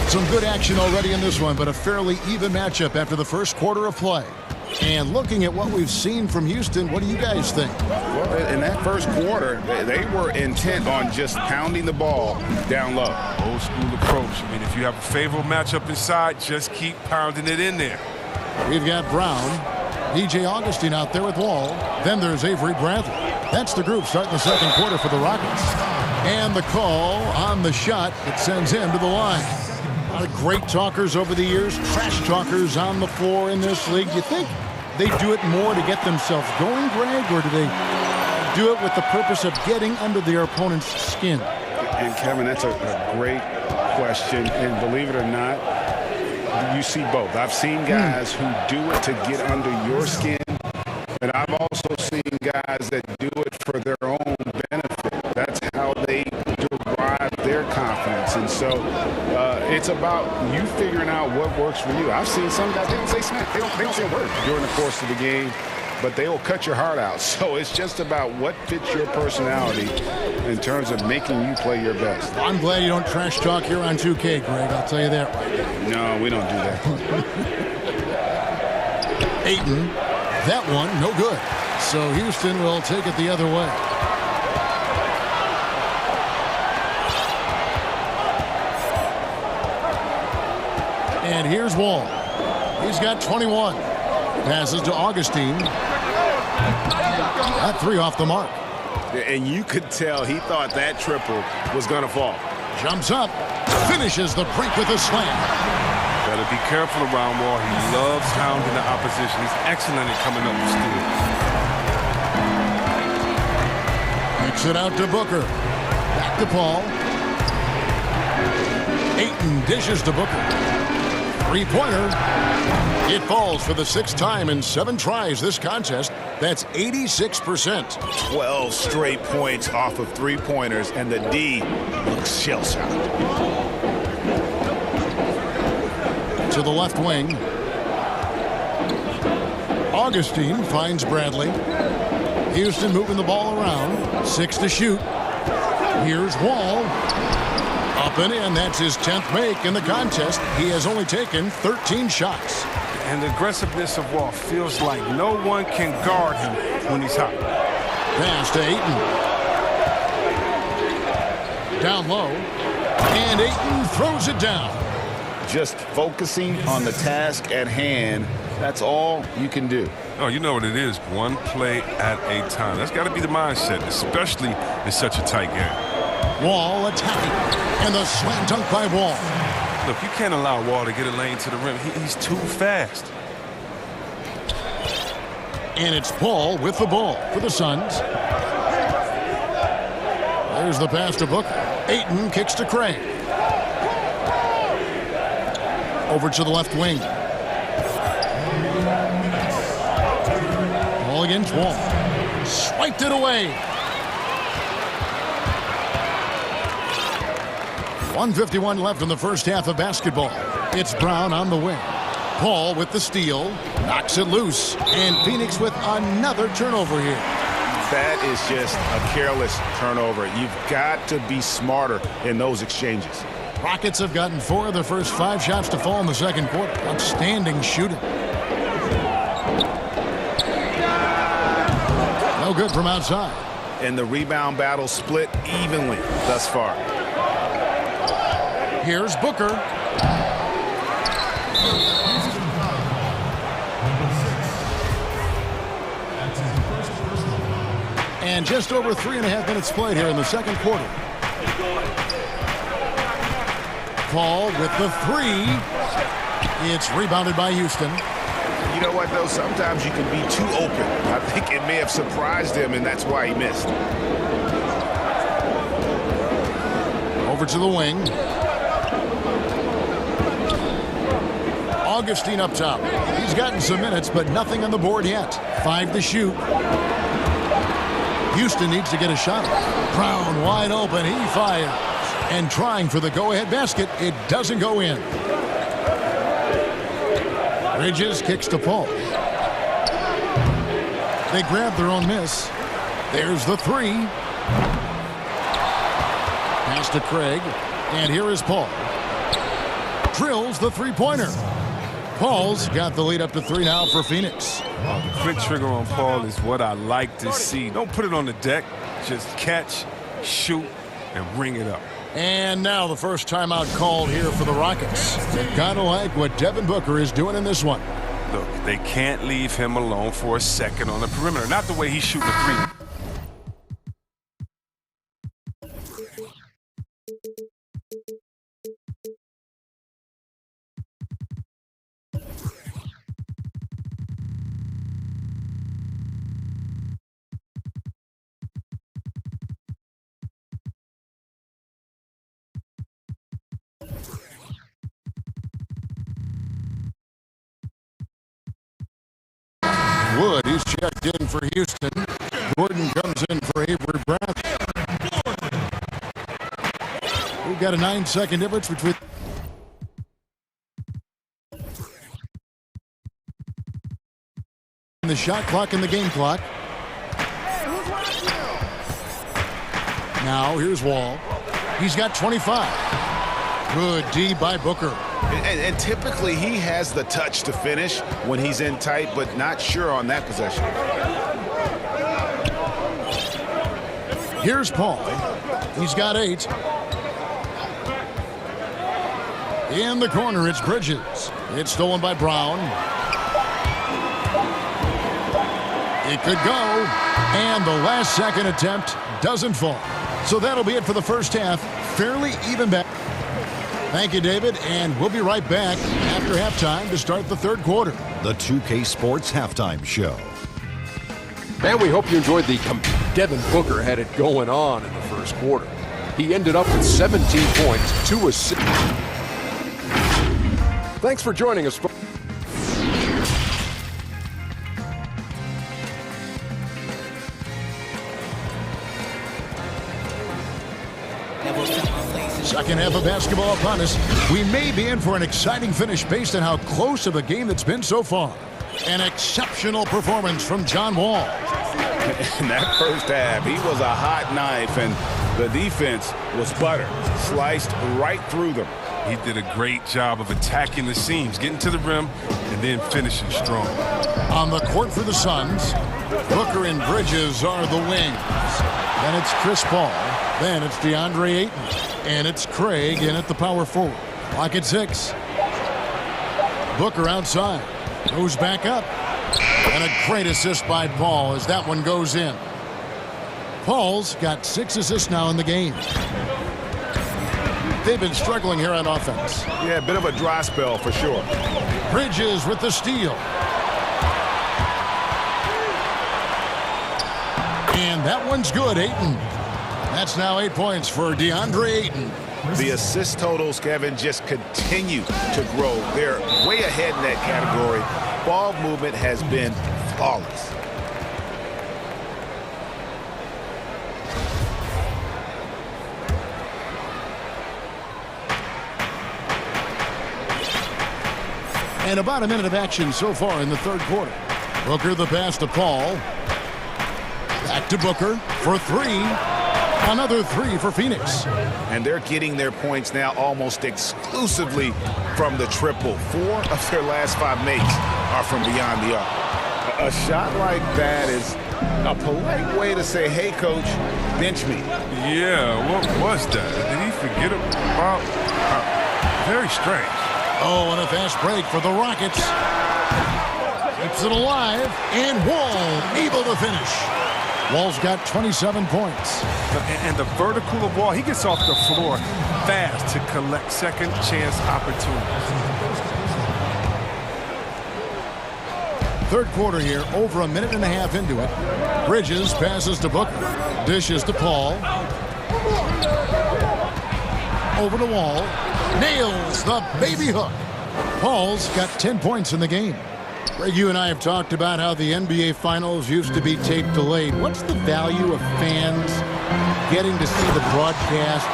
Some good action already in this one, but a fairly even matchup after the first quarter of play. And looking at what we've seen from Houston, what do you guys think? Well, in that first quarter, they were intent on just pounding the ball down low. Old school approach. I mean, if you have a favorable matchup inside, just keep pounding it in there. We've got Brown, DJ Augustine out there with Wall. Then there's Avery Bradley. That's the group starting the second quarter for the Rockets. And the call on the shot that sends him to the line. A lot of great talkers over the years, trash talkers on the floor in this league. Do you think they do it more to get themselves going, Greg, or do they do it with the purpose of getting under their opponent's skin? And Kevin, that's a great question. And believe it or not, you see both. I've seen guys who do it to get under your skin, and I've also seen guys that do it for their own benefit. That's how they derive their confidence. And so it's about you figuring out what works for you. I've seen some guys, they don't say smack. They don't say a word during the course of the game, but they will cut your heart out. So it's just about what fits your personality in terms of making you play your best. I'm glad you don't trash talk here on 2K, Greg. I'll tell you that right now. No, we don't do that. Ayton, that one, no good. So Houston will take it the other way. And here's Wall. He's got 21. Passes to Augustine. That three off the mark. And you could tell he thought that triple was going to fall. Jumps up. Finishes the break with a slam. Better be careful around Wall. He loves hounding the opposition. He's excellent at coming up with steals. Kicks it out to Booker. Back to Paul. Ayton dishes to Booker. Three-pointer. It falls for the 6th time in 7 tries this contest. That's 86%. 12 straight points off of three-pointers, and the D looks shell-shocked. To the left wing. Augustine finds Bradley. Houston moving the ball around. 6 to shoot. Here's Wall. Up and in. That's his 10th make in the contest. He has only taken 13 shots. And the aggressiveness of Wall feels like no one can guard him when he's hot. Pass to Ayton. Down low. And Ayton throws it down. Just focusing on the task at hand. That's all you can do. Oh, you know what it is. One play at a time. That's got to be the mindset, especially in such a tight game. Wall attacking. And the slam dunk by Wall. Look, you can't allow Wall to get a lane to the rim. He's too fast. And it's Paul with the ball for the Suns. There's the pass to Booker. Ayton kicks to Craig. Over to the left wing. Ball against Wall. Swiped it away. 1:51 left in the first half of basketball. It's Brown on the wing. Paul with the steal, knocks it loose, and Phoenix with another turnover here. That is just a careless turnover. You've got to be smarter in those exchanges. Rockets have gotten 4 of their first 5 shots to fall in the second quarter. Outstanding shooting. No good from outside. And the rebound battle split evenly thus far. Here's Booker. And just over 3.5 minutes played here in the second quarter. Paul with the 3. It's rebounded by Houston. You know what, though? Sometimes you can be too open. I think it may have surprised him, and that's why he missed. Over to the wing. Augustine up top. He's gotten some minutes, but nothing on the board yet. 5 to shoot. Houston needs to get a shot. Brown wide open. He fires. And trying for the go-ahead basket. It doesn't go in. Bridges kicks to Paul. They grab their own miss. There's the 3. Pass to Craig. And here is Paul. Drills the three-pointer. Paul's got the lead up to 3 now for Phoenix. The quick trigger on Paul is what I like to see. Don't put it on the deck. Just catch, shoot, and ring it up. And now the first timeout called here for the Rockets. They gotta like what Devin Booker is doing in this one. Look, they can't leave him alone for a second on the perimeter. Not the way he's shooting a 3. Wood is checked in for Houston. Gordon comes in for Avery Brown. We've got a 9-second difference between the shot clock and the game clock. Now here's Wall. He's got 25. Good D by Booker. And typically he has the touch to finish when he's in tight, but not sure on that possession. Here's Paul. He's got 8. In the corner, it's Bridges. It's stolen by Brown. It could go. And the last second attempt doesn't fall. So that'll be it for the first half. Fairly even back. Thank you, David, and we'll be right back after halftime to start the third quarter. The 2K Sports Halftime Show. And we hope you enjoyed the Devin Booker had it going on in the first quarter. He ended up with 17 points, 2 assists. Thanks for joining us. Second half of basketball upon us. We may be in for an exciting finish based on how close of a game that's been so far. An exceptional performance from John Wall. In that first half, he was a hot knife, and the defense was butter. Sliced right through them. He did a great job of attacking the seams, getting to the rim, and then finishing strong. On the court for the Suns, Booker and Bridges are the wings. Then it's Chris Paul. Then it's DeAndre Ayton. And it's Craig in at the power forward. Clock at 6. Booker outside. Goes back up. And a great assist by Paul as that one goes in. Paul's got 6 assists now in the game. They've been struggling here on offense. Yeah, a bit of a dry spell for sure. Bridges with the steal. And that one's good, Ayton. That's now 8 points for DeAndre Ayton. The assist totals, Kevin, just continue to grow. They're way ahead in that category. Ball movement has been flawless. And about a minute of action so far in the third quarter. Booker the pass to Paul. Back to Booker for three. Another three for Phoenix. And they're getting their points now almost exclusively from the triple. 4 of their last 5 makes are from beyond the arc. A shot like that is a polite way to say, hey, coach, bench me. Yeah, what was that? Did he forget about? Very strange. Oh, and a fast break for the Rockets. Keeps it alive, and Wall able to finish. Wall's got 27 points. And the vertical of Wall, he gets off the floor fast to collect second chance opportunities. Third quarter here, over a minute and a half into it. Bridges passes to Booker. Dishes to Paul. Over to Wall. Nails the baby hook. Paul's got 10 points in the game. Greg, you and I have talked about how the NBA Finals used to be tape delayed. What's the value of fans getting to see the broadcast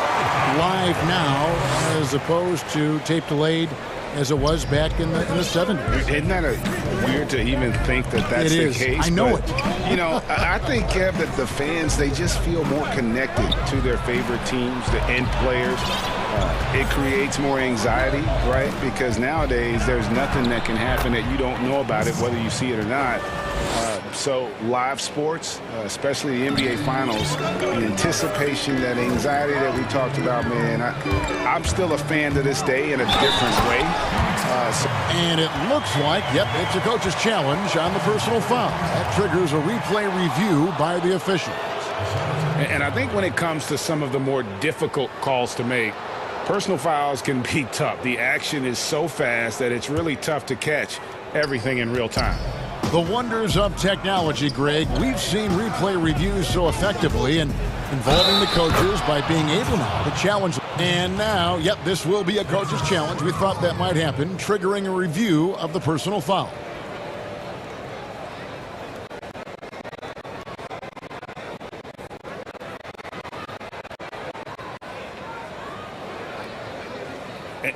live now as opposed to tape delayed as it was back in the 70s? Isn't that weird to even think that that's the case? I know it. You know, I think, Kev, that the fans, they just feel more connected to their favorite teams, the end players. It creates more anxiety, right? Because nowadays there's nothing that can happen that you don't know about it, whether you see it or not. So live sports, especially the NBA Finals, the anticipation, that anxiety that we talked about, man, I'm still a fan to this day in a different way. And it looks like, yep, it's a coach's challenge on the personal foul. That triggers a replay review by the officials. And I think when it comes to some of the more difficult calls to make, personal fouls can be tough. The action is so fast that it's really tough to catch everything in real time. The wonders of technology, Greg. We've seen replay reviews so effectively and involving the coaches by being able now to challenge. And now, yep, this will be a coach's challenge. We thought that might happen, triggering a review of the personal foul.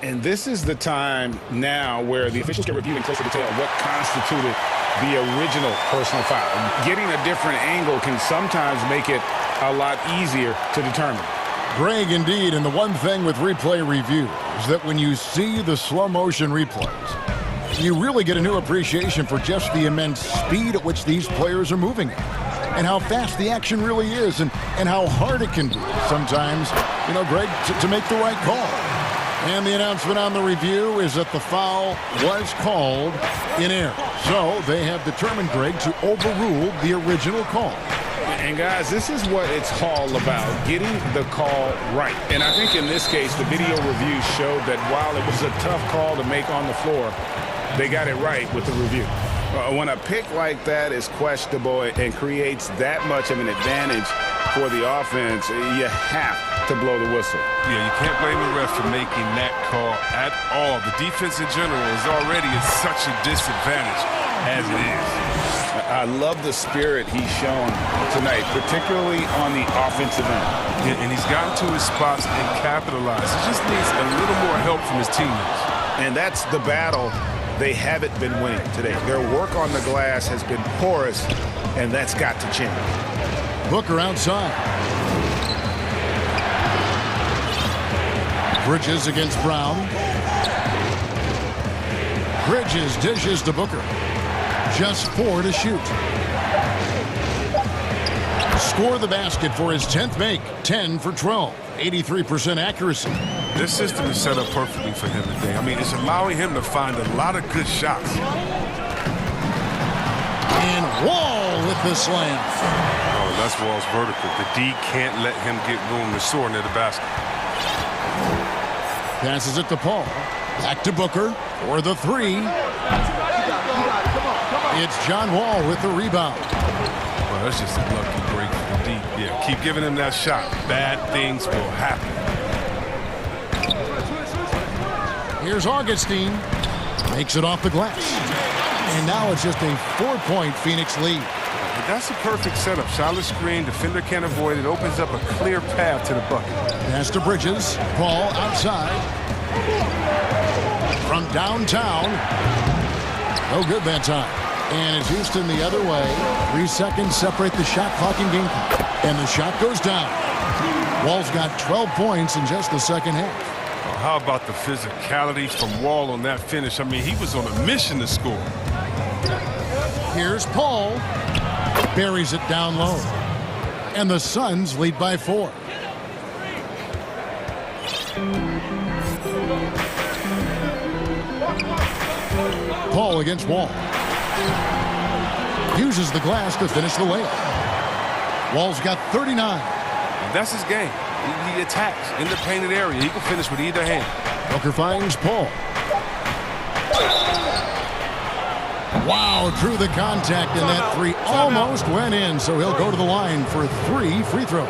And this is the time now where the officials can review in closer detail what constituted the original personal foul. Getting a different angle can sometimes make it a lot easier to determine. Greg, indeed, and the one thing with replay review is that when you see the slow motion replays, you really get a new appreciation for just the immense speed at which these players are moving and how fast the action really is and how hard it can be sometimes, you know, Greg, to make the right call. And the announcement on the review is that the foul was called in error. So they have determined, Greg, to overrule the original call. And, guys, this is what it's all about, getting the call right. And I think in this case, the video review showed that while it was a tough call to make on the floor, they got it right with the review. When a pick like that is questionable and creates that much of an advantage for the offense, you have to blow the whistle. Yeah, you can't blame the ref for making that call at all. The defense in general is already at such a disadvantage as it is. I love the spirit he's shown tonight, particularly on the offensive end. Yeah, and he's gotten to his spots and capitalized. He just needs a little more help from his teammates. And that's the battle they haven't been winning today. Their work on the glass has been porous, and that's got to change. Booker outside. Bridges against Brown. Bridges dishes to Booker. Just 4 to shoot. Score the basket for his 10th make. 10 for 12. 83% accuracy. This system is set up perfectly for him today. I mean, it's allowing him to find a lot of good shots. And Wall with the slam. Oh, that's Wall's vertical. The D can't let him get room to soar near the basket. Passes it to Paul. Back to Booker for the 3. It's John Wall with the rebound. Well, that's just a lucky break for the D. Yeah, keep giving him that shot. Bad things will happen. Here's Augustine. Makes it off the glass. And now it's just a 4-point Phoenix lead. But that's a perfect setup. Solid screen. Defender can't avoid it. Opens up a clear path to the bucket. Pass to Bridges. Paul outside. From downtown. No good that time. And it's Houston the other way. 3 seconds separate the shot clock and game clock. And the shot goes down. Wall's got 12 points in just the second half. How about the physicality from Wall on that finish? I mean, he was on a mission to score. Here's Paul. Buries it down low. And the Suns lead by 4. Paul against Wall. Uses the glass to finish the layup. Wall's got 39. That's his game. He attacks in the painted area. He can finish with either hand. Booker finds Paul. Wow, drew the contact, and that 3 almost went in, so he'll go to the line for 3 free throws.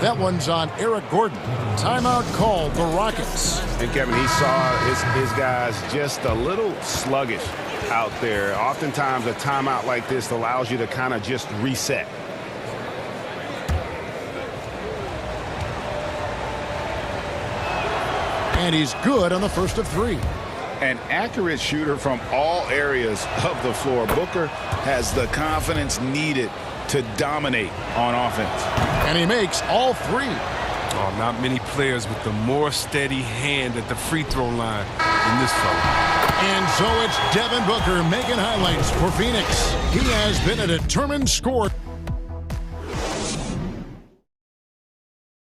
That one's on Eric Gordon. Timeout called the Rockets. And Kevin, he saw his guys just a little sluggish out there. Oftentimes a timeout like this allows you to kind of just reset. And he's good on the first of 3. An accurate shooter from all areas of the floor. Booker has the confidence needed to dominate on offense. And he makes all 3. Oh, not many players with the more steady hand at the free throw line than this fella. And so it's Devin Booker making highlights for Phoenix. He has been a determined scorer.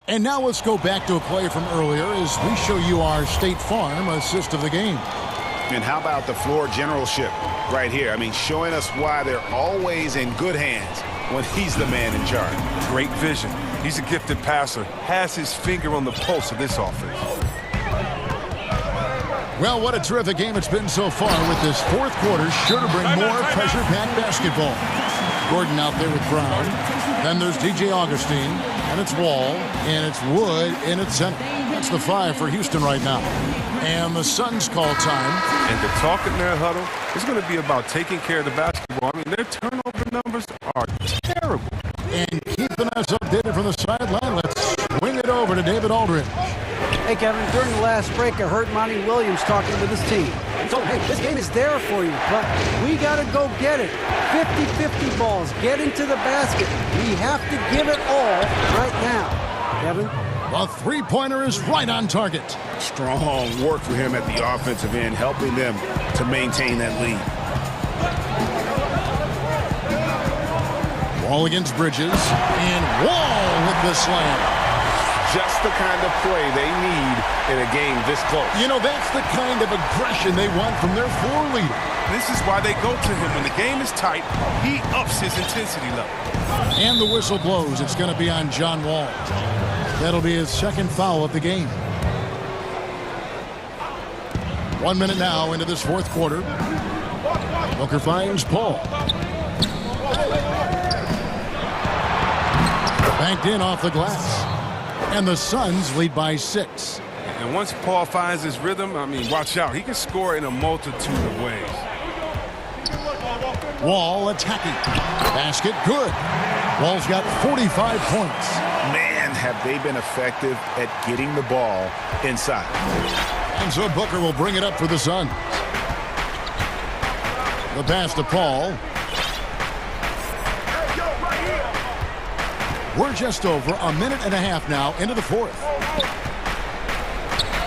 And now let's go back to a play from earlier as we show you our State Farm assist of the game. And how about the floor generalship right here? I mean, showing us why they're always in good hands when he's the man in charge. Great vision. He's a gifted passer. Has his finger on the pulse of this offense. Well, what a terrific game it's been so far with this fourth quarter. Sure to bring more pressure-packed basketball. Gordon out there with Brown. Then there's DJ Augustine. And it's Wall. And it's Wood in its center. That's the 5 for Houston right now. And the Suns call time. And the talk in their huddle is going to be about taking care of the basketball. I mean, their turnover numbers are terrible. And keeping us updated from the sideline, let's swing it over to David Aldridge. Hey, Kevin, during the last break, I heard Monty Williams talking with his team. He told him, hey, this game is there for you, but we got to go get it. 50-50 balls, get into the basket. We have to give it all right now. Kevin? The three-pointer is right on target. Strong work for him at the offensive end, helping them to maintain that lead. Wall against Bridges, and Wall with the slam. Just the kind of play they need in a game this close. You know, that's the kind of aggression they want from their floor leader. This is why they go to him. When the game is tight, he ups his intensity level. And the whistle blows. It's going to be on John Wall. That'll be his second foul of the game. 1 minute now into this fourth quarter. Booker finds Paul. Banked in off the glass. And the Suns lead by 6. And once Paul finds his rhythm, I mean, watch out. He can score in a multitude of ways. Wall attacking. Basket good. Wall's got 45 points. Man, have they been effective at getting the ball inside. And so Booker will bring it up for the Suns. The pass to Paul. We're just over a minute and a half now into the fourth.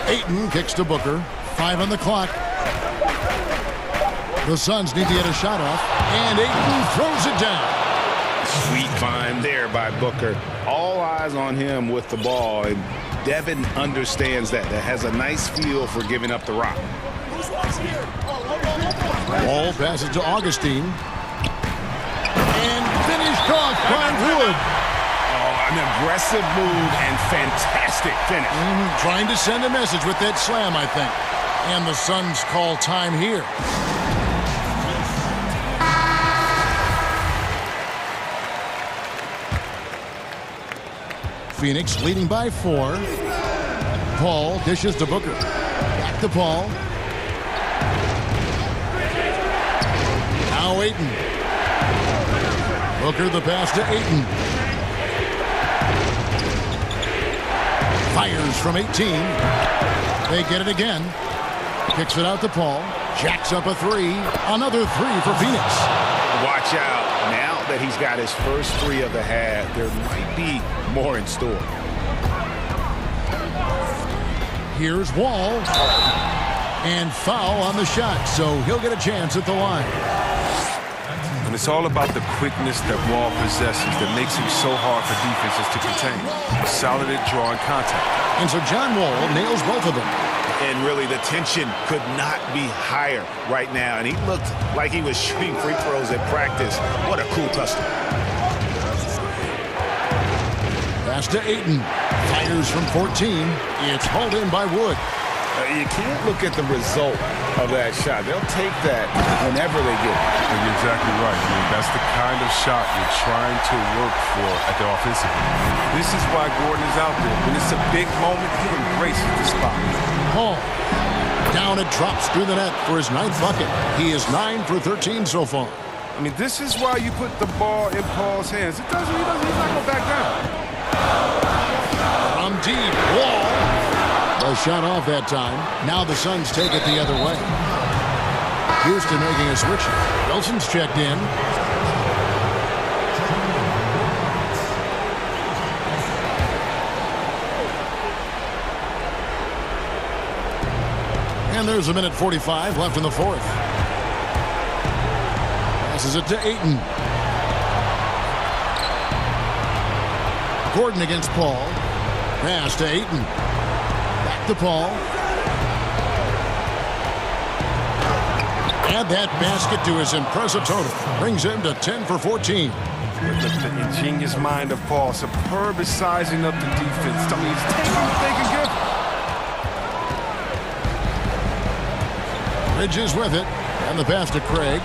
Ayton kicks to Booker. 5 on the clock. The Suns need to get a shot off. And Ayton throws it down. Sweet find there by Booker. All eyes on him with the ball. And Devin understands that. That has a nice feel for giving up the rock. Ball passes to Augustine. And finished off by Wood. An aggressive move and fantastic finish. Trying to send a message with that slam, I think. And the Suns call time here. Phoenix leading by 4. Paul dishes to Booker. Back to Paul. Now Ayton. Booker the pass to Ayton. Fires from 18. They get it again. Kicks it out to Paul. Jacks up a three. Another three for Phoenix. Watch out. Now that he's got his first three of the half, there might be more in store. Here's Wall. And foul on the shot, so he'll get a chance at the line. And it's all about the quickness that Wall possesses that makes him so hard for defenses to contain. He's solid at drawing contact. And so John Wall nails both of them. And really, the tension could not be higher right now. And he looked like he was shooting free throws at practice. What a cool tussle. Pass to Ayton. Fires from 14. It's hauled in by Wood. You can't look at the result of that shot. They'll take that whenever they get it. You're exactly right. I mean, that's the kind of shot you're trying to work for at the offensive end. This is why Gordon is out there. When it's a big moment, he embraces the spot. Paul. Down it drops through the net for his 9th bucket. He is 9 for 13 so far. I mean, this is why you put the ball in Paul's hands. He's not going back down. From deep, Wall. A shot off that time. Now the Suns take it the other way. Houston making a switch. Wilson's checked in. And there's a minute 45 left in the fourth. Passes it to Ayton. Gordon against Paul. Pass to Ayton. Back to Paul. Add that basket to his impressive total. Brings him to 10 for 14. The ingenious mind of Paul. Superb is sizing up the defense. I mean, he's taking what they can give. Bridges with it. And the pass to Craig.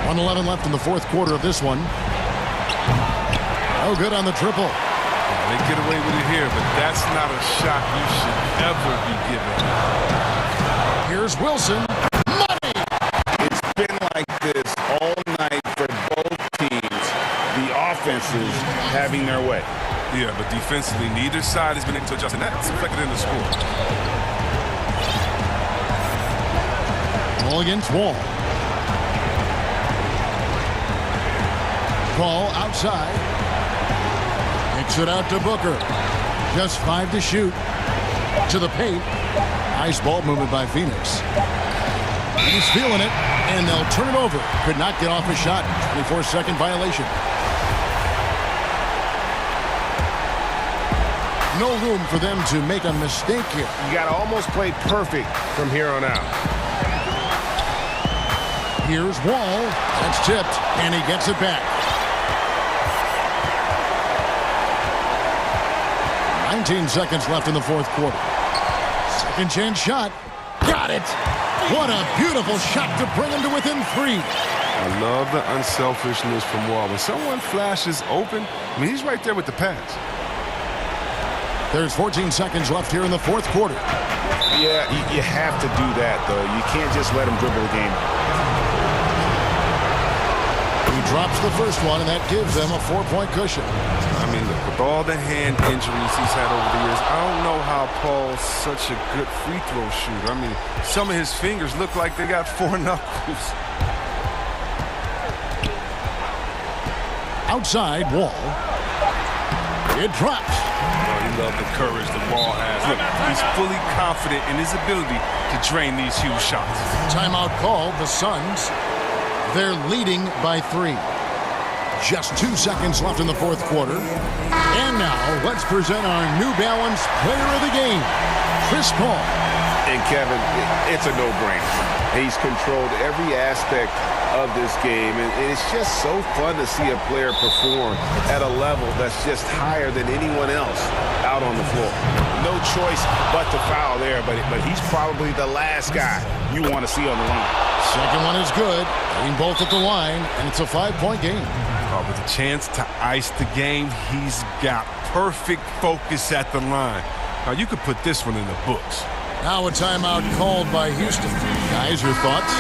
1:11 left in the fourth quarter of this one. Oh, good on the triple. They get away with it here, but that's not a shot you should ever be given. Here's Wilson. Money! It's been like this all night for both teams. The offenses having their way. Yeah, but defensively, neither side has been able to adjust, and that's reflected in the score. Ball against Wall. Ball outside. Kicks it out to Booker. Just 5 to shoot. To the paint. Nice ball movement by Phoenix. He's feeling it, and they'll turn it over. Could not get off a shot. 24-second violation. No room for them to make a mistake here. You got to almost play perfect from here on out. Here's Wall. That's tipped, and he gets it back. 19 seconds left in the fourth quarter. Second chance shot. Got it. What a beautiful shot to bring him to within 3. I love the unselfishness from Wall. When someone flashes open, I mean, he's right there with the pass. There's 14 seconds left here in the fourth quarter. Yeah, you have to do that, though. You can't just let him dribble the game. He drops the first one, and that gives them a 4-point cushion. I mean, look, with all the hand injuries he's had over the years, I don't know how Paul's such a good free throw shooter. I mean, some of his fingers look like they got 4 knuckles. Outside, Wall. It drops. Oh, you love the courage that Wall has. Look, he's fully confident in his ability to drain these huge shots. Timeout called. The Suns. They're leading by 3. Just 2 seconds left in the fourth quarter. And now, let's present our New Balance Player of the Game, Chris Paul. And Kevin, it's a no-brainer. He's controlled every aspect of this game, and it's just so fun to see a player perform at a level that's just higher than anyone else out on the floor. No choice but to foul there, but he's probably the last guy you want to see on the line. Second one is good. Getting both at the line, and it's a 5-point game. With a chance to ice the game, he's got perfect focus at the line. Now, you could put this one in the books. Now a timeout called by Houston. Guys, your thoughts?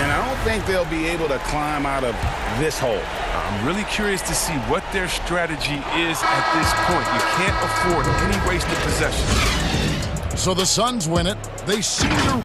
And I don't think they'll be able to climb out of this hole. I'm really curious to see what their strategy is at this point. You can't afford any wasted possession. So the Suns win it. They seem to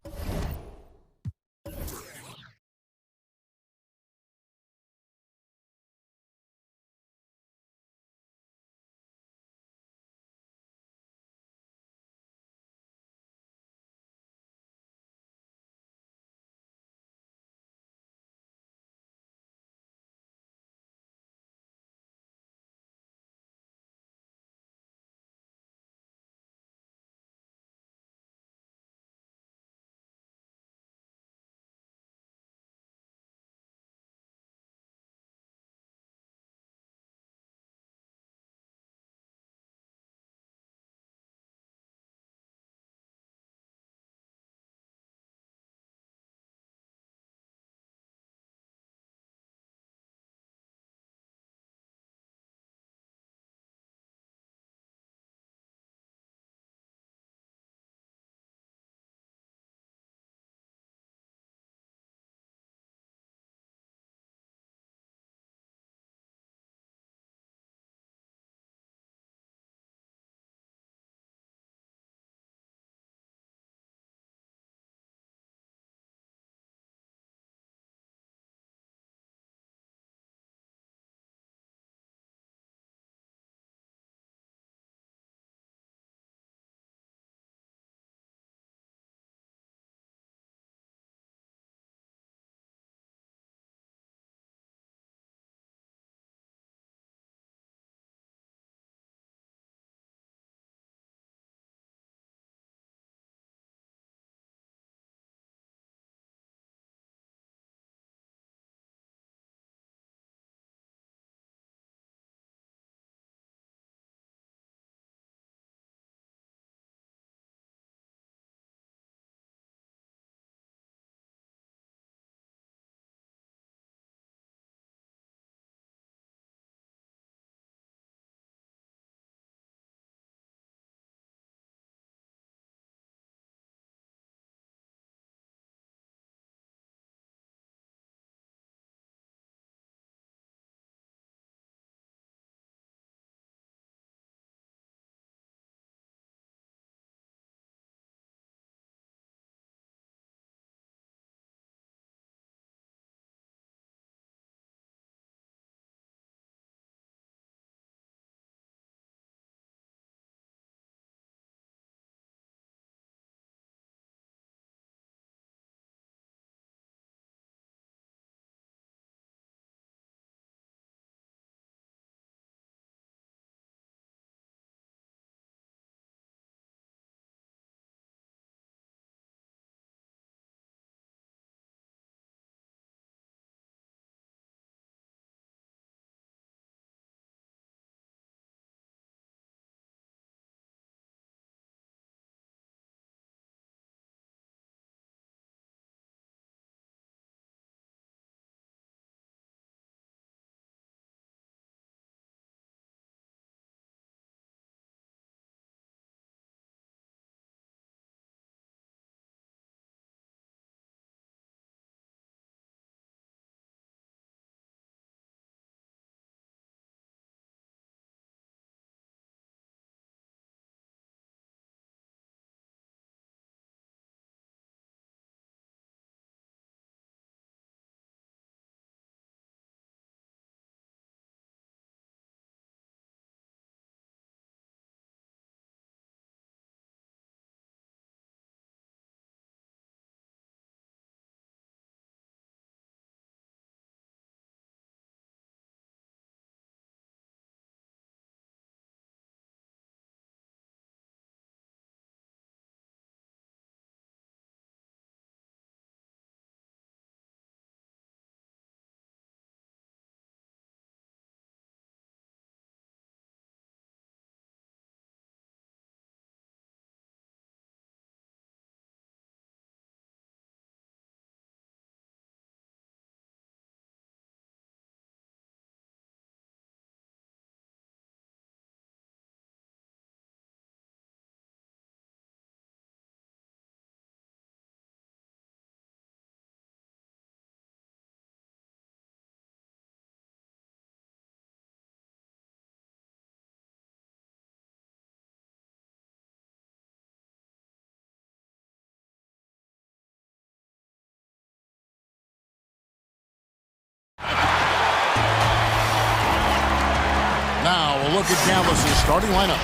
look at Dallas' starting lineup.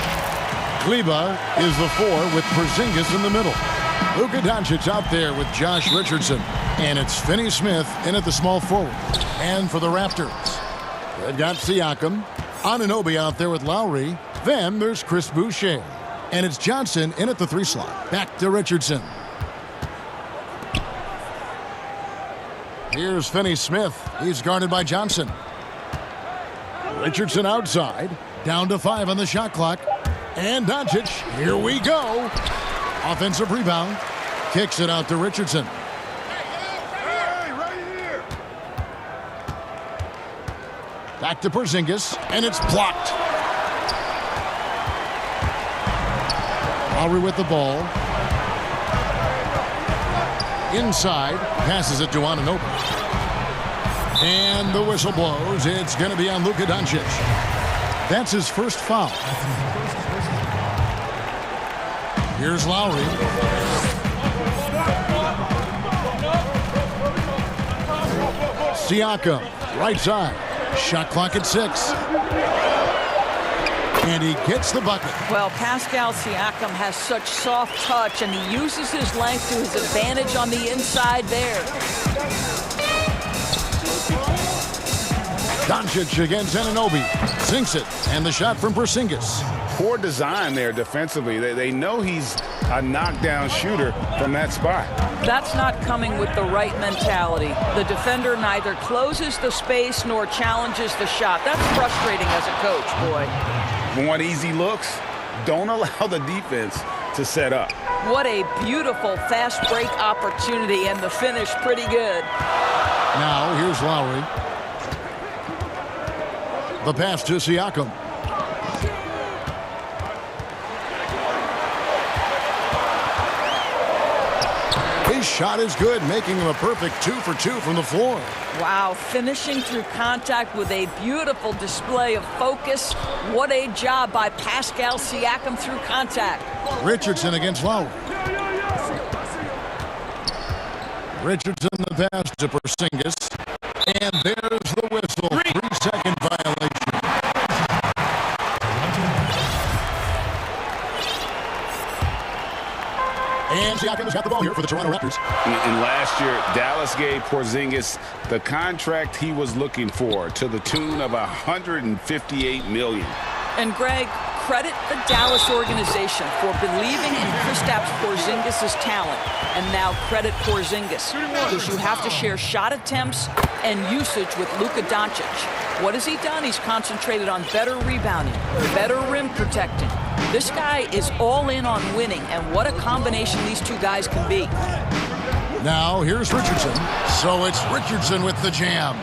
Kleba is the 4 with Porzingis in the middle. Luka Doncic out there with Josh Richardson. And it's Finney Smith in at the small forward. And for the Raptors, they've got Siakam. Anunoby out there with Lowry. Then there's Chris Boucher. And it's Johnson in at the 3 slot. Back to Richardson. Here's Finney Smith. He's guarded by Johnson. Richardson outside. Down to 5 on the shot clock. And Doncic, here we go. Offensive rebound. Kicks it out to Richardson. Back to Porzingis, and it's blocked. Lowry with the ball. Inside, passes it to Anunoby. And the whistle blows. It's going to be on Luka Doncic. That's his first foul. Here's Lowry. Siakam, right side. Shot clock at 6. And he gets the bucket. Well, Pascal Siakam has such soft touch, and he uses his length to his advantage on the inside there. Doncic against Anunoby. Sinks it. And the shot from Porzingis. Poor design there defensively. They know he's a knockdown shooter from that spot. That's not coming with the right mentality. The defender neither closes the space nor challenges the shot. That's frustrating as a coach, boy. Want easy looks? Don't allow the defense to set up. What a beautiful fast break opportunity, and the finish pretty good. Now here's Lowry. The pass to Siakam. His shot is good, making him a perfect 2 for 2 from the floor. Wow, finishing through contact with a beautiful display of focus. What a job by Pascal Siakam through contact. Richardson against Lowry. Richardson the pass to Porzingis. And there's the whistle. 3-second violation. And Siakam has got the ball here for the Toronto Raptors. And last year, Dallas gave Porzingis the contract he was looking for to the tune of $158 million. And Greg, credit the Dallas organization for believing in Kristaps Porzingis' talent. And now credit Porzingis, because you have to share shot attempts and usage with Luka Doncic. What has he done? He's concentrated on better rebounding, better rim protecting. This guy is all in on winning, and what a combination these two guys can be. Now here's Richardson. So it's Richardson with the jam.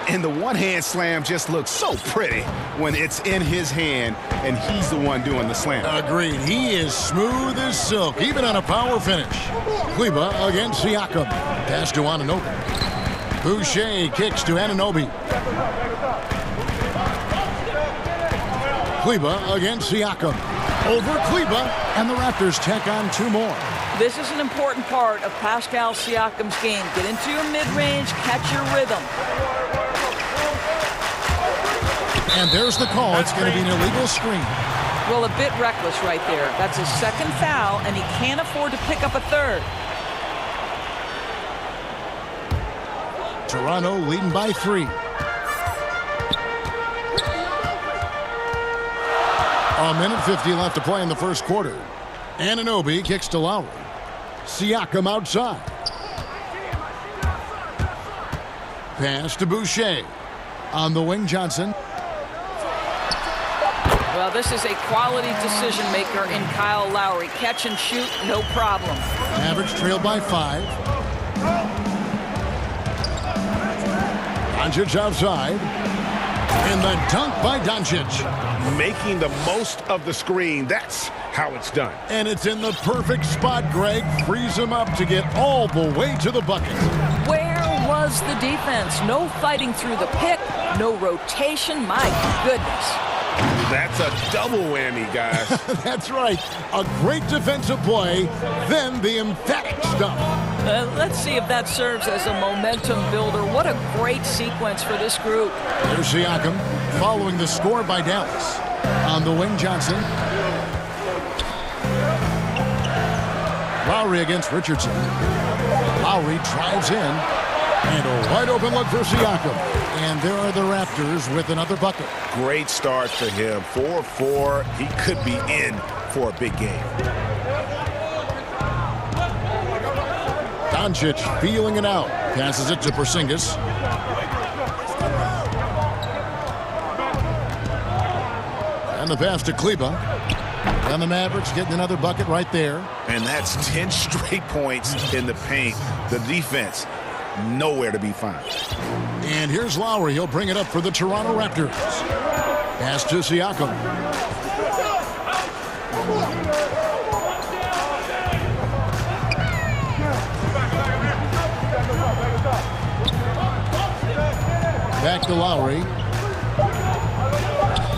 And the one-hand slam just looks so pretty when it's in his hand and he's the one doing the slam. Agreed. He is smooth as silk, even on a power finish. Kleba against Siakam. Pass to Anunoby. Boucher kicks to Anunoby. Kleba against Siakam. Over Kleba, and the Raptors tack on 2 more. This is an important part of Pascal Siakam's game. Get into your mid-range, catch your rhythm. And there's the call. It's going to be an illegal screen. Well, a bit reckless right there. That's his second foul, and he can't afford to pick up a third. Toronto leading by 3. A minute 50 left to play in the first quarter. Anunoby kicks to Lowry. Siakam outside. Pass to Boucher. On the wing, Johnson. Well, this is a quality decision maker in Kyle Lowry. Catch and shoot, no problem. Mavericks trailed by 5. Doncic outside. And the dunk by Doncic. Making the most of the screen. That's how it's done. And it's in the perfect spot, Greg. Frees him up to get all the way to the bucket. Where was the defense? No fighting through the pick, no rotation. My goodness. That's a double whammy, guys. That's right. A great defensive play, then the emphatic stuff. Let's see if that serves as a momentum builder. What a great sequence for this group. There's Siakam following the score by Dallas. On the wing, Johnson. Lowry against Richardson. Lowry drives in. And a wide open look for Siakam. And there are the Raptors with another bucket. Great start for him. 4-4. He could be in for a big game. Doncic feeling it out. Passes it to Porzingis. And the pass to Kleba. And the Mavericks getting another bucket right there. And that's 10 straight points in the paint. The defense, nowhere to be found. And here's Lowry. He'll bring it up for the Toronto Raptors. Pass to Siakam. Back to Lowry.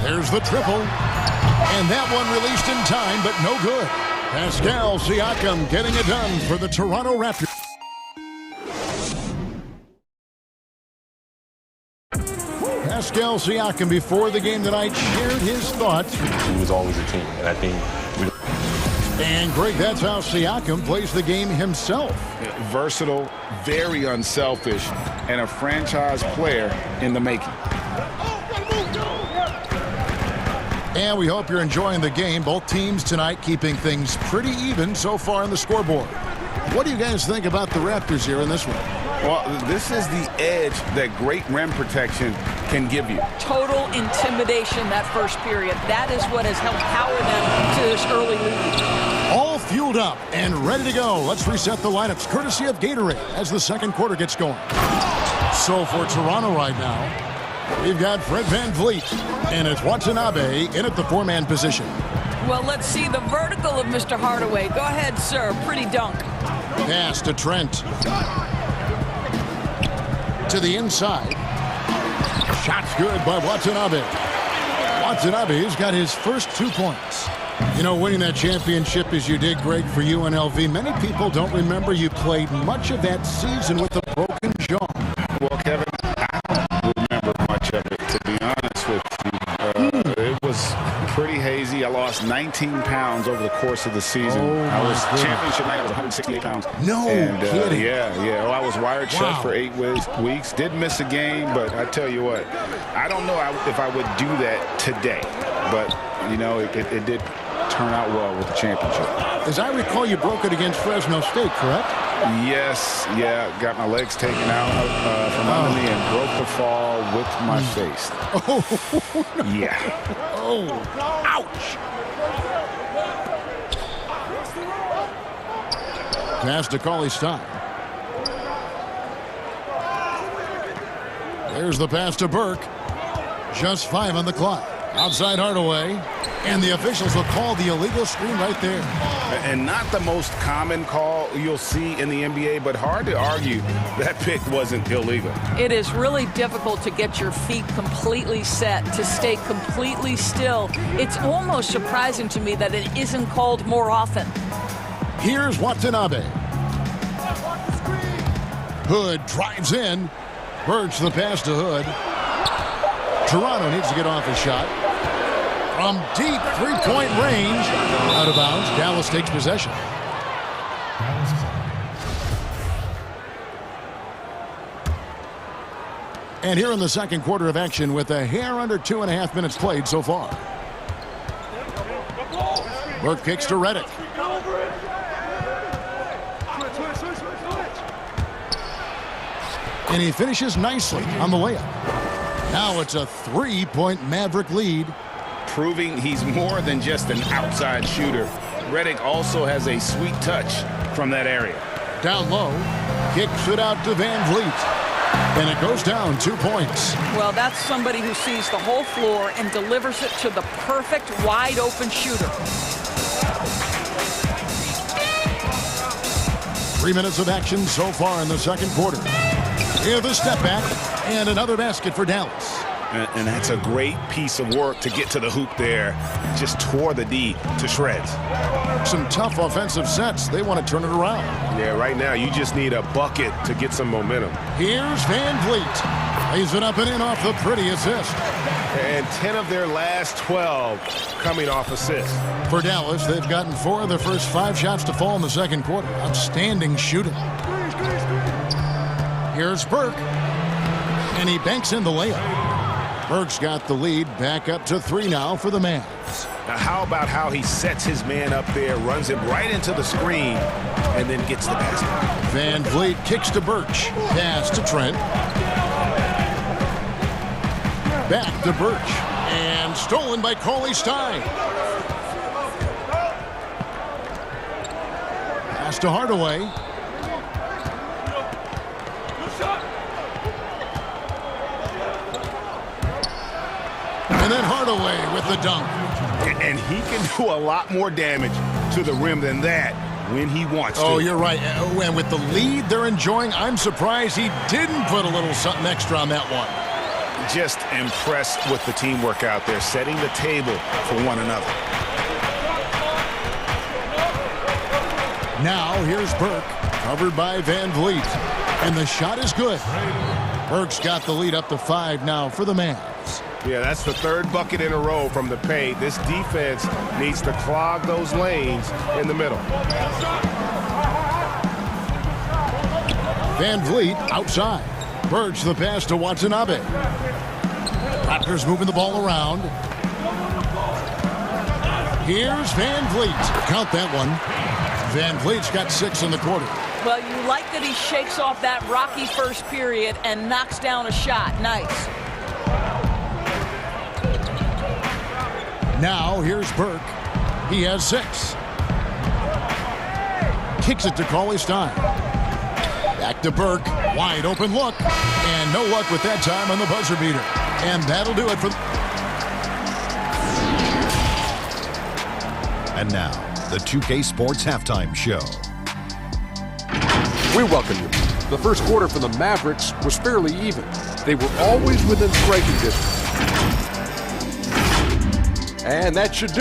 There's the triple. And that one released in time, but no good. Pascal Siakam getting it done for the Toronto Raptors. Pascal Siakam before the game tonight shared his thoughts. He was always a team, and I think And Greg, that's how Siakam plays the game himself. Versatile, very unselfish, and a franchise player in the making. And we hope you're enjoying the game. Both teams tonight keeping things pretty even so far on the scoreboard. What do you guys think about the Raptors here in this one? Well, this is the edge that great rim protection can give you. Total intimidation that first period. That is what has helped power them to this early lead. All fueled up and ready to go. Let's reset the lineups courtesy of Gatorade as the second quarter gets going. So for Toronto right now, we've got Fred VanVleet, and it's Watanabe in at the four-man position. Well, let's see the vertical of Mr. Hardaway. Go ahead, sir. Pretty dunk. Pass to Trent. To the inside. Shot's good by Watanabe. Watanabe's got his first 2 points. You know, winning that championship as you did, Greg, for UNLV, many people don't remember you played much of that season with a broken jaw. Well, Kevin, I don't remember much of it, to be honest with you. It was pretty hazy. I lost 19 pounds over the course of the season. I was championship night. I was 168 pounds. No kidding. Yeah. Well, I was wired shut for 8 weeks. Did miss a game, but I tell you what, I don't know if I would do that today. But, you know, it did turn out well with the championship. As I recall, you broke it against Fresno State, correct? Yes, got my legs taken out from under me and broke the fall with my face. Oh, no. Yeah. Oh, ouch. Pass to Cauley-Stein. There's the pass to Burke. Just 5 on the clock. Outside Hardaway. And the officials will call the illegal screen right there. And not the most common call you'll see in the NBA, but hard to argue that pick wasn't illegal. It is really difficult to get your feet completely set, to stay completely still. It's almost surprising to me that it isn't called more often. Here's Watanabe. Hood drives in. Birch the pass to Hood. Toronto needs to get off his shot. From deep three-point range. Out of bounds. Dallas takes possession. And here in the second quarter of action with a hair under 2.5 minutes played so far. Burke kicks to Redick. And he finishes nicely on the layup. Now it's a 3-point Maverick lead. Proving he's more than just an outside shooter. Redick also has a sweet touch from that area. Down low, kicks it out to VanVleet. And it goes down 2 points. Well, that's somebody who sees the whole floor and delivers it to the perfect wide open shooter. 3 minutes of action so far in the second quarter. Here's the step back and another basket for Dallas. And that's a great piece of work to get to the hoop there. Just tore the D to shreds. Some tough offensive sets. They want to turn it around. Yeah, right now you just need a bucket to get some momentum. Here's Van Vliet. Lays it up and in off the pretty assist. And 10 of their last 12 coming off assists. For Dallas, they've gotten 4 of their first 5 shots to fall in the second quarter. Outstanding shooting. Here's Burke. And he banks in the layup. Burke's got the lead, back up to 3 now for the Mavs. Now how about how he sets his man up there, runs him right into the screen, and then gets the basket. Van Vliet kicks to Birch. Pass to Trent. Back to Birch. And stolen by Cauley Stein. Pass to Hardaway. And then Hardaway with the dunk. And he can do a lot more damage to the rim than that when he wants to. Oh, you're right. And with the lead they're enjoying, I'm surprised he didn't put a little something extra on that one. Just impressed with the teamwork out there, setting the table for one another. Now here's Burke, covered by Van Vliet. And the shot is good. Burke's got the lead up to 5 now for the Mavs. Yeah, that's the 3rd bucket in a row from the paint. This defense needs to clog those lanes in the middle. Van Vliet outside. Burge the pass to Watanabe. Raptors moving the ball around. Here's Van Vliet. Count that one. Van Vliet's got 6 in the quarter. Well, you like that he shakes off that rocky first period and knocks down a shot. Nice. Now here's Burke. He has 6. Kicks it to Cauley Stein. Back to Burke. Wide open look. And no luck with that time on the buzzer beater. And that'll do it for... And now, the 2K Sports Halftime Show. We welcome you. The first quarter for the Mavericks was fairly even. They were always within striking distance. And that should do.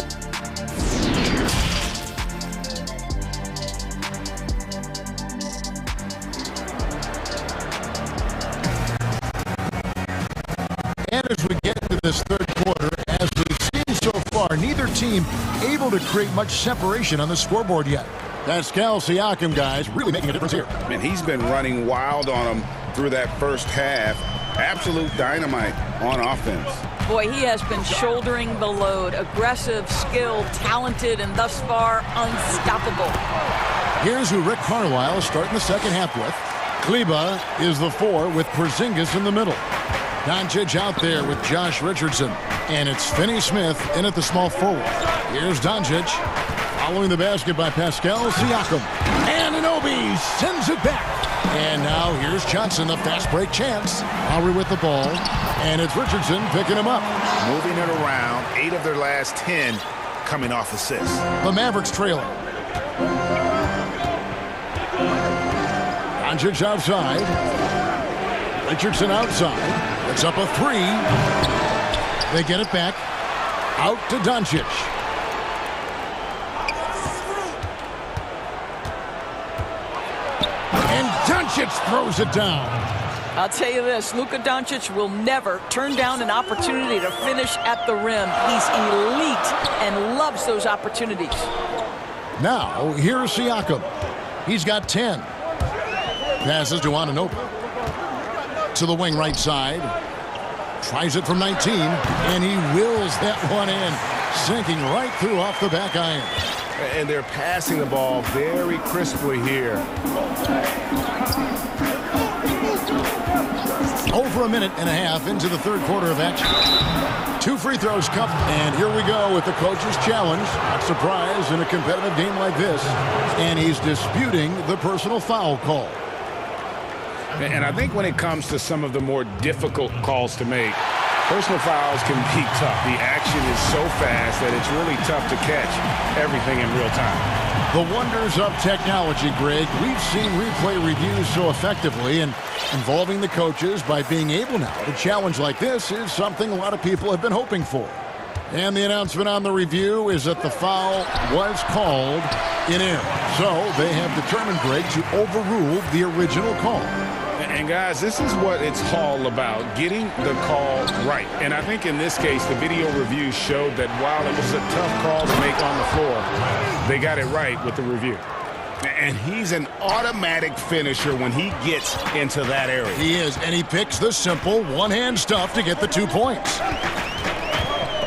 And as we get to this third quarter, as we've seen so far, neither team able to create much separation on the scoreboard yet. Pascal Siakam, guys, really making a difference here. And he's been running wild on them through that first half. Absolute dynamite on offense. Boy, he has been shouldering the load. Aggressive, skilled, talented, and thus far unstoppable. Here's who Rick Carlisle is starting the second half with. Kleba is the 4 with Porzingis in the middle. Doncic out there with Josh Richardson. And it's Finney Smith in at the small forward. Here's Doncic following the basket by Pascal Siakam. And Anunoby sends it back. And now here's Johnson, the fast break chance. Lowry with the ball. And it's Richardson picking him up. Moving it around. 8 of their last 10 coming off assists. The Mavericks trailing. Doncic outside. Richardson outside. It's up a 3. They get it back. Out to Doncic. And Doncic throws it down. I'll tell you this, Luka Doncic will never turn down an opportunity to finish at the rim. He's elite and loves those opportunities. Now, here's Siakam. He's got 10. Passes to Anunoby. To the wing right side. Tries it from 19, and he wills that one in. Sinking right through off the back iron. And they're passing the ball very crisply here. Over a minute and a half into the third quarter of action. 2 free throws cup, and here we go with the coach's challenge. Not surprised in a competitive game like this. And he's disputing the personal foul call. And I think when it comes to some of the more difficult calls to make, personal fouls can be tough. The action is so fast that it's really tough to catch everything in real time. The wonders of technology, Greg. We've seen replay reviews so effectively, and involving the coaches by being able now to challenge like this is something a lot of people have been hoping for. And the announcement on the review is that the foul was called in error. So they have determined, Greg, to overrule the original call. And guys, this is what it's all about, getting the call right. And I think in this case, the video review showed that while it was a tough call to make on the floor, they got it right with the review. And he's an automatic finisher when he gets into that area. He is, and he picks the simple one-hand stuff to get the 2 points.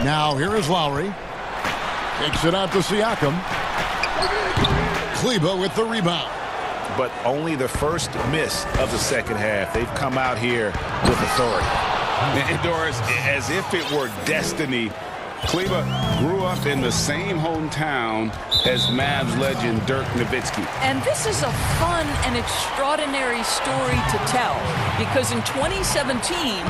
Now here is Lowry. Takes it out to Siakam. Kleber with the rebound. But only the first miss of the second half. They've come out here with authority. And Doris, as if it were destiny, Kleber grew up in the same hometown as Mavs legend Dirk Nowitzki. And this is a fun and extraordinary story to tell, because in 2017,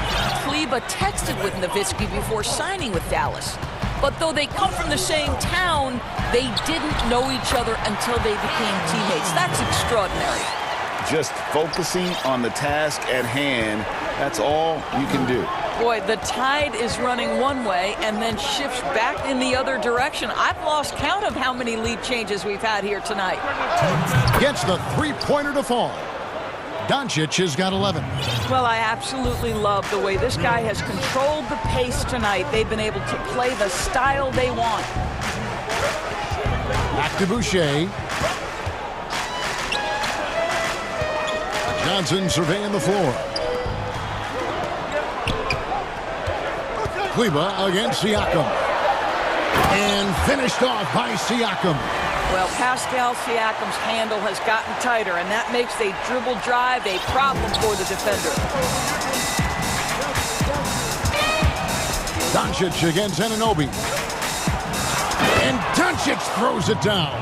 Kleber texted with Nowitzki before signing with Dallas. But though they come from the same town, they didn't know each other until they became teammates. That's extraordinary. Just focusing on the task at hand, that's all you can do. Boy, the tide is running one way and then shifts back in the other direction. I've lost count of how many lead changes we've had here tonight. Gets the three-pointer to fall. Doncic has got 11. Well, I absolutely love the way this guy has controlled the pace tonight. They've been able to play the style they want. Back to Boucher. Johnson surveying the floor. Kleber against Siakam. And finished off by Siakam. Well, Pascal Siakam's handle has gotten tighter, and that makes a dribble drive a problem for the defender. Doncic against Anunoby. And Doncic throws it down.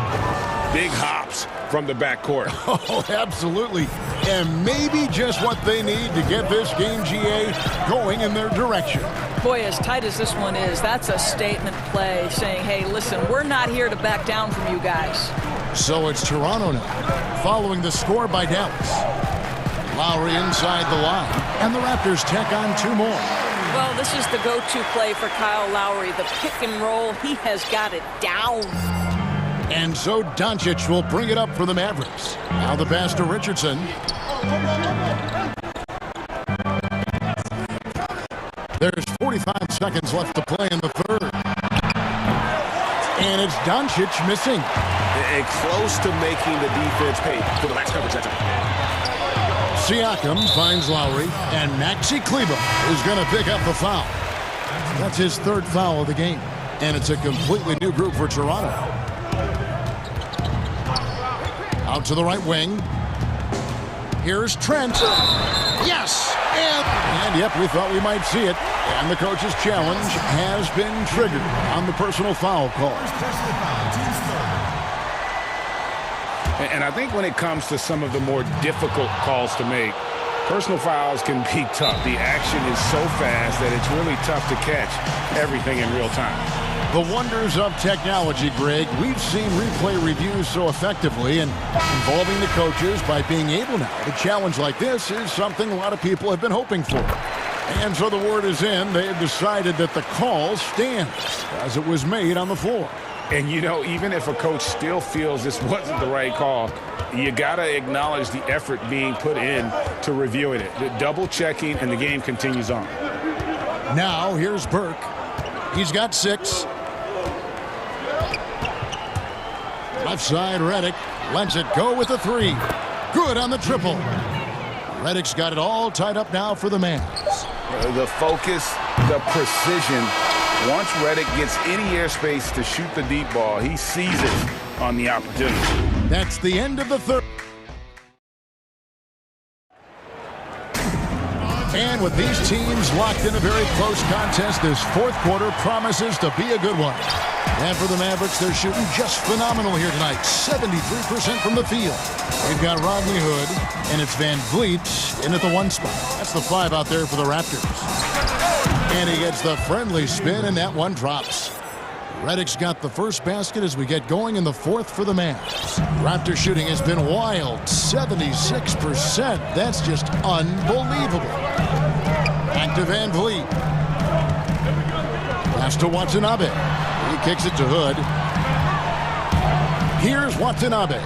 Big hops from the backcourt. Oh, absolutely. And maybe just what they need to get this game, GA, going in their direction. Boy, as tight as this one is, that's a statement play saying, hey, listen, we're not here to back down from you guys. So it's Toronto now, following the score by Dallas. Lowry inside the line, and the Raptors tack on 2 more. Well, this is the go-to play for Kyle Lowry. The pick and roll, he has got it down. And so Doncic will bring it up for the Mavericks. Now the pass to Richardson. There's 45 seconds left to play in the third. And it's Doncic missing. And close to making the defense pay for the last coverage. That's it. Siakam finds Lowry, and Maxi Kleber is going to pick up the foul. That's his 3rd foul of the game. And it's a completely new group for Toronto. Out to the right wing. Here's Trent. Yes! And yep, we thought we might see it. And the coach's challenge has been triggered on the personal foul call. And I think when it comes to some of the more difficult calls to make, personal fouls can be tough. The action is so fast that it's really tough to catch everything in real time. The wonders of technology, Greg. We've seen replay reviews so effectively, and involving the coaches by being able now to challenge like this is something a lot of people have been hoping for. And so the word is in. They have decided that the call stands as it was made on the floor. And, you know, even if a coach still feels this wasn't the right call, you got to acknowledge the effort being put in to reviewing it. The double checking, and the game continues on. Now here's Burke. He's got 6. Left side, Redick lets it go with the 3. Good on the triple. Redick's got it all tied up now for the Mavs. The focus, the precision. Once Redick gets any airspace to shoot the deep ball, he sees it on the opportunity. That's the end of the third. And with these teams locked in a very close contest, this 4th quarter promises to be a good one. And for the Mavericks, they're shooting just phenomenal here tonight. 73% from the field. They've got Rodney Hood, and it's Van Vliet in at the 1 spot. That's the 5 out there for the Raptors. And he gets the friendly spin, and that one drops. Redick's got the first basket as we get going in the fourth for the Mavs. Raptor shooting has been wild, 76%. That's just unbelievable. Back to Van Vliet. Pass to Watanabe. He kicks it to Hood. Here's Watanabe.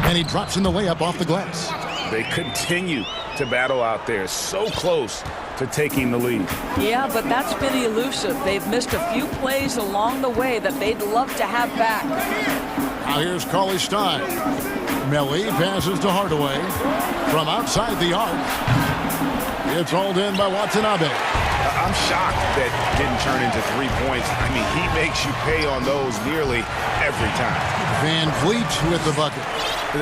And he drops in the layup off the glass. They continue to battle out there, so close to taking the lead. Yeah, but that's been elusive. They've missed a few plays along the way that they'd love to have back. Now here's Cauley Stein. Melly passes to Hardaway. From outside the arc. It's hauled in by Watanabe. I'm shocked that didn't turn into 3 points. I mean, he makes you pay on those nearly every time. Van Vliet with the bucket.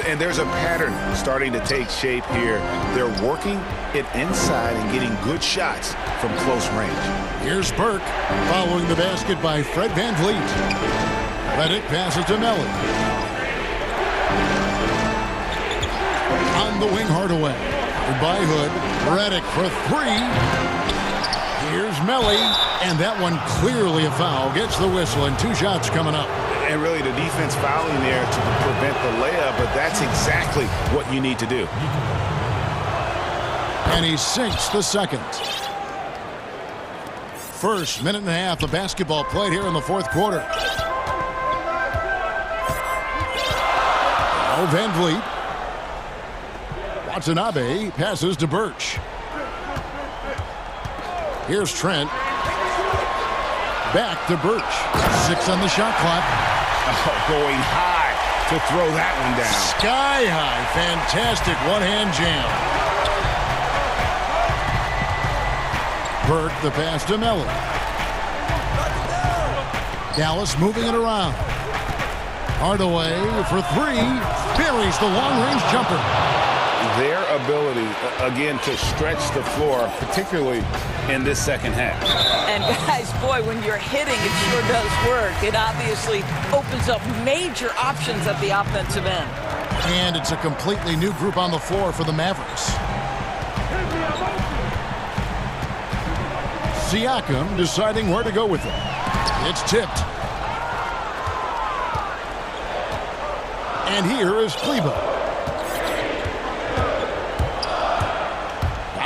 And there's a pattern starting to take shape here. They're working it inside and getting good shots from close range. Here's Burke following the basket by Fred Van Vliet. Redick passes to Melly. On the wing, Hardaway. By Hood. Redick for three. Here's Melly. And that one clearly a foul. Gets the whistle and 2 shots coming up. And really the defense fouling there to prevent the layup, but that's exactly what you need to do. And he sinks the second. First minute and a half of basketball played here in the fourth quarter. Oh, Van Vliet. Watanabe passes to Birch. Here's Trent. Back to Birch. 6 on the shot clock. Oh, going high to throw that one down. Sky high. Fantastic one-hand jam. Burke the pass to Melly. Dallas moving it around. Hardaway for 3. Buries the long-range jumper. Their ability, again, to stretch the floor, particularly in this second half. And guys, boy, when you're hitting, it sure does work. It obviously opens up major options at the offensive end. And it's a completely new group on the floor for the Mavericks. Siakam deciding where to go with it. It's tipped. And here is Kleber.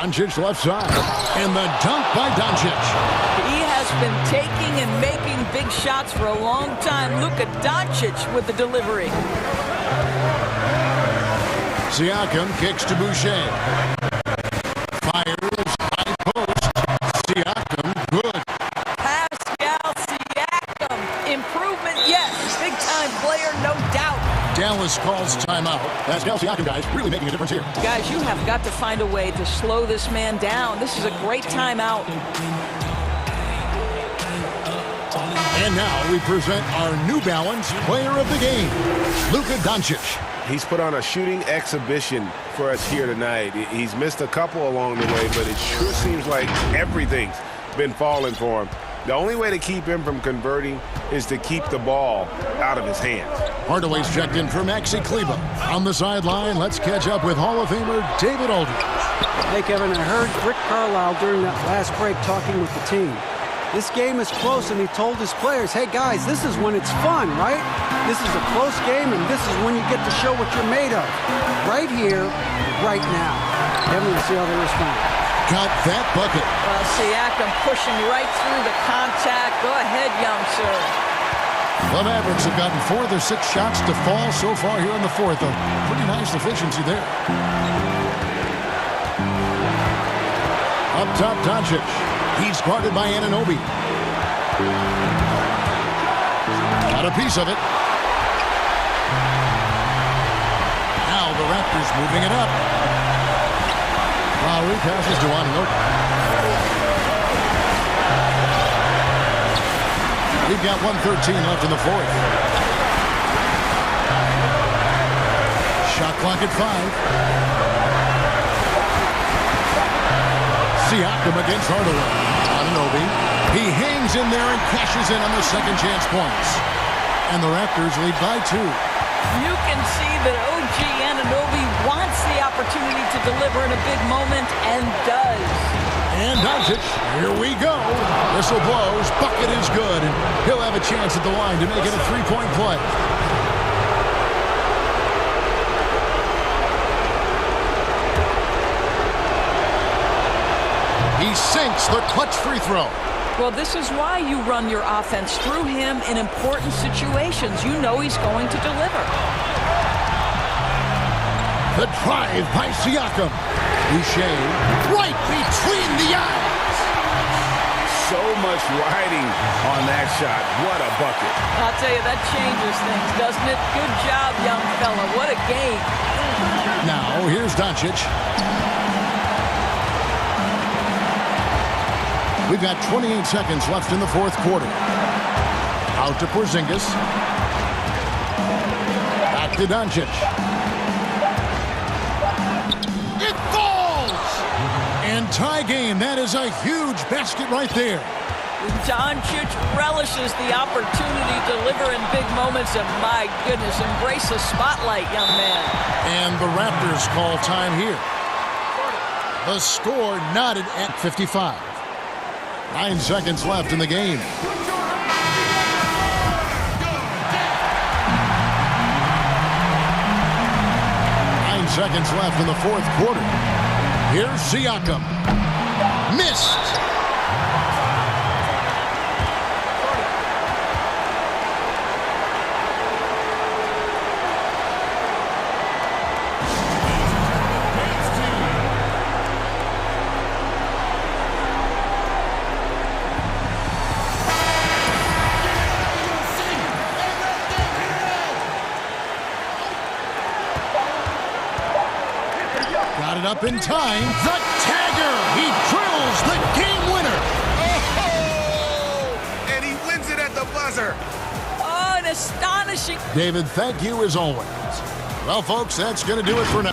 Doncic left side. And the dunk by Doncic. He has been taking and making big shots for a long time. Luka Doncic with the delivery. Siakam kicks to Boucher. Fires high post. Siakam good. Pascal Siakam. Improvement, yes. Big-time player, no doubt. Dallas calls timeout. Pascal Siakam, guys, really making a difference here. Guys, you have got to find a way to slow this man down. This is a great timeout. And now we present our New Balance player of the game, Luka Doncic. He's put on a shooting exhibition for us here tonight. He's missed a couple along the way, but it sure seems like everything's been falling for him. The only way to keep him from converting is to keep the ball out of his hands. Hardaway's checked in for Maxi Kleber. On the sideline, let's catch up with Hall of Famer David Aldridge. Hey, Kevin, I heard Rick Carlisle during that last break talking with the team. This game is close, and he told his players, hey, guys, this is when it's fun, right? This is a close game, and this is when you get to show what you're made of. Right here, right now. Kevin, we'll see how they respond. Got that bucket. Well, Siakam pushing right through the contact. Go ahead, young sir. The Mavericks have gotten 4 of their 6 shots to fall so far here in the fourth. A pretty nice efficiency there. Up top, Doncic. He's guarded by Anunoby. Got a piece of it. Now the Raptors moving it up. Lowry passes to Anunoby. We've got 1:13 left in the fourth. Shot clock at 5. Siakam against Hardaway. Anunoby. He hangs in there and cashes in on the second chance points. And the Raptors lead by 2. You can see that OG Anunoby wants the opportunity to deliver in a big moment and does. And Doncic, here we go. Whistle blows, bucket is good, and he'll have a chance at the line to make it a three-point play. He sinks the clutch free throw. Well, this is why you run your offense through him in important situations. You know he's going to deliver. The drive by Siakam. Boucher right between the eyes. So much riding on that shot. What a bucket. I'll tell you, that changes things, doesn't it? Good job, young fella. What a game. Now, here's Doncic. We've got 28 seconds left in the fourth quarter. Out to Porzingis. Back to Doncic. It falls! And tie game. That is a huge basket right there. Doncic relishes the opportunity to deliver in big moments, and my goodness, embrace the spotlight, young man. And the Raptors call time here. The score knotted at 55. 9 seconds left in the game. 9 seconds left in the fourth quarter. Here's Siakam. Missed. Got it up in time. The tagger. He drills the game winner. Oh, and he wins it at the buzzer. Oh, an astonishing. David, thank you as always. Well, folks, that's going to do it for now.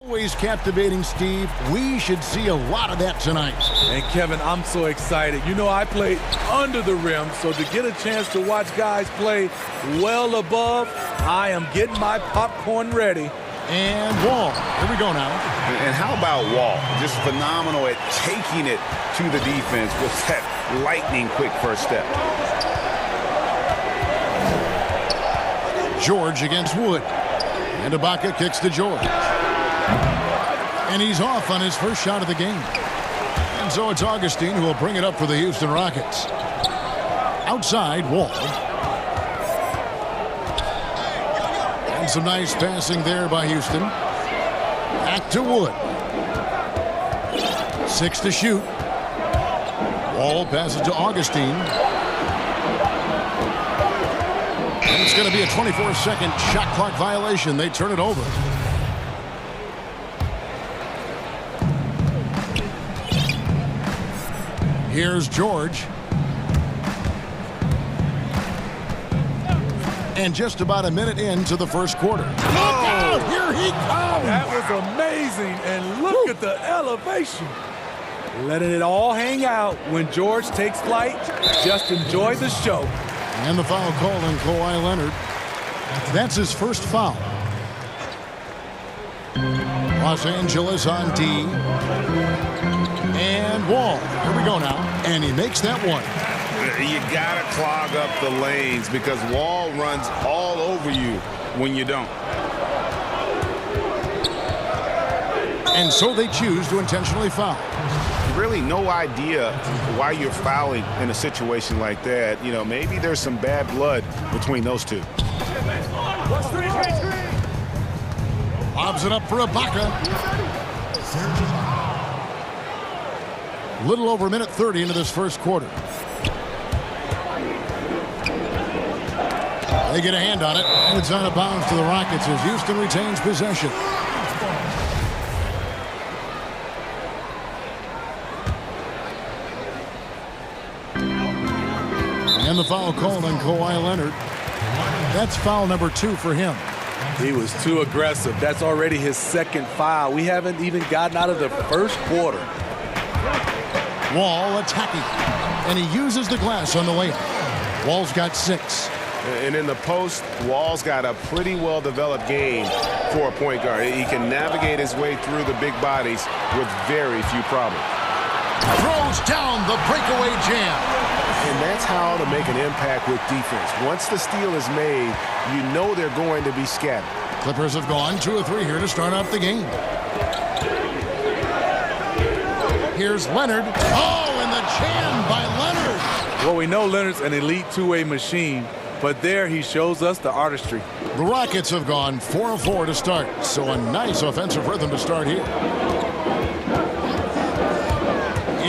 Always captivating, Steve. We should see a lot of that tonight. And Kevin, I'm so excited. You know, I played under the rim, so to get a chance to watch guys play well above, I am getting my popcorn ready. And Wall. Here we go now. And how about Wall? Just phenomenal at taking it to the defense with that lightning quick first step. George against Wood. And Ibaka kicks to George. And he's off on his first shot of the game. And so it's Augustine who will bring it up for the Houston Rockets. Outside, Wall. And some nice passing there by Houston. Back to Wood. 6 to shoot. Wall passes to Augustine. And it's going to be a 24-second shot clock violation. They turn it over. Here's George. And just about a minute into the first quarter. Look out! Here he comes! That was amazing. And look at the elevation. Letting it all hang out when George takes flight. Just enjoy the show. And the foul called on Kawhi Leonard. That's his first foul. Los Angeles on D. And Wall. Here we go now. And he makes that one. You got to clog up the lanes because Wall runs all over you when you don't. And so they choose to intentionally foul. Really no idea why you're fouling in a situation like that. You know, maybe there's some bad blood between those two. Lobs it up for Ibaka. Little over a minute 30 into this first quarter. They get a hand on it, and it's out of bounds to the Rockets as Houston retains possession. And the foul called on Kawhi Leonard. That's foul number 2 for him. He was too aggressive. That's already his second foul. We haven't even gotten out of the first quarter. Wall attacking. And he uses the glass on the layup. Wall's got 6. And in the post, Wall's got a pretty well-developed game for a point guard. He can navigate his way through the big bodies with very few problems. Throws down the breakaway jam. And that's how to make an impact with defense. Once the steal is made, you know they're going to be scattered. Clippers have gone 2 of 3 here to start off the game. Here's Leonard. Oh, and the jam by Leonard. Well, we know Leonard's an elite two-way machine, but there he shows us the artistry. The Rockets have gone 4 of 4 to start, so a nice offensive rhythm to start here.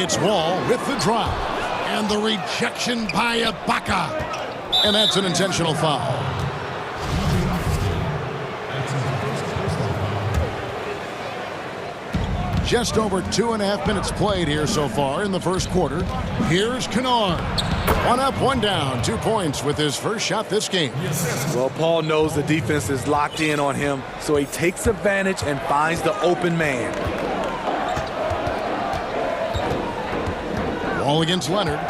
It's Wall with the drive. And the rejection by Ibaka. And that's an intentional foul. Just over 2.5 minutes played here so far in the first quarter. Here's Kennard. 1 up, 1 down. 2 points with his first shot this game. Well, Paul knows the defense is locked in on him, so he takes advantage and finds the open man. Wall against Leonard.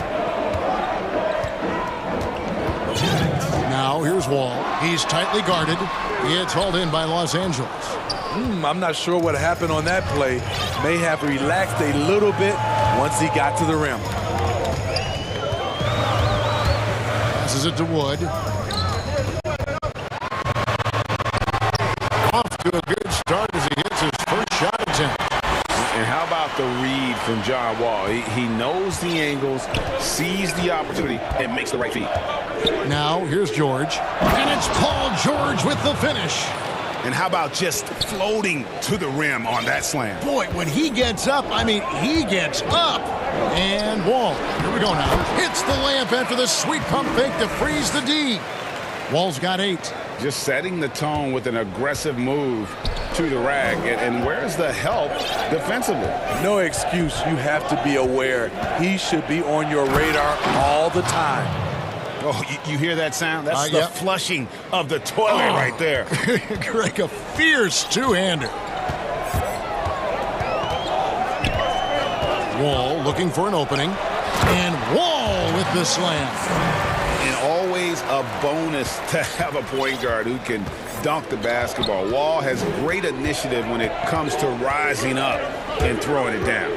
Now here's Wall. He's tightly guarded. It's hauled in by Los Angeles. I'm not sure what happened on that play. May have relaxed a little bit once he got to the rim. Passes it to Wood. Off to a good start as he hits his first shot attempt. And how about the read from John Wall? He knows the angles, sees the opportunity, and makes the right feed. Now, here's George. And it's Paul George with the finish. And how about just floating to the rim on that slam? Boy, when he gets up, I mean, he gets up. And Wall, here we go now. Hits the layup after the sweet pump fake to freeze the D. Wall's got 8. Just setting the tone with an aggressive move to the rack. And where's the help defensively? No excuse. You have to be aware. He should be on your radar all the time. Oh, you hear that sound? That's the flushing of the toilet right there. Greg, a fierce two-hander. Wall looking for an opening. And Wall with the slam. And always a bonus to have a point guard who can dunk the basketball. Wall has great initiative when it comes to rising up and throwing it down.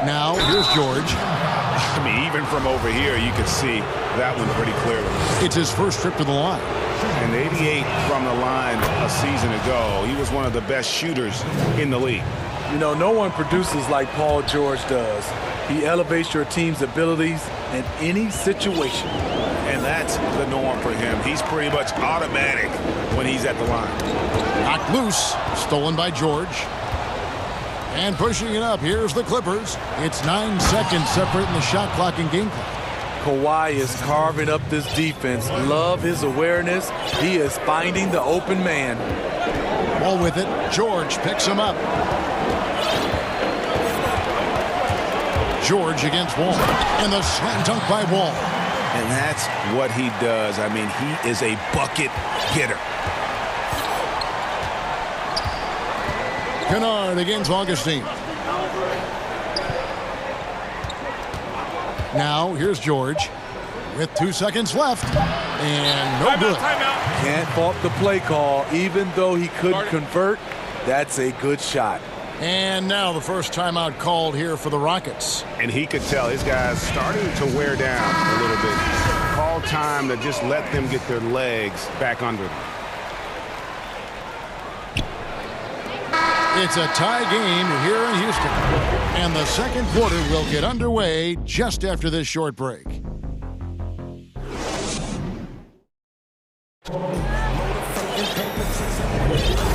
Now, here's George. I mean, even from over here, you can see that one pretty clearly. It's his first trip to the line. And 88 from the line a season ago. He was one of the best shooters in the league. You know, no one produces like Paul George does. He elevates your team's abilities in any situation. And that's the norm for him. He's pretty much automatic when he's at the line. Knocked loose, stolen by George. And pushing it up, here's the Clippers. It's 9 seconds separating the shot clock and game clock. Kawhi is carving up this defense. Love his awareness. He is finding the open man. Wall with it. George picks him up. George against Wall. And the slam dunk by Wall. And that's what he does. I mean, he is a bucket getter. Kennard against Augustine. Now, here's George with 2 seconds left. And no good. Can't fault the play call. Even though he couldn't convert, that's a good shot. And now the first timeout called here for the Rockets. And he could tell his guys starting to wear down a little bit. Call time to just let them get their legs back under them. It's a tie game here in Houston. And the second quarter will get underway just after this short break.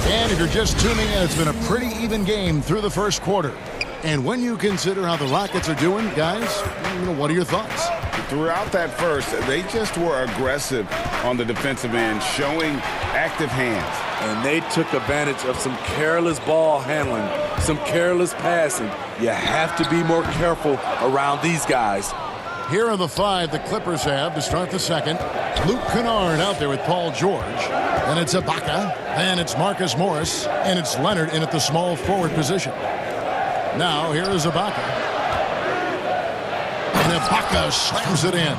And if you're just tuning in, it's been a pretty even game through the first quarter. And when you consider how the Rockets are doing, guys, what are your thoughts? Throughout that first, they just were aggressive on the defensive end, showing active hands. And they took advantage of some careless ball handling, some careless passing. You have to be more careful around these guys. Here are the 5 the Clippers have to start the second. Luke Kennard out there with Paul George. Then it's Ibaka. Then it's Marcus Morris. And it's Leonard in at the small forward position. Now here is Ibaka. And Ibaka slams it in.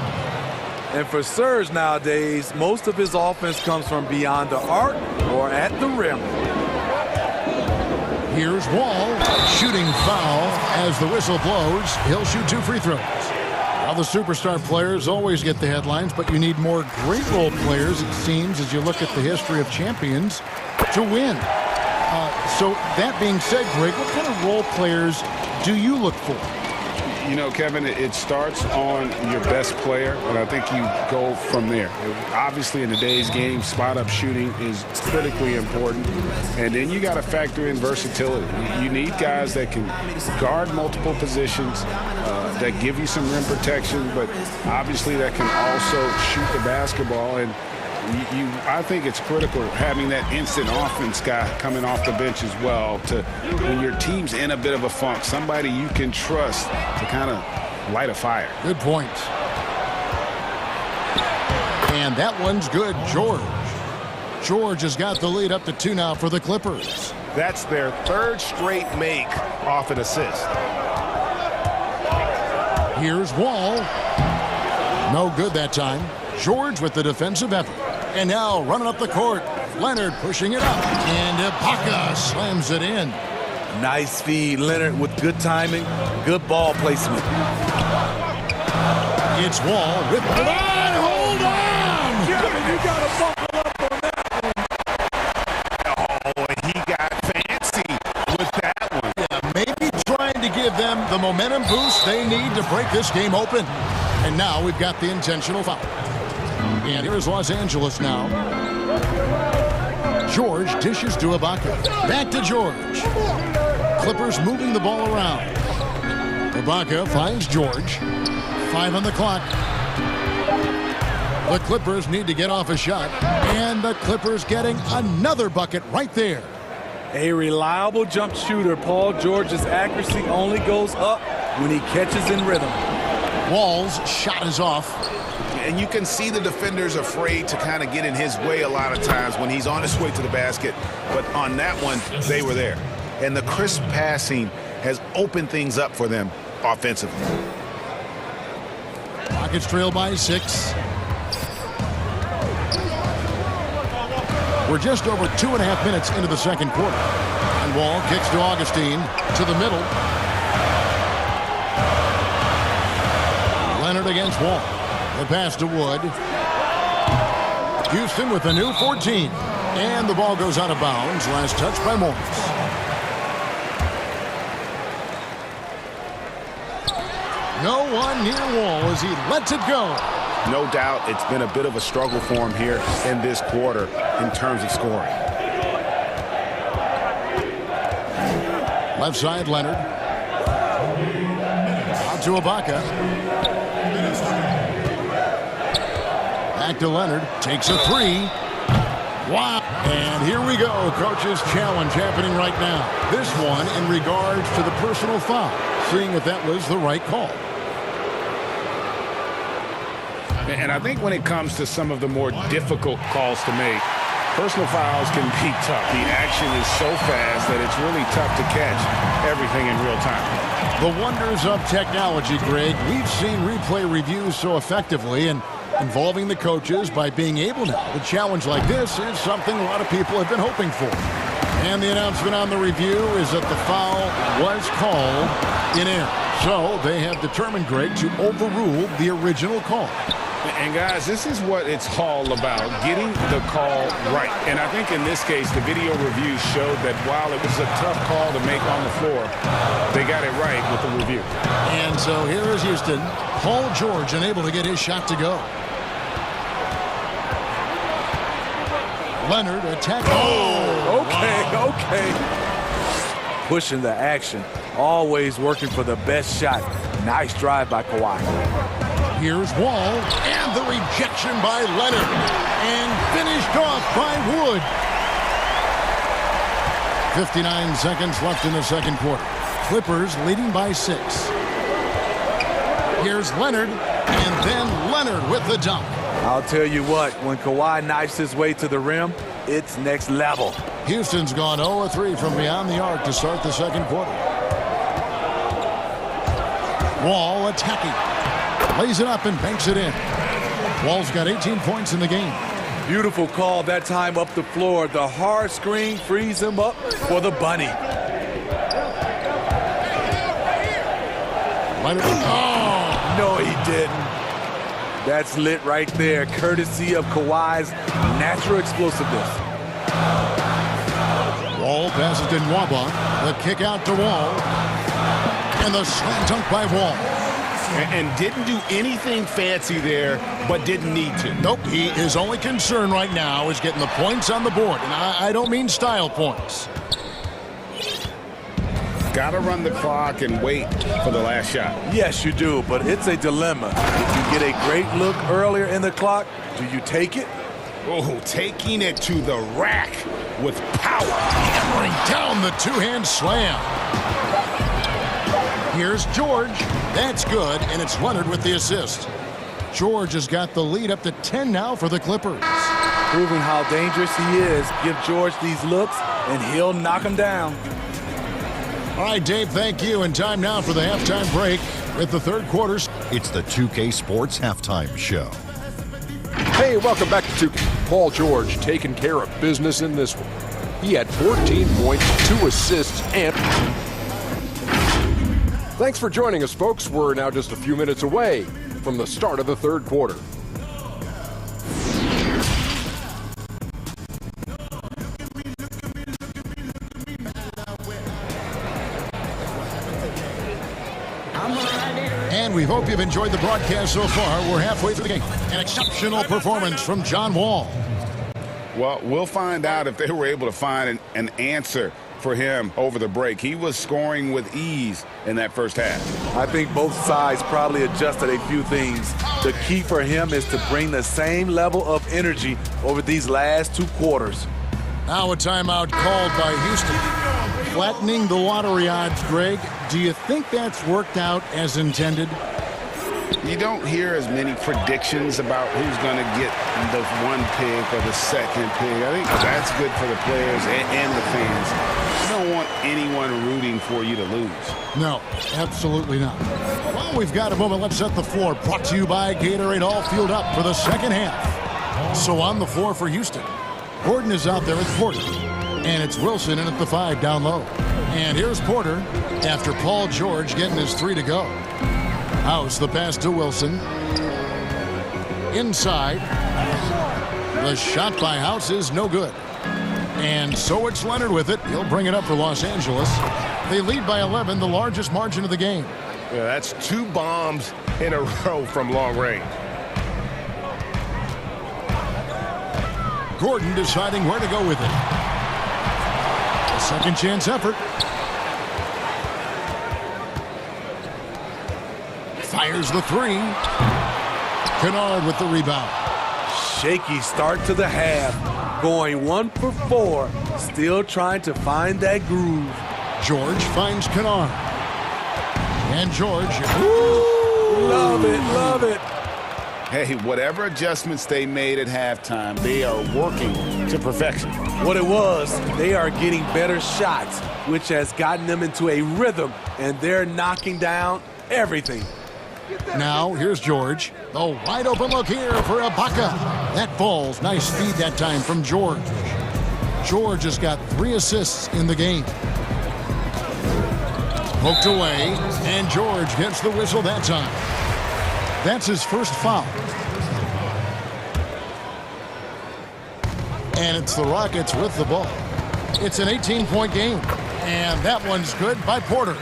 And for Serge nowadays, most of his offense comes from beyond the arc or at the rim. Here's Wall, shooting foul as the whistle blows. He'll shoot 2 free throws. Now the superstar players always get the headlines, but you need more great role players, it seems, as you look at the history of champions, to win. So that being said, Greg, what kind of role players do you look for? You know, Kevin, it starts on your best player, and I think you go from there. Obviously, in today's game, spot-up shooting is critically important, and then you got to factor in versatility. You need guys that can guard multiple positions, that give you some rim protection, but obviously that can also shoot the basketball. And I think it's critical having that instant offense guy coming off the bench as well to when your team's in a bit of a funk, somebody you can trust to kind of light a fire. Good point. And that one's good. George has got the lead up to 2 now for the Clippers. That's their 3rd straight make off an assist. Here's Wall. No good that time. George with the defensive effort. And now running up the court, Leonard pushing it up. And Ibaka slams it in. Nice feed, Leonard, with good timing, good ball placement. It's Wall with the line. Hold on! Kevin, you got to buckle up on that one. Oh, and he got fancy with that one. Yeah, maybe trying to give them the momentum boost they need to break this game open. And now we've got the intentional foul. And here's Los Angeles now. George dishes to Ibaka. Back to George. Clippers moving the ball around. Ibaka finds George. 5 on the clock. The Clippers need to get off a shot. And the Clippers getting another bucket right there. A reliable jump shooter. Paul George's accuracy only goes up when he catches in rhythm. Wall's shot is off. And you can see the defenders afraid to kind of get in his way a lot of times when he's on his way to the basket. But on that one, they were there. And the crisp passing has opened things up for them offensively. Rockets trail by 6. We're just over 2.5 minutes into the second quarter. And Wall kicks to Augustine to the middle. Leonard against Wall. The pass to Wood. Houston with a new 14. And the ball goes out of bounds. Last touch by Morris. No one near Wall as he lets it go. No doubt it's been a bit of a struggle for him here in this quarter in terms of scoring. Left side, Leonard. Out to Ibaka. Back to Leonard. Takes a 3. Wow. And here we go. Coach's challenge happening right now. This one in regards to the personal foul. Seeing if that was the right call. And I think when it comes to some of the more difficult calls to make, personal fouls can be tough. The action is so fast that it's really tough to catch everything in real time. The wonders of technology, Greg. We've seen replay reviews so effectively and involving the coaches by being able now to challenge like this is something a lot of people have been hoping for. And the announcement on the review is that the foul was called in error. So they have determined, Greg, to overrule the original call. And guys, this is what it's all about, getting the call right. And I think in this case, the video review showed that while it was a tough call to make on the floor, they got it right with the review. And so here is Houston. Paul George unable to get his shot to go. Leonard attacking. Oh, okay. Pushing the action. Always working for the best shot. Nice drive by Kawhi. Here's Wall, and the rejection by Leonard, and finished off by Wood. 59 seconds left in the second quarter. Clippers leading by 6. Here's Leonard, and then Leonard with the dunk. I'll tell you what, when Kawhi knifes his way to the rim, it's next level. Houston's gone 0-3 from beyond the arc to start the second quarter. Wall attacking. Lays it up and banks it in. Wall's got 18 points in the game. Beautiful call that time up the floor. The hard screen frees him up for the bunny. Oh, no, he didn't. That's lit right there, courtesy of Kawhi's natural explosiveness. Wall passes to Nwaba. The kick out to Wall. And the slam dunk by Wall. And didn't do anything fancy there, but didn't need to. Nope, his only concern right now is getting the points on the board. And I don't mean style points. Got to run the clock and wait for the last shot. Yes, you do, but it's a dilemma. If you get a great look earlier in the clock, do you take it? Oh, taking it to the rack with power. Hammering down the two-hand slam. Here's George. That's good, and it's Leonard with the assist. George has got the lead up to 10 now for the Clippers. Proving how dangerous he is. Give George these looks, and he'll knock him down. All right, Dave, thank you. And time now for the halftime break with the third quarter. It's the 2K Sports Halftime Show. Hey, welcome back to 2K. Paul George taking care of business in this one. He had 14 points, 2 assists, and... Thanks for joining us, folks. We're now just a few minutes away from the start of the third quarter. And we hope you've enjoyed the broadcast so far. We're halfway through the game. An exceptional performance from John Wall. Well, we'll find out if they were able to find an answer for him over the break. He was scoring with ease in that first half. I think both sides probably adjusted a few things. The key for him is to bring the same level of energy over these last 2 quarters. Now a timeout called by Houston. Flattening the lottery odds, Greg. Do you think that's worked out as intended? You don't hear as many predictions about who's going to get the one pick or the second pick. I think that's good for the players and the fans. You don't want anyone rooting for you to lose. No, absolutely not. Well, we've got a moment. Let's set the floor. Brought to you by Gatorade, all fueled up for the second half. So on the floor for Houston, Gordon is out there with Porter. And it's Wilson in at the 5 down low. And here's Porter after Paul George getting his 3 to go. House, the pass to Wilson. Inside. The shot by House is no good. And so it's Leonard with it. He'll bring it up for Los Angeles. They lead by 11, the largest margin of the game. Yeah, that's 2 bombs in a row from long range. Gordon deciding where to go with it. A second chance effort. Fires the 3. Kennard with the rebound. Shaky start to the half. Going 1 for 4. Still trying to find that groove. George finds Kennard. And George. Ooh, love it, love it. Hey, whatever adjustments they made at halftime, they are working to perfection. What it was, they are getting better shots, which has gotten them into a rhythm, and they're knocking down everything. Now, here's George. A wide open look here for Ibaka. That falls. Nice speed that time from George. George has got 3 assists in the game. Poked away, and George gets the whistle that time. That's his first foul. And it's the Rockets with the ball. It's an 18-point game, and that one's good by Porter.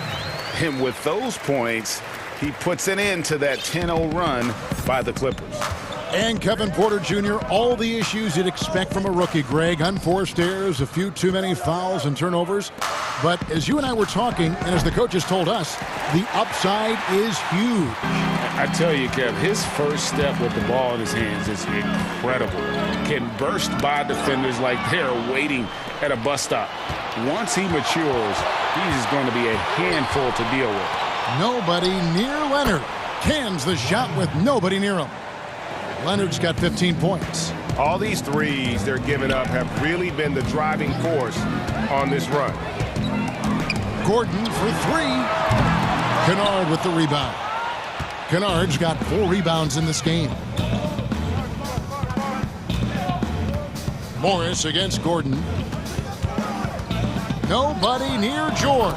And with those points, he puts an end to that 10-0 run by the Clippers. And Kevin Porter Jr., all the issues you'd expect from a rookie, Greg. Unforced errors, a few too many fouls and turnovers. But as you and I were talking, and as the coaches told us, the upside is huge. I tell you, Kev, his first step with the ball in his hands is incredible. Can burst by defenders like they're waiting at a bus stop. Once he matures, he's going to be a handful to deal with. Nobody near Leonard. Cans the shot with nobody near him. Leonard's got 15 points. All these threes they're giving up have really been the driving force on this run. Gordon for 3. Kennard with the rebound. Kennard's got 4 rebounds in this game. Morris against Gordon. Nobody near George.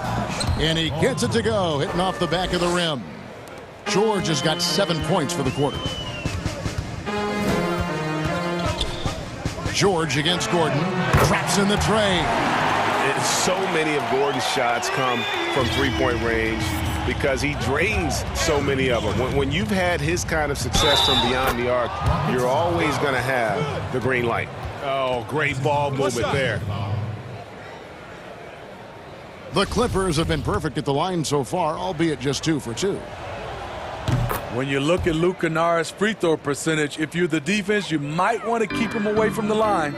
And he gets it to go, hitting off the back of the rim. George has got 7 points for the quarter. George against Gordon. Traps in the tray. So many of Gordon's shots come from three-point range because he drains so many of them. When you've had his kind of success from beyond the arc, you're always going to have the green light. Oh, great ball movement there. The Clippers have been perfect at the line so far, albeit just 2 for 2. When you look at Luke Kennard's free throw percentage, if you're the defense, you might want to keep him away from the line.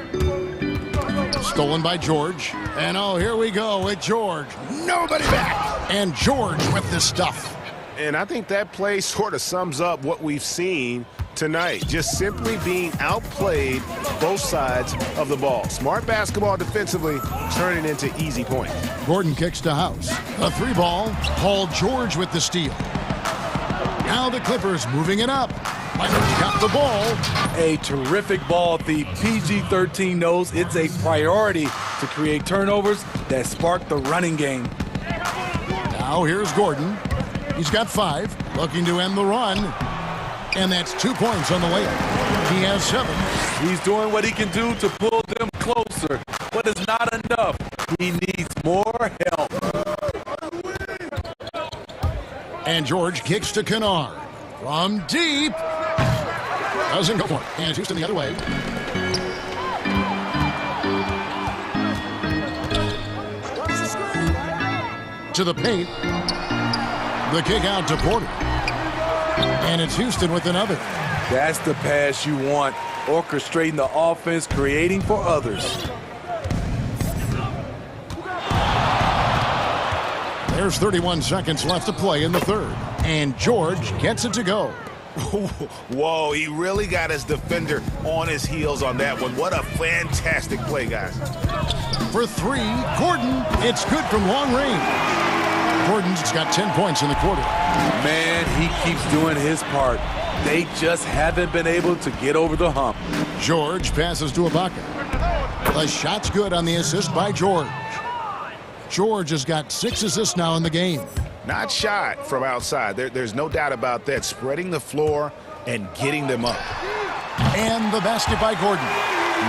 Stolen by George. And oh, here we go with George. Nobody back. And George with this stuff. And I think that play sort of sums up what we've seen tonight. Just simply being outplayed both sides of the ball. Smart basketball defensively, turning into easy points. Gordon kicks to House. A 3 ball. Paul George with the steal. Now the Clippers moving it up. Leonard's got the ball. A terrific ball. The PG-13 knows it's a priority to create turnovers that spark the running game. Now here's Gordon. He's got 5. Looking to end the run. And that's 2 points on the layup. He has 7. He's doing what he can do to pull them closer. But it's not enough. He needs more help. And George kicks to Kennard. From deep. Doesn't go for it. And Houston the other way. To the paint. The kick out to Porter. And it's Houston with another. That's the pass you want. Orchestrating the offense, creating for others. There's 31 seconds left to play in the third. And George gets it to go. Whoa, he really got his defender on his heels on that one. What a fantastic play, guys. For three, Gordon. It's good from long range. Gordon's got 10 points in the quarter. Man, he keeps doing his part. They just haven't been able to get over the hump. George passes to Ibaka. The shot's good on the assist by George. George has got 6 assists now in the game. Not shot from outside. There's no doubt about that. Spreading the floor and getting them up. And the basket by Gordon.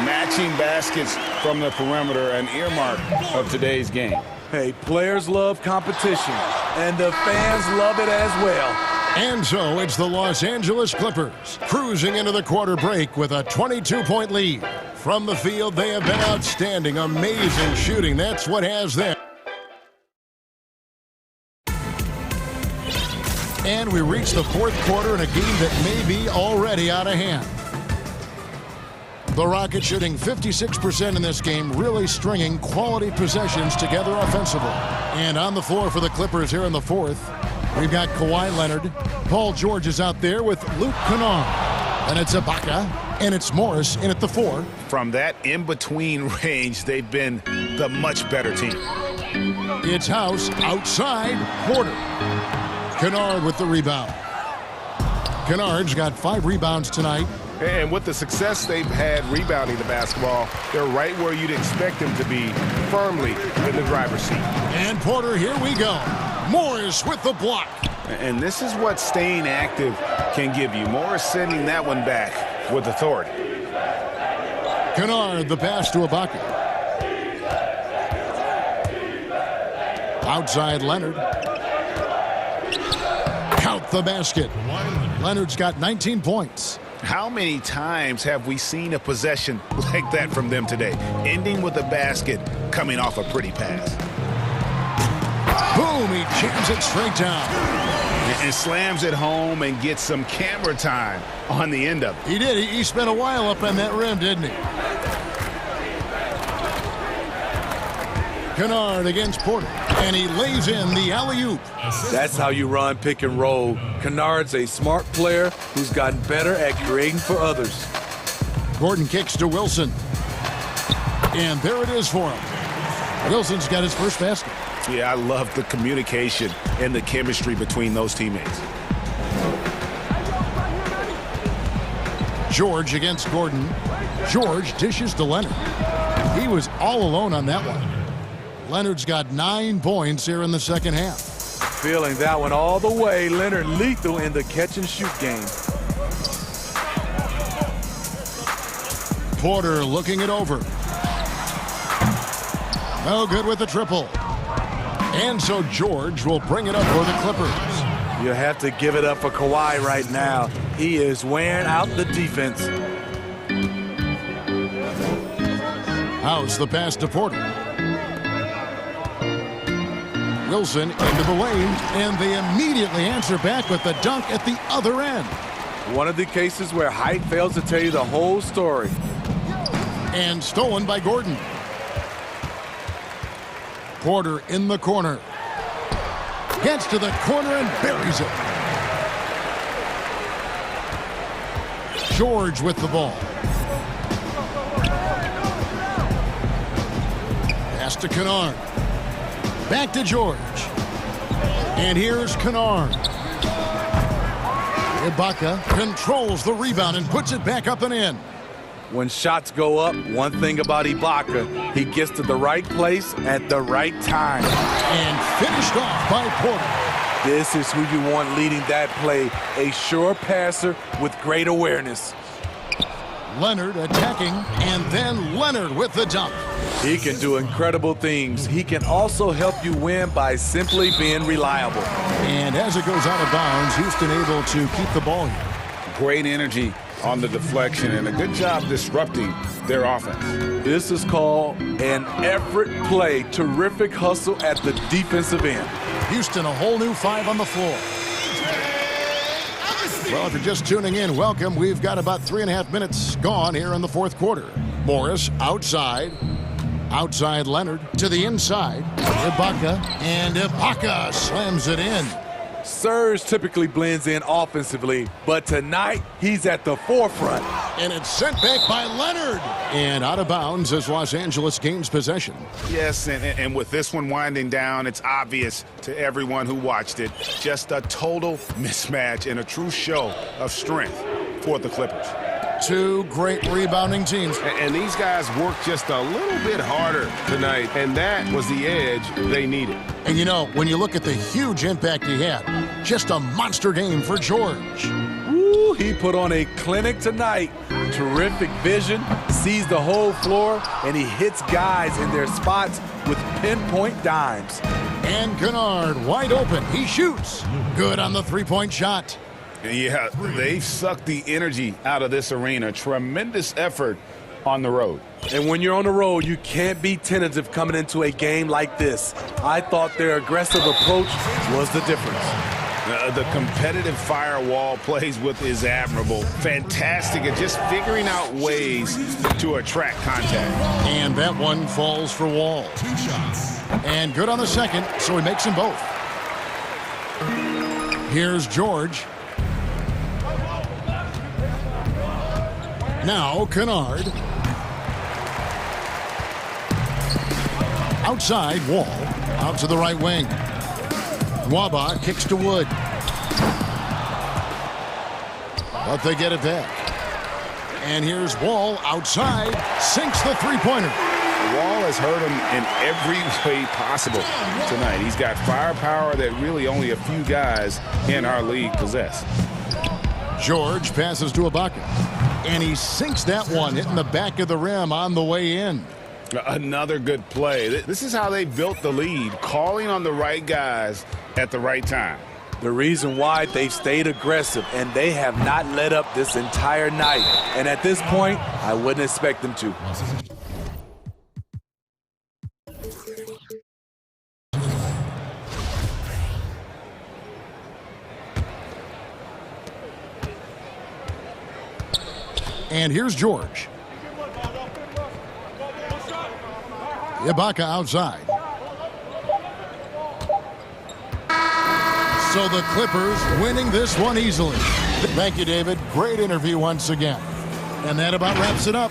Matching baskets from the perimeter, an earmark of today's game. Hey, players love competition, and the fans love it as well. And so it's the Los Angeles Clippers cruising into the quarter break with a 22-point lead. From the field, they have been outstanding. Amazing shooting. That's what has them. And we reach the fourth quarter in a game that may be already out of hand. The Rockets shooting 56% in this game, really stringing quality possessions together offensively. And on the floor for the Clippers here in the fourth, we've got Kawhi Leonard. Paul George is out there with Luke Kennard. And it's Ibaka, and it's Morris in at the 4. From that in-between range, they've been the much better team. It's House outside Porter. Kennard with the rebound. Kennard's got 5 rebounds tonight. And with the success they've had rebounding the basketball, they're right where you'd expect them to be, firmly in the driver's seat. And Porter, here we go. Morris with the block. And this is what staying active can give you. Morris sending that one back with authority. Kennard, the pass to Ibaka. Outside Leonard. Count the basket. Leonard's got 19 points. How many times have we seen a possession like that from them today? Ending with a basket, coming off a pretty pass. Boom, he jams it straight down. And slams it home and gets some camera time on the end of it. He did. He spent a while up on that rim, didn't he? Kennard against Porter, and he lays in the alley-oop. That's how you run pick and roll. Kennard's a smart player who's gotten better at creating for others. Gordon kicks to Wilson. And there it is for him. Wilson's got his first basket. Yeah, I love the communication and the chemistry between those teammates. George against Gordon. George dishes to Leonard. He was all alone on that one. Leonard's got 9 points here in the second half. Feeling that one all the way. Leonard lethal in the catch-and-shoot game. Porter looking it over. No good with the triple. And so George will bring it up for the Clippers. You have to give it up for Kawhi right now. He is wearing out the defense. House the pass to Porter. Wilson into the lane, and they immediately answer back with the dunk at the other end. One of the cases where height fails to tell you the whole story. And stolen by Gordon. Porter in the corner. Gets to the corner and buries it. George with the ball. Pass to Kennard. Back to George. And here's Kennard. Ibaka controls the rebound and puts it back up and in. When shots go up, one thing about Ibaka, he gets to the right place at the right time. And finished off by Porter. This is who you want leading that play, a sure passer with great awareness. Leonard attacking, and then Leonard with the dunk. He can do incredible things. He can also help you win by simply being reliable. And as it goes out of bounds, Houston able to keep the ball here. Great energy on the deflection and a good job disrupting their offense. This is called an effort play. Terrific hustle at the defensive end. Houston, a whole new 5 on the floor. Well, if you're just tuning in, welcome. We've got about 3.5 minutes gone here in the fourth quarter. Morris outside. Outside Leonard to the inside. Ibaka, and Ibaka slams it in. Serge typically blends in offensively, but tonight he's at the forefront. And it's sent back by Leonard. And out of bounds as Los Angeles gains possession. Yes, and with this one winding down, it's obvious to everyone who watched it. Just a total mismatch and a true show of strength for the Clippers. Two great rebounding teams. And these guys worked just a little bit harder tonight, and that was the edge they needed. And you know, when you look at the huge impact he had, just a monster game for George. Woo, he put on a clinic tonight. Terrific vision, sees the whole floor, and he hits guys in their spots with pinpoint dimes. And Kennard wide open. He shoots. Good on the three-point shot. Yeah, they've sucked the energy out of this arena. Tremendous effort on the road. And when you're on the road, you can't be tentative coming into a game like this. I thought their aggressive approach was the difference. The competitive firewall plays with is admirable. Fantastic at just figuring out ways to attract contact. And that one falls for Wall. 2 shots. And good on the second, so he makes them both. Here's George. Now Kennard. Outside, Wall. Out to the right wing. Waba kicks to Wood. But they get it back. And here's Wall outside. Sinks the three-pointer. Wall has hurt him in every way possible tonight. He's got firepower that really only a few guys in our league possess. George passes to Ibaka. And he sinks that one, hitting the back of the rim on the way in. Another good play. This is how they built the lead, calling on the right guys at the right time. The reason why they've stayed aggressive, and they have not let up this entire night. And at this point, I wouldn't expect them to. And here's George. Ibaka outside. So the Clippers winning this one easily. Thank you, David. Great interview once again. And that about wraps it up.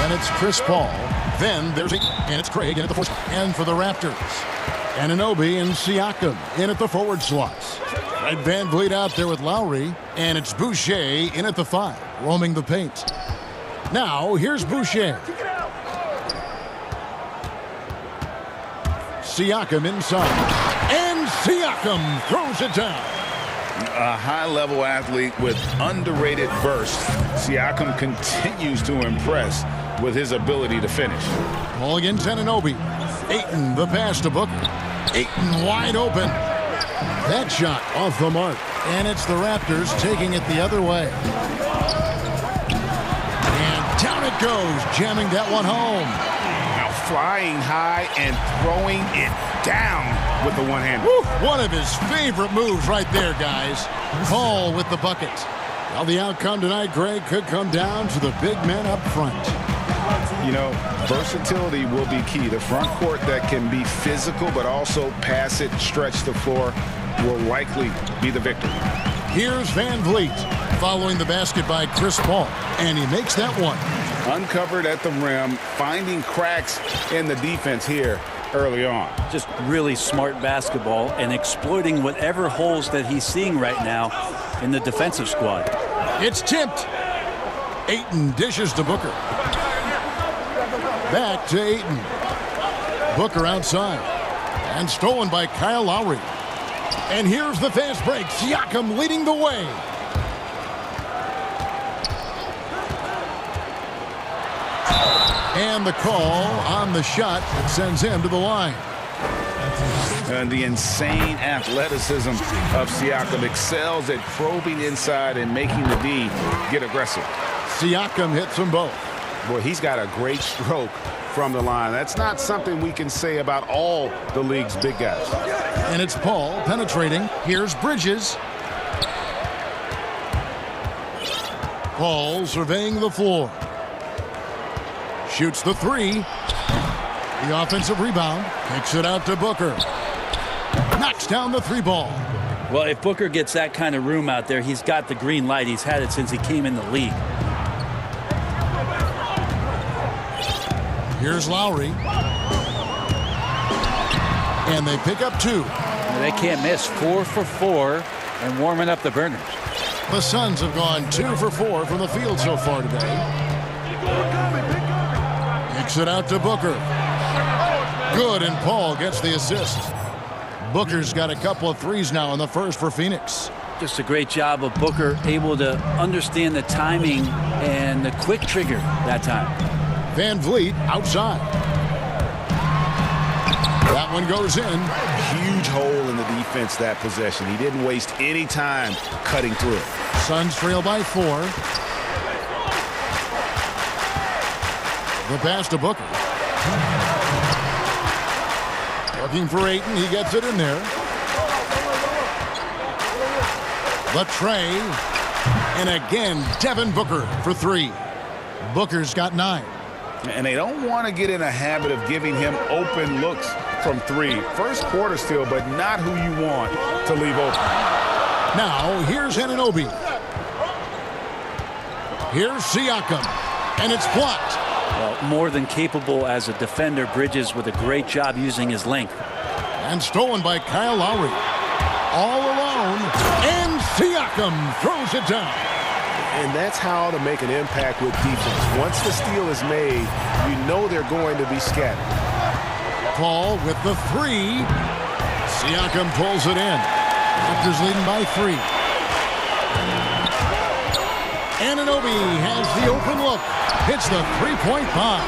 Then it's Chris Paul. Then there's and it's Craig in at the fourth. And for the Raptors, Anunoby and Siakam in at the forward slots. Fred VanVleet out there with Lowry. And it's Boucher in at the 5, roaming the paint. Now, here's Boucher. Siakam inside. And Siakam throws it down. A high-level athlete with underrated bursts. Siakam continues to impress with his ability to finish. Ball against Anunoby. Ayton, the pass to Booker. Ayton wide open. That shot off the mark. And it's the Raptors taking it the other way. And down it goes, jamming that one home. Now flying high and throwing it down with the one-hander. One of his favorite moves right there, guys. Paul with the bucket. Well, the outcome tonight, Greg, could come down to the big men up front. You know, versatility will be key. The front court that can be physical but also pass it, stretch the floor, will likely be the victor. Here's VanVleet following the basket by Chris Paul, and he makes that one. Uncovered at the rim, finding cracks in the defense here early on. Just really smart basketball and exploiting whatever holes that he's seeing right now in the defensive squad. It's tipped. Ayton dishes to Booker. Back to Ayton. Booker outside. And stolen by Kyle Lowry. And here's the fast break. Siakam leading the way. And the call on the shot that sends him to the line. And the insane athleticism of Siakam excels at probing inside and making the D get aggressive. Siakam hits them both. Boy, he's got a great stroke from the line. That's not something we can say about all the league's big guys. And it's Paul penetrating. Here's Bridges. Paul surveying the floor. Shoots the 3. The offensive rebound. Kicks it out to Booker. Knocks down the 3 ball. Well, if Booker gets that kind of room out there, he's got the green light. He's had it since he came in the league. Here's Lowry. And they pick up 2. They can't miss. 4 for 4 and warming up the burners. The Suns have gone 2 for 4 from the field so far today. Kicks it out to Booker. Good, and Paul gets the assist. Booker's got a couple of threes now in the first for Phoenix. Just a great job of Booker, able to understand the timing and the quick trigger that time. VanVleet outside. That one goes in. Huge hole in the defense that possession. He didn't waste any time cutting through it. Suns trail by 4. The pass to Booker. Looking for Ayton. He gets it in there. The tray. And again, Devin Booker for 3. Booker's got 9. And they don't want to get in a habit of giving him open looks from 3. First quarter still, but not who you want to leave open. Now, here's Anunoby. Here's Siakam. And it's blocked. Well, more than capable as a defender. Bridges with a great job using his length. And stolen by Kyle Lowry. All alone. And Siakam throws it down. And that's how to make an impact with defense. Once the steal is made, you know they're going to be scattered. Paul with the 3. Siakam pulls it in. Raptors leading by 3. Anunoby has the open look. Hits the 3-point bomb.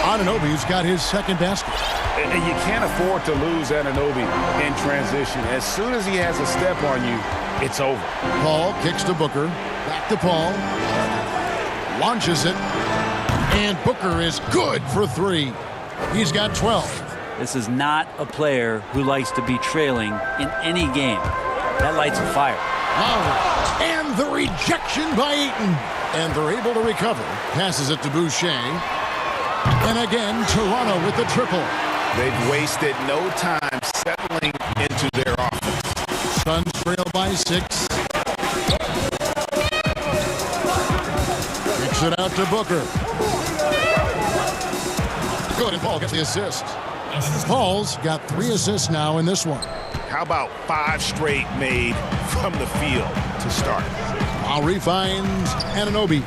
Anunoby's got his second basket. And you can't afford to lose Anunoby in transition. As soon as he has a step on you, it's over. Paul kicks to Booker. Back to Paul. Launches it. And Booker is good for 3. He's got 12. This is not a player who likes to be trailing in any game. That lights a fire. Lowry. And the rejection by Ayton. And they're able to recover. Passes it to Boucher. And again, Toronto with the triple. They've wasted no time settling into their offense. Suns trail by 6. Kicks it out to Booker. Good, and Paul gets the assist. Paul's got 3 assists now in this one. How about 5 straight made from the field to start? Lowry finds Anunoby.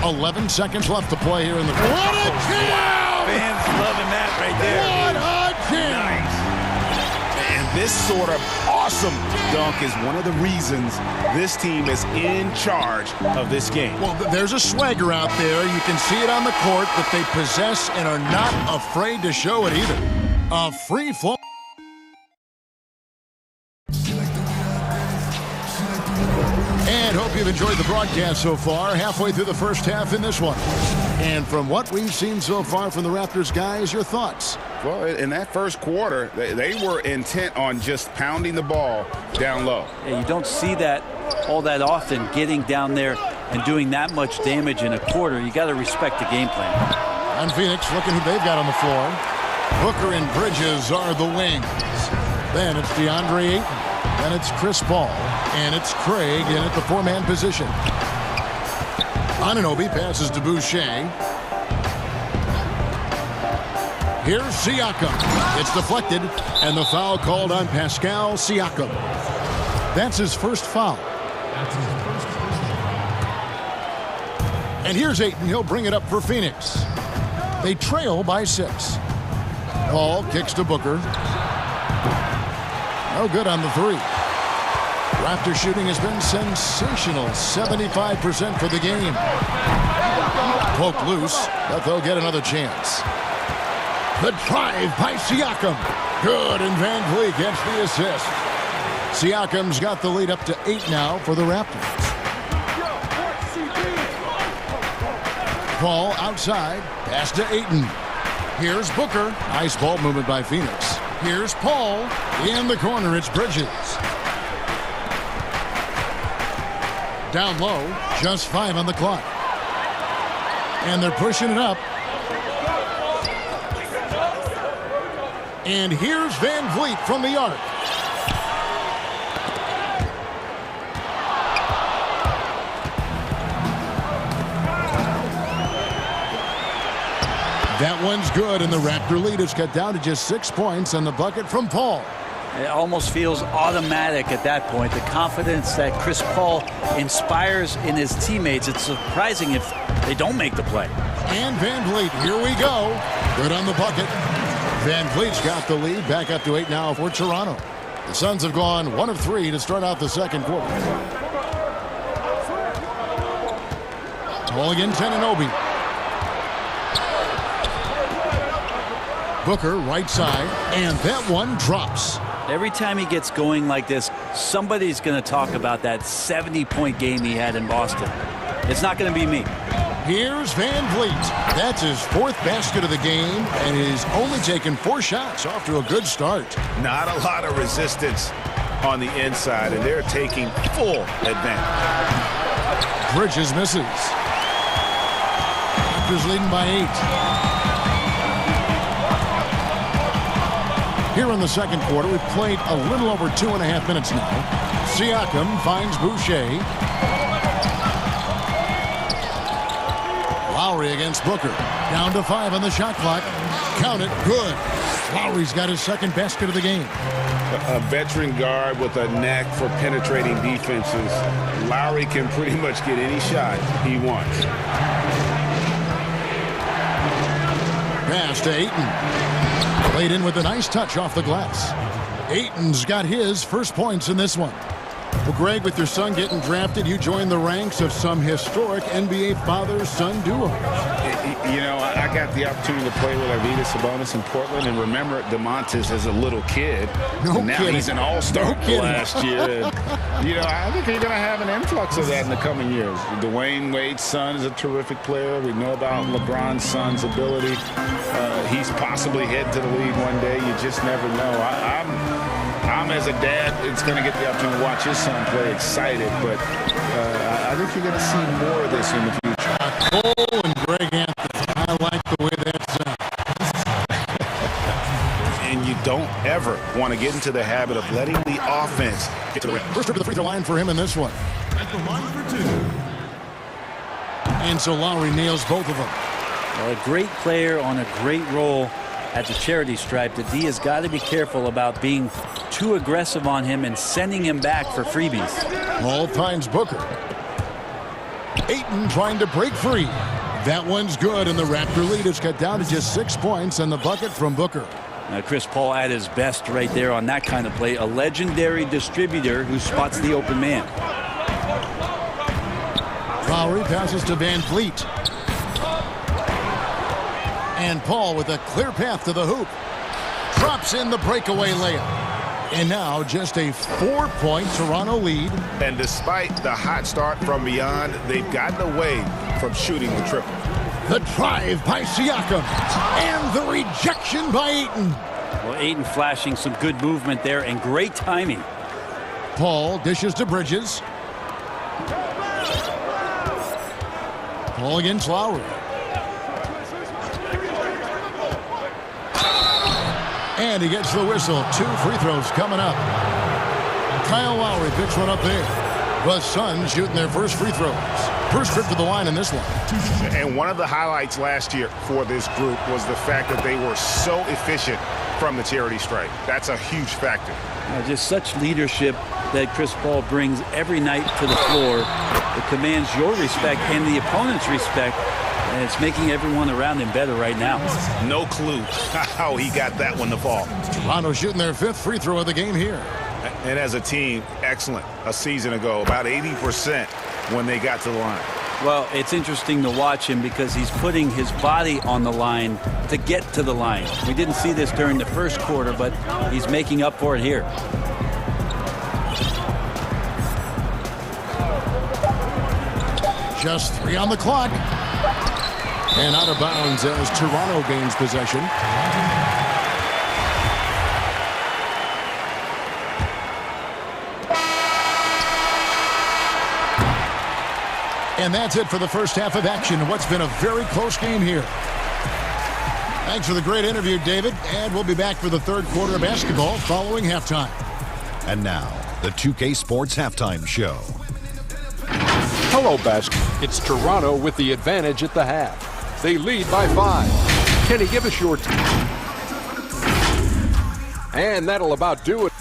"11 seconds left to play here in the..." What a jam! Fans loving that right there. What a jam! Nice. And this sort of awesome dunk is one of the reasons this team is in charge of this game. Well, there's a swagger out there. You can see it on the court that they possess and are not afraid to show it either. A free flow. And hope you've enjoyed the broadcast so far. Halfway through the first half in this one. And from what we've seen so far from the Raptors, guys, your thoughts? Well, in that first quarter, they were intent on just pounding the ball down low. Yeah, you don't see that all that often, getting down there and doing that much damage in a quarter. You got to respect the game plan. And Phoenix looking who they've got on the floor. Booker and Bridges are the wings. Then it's DeAndre Ayton. Then it's Chris Paul. And it's Craig in at the 4-man position. Anunoby passes to Boucher. Here's Siakam. It's deflected, and the foul called on Pascal Siakam. That's his first foul. And here's Ayton. He'll bring it up for Phoenix. They trail by 6. Paul kicks to Booker. No good on the 3. Raptor shooting has been sensational. 75% for the game. Poked loose, but they'll get another chance. The drive by Siakam. Good, and Van Vliet gets the assist. Siakam's got the lead up to 8 now for the Raptors. Paul outside, pass to Ayton. Here's Booker. Nice ball movement by Phoenix. Here's Paul. In the corner, it's Bridges. Down low, just 5 on the clock. And they're pushing it up. And here's Van Vliet from the arc. That one's good, and the Raptor lead is cut down to just 6 points on the bucket from Paul. It almost feels automatic at that point. The confidence that Chris Paul inspires in his teammates. It's surprising if they don't make the play. And Van Vliet, here we go. Good on the bucket. Van Vliet's got the lead, back up to 8 now for Toronto. The Suns have gone 1 of 3 to start out the second quarter. Ball against Anunoby. Booker, right side, and that one drops. Every time he gets going like this, somebody's going to talk about that 70-point game he had in Boston. It's not going to be me. Here's Van Vliet. That's his 4th basket of the game, and he's only taken 4 shots. Off to a good start. Not a lot of resistance on the inside, and they're taking full advantage. Bridges misses. Raptors leading by 8. Here in the second quarter, we've played a little over 2.5 minutes now. Siakam finds Boucher. Lowry against Booker. Down to 5 on the shot clock. Count it. Good. Lowry's got his 2nd basket of the game. A veteran guard with a knack for penetrating defenses. Lowry can pretty much get any shot he wants. Pass to Ayton. Played in with a nice touch off the glass. Ayton's got his first points in this one. Well, Greg, with your son getting drafted, you joined the ranks of some historic NBA father-son duo. You know, I got the opportunity to play with Arvydas Sabonis in Portland, and remember DeMontis as a little kid. No now kidding. He's an all-star last year. And, you know, I think you're going to have an influx of that in the coming years. Dwayne Wade's son is a terrific player. We know about LeBron's son's ability. He's possibly heading to the league one day. You just never know. I'm as a dad, it's going to get the opportunity to watch his son play, excited, but I think you're going to see more of this in the future. Cole and Greg Anthony, I like the way that sounds. And you don't ever want to get into the habit of letting the offense get to the rim. First trip to the free throw line for him in this one. At the line for 2. And so Lowry nails both of them. Well, a great player on a great role at the charity stripe. The D has got to be careful about being too aggressive on him and sending him back for freebies. Ball finds Booker. Ayton trying to break free. That one's good, and the Raptor lead is cut down to just 6 points, and the bucket from Booker. Chris Paul at his best right there on that kind of play. A legendary distributor who spots the open man. Lowry passes to Van Fleet. And Paul with a clear path to the hoop. Drops in the breakaway layup. And now just a 4-point Toronto lead. And despite the hot start from beyond, they've gotten away from shooting the triple. The drive by Siakam. And the rejection by Ayton. Well, Ayton flashing some good movement there and great timing. Paul dishes to Bridges. Paul against Lowry. And he gets the whistle. 2 free throws coming up. Kyle Lowry picks one up there. The Suns shooting their first free throws. First trip to the line in this one. And one of the highlights last year for this group was the fact that they were so efficient from the charity stripe. That's a huge factor. Just such leadership that Chris Paul brings every night to the floor. It commands your respect and the opponent's respect. And it's making everyone around him better right now. No clue how he got that one to fall. Toronto shooting their 5th free throw of the game here. And as a team, excellent. A season ago, about 80% when they got to the line. Well, it's interesting to watch him because he's putting his body on the line to get to the line. We didn't see this during the first quarter, but he's making up for it here. Just 3 on the clock. And out of bounds as Toronto gains possession. And that's it for the first half of action in what's been a very close game here. Thanks for the great interview, David. And we'll be back for the third quarter of basketball following halftime. And now, the 2K Sports Halftime Show. Hello, Basket. It's Toronto with the advantage at the half. They lead by 5. Kenny, give us your team. And that'll about do it.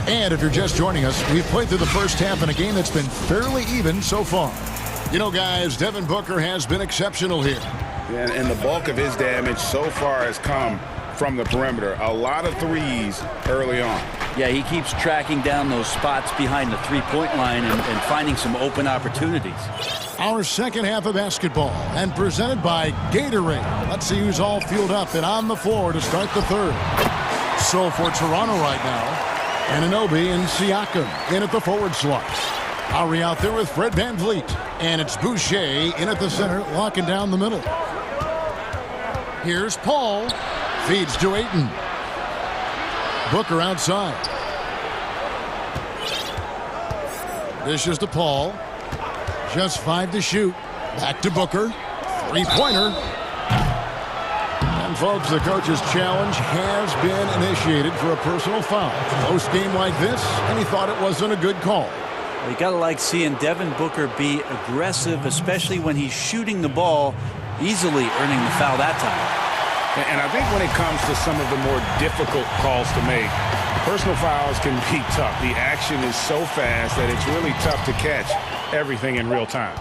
And if you're just joining us, we've played through the first half in a game that's been fairly even so far. You know, guys, Devin Booker has been exceptional here. And the bulk of his damage so far has come from the perimeter. A lot of threes early on. Yeah, he keeps tracking down those spots behind the three-point line and finding some open opportunities. Our second half of basketball and presented by Gatorade. Let's see who's all fueled up and on the floor to start the third. So for Toronto right now, Anunoby and Siakam in at the forward slots. Lowry out there with Fred VanVleet. And it's Boucher in at the center, locking down the middle. Here's Paul. Feeds to Ayton. Booker outside. Dishes to Paul. Just 5 to shoot. Back to Booker. 3-pointer. And folks, the coach's challenge has been initiated for a personal foul. Close game like this, and he thought it wasn't a good call. You gotta like seeing Devin Booker be aggressive, especially when he's shooting the ball, easily earning the foul that time. And I think when it comes to some of the more difficult calls to make, personal fouls can be tough. The action is so fast that it's really tough to catch everything in real time.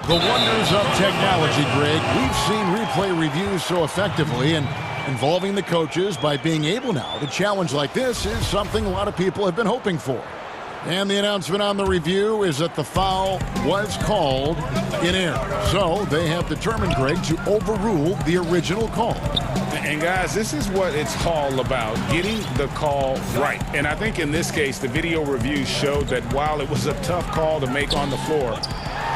The wonders of technology, Greg. We've seen replay reviews so effectively, and involving the coaches by being able now to challenge like this is something a lot of people have been hoping for. And the announcement on the review is that the foul was called in error. So they have determined, Greg, to overrule the original call. And guys, this is what it's all about, getting the call right. And I think in this case, the video review showed that while it was a tough call to make on the floor,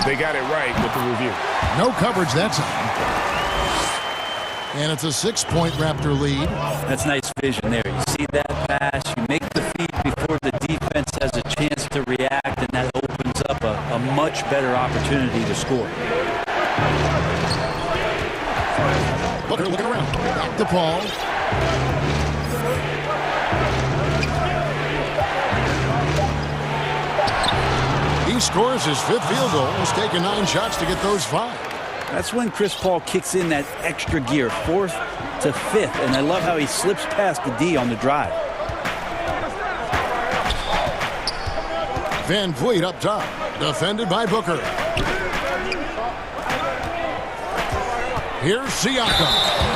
they got it right with the review. No coverage that time. And it's a 6-point Raptor lead. That's nice vision there. You see that pass, you make the feed before the defense has a chance to react, and that opens up a much better opportunity to score. Booker looking around. Back to Paul. He scores his 5th field goal. He's taken 9 shots to get those 5. That's when Chris Paul kicks in that extra gear, 4th to 5th, and I love how he slips past the D on the drive. Van Vliet up top, defended by Booker. Here's Siakam.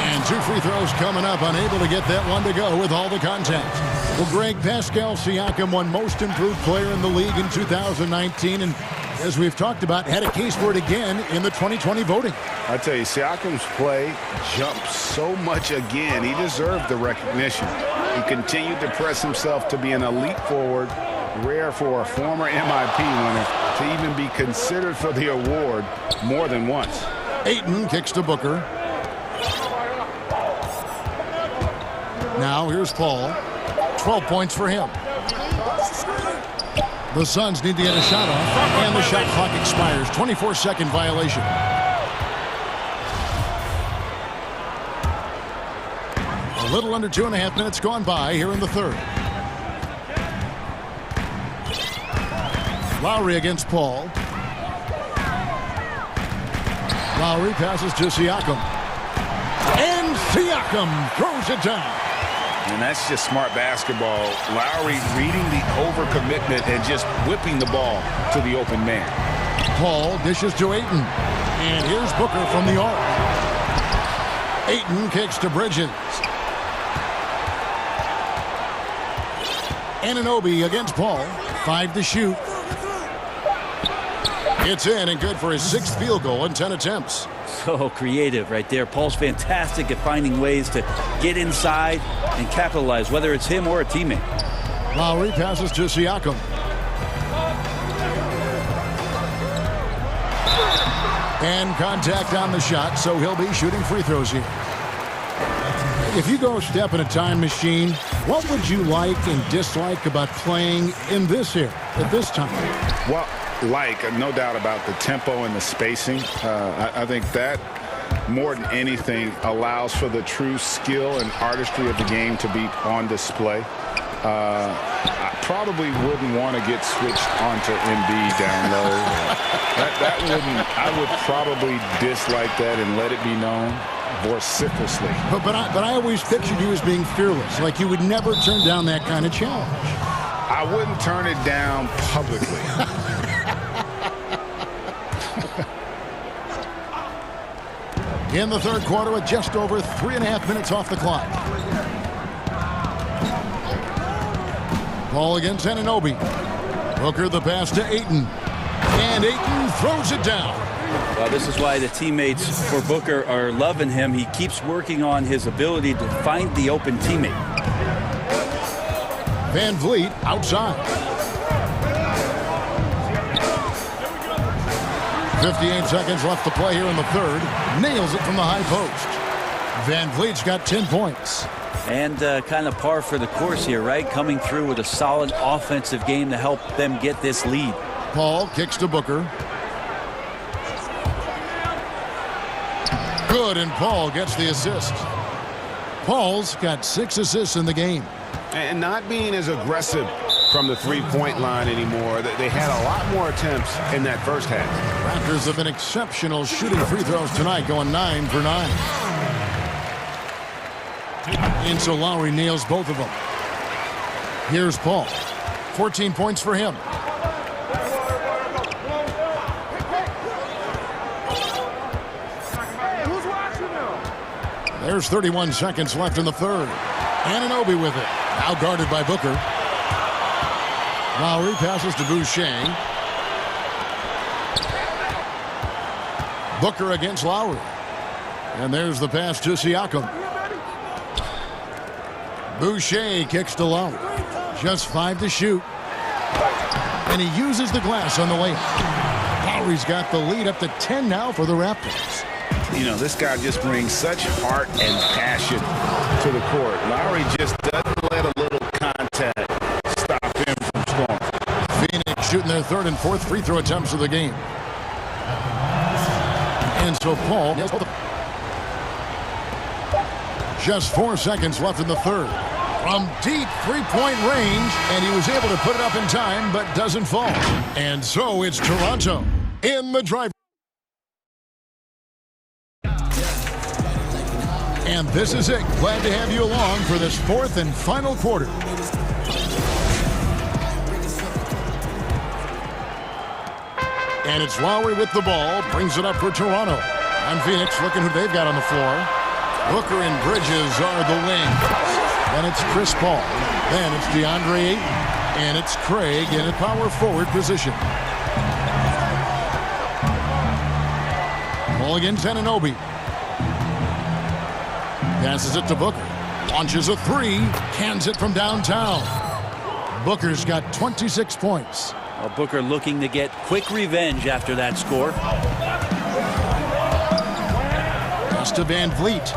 And 2 free throws coming up, unable to get that one to go with all the contact. Well, Greg, Pascal Siakam won Most Improved Player in the league in 2019, and as we've talked about, had a case for it again in the 2020 voting. I tell you, Siakam's play jumped so much again. He deserved the recognition. He continued to press himself to be an elite forward, rare for a former MIP winner to even be considered for the award more than once. Ayton kicks to Booker. Now here's Paul. 12 points for him. The Suns need to get a shot off, and the shot clock expires. 24-second violation. A little under 2.5 minutes gone by here in the 3rd. Lowry against Paul. Lowry passes to Siakam. And Siakam throws it down. And that's just smart basketball. Lowry reading the overcommitment and just whipping the ball to the open man. Paul dishes to Ayton. And here's Booker from the arc. Ayton kicks to Bridges. Anunoby against Paul. 5 to shoot. It's in and good for his 6th field goal in 10 attempts. So creative right there. Paul's fantastic at finding ways to get inside and capitalize, whether it's him or a teammate. Lowry passes to Siakam. And contact on the shot, so he'll be shooting free throws here. If you go step in a time machine, what would you like and dislike about playing in this here at this time? Well, no doubt about the tempo and the spacing. I think that more than anything allows for the true skill and artistry of the game to be on display. I probably wouldn't want to get switched onto Embiid down low. I would probably dislike that and let it be known vociferously. But I always pictured you as being fearless, like you would never turn down that kind of challenge. I wouldn't turn it down publicly. In the 3rd quarter with just over 3.5 minutes off the clock. Ball against Anunoby. Booker the pass to Ayton. And Ayton throws it down. Well, this is why the teammates for Booker are loving him. He keeps working on his ability to find the open teammate. Van Vliet outside. 58 seconds left to play here in the 3rd. Nails it from the high post. Van Vliet's got 10 points. And kind of par for the course here, right? Coming through with a solid offensive game to help them get this lead. Paul kicks to Booker. Good, and Paul gets the assist. Paul's got 6 assists in the game. And not being as aggressive from the three-point line anymore. They had a lot more attempts in that first half. Raptors have been exceptional shooting free throws tonight, going 9 for 9. And so Lowry nails both of them. Here's Paul. 14 points for him. There's 31 seconds left in the 3rd. Anunoby with it. Now guarded by Booker. Lowry passes to Boucher. Booker against Lowry. And there's the pass to Siakam. Boucher kicks to Lowry. Just 5 to shoot. And he uses the glass on the layup. Lowry's got the lead up to 10 now for the Raptors. You know, this guy just brings such heart and passion to the court. Lowry just doesn't let a little contact stop him from scoring. Phoenix shooting their 3rd and 4th free throw attempts of the game. And so Paul nails both of them. Just 4 seconds left in the third. From deep three-point range, and he was able to put it up in time, but doesn't fall. And so it's Toronto in the drive. And this is it. Glad to have you along for this fourth and final quarter. And it's Lowry with the ball, brings it up for Toronto. And Phoenix looking who they've got on the floor. Booker and Bridges are the wings. Then it's Chris Paul. Then it's DeAndre Ayton. And it's Craig in a power forward position. Ball against Anunoby. Passes it to Booker. Launches a three. Cans it from downtown. Booker's got 26 points. Well, Booker looking to get quick revenge after that score. Pass to Van Vliet.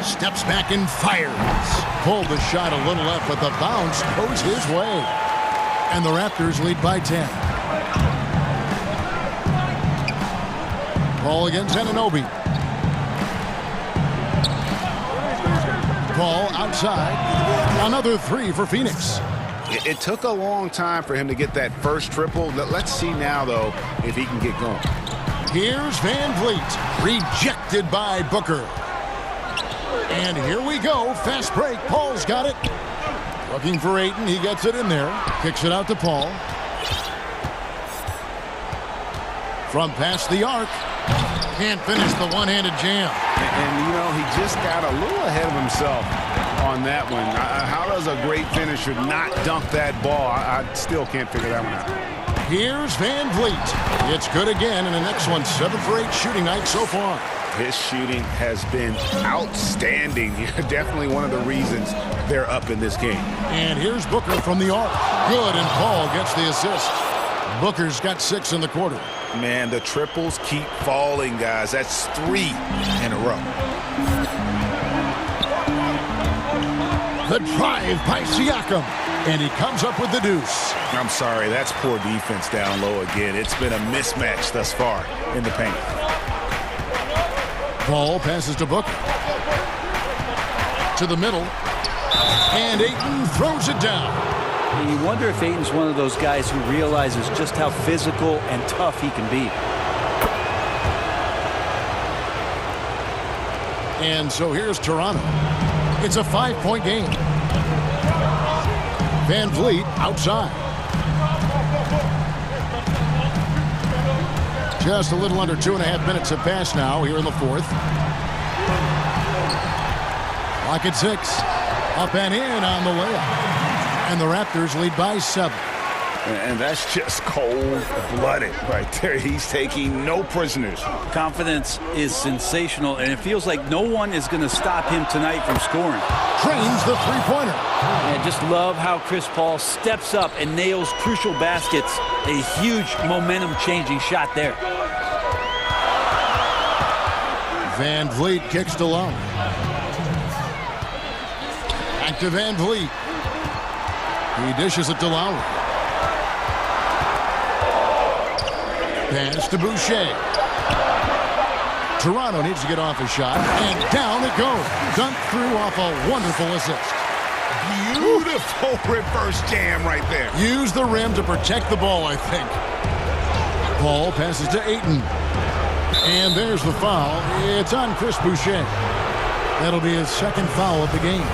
Steps back and fires. Pulled the shot a little left, but the bounce goes his way. And the Raptors lead by 10. Ball against Anunoby. Ball outside. Another three for Phoenix. It took a long time for him to get that first triple. Let's see now, though, if he can get going. Here's Van Vliet. Rejected by Booker. And here we go. Fast break. Paul's got it. Looking for Ayton. He gets it in there. Kicks it out to Paul. From past the arc. Can't finish the one-handed jam. And, you know, he just got a little ahead of himself on that one. How does a great finisher not dunk that ball? I still can't figure that one out. Here's Van Vliet. It's good again, and the next one, 7 for 8 shooting night so far. His shooting has been outstanding. Definitely one of the reasons they're up in this game. And here's Booker from the arc. Good, and Paul gets the assist. Booker's got 6 in the quarter. Man, the triples keep falling, guys. That's 3 in a row. The drive by Siakam. And he comes up with the deuce. I'm sorry, that's poor defense down low again. It's been a mismatch thus far in the paint. Ball passes to Booker. To the middle. And Ayton throws it down. And you wonder if Ayton's one of those guys who realizes just how physical and tough he can be. And so here's Toronto. It's a 5-point game. Van Vliet outside. Just a little under 2.5 minutes have passed now here in the fourth. Clock at 6. Up and in on the layup. And the Raptors lead by 7. And that's just cold-blooded right there. He's taking no prisoners. Confidence is sensational, and it feels like no one is going to stop him tonight from scoring. Drains the three-pointer. I just love how Chris Paul steps up and nails crucial baskets. A huge momentum-changing shot there. Van Vliet kicks to Lowry. Back to Van Vliet. He dishes it to Lowry. Pass to Boucher. Toronto needs to get off a shot, and down it goes. Dunked through off a wonderful assist. Beautiful reverse jam right there. Use the rim to protect the ball, I think. Paul passes to Ayton. And there's the foul. It's on Chris Boucher. That'll be his second foul of the game.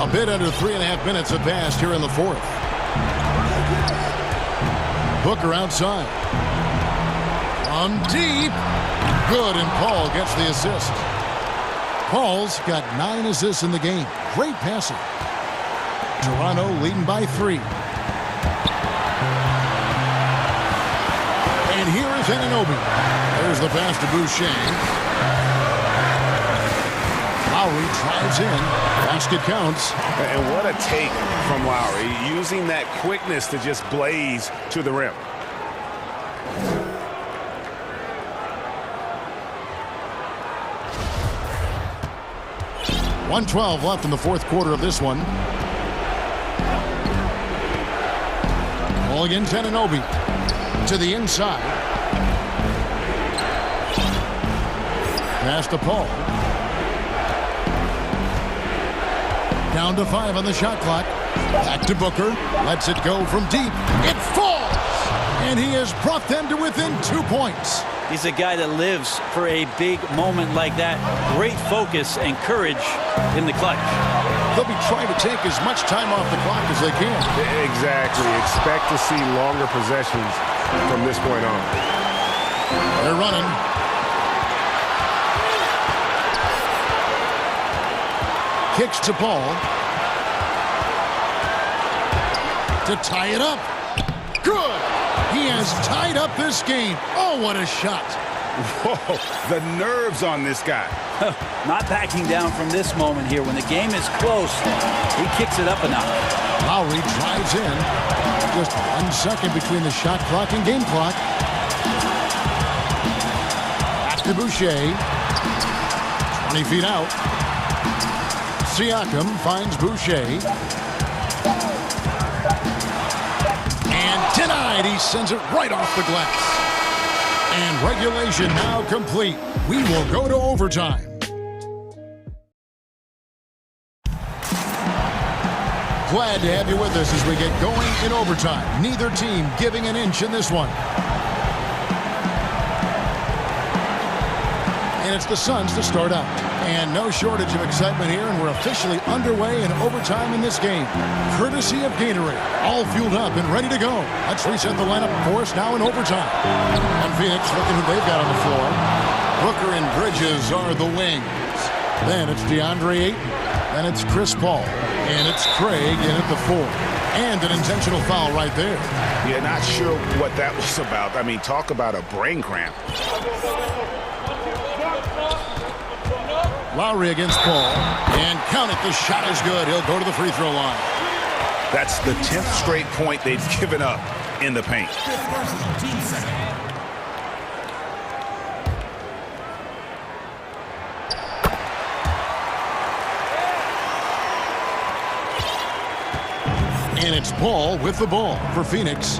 A bit under 3.5 minutes have passed here in the fourth. Booker outside. From deep. Good, and Paul gets the assist. Paul's got 9 assists in the game. Great passing. Toronto leading by 3. And here is Anunoby. There's the pass to Boucher. Lowry drives in. Basket counts. And what a take from Lowry, using that quickness to just blaze to the rim. .112 left in the fourth quarter of this one. Ball against Anunoby. To the inside. Pass to Paul. Down to 5 on the shot clock. Back to Booker. Lets it go from deep. It falls! And he has brought them to within 2 points. He's a guy that lives for a big moment like that. Great focus and courage in the clutch. They'll be trying to take as much time off the clock as they can. Exactly. Expect to see longer possessions from this point on. They're running. Kicks to Paul. To tie it up. Good. He has tied up this game. Oh, what a shot. Whoa, the nerves on this guy. Not backing down from this moment here. When the game is close, he kicks it up a notch. Lowry drives in. Just 1 second between the shot clock and game clock. Back to Boucher. 20 feet out. Siakam finds Boucher. And denied. He sends it right off the glass. And regulation now complete. We will go to overtime. Glad to have you with us as we get going in overtime. Neither team giving an inch in this one. And it's the Suns to start out. And no shortage of excitement here, and we're officially underway in overtime in this game. Courtesy of Gatorade. All fueled up and ready to go. Let's reset the lineup for us now in overtime. And Phoenix, looking who they've got on the floor. Booker and Bridges are the wings. Then it's DeAndre Ayton. Then it's Chris Paul. And it's Craig in at the 4. And an intentional foul right there. Yeah, not sure what that was about. I mean, talk about a brain cramp. Lowry against Paul. And count it, the shot is good. He'll go to the free throw line. That's the 10th straight point they've given up in the paint. And it's Paul with the ball for Phoenix.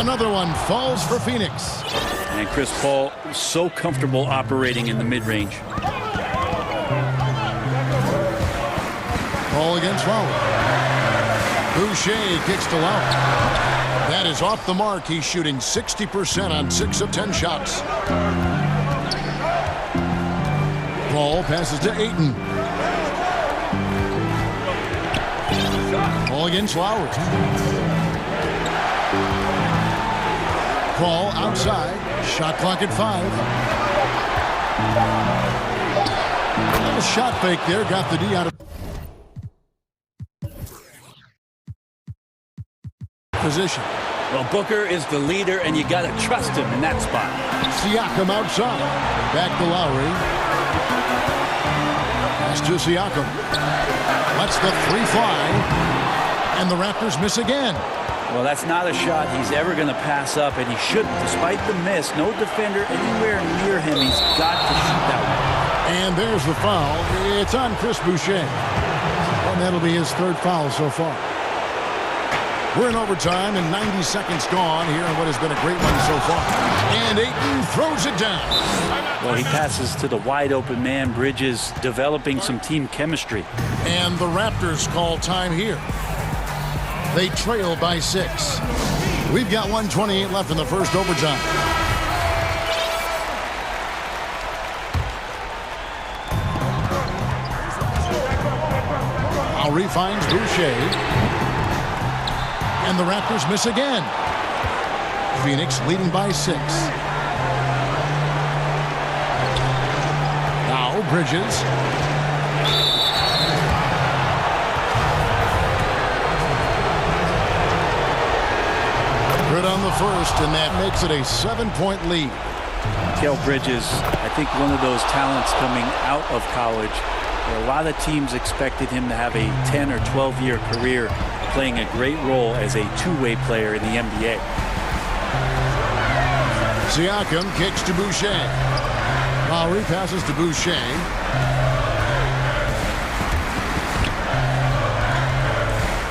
Another one falls for Phoenix. And Chris Paul so comfortable operating in the mid-range. Paul against Lowry. Boucher kicks to Lowry. That is off the mark. He's shooting 60% on 6 of 10 shots. Paul passes to Ayton. Paul against Lowry. Paul outside. Shot clock at 5. A little shot fake there. Got the D out of position. Well, Booker is the leader, and you got to trust him in that spot. Siakam outside. Back to Lowry. Pass to Siakam. Lets the 3 fly. And the Raptors miss again. Well, that's not a shot he's ever going to pass up, and he shouldn't. Despite the miss, no defender anywhere near him. He's got to shoot that one. And there's the foul. It's on Chris Boucher. And that'll be his 3rd foul so far. We're in overtime, and 90 seconds gone here in what has been a great one so far. And Ayton throws it down. Well, he passes to the wide-open man. Bridges developing some team chemistry. And the Raptors call time here. They trail by 6. We've got 1:28 left in the first overtime. Lowry finds Boucher. And the Raptors miss again. Phoenix leading by 6. Now Bridges. Good on the first, and that makes it a 7-point lead. Mikal Bridges, I think one of those talents coming out of college. A lot of teams expected him to have a 10 or 12-year career playing a great role as a two-way player in the NBA. Siakam kicks to Boucher. Lowry passes to Boucher.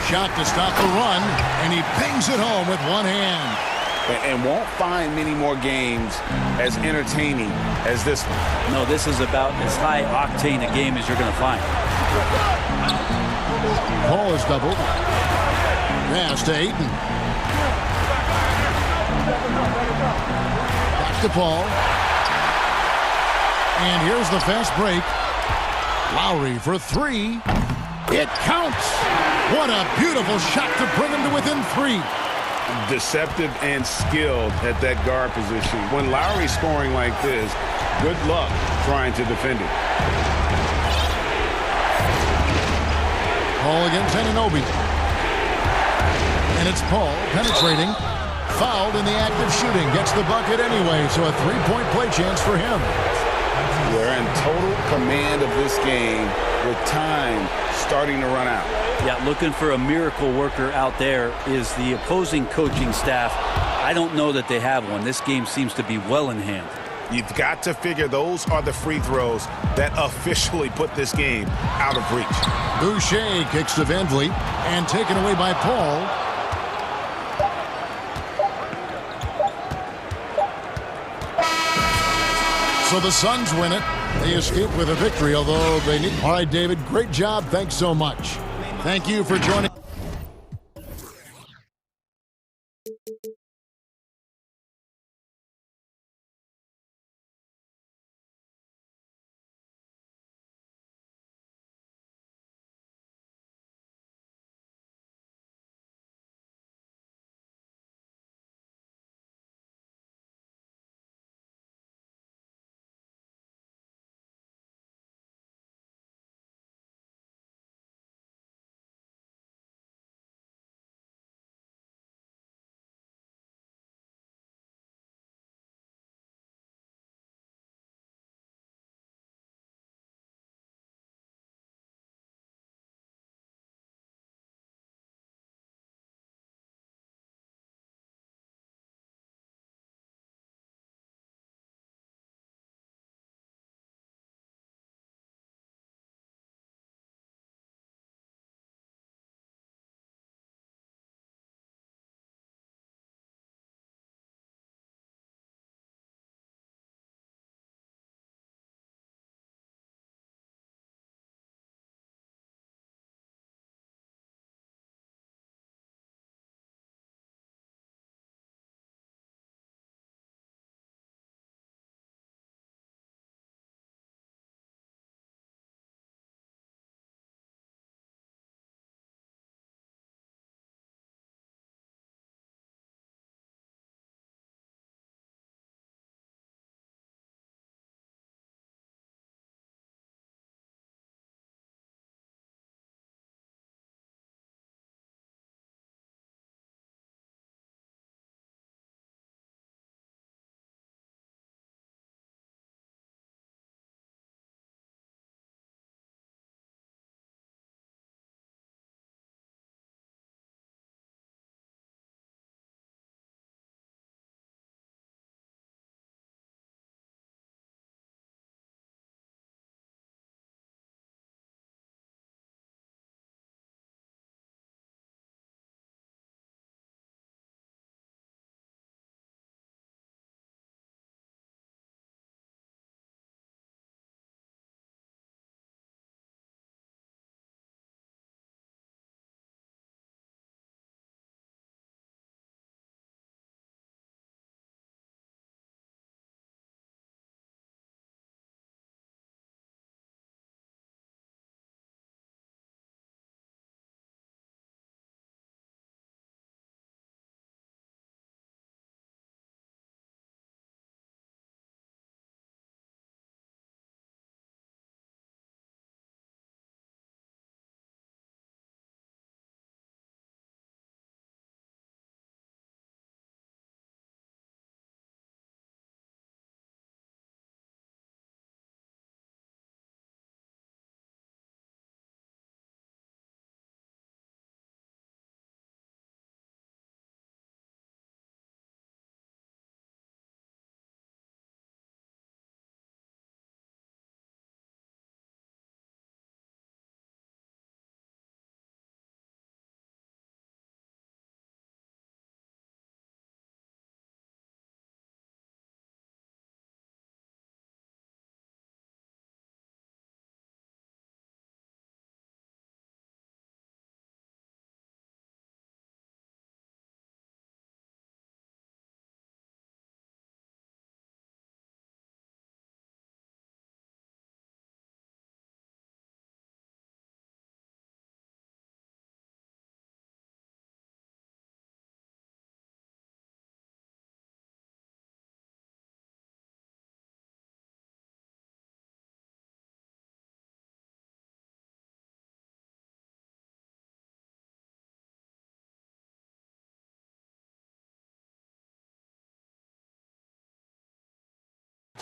Shot to stop the run, and he pings it home with one hand. And won't find many more games as entertaining as this one. No, this is about as high octane a game as you're going to find. Paul is doubled. Pass to Ayton. Back to Paul. And here's the fast break. Lowry for three. It counts. What a beautiful shot to bring him to within three. Deceptive and skilled at that guard position. When Lowry's scoring like this, good luck trying to defend it. Paul against Anunoby. And it's Paul penetrating. Fouled in the act of shooting. Gets the bucket anyway, so a three-point play chance for him. We're in total command of this game with time starting to run out. Yeah, looking for a miracle worker out there is the opposing coaching staff. I don't know that they have one. This game seems to be well in hand. You've got to figure those are the free throws that officially put this game out of reach. Boucher kicks to Van Vliet and taken away by Paul. So the Suns win it. They escape with a victory, although they need... All right, David, great job. Thanks so much. Thank you for joining.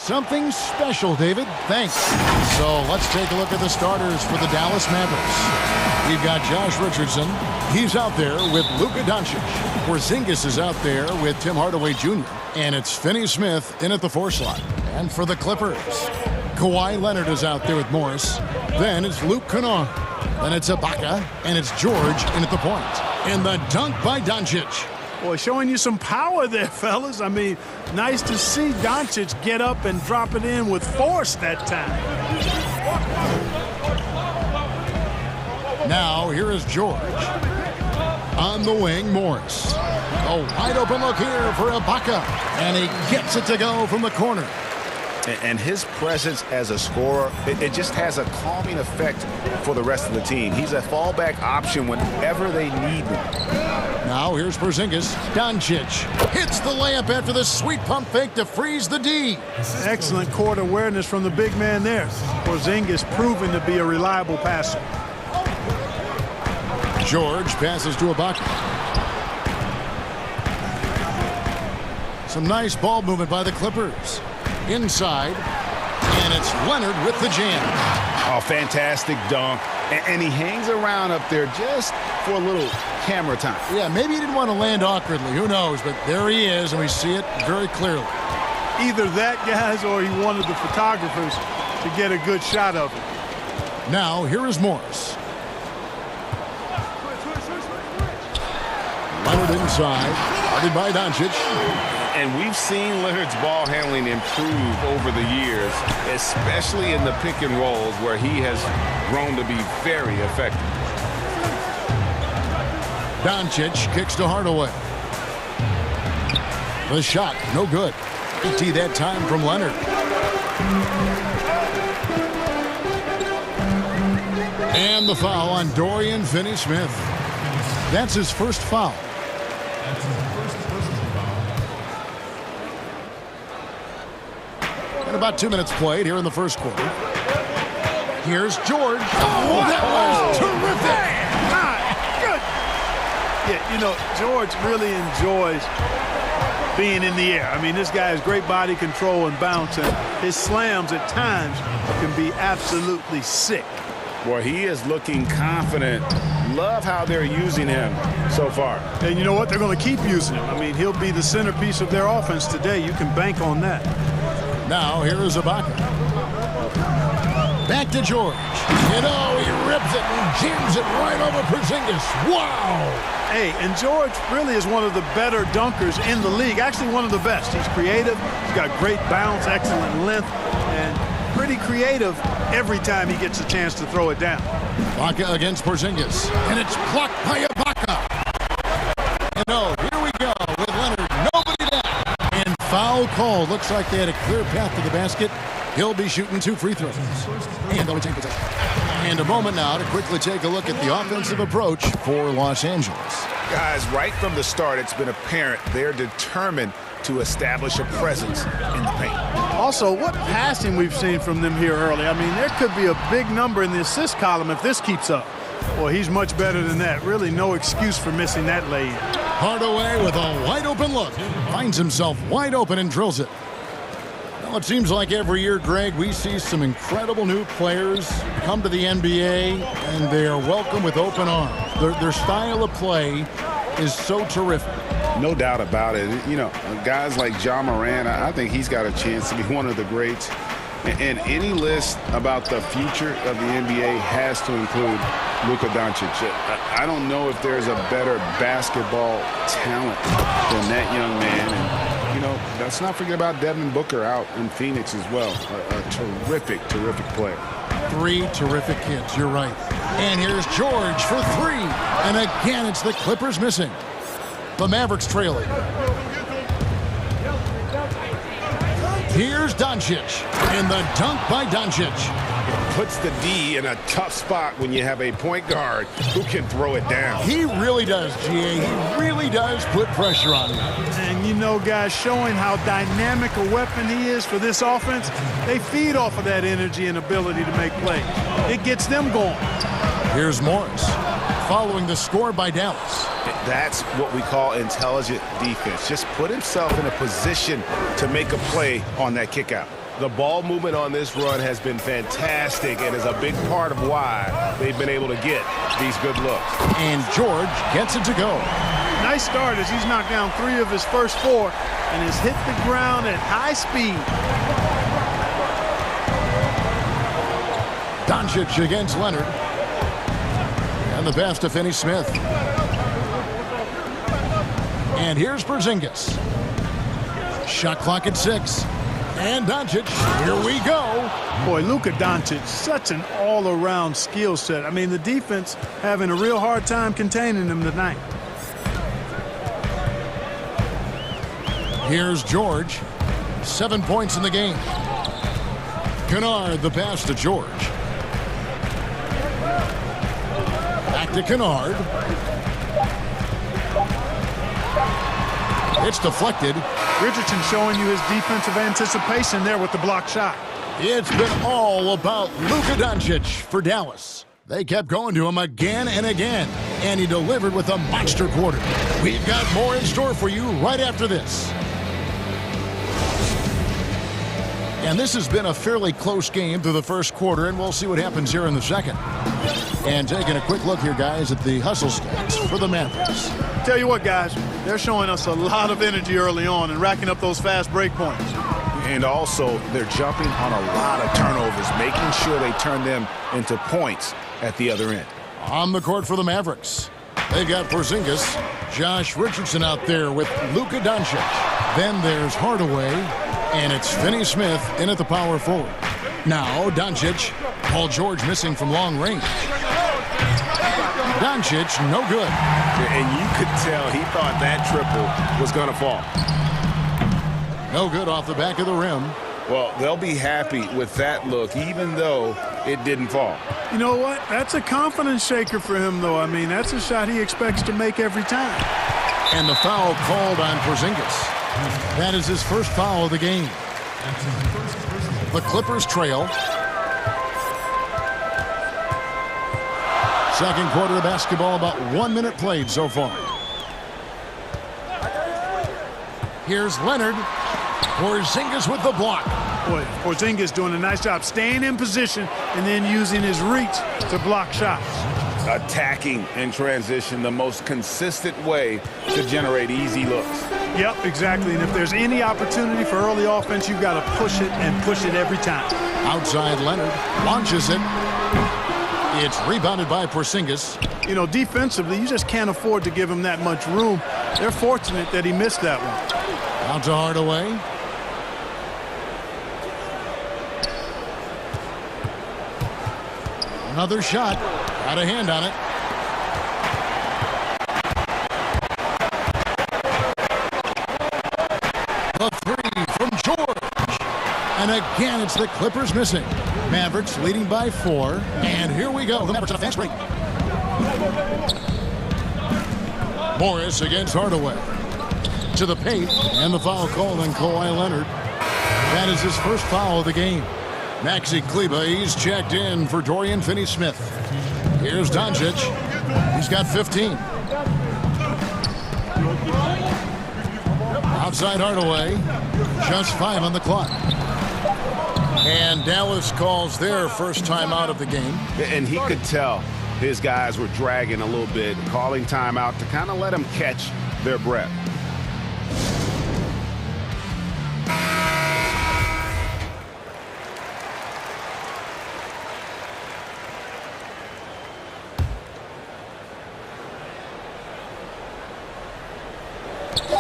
Something special, David. Thanks. So let's take a look at the starters for the Dallas Mavericks. We've got Josh Richardson. He's out there with Luka Doncic. Porzingis is out there with Tim Hardaway Jr. And it's Finney Smith in at the 4 slot. And for the Clippers, Kawhi Leonard is out there with Morris. Then it's Luke Kennard. Then it's Ibaka. And it's George in at the point. And the dunk by Doncic. Boy, showing you some power there, fellas. I mean, nice to see Doncic get up and drop it in with force that time. Now, here is George. On the wing, Morris. A wide open look here for Ibaka. And he gets it to go from the corner. And his presence as a scorer, it just has a calming effect for the rest of the team. He's a fallback option whenever they need one. Now here's Porzingis. Doncic hits the layup after the sweet pump fake to freeze the D. Excellent court awareness from the big man there. Porzingis proving to be a reliable passer. George passes to Ibaka. Some nice ball movement by the Clippers. Inside, and it's Leonard with the jam. Oh, fantastic dunk. And he hangs around up there just for a little camera time. Yeah, maybe he didn't want to land awkwardly. Who knows? But there he is, and we see it very clearly. Either that, guys, or he wanted the photographers to get a good shot of it. Now, here is Morris. Leonard inside, guarded by Doncic. And we've seen Leonard's ball handling improve over the years, especially in the pick and rolls where he has grown to be very effective. Doncic kicks to Hardaway. The shot, no good. Empty that time from Leonard. And the foul on Dorian Finney-Smith. That's his first foul. About 2 minutes played here in the first quarter. Here's George. Oh, that was terrific. Good. Yeah, you know, George really enjoys being in the air. I mean, this guy has great body control and bounce, and his slams at times can be absolutely sick. Boy, he is looking confident. Love how they're using him so far. And you know what? They're going to keep using him. I mean, he'll be the centerpiece of their offense today. You can bank on that. Now, here is Ibaka. Back to George. And oh, he rips it and jams it right over Porzingis. Wow! Hey, and George really is one of the better dunkers in the league. Actually, one of the best. He's creative. He's got great bounce, excellent length, and pretty creative every time he gets a chance to throw it down. Ibaka against Porzingis. And it's blocked by Ibaka. And oh, here we go with Leonard. Nobody there. And foul call. Looks like they had a clear path to the basket. He'll be shooting 2 free throws. And they'll retain possession. And a moment now to quickly take a look at the offensive approach for Los Angeles. Guys, right from the start, it's been apparent they're determined to establish a presence in the paint. Also, what passing we've seen from them here early. I mean, there could be a big number in the assist column if this keeps up. Well, he's much better than that. Really no excuse for missing that lay-in. Hardaway with a wide-open look. Finds himself wide open and drills it. Well, it seems like every year, Greg, we see some incredible new players come to the NBA, and they are welcome with open arms. Their style of play is so terrific. No doubt about it. You know, guys like Ja Morant, I think he's got a chance to be one of the greats. And any list about the future of the NBA has to include Luka Doncic. I don't know if there's a better basketball talent than that young man. And, you know, let's not forget about Devin Booker out in Phoenix as well. A terrific, terrific player. 3 terrific kids, you're right. And here's George for 3. And again, it's the Clippers missing. The Mavericks trailing. Here's Doncic, and the dunk by Doncic. Puts the D in a tough spot when you have a point guard who can throw it down. He really does, GA. He really does put pressure on him. And you know, guys, showing how dynamic a weapon he is for this offense, they feed off of that energy and ability to make plays. It gets them going. Here's Morris, following the score by Dallas. That's what we call intelligent defense. Just put himself in a position to make a play on that kick out. The ball movement on this run has been fantastic and is a big part of why they've been able to get these good looks. And George gets it to go. Nice start as he's knocked down 3 of his first 4 and has hit the ground at high speed. Doncic against Leonard. And the pass to Finney Smith. And here's Porzingis. Shot clock at 6. And Doncic, here we go. Boy, Luka Doncic, such an all-around skill set. I mean, the defense having a real hard time containing him tonight. Here's George. 7 points in the game. Kennard, the pass to George. Back to Kennard. It's deflected. Richardson showing you his defensive anticipation there with the block shot. It's been all about Luka Doncic for Dallas. They kept going to him again and again, and he delivered with a monster quarter. We've got more in store for you right after this. And this has been a fairly close game through the first quarter, and we'll see what happens here in the second. And taking a quick look here, guys, at the hustle stats for the Mavericks. Tell you what, guys, they're showing us a lot of energy early on and racking up those fast break points. And also, they're jumping on a lot of turnovers, making sure they turn them into points at the other end. On the court for the Mavericks, they've got Porzingis, Josh Richardson out there with Luka Doncic. Then there's Hardaway, and it's Finney Smith in at the power forward. Now, Doncic, Paul George missing from long range. Doncic, no good. And you could tell he thought that triple was going to fall. No good off the back of the rim. Well, they'll be happy with that look, even though it didn't fall. You know what? That's a confidence shaker for him, though. I mean, that's a shot he expects to make every time. And the foul called on Porzingis. That is his first foul of the game. The Clippers trail. Second quarter of basketball, about 1 minute played so far. Here's Leonard. Porzingis with the block. Boy, Porzingis doing a nice job staying in position and then using his reach to block shots. Attacking in transition, the most consistent way to generate easy looks. Yep, exactly. And if there's any opportunity for early offense, you've got to push it and push it every time. Outside Leonard launches it. It's rebounded by Porzingis. You know, defensively, you just can't afford to give him that much room. They're fortunate that he missed that one. Out to Hardaway. Another shot. Got a hand on it. The three from George. And again, it's the Clippers missing. Mavericks leading by 4. And here we go. The Mavericks on a fast break. Morris against Hardaway. To the paint. And the foul called on Kawhi Leonard. That is his first foul of the game. Maxi Kleber, he's checked in for Dorian Finney-Smith. Here's Doncic. He's got 15. Outside Hardaway. Just 5 on the clock. And Dallas calls their first time out of the game. And he could tell his guys were dragging a little bit, calling timeout to kind of let them catch their breath.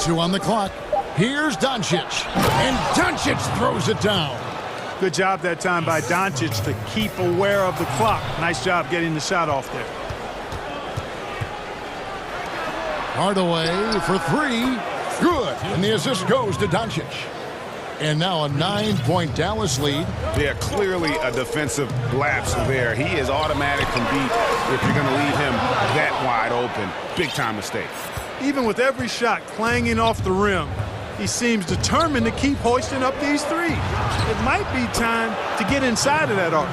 Two on the clock. Here's Doncic. And Doncic throws it down. Good job that time by Doncic to keep aware of the clock. Nice job getting the shot off there. Hardaway for 3. Good. And the assist goes to Doncic. And now a 9-point Dallas lead. Yeah, clearly a defensive lapse there. He is automatic from deep if you're going to leave him that wide open. Big time mistake. Even with every shot clanging off the rim, he seems determined to keep hoisting up these threes. It might be time to get inside of that arc.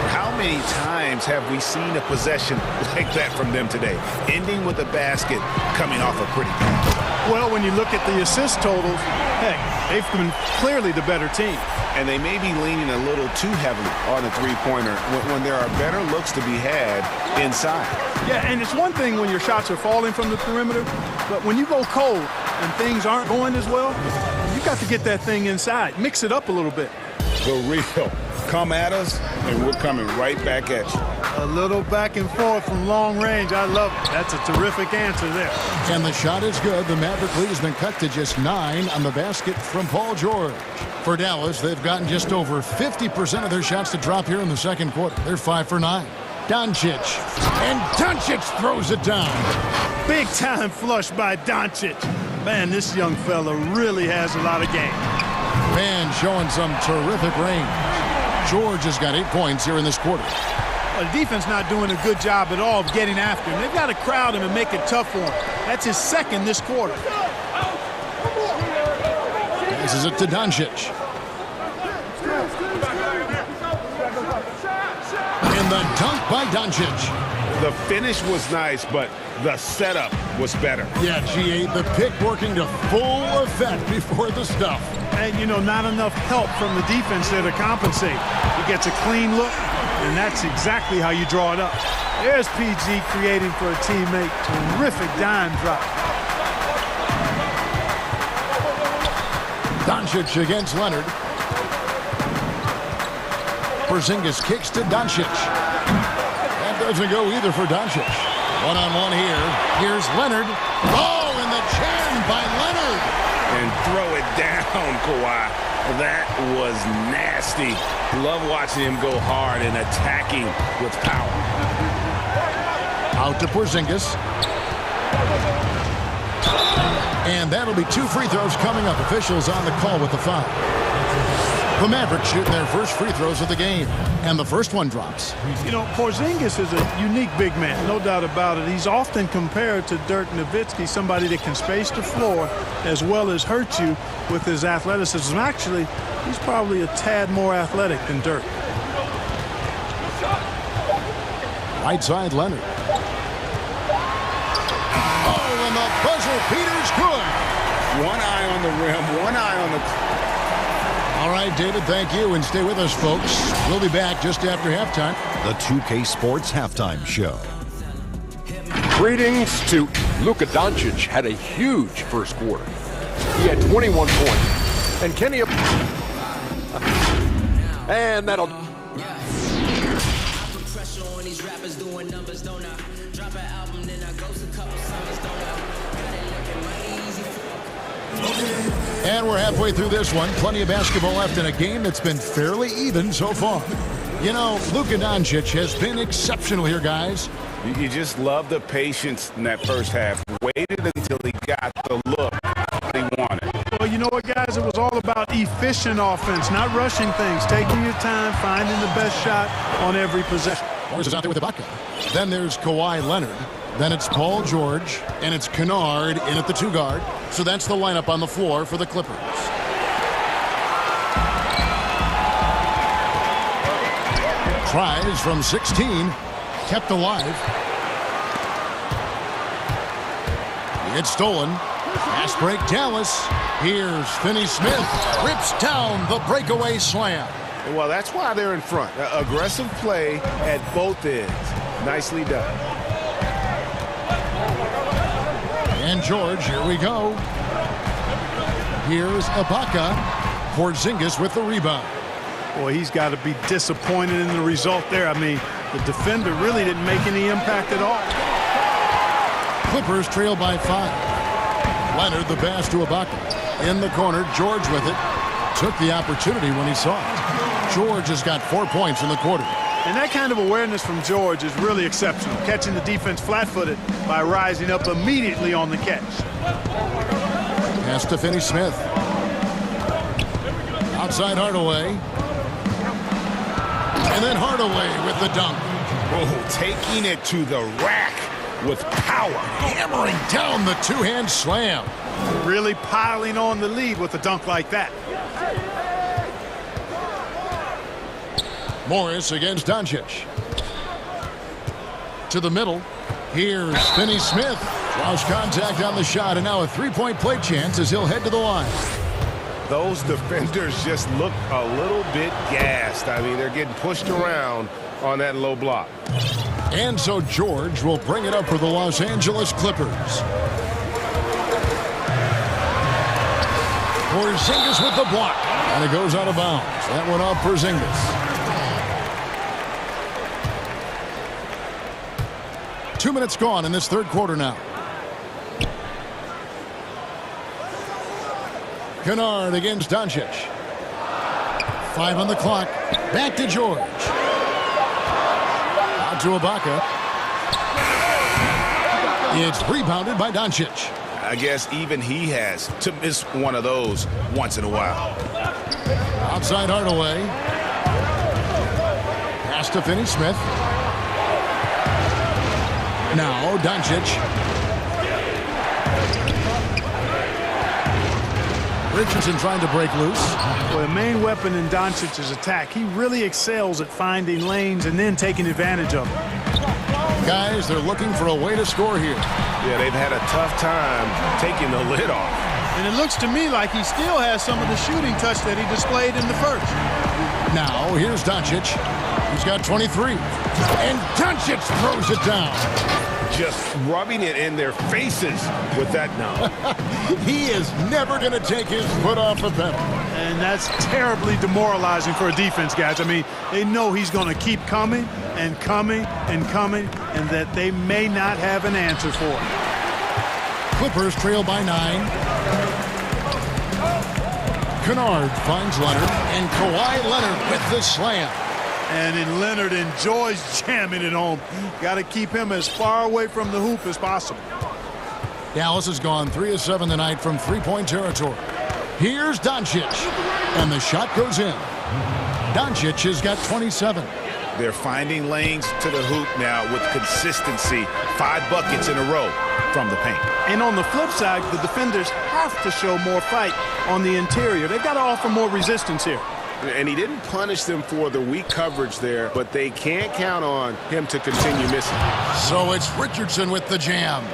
How many times have we seen a possession like that from them today, ending with a basket coming off a pretty pass? Well, when you look at the assist totals, heck, they've been clearly the better team. And they may be leaning a little too heavily on the three-pointer when there are better looks to be had inside. Yeah, and it's one thing when your shots are falling from the perimeter, but when you go cold and things aren't going as well, you got to get that thing inside. Mix it up a little bit. The real. Come at us, and we're coming right back at you. A little back and forth from long range. I love it. That's a terrific answer there. And the shot is good. The Maverick lead has been cut to just 9 on the basket from Paul George. For Dallas, they've gotten just over 50% of their shots to drop here in the second quarter. They're 5 for 9. Doncic. And Doncic throws it down. Big time flush by Doncic. Man, this young fella really has a lot of game. Man showing some terrific range. George has got 8 points here in this quarter. Well, the defense not doing a good job at all of getting after him. They've got to crowd him and make it tough for him. That's his second this quarter. Passes it to Doncic. And the dunk by Doncic. The finish was nice, but the setup was better. Yeah, G8, the pick working to full effect before the stuff. And, you know, not enough help from the defense there to compensate. He gets a clean look, and that's exactly how you draw it up. There's PG creating for a teammate. Terrific dime drop. Doncic against Leonard. Porzingis kicks to Doncic. That doesn't go either for Doncic. One-on-one here. Here's Leonard. Oh, and the jam by Leonard. And throw it down, Kawhi. That was nasty. Love watching him go hard and attacking with power. Out to Porzingis. And that'll be 2 free throws coming up. Officials on the call with the foul. The Mavericks shooting their first free throws of the game. And the first one drops. You know, Porzingis is a unique big man, no doubt about it. He's often compared to Dirk Nowitzki, somebody that can space the floor as well as hurt you with his athleticism. Actually, he's probably a tad more athletic than Dirk. Right side, Leonard. Oh, and the buzzer beater's good. One eye on the rim, one eye on the... All right, David, thank you, and stay with us, folks. We'll be back just after halftime. The 2K Sports Halftime Show. Greetings to Luka Doncic. Had a huge first quarter. He had 21 points. And Kenny... And that'll... And we're halfway through this one. Plenty of basketball left in a game that's been fairly even so far. You know, Luka Doncic has been exceptional here, guys. You just love the patience in that first half. Waited until he got the look he wanted. Well, you know what, guys? It was all about efficient offense, not rushing things, taking your time, finding the best shot on every possession. Morris is out there with Ibaka. Then there's Kawhi Leonard. Then it's Paul George, and it's Kennard in at the 2 guard. So that's the lineup on the floor for the Clippers. Tries from 16, kept alive. It's stolen. Pass break, Dallas. Here's Finney Smith. Rips down the breakaway slam. Well, that's why they're in front. Aggressive play at both ends. Nicely done. And George, here we go. Here's Ibaka. Porzingis with the rebound. Boy, he's got to be disappointed in the result there. I mean, the defender really didn't make any impact at all. Clippers trail by 5. Leonard, the pass to Ibaka. In the corner, George with it. Took the opportunity when he saw it. George has got 4 points in the quarter. And that kind of awareness from George is really exceptional, catching the defense flat-footed by rising up immediately on the catch. Pass to Finney Smith. Outside Hardaway. And then Hardaway with the dunk. Oh, taking it to the rack with power. Hammering down the 2-hand slam. Really piling on the lead with a dunk like that. Morris against Doncic. To the middle. Here's Finney Smith. Lost contact on the shot, and now a three-point play chance as he'll head to the line. Those defenders just look a little bit gassed. I mean, they're getting pushed around on that low block. And so George will bring it up for the Los Angeles Clippers. Porzingis with the block, and it goes out of bounds. That went off Porzingis. 2 minutes gone in this third quarter now. Kennard against Doncic. 5 on the clock. Back to George. Out to Ibaka. It's rebounded by Doncic. I guess even he has to miss one of those once in a while. Outside Hardaway. Pass to Finney-Smith. Now Doncic. Richardson trying to break loose. Well, the main weapon in Doncic's attack, he really excels at finding lanes and then taking advantage of them. Guys, they're looking for a way to score here. Yeah, they've had a tough time taking the lid off. And it looks to me like he still has some of the shooting touch that he displayed in the first. Now, here's Doncic. He's got 23. And Doncic throws it down. Just rubbing it in their faces with that now. He is never going to take his foot off the pedal. And that's terribly demoralizing for a defense, guys. I mean, they know he's going to keep coming and coming and coming, and that they may not have an answer for it. Clippers trail by 9. Kennard finds Leonard, and Kawhi Leonard with the slam. And Leonard enjoys jamming it home. Got to keep him as far away from the hoop as possible. Dallas has gone 3 of 7 tonight from three-point territory. Here's Doncic, and the shot goes in. Doncic has got 27. They're finding lanes to the hoop now with consistency. 5 buckets in a row from the paint. And on the flip side, the defenders have to show more fight on the interior. They've got to offer more resistance here. And he didn't punish them for the weak coverage there, but they can't count on him to continue missing. So it's Richardson with the jam.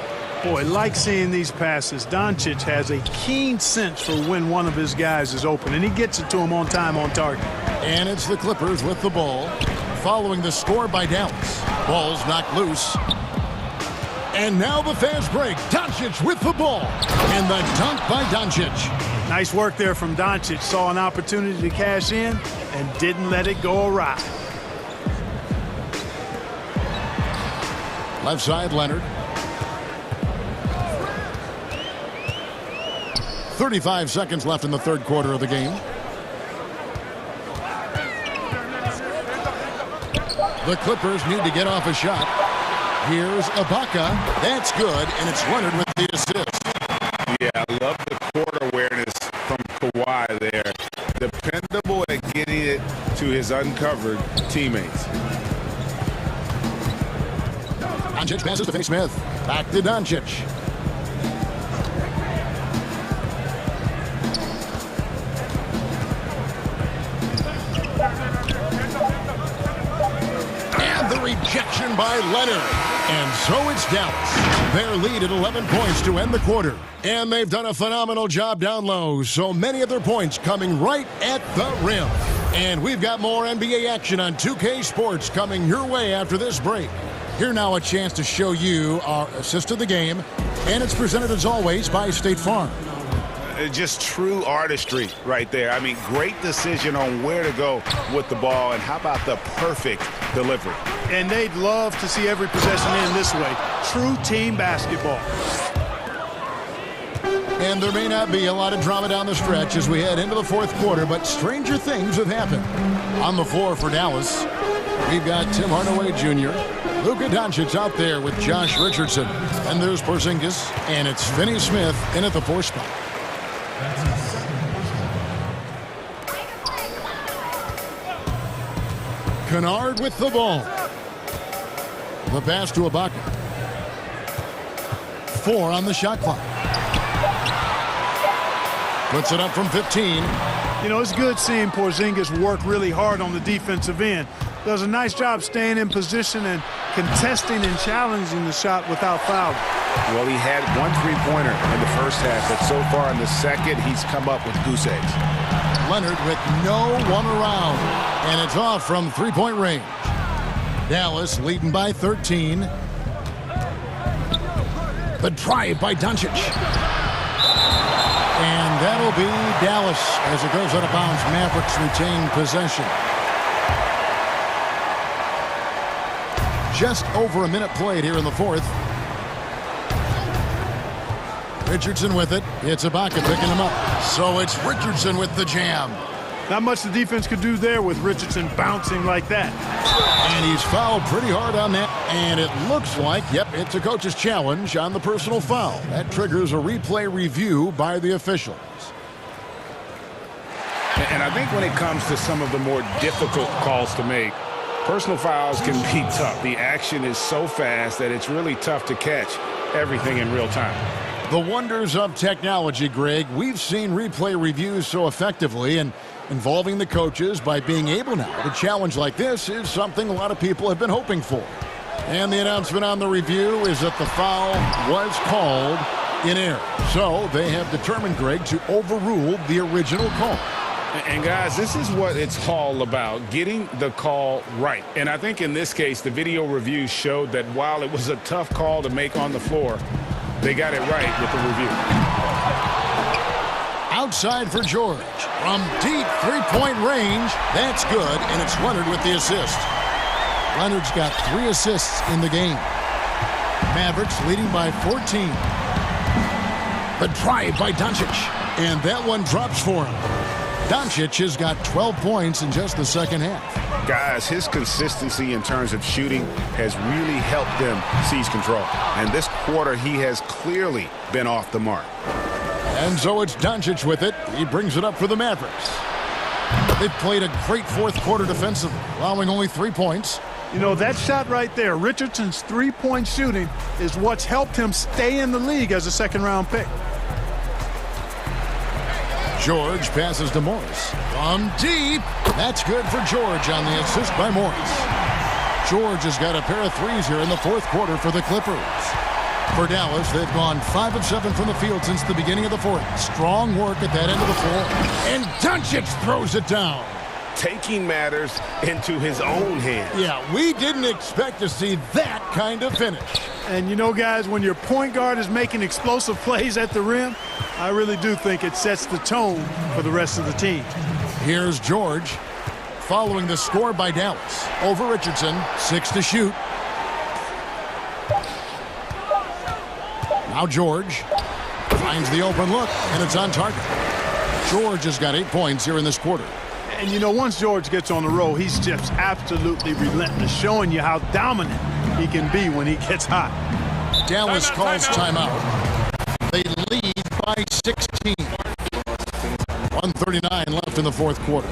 Boy, like seeing these passes. Doncic has a keen sense for when one of his guys is open, and he gets it to him on time, on target. And it's the Clippers with the ball, following the score by Dallas. Ball's knocked loose. And now the fast break. Doncic with the ball. And the dunk by Doncic. Nice work there from Doncic. Saw an opportunity to cash in and didn't let it go awry. Left side, Leonard. 35 seconds left in the third quarter of the game. The Clippers need to get off a shot. Here's Ibaka. That's good, and it's Leonard with the assist. Yeah, I love the court awareness from Kawhi there. Dependable at getting it to his uncovered teammates. Doncic passes to Finney-Smith. Back to Doncic. And the rejection by Leonard. And so it's Dallas. Their lead at 11 points to end the quarter. And they've done a phenomenal job down low. So many of their points coming right at the rim. And we've got more NBA action on 2K Sports coming your way after this break. Here now a chance to show you our assist of the game. And it's presented as always by State Farm. Just true artistry right there. I mean, great decision on where to go with the ball. And how about the perfect delivery? And they'd love to see every possession end this way. True team basketball. And there may not be a lot of drama down the stretch as we head into the fourth quarter, but stranger things have happened. On the floor for Dallas, we've got Tim Hardaway Jr., Luka Doncic out there with Josh Richardson. And there's Porzingis, and it's Finney-Smith in at the 4 spot. Kennard with the ball. The pass to Ibaka. 4 on the shot clock. Puts it up from 15. You know, it's good seeing Porzingis work really hard on the defensive end. Does a nice job staying in position and contesting and challenging the shot without fouling. Well, he had one three-pointer in the first half, but so far in the second, he's come up with goose eggs. Leonard with no one around, and it's off from three-point range. Dallas leading by 13. The drive by Doncic. And that'll be Dallas as it goes out of bounds. Mavericks retain possession. Just over a minute played here in the fourth. Richardson with it. It's Ibaka picking him up. So it's Richardson with the jam. Not much the defense could do there with Richardson bouncing like that. And he's fouled pretty hard on that. And it looks like, yep, it's a coach's challenge on the personal foul. That triggers a replay review by the officials. And I think when it comes to some of the more difficult calls to make, personal fouls can be tough. The action is so fast that it's really tough to catch everything in real time. The wonders of technology, Greg. We've seen replay reviews so effectively, and involving the coaches by being able now to challenge like this is something a lot of people have been hoping for. And the announcement on the review is that the foul was called in error. So they have determined, Greg, to overrule the original call. And guys, this is what it's all about, getting the call right. And I think in this case, the video review showed that while it was a tough call to make on the floor, they got it right with the review. Outside for George. From deep three-point range. That's good, and it's Leonard with the assist. Leonard's got 3 assists in the game. Mavericks leading by 14. The drive by Doncic. And that one drops for him. Doncic has got 12 points in just the second half. Guys, his consistency in terms of shooting has really helped them seize control. And this quarter, he has clearly been off the mark. And so it's Doncic with it. He brings it up for the Mavericks. They've played a great fourth quarter defensively, allowing only 3 points. You know, that shot right there, Richardson's three-point shooting, is what's helped him stay in the league as a second-round pick. George passes to Morris. From deep. That's good for George on the assist by Morris. George has got a pair of threes here in the fourth quarter for the Clippers. For Dallas, they've gone 5 of 7 from the field since the beginning of the fourth. Strong work at that end of the floor. And Doncic throws it down. Taking matters into his own hands. Yeah, we didn't expect to see that kind of finish. And you know, guys, when your point guard is making explosive plays at the rim, I really do think it sets the tone for the rest of the team. Here's George following the score by Dallas. Over Richardson, 6 to shoot. Now George finds the open look, and it's on target. George has got 8 points here in this quarter. And, you know, once George gets on the roll, he's just absolutely relentless, showing you how dominant he can be when he gets hot. Dallas calls timeout. They lead by 16. 1:39 left in the fourth quarter.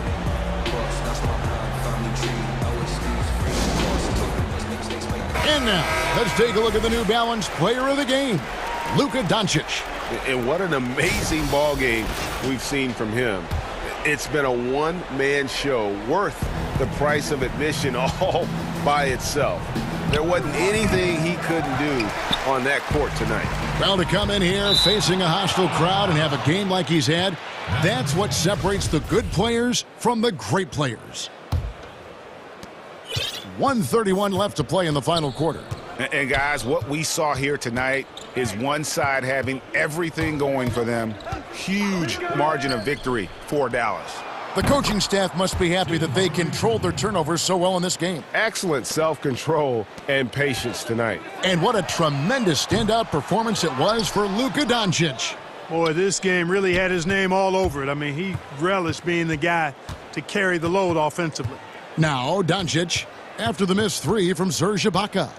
And now, let's take a look at the New Balance player of the game, Luka Doncic. And what an amazing ball game we've seen from him. It's been a one-man show worth the price of admission all by itself. There wasn't anything he couldn't do on that court tonight. Well, to come in here facing a hostile crowd and have a game like he's had, that's what separates the good players from the great players. 1:31 left to play in the final quarter. And guys, what we saw here tonight is one side having everything going for them. Huge margin of victory for Dallas. The coaching staff must be happy that they controlled their turnovers so well in this game. Excellent self-control and patience tonight. And what a tremendous standout performance it was for Luka Doncic. Boy, this game really had his name all over it. I mean, he relished being the guy to carry the load offensively. Now, Doncic, after the missed three from Serge Ibaka.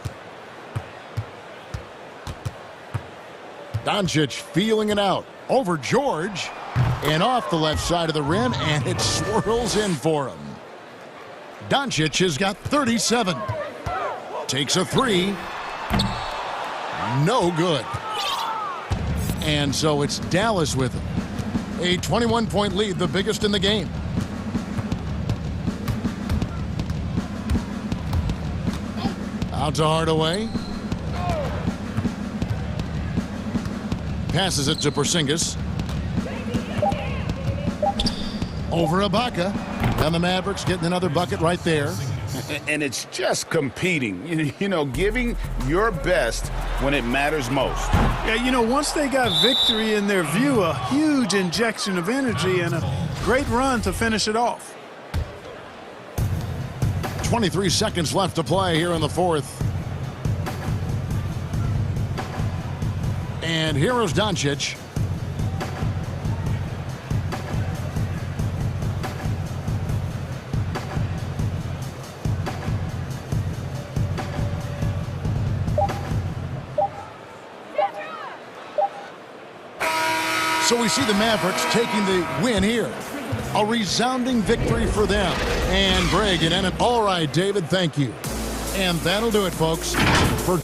Doncic feeling it out over George and off the left side of the rim, and it swirls in for him. Doncic has got 37. Takes a three. No good. And so it's Dallas with him. A 21-point lead, the biggest in the game. Out to Hardaway. Passes it to Porzingis. Over Ibaka. And the Mavericks getting another bucket right there. And it's just competing, you know, giving your best when it matters most. Yeah, you know, once they got victory in their view, a huge injection of energy and a great run to finish it off. 23 seconds left to play here in the fourth. And here is Doncic. So we see the Mavericks taking the win here. A resounding victory for them. And Greg and Emmett. All right, David, thank you. And that'll do it, folks. For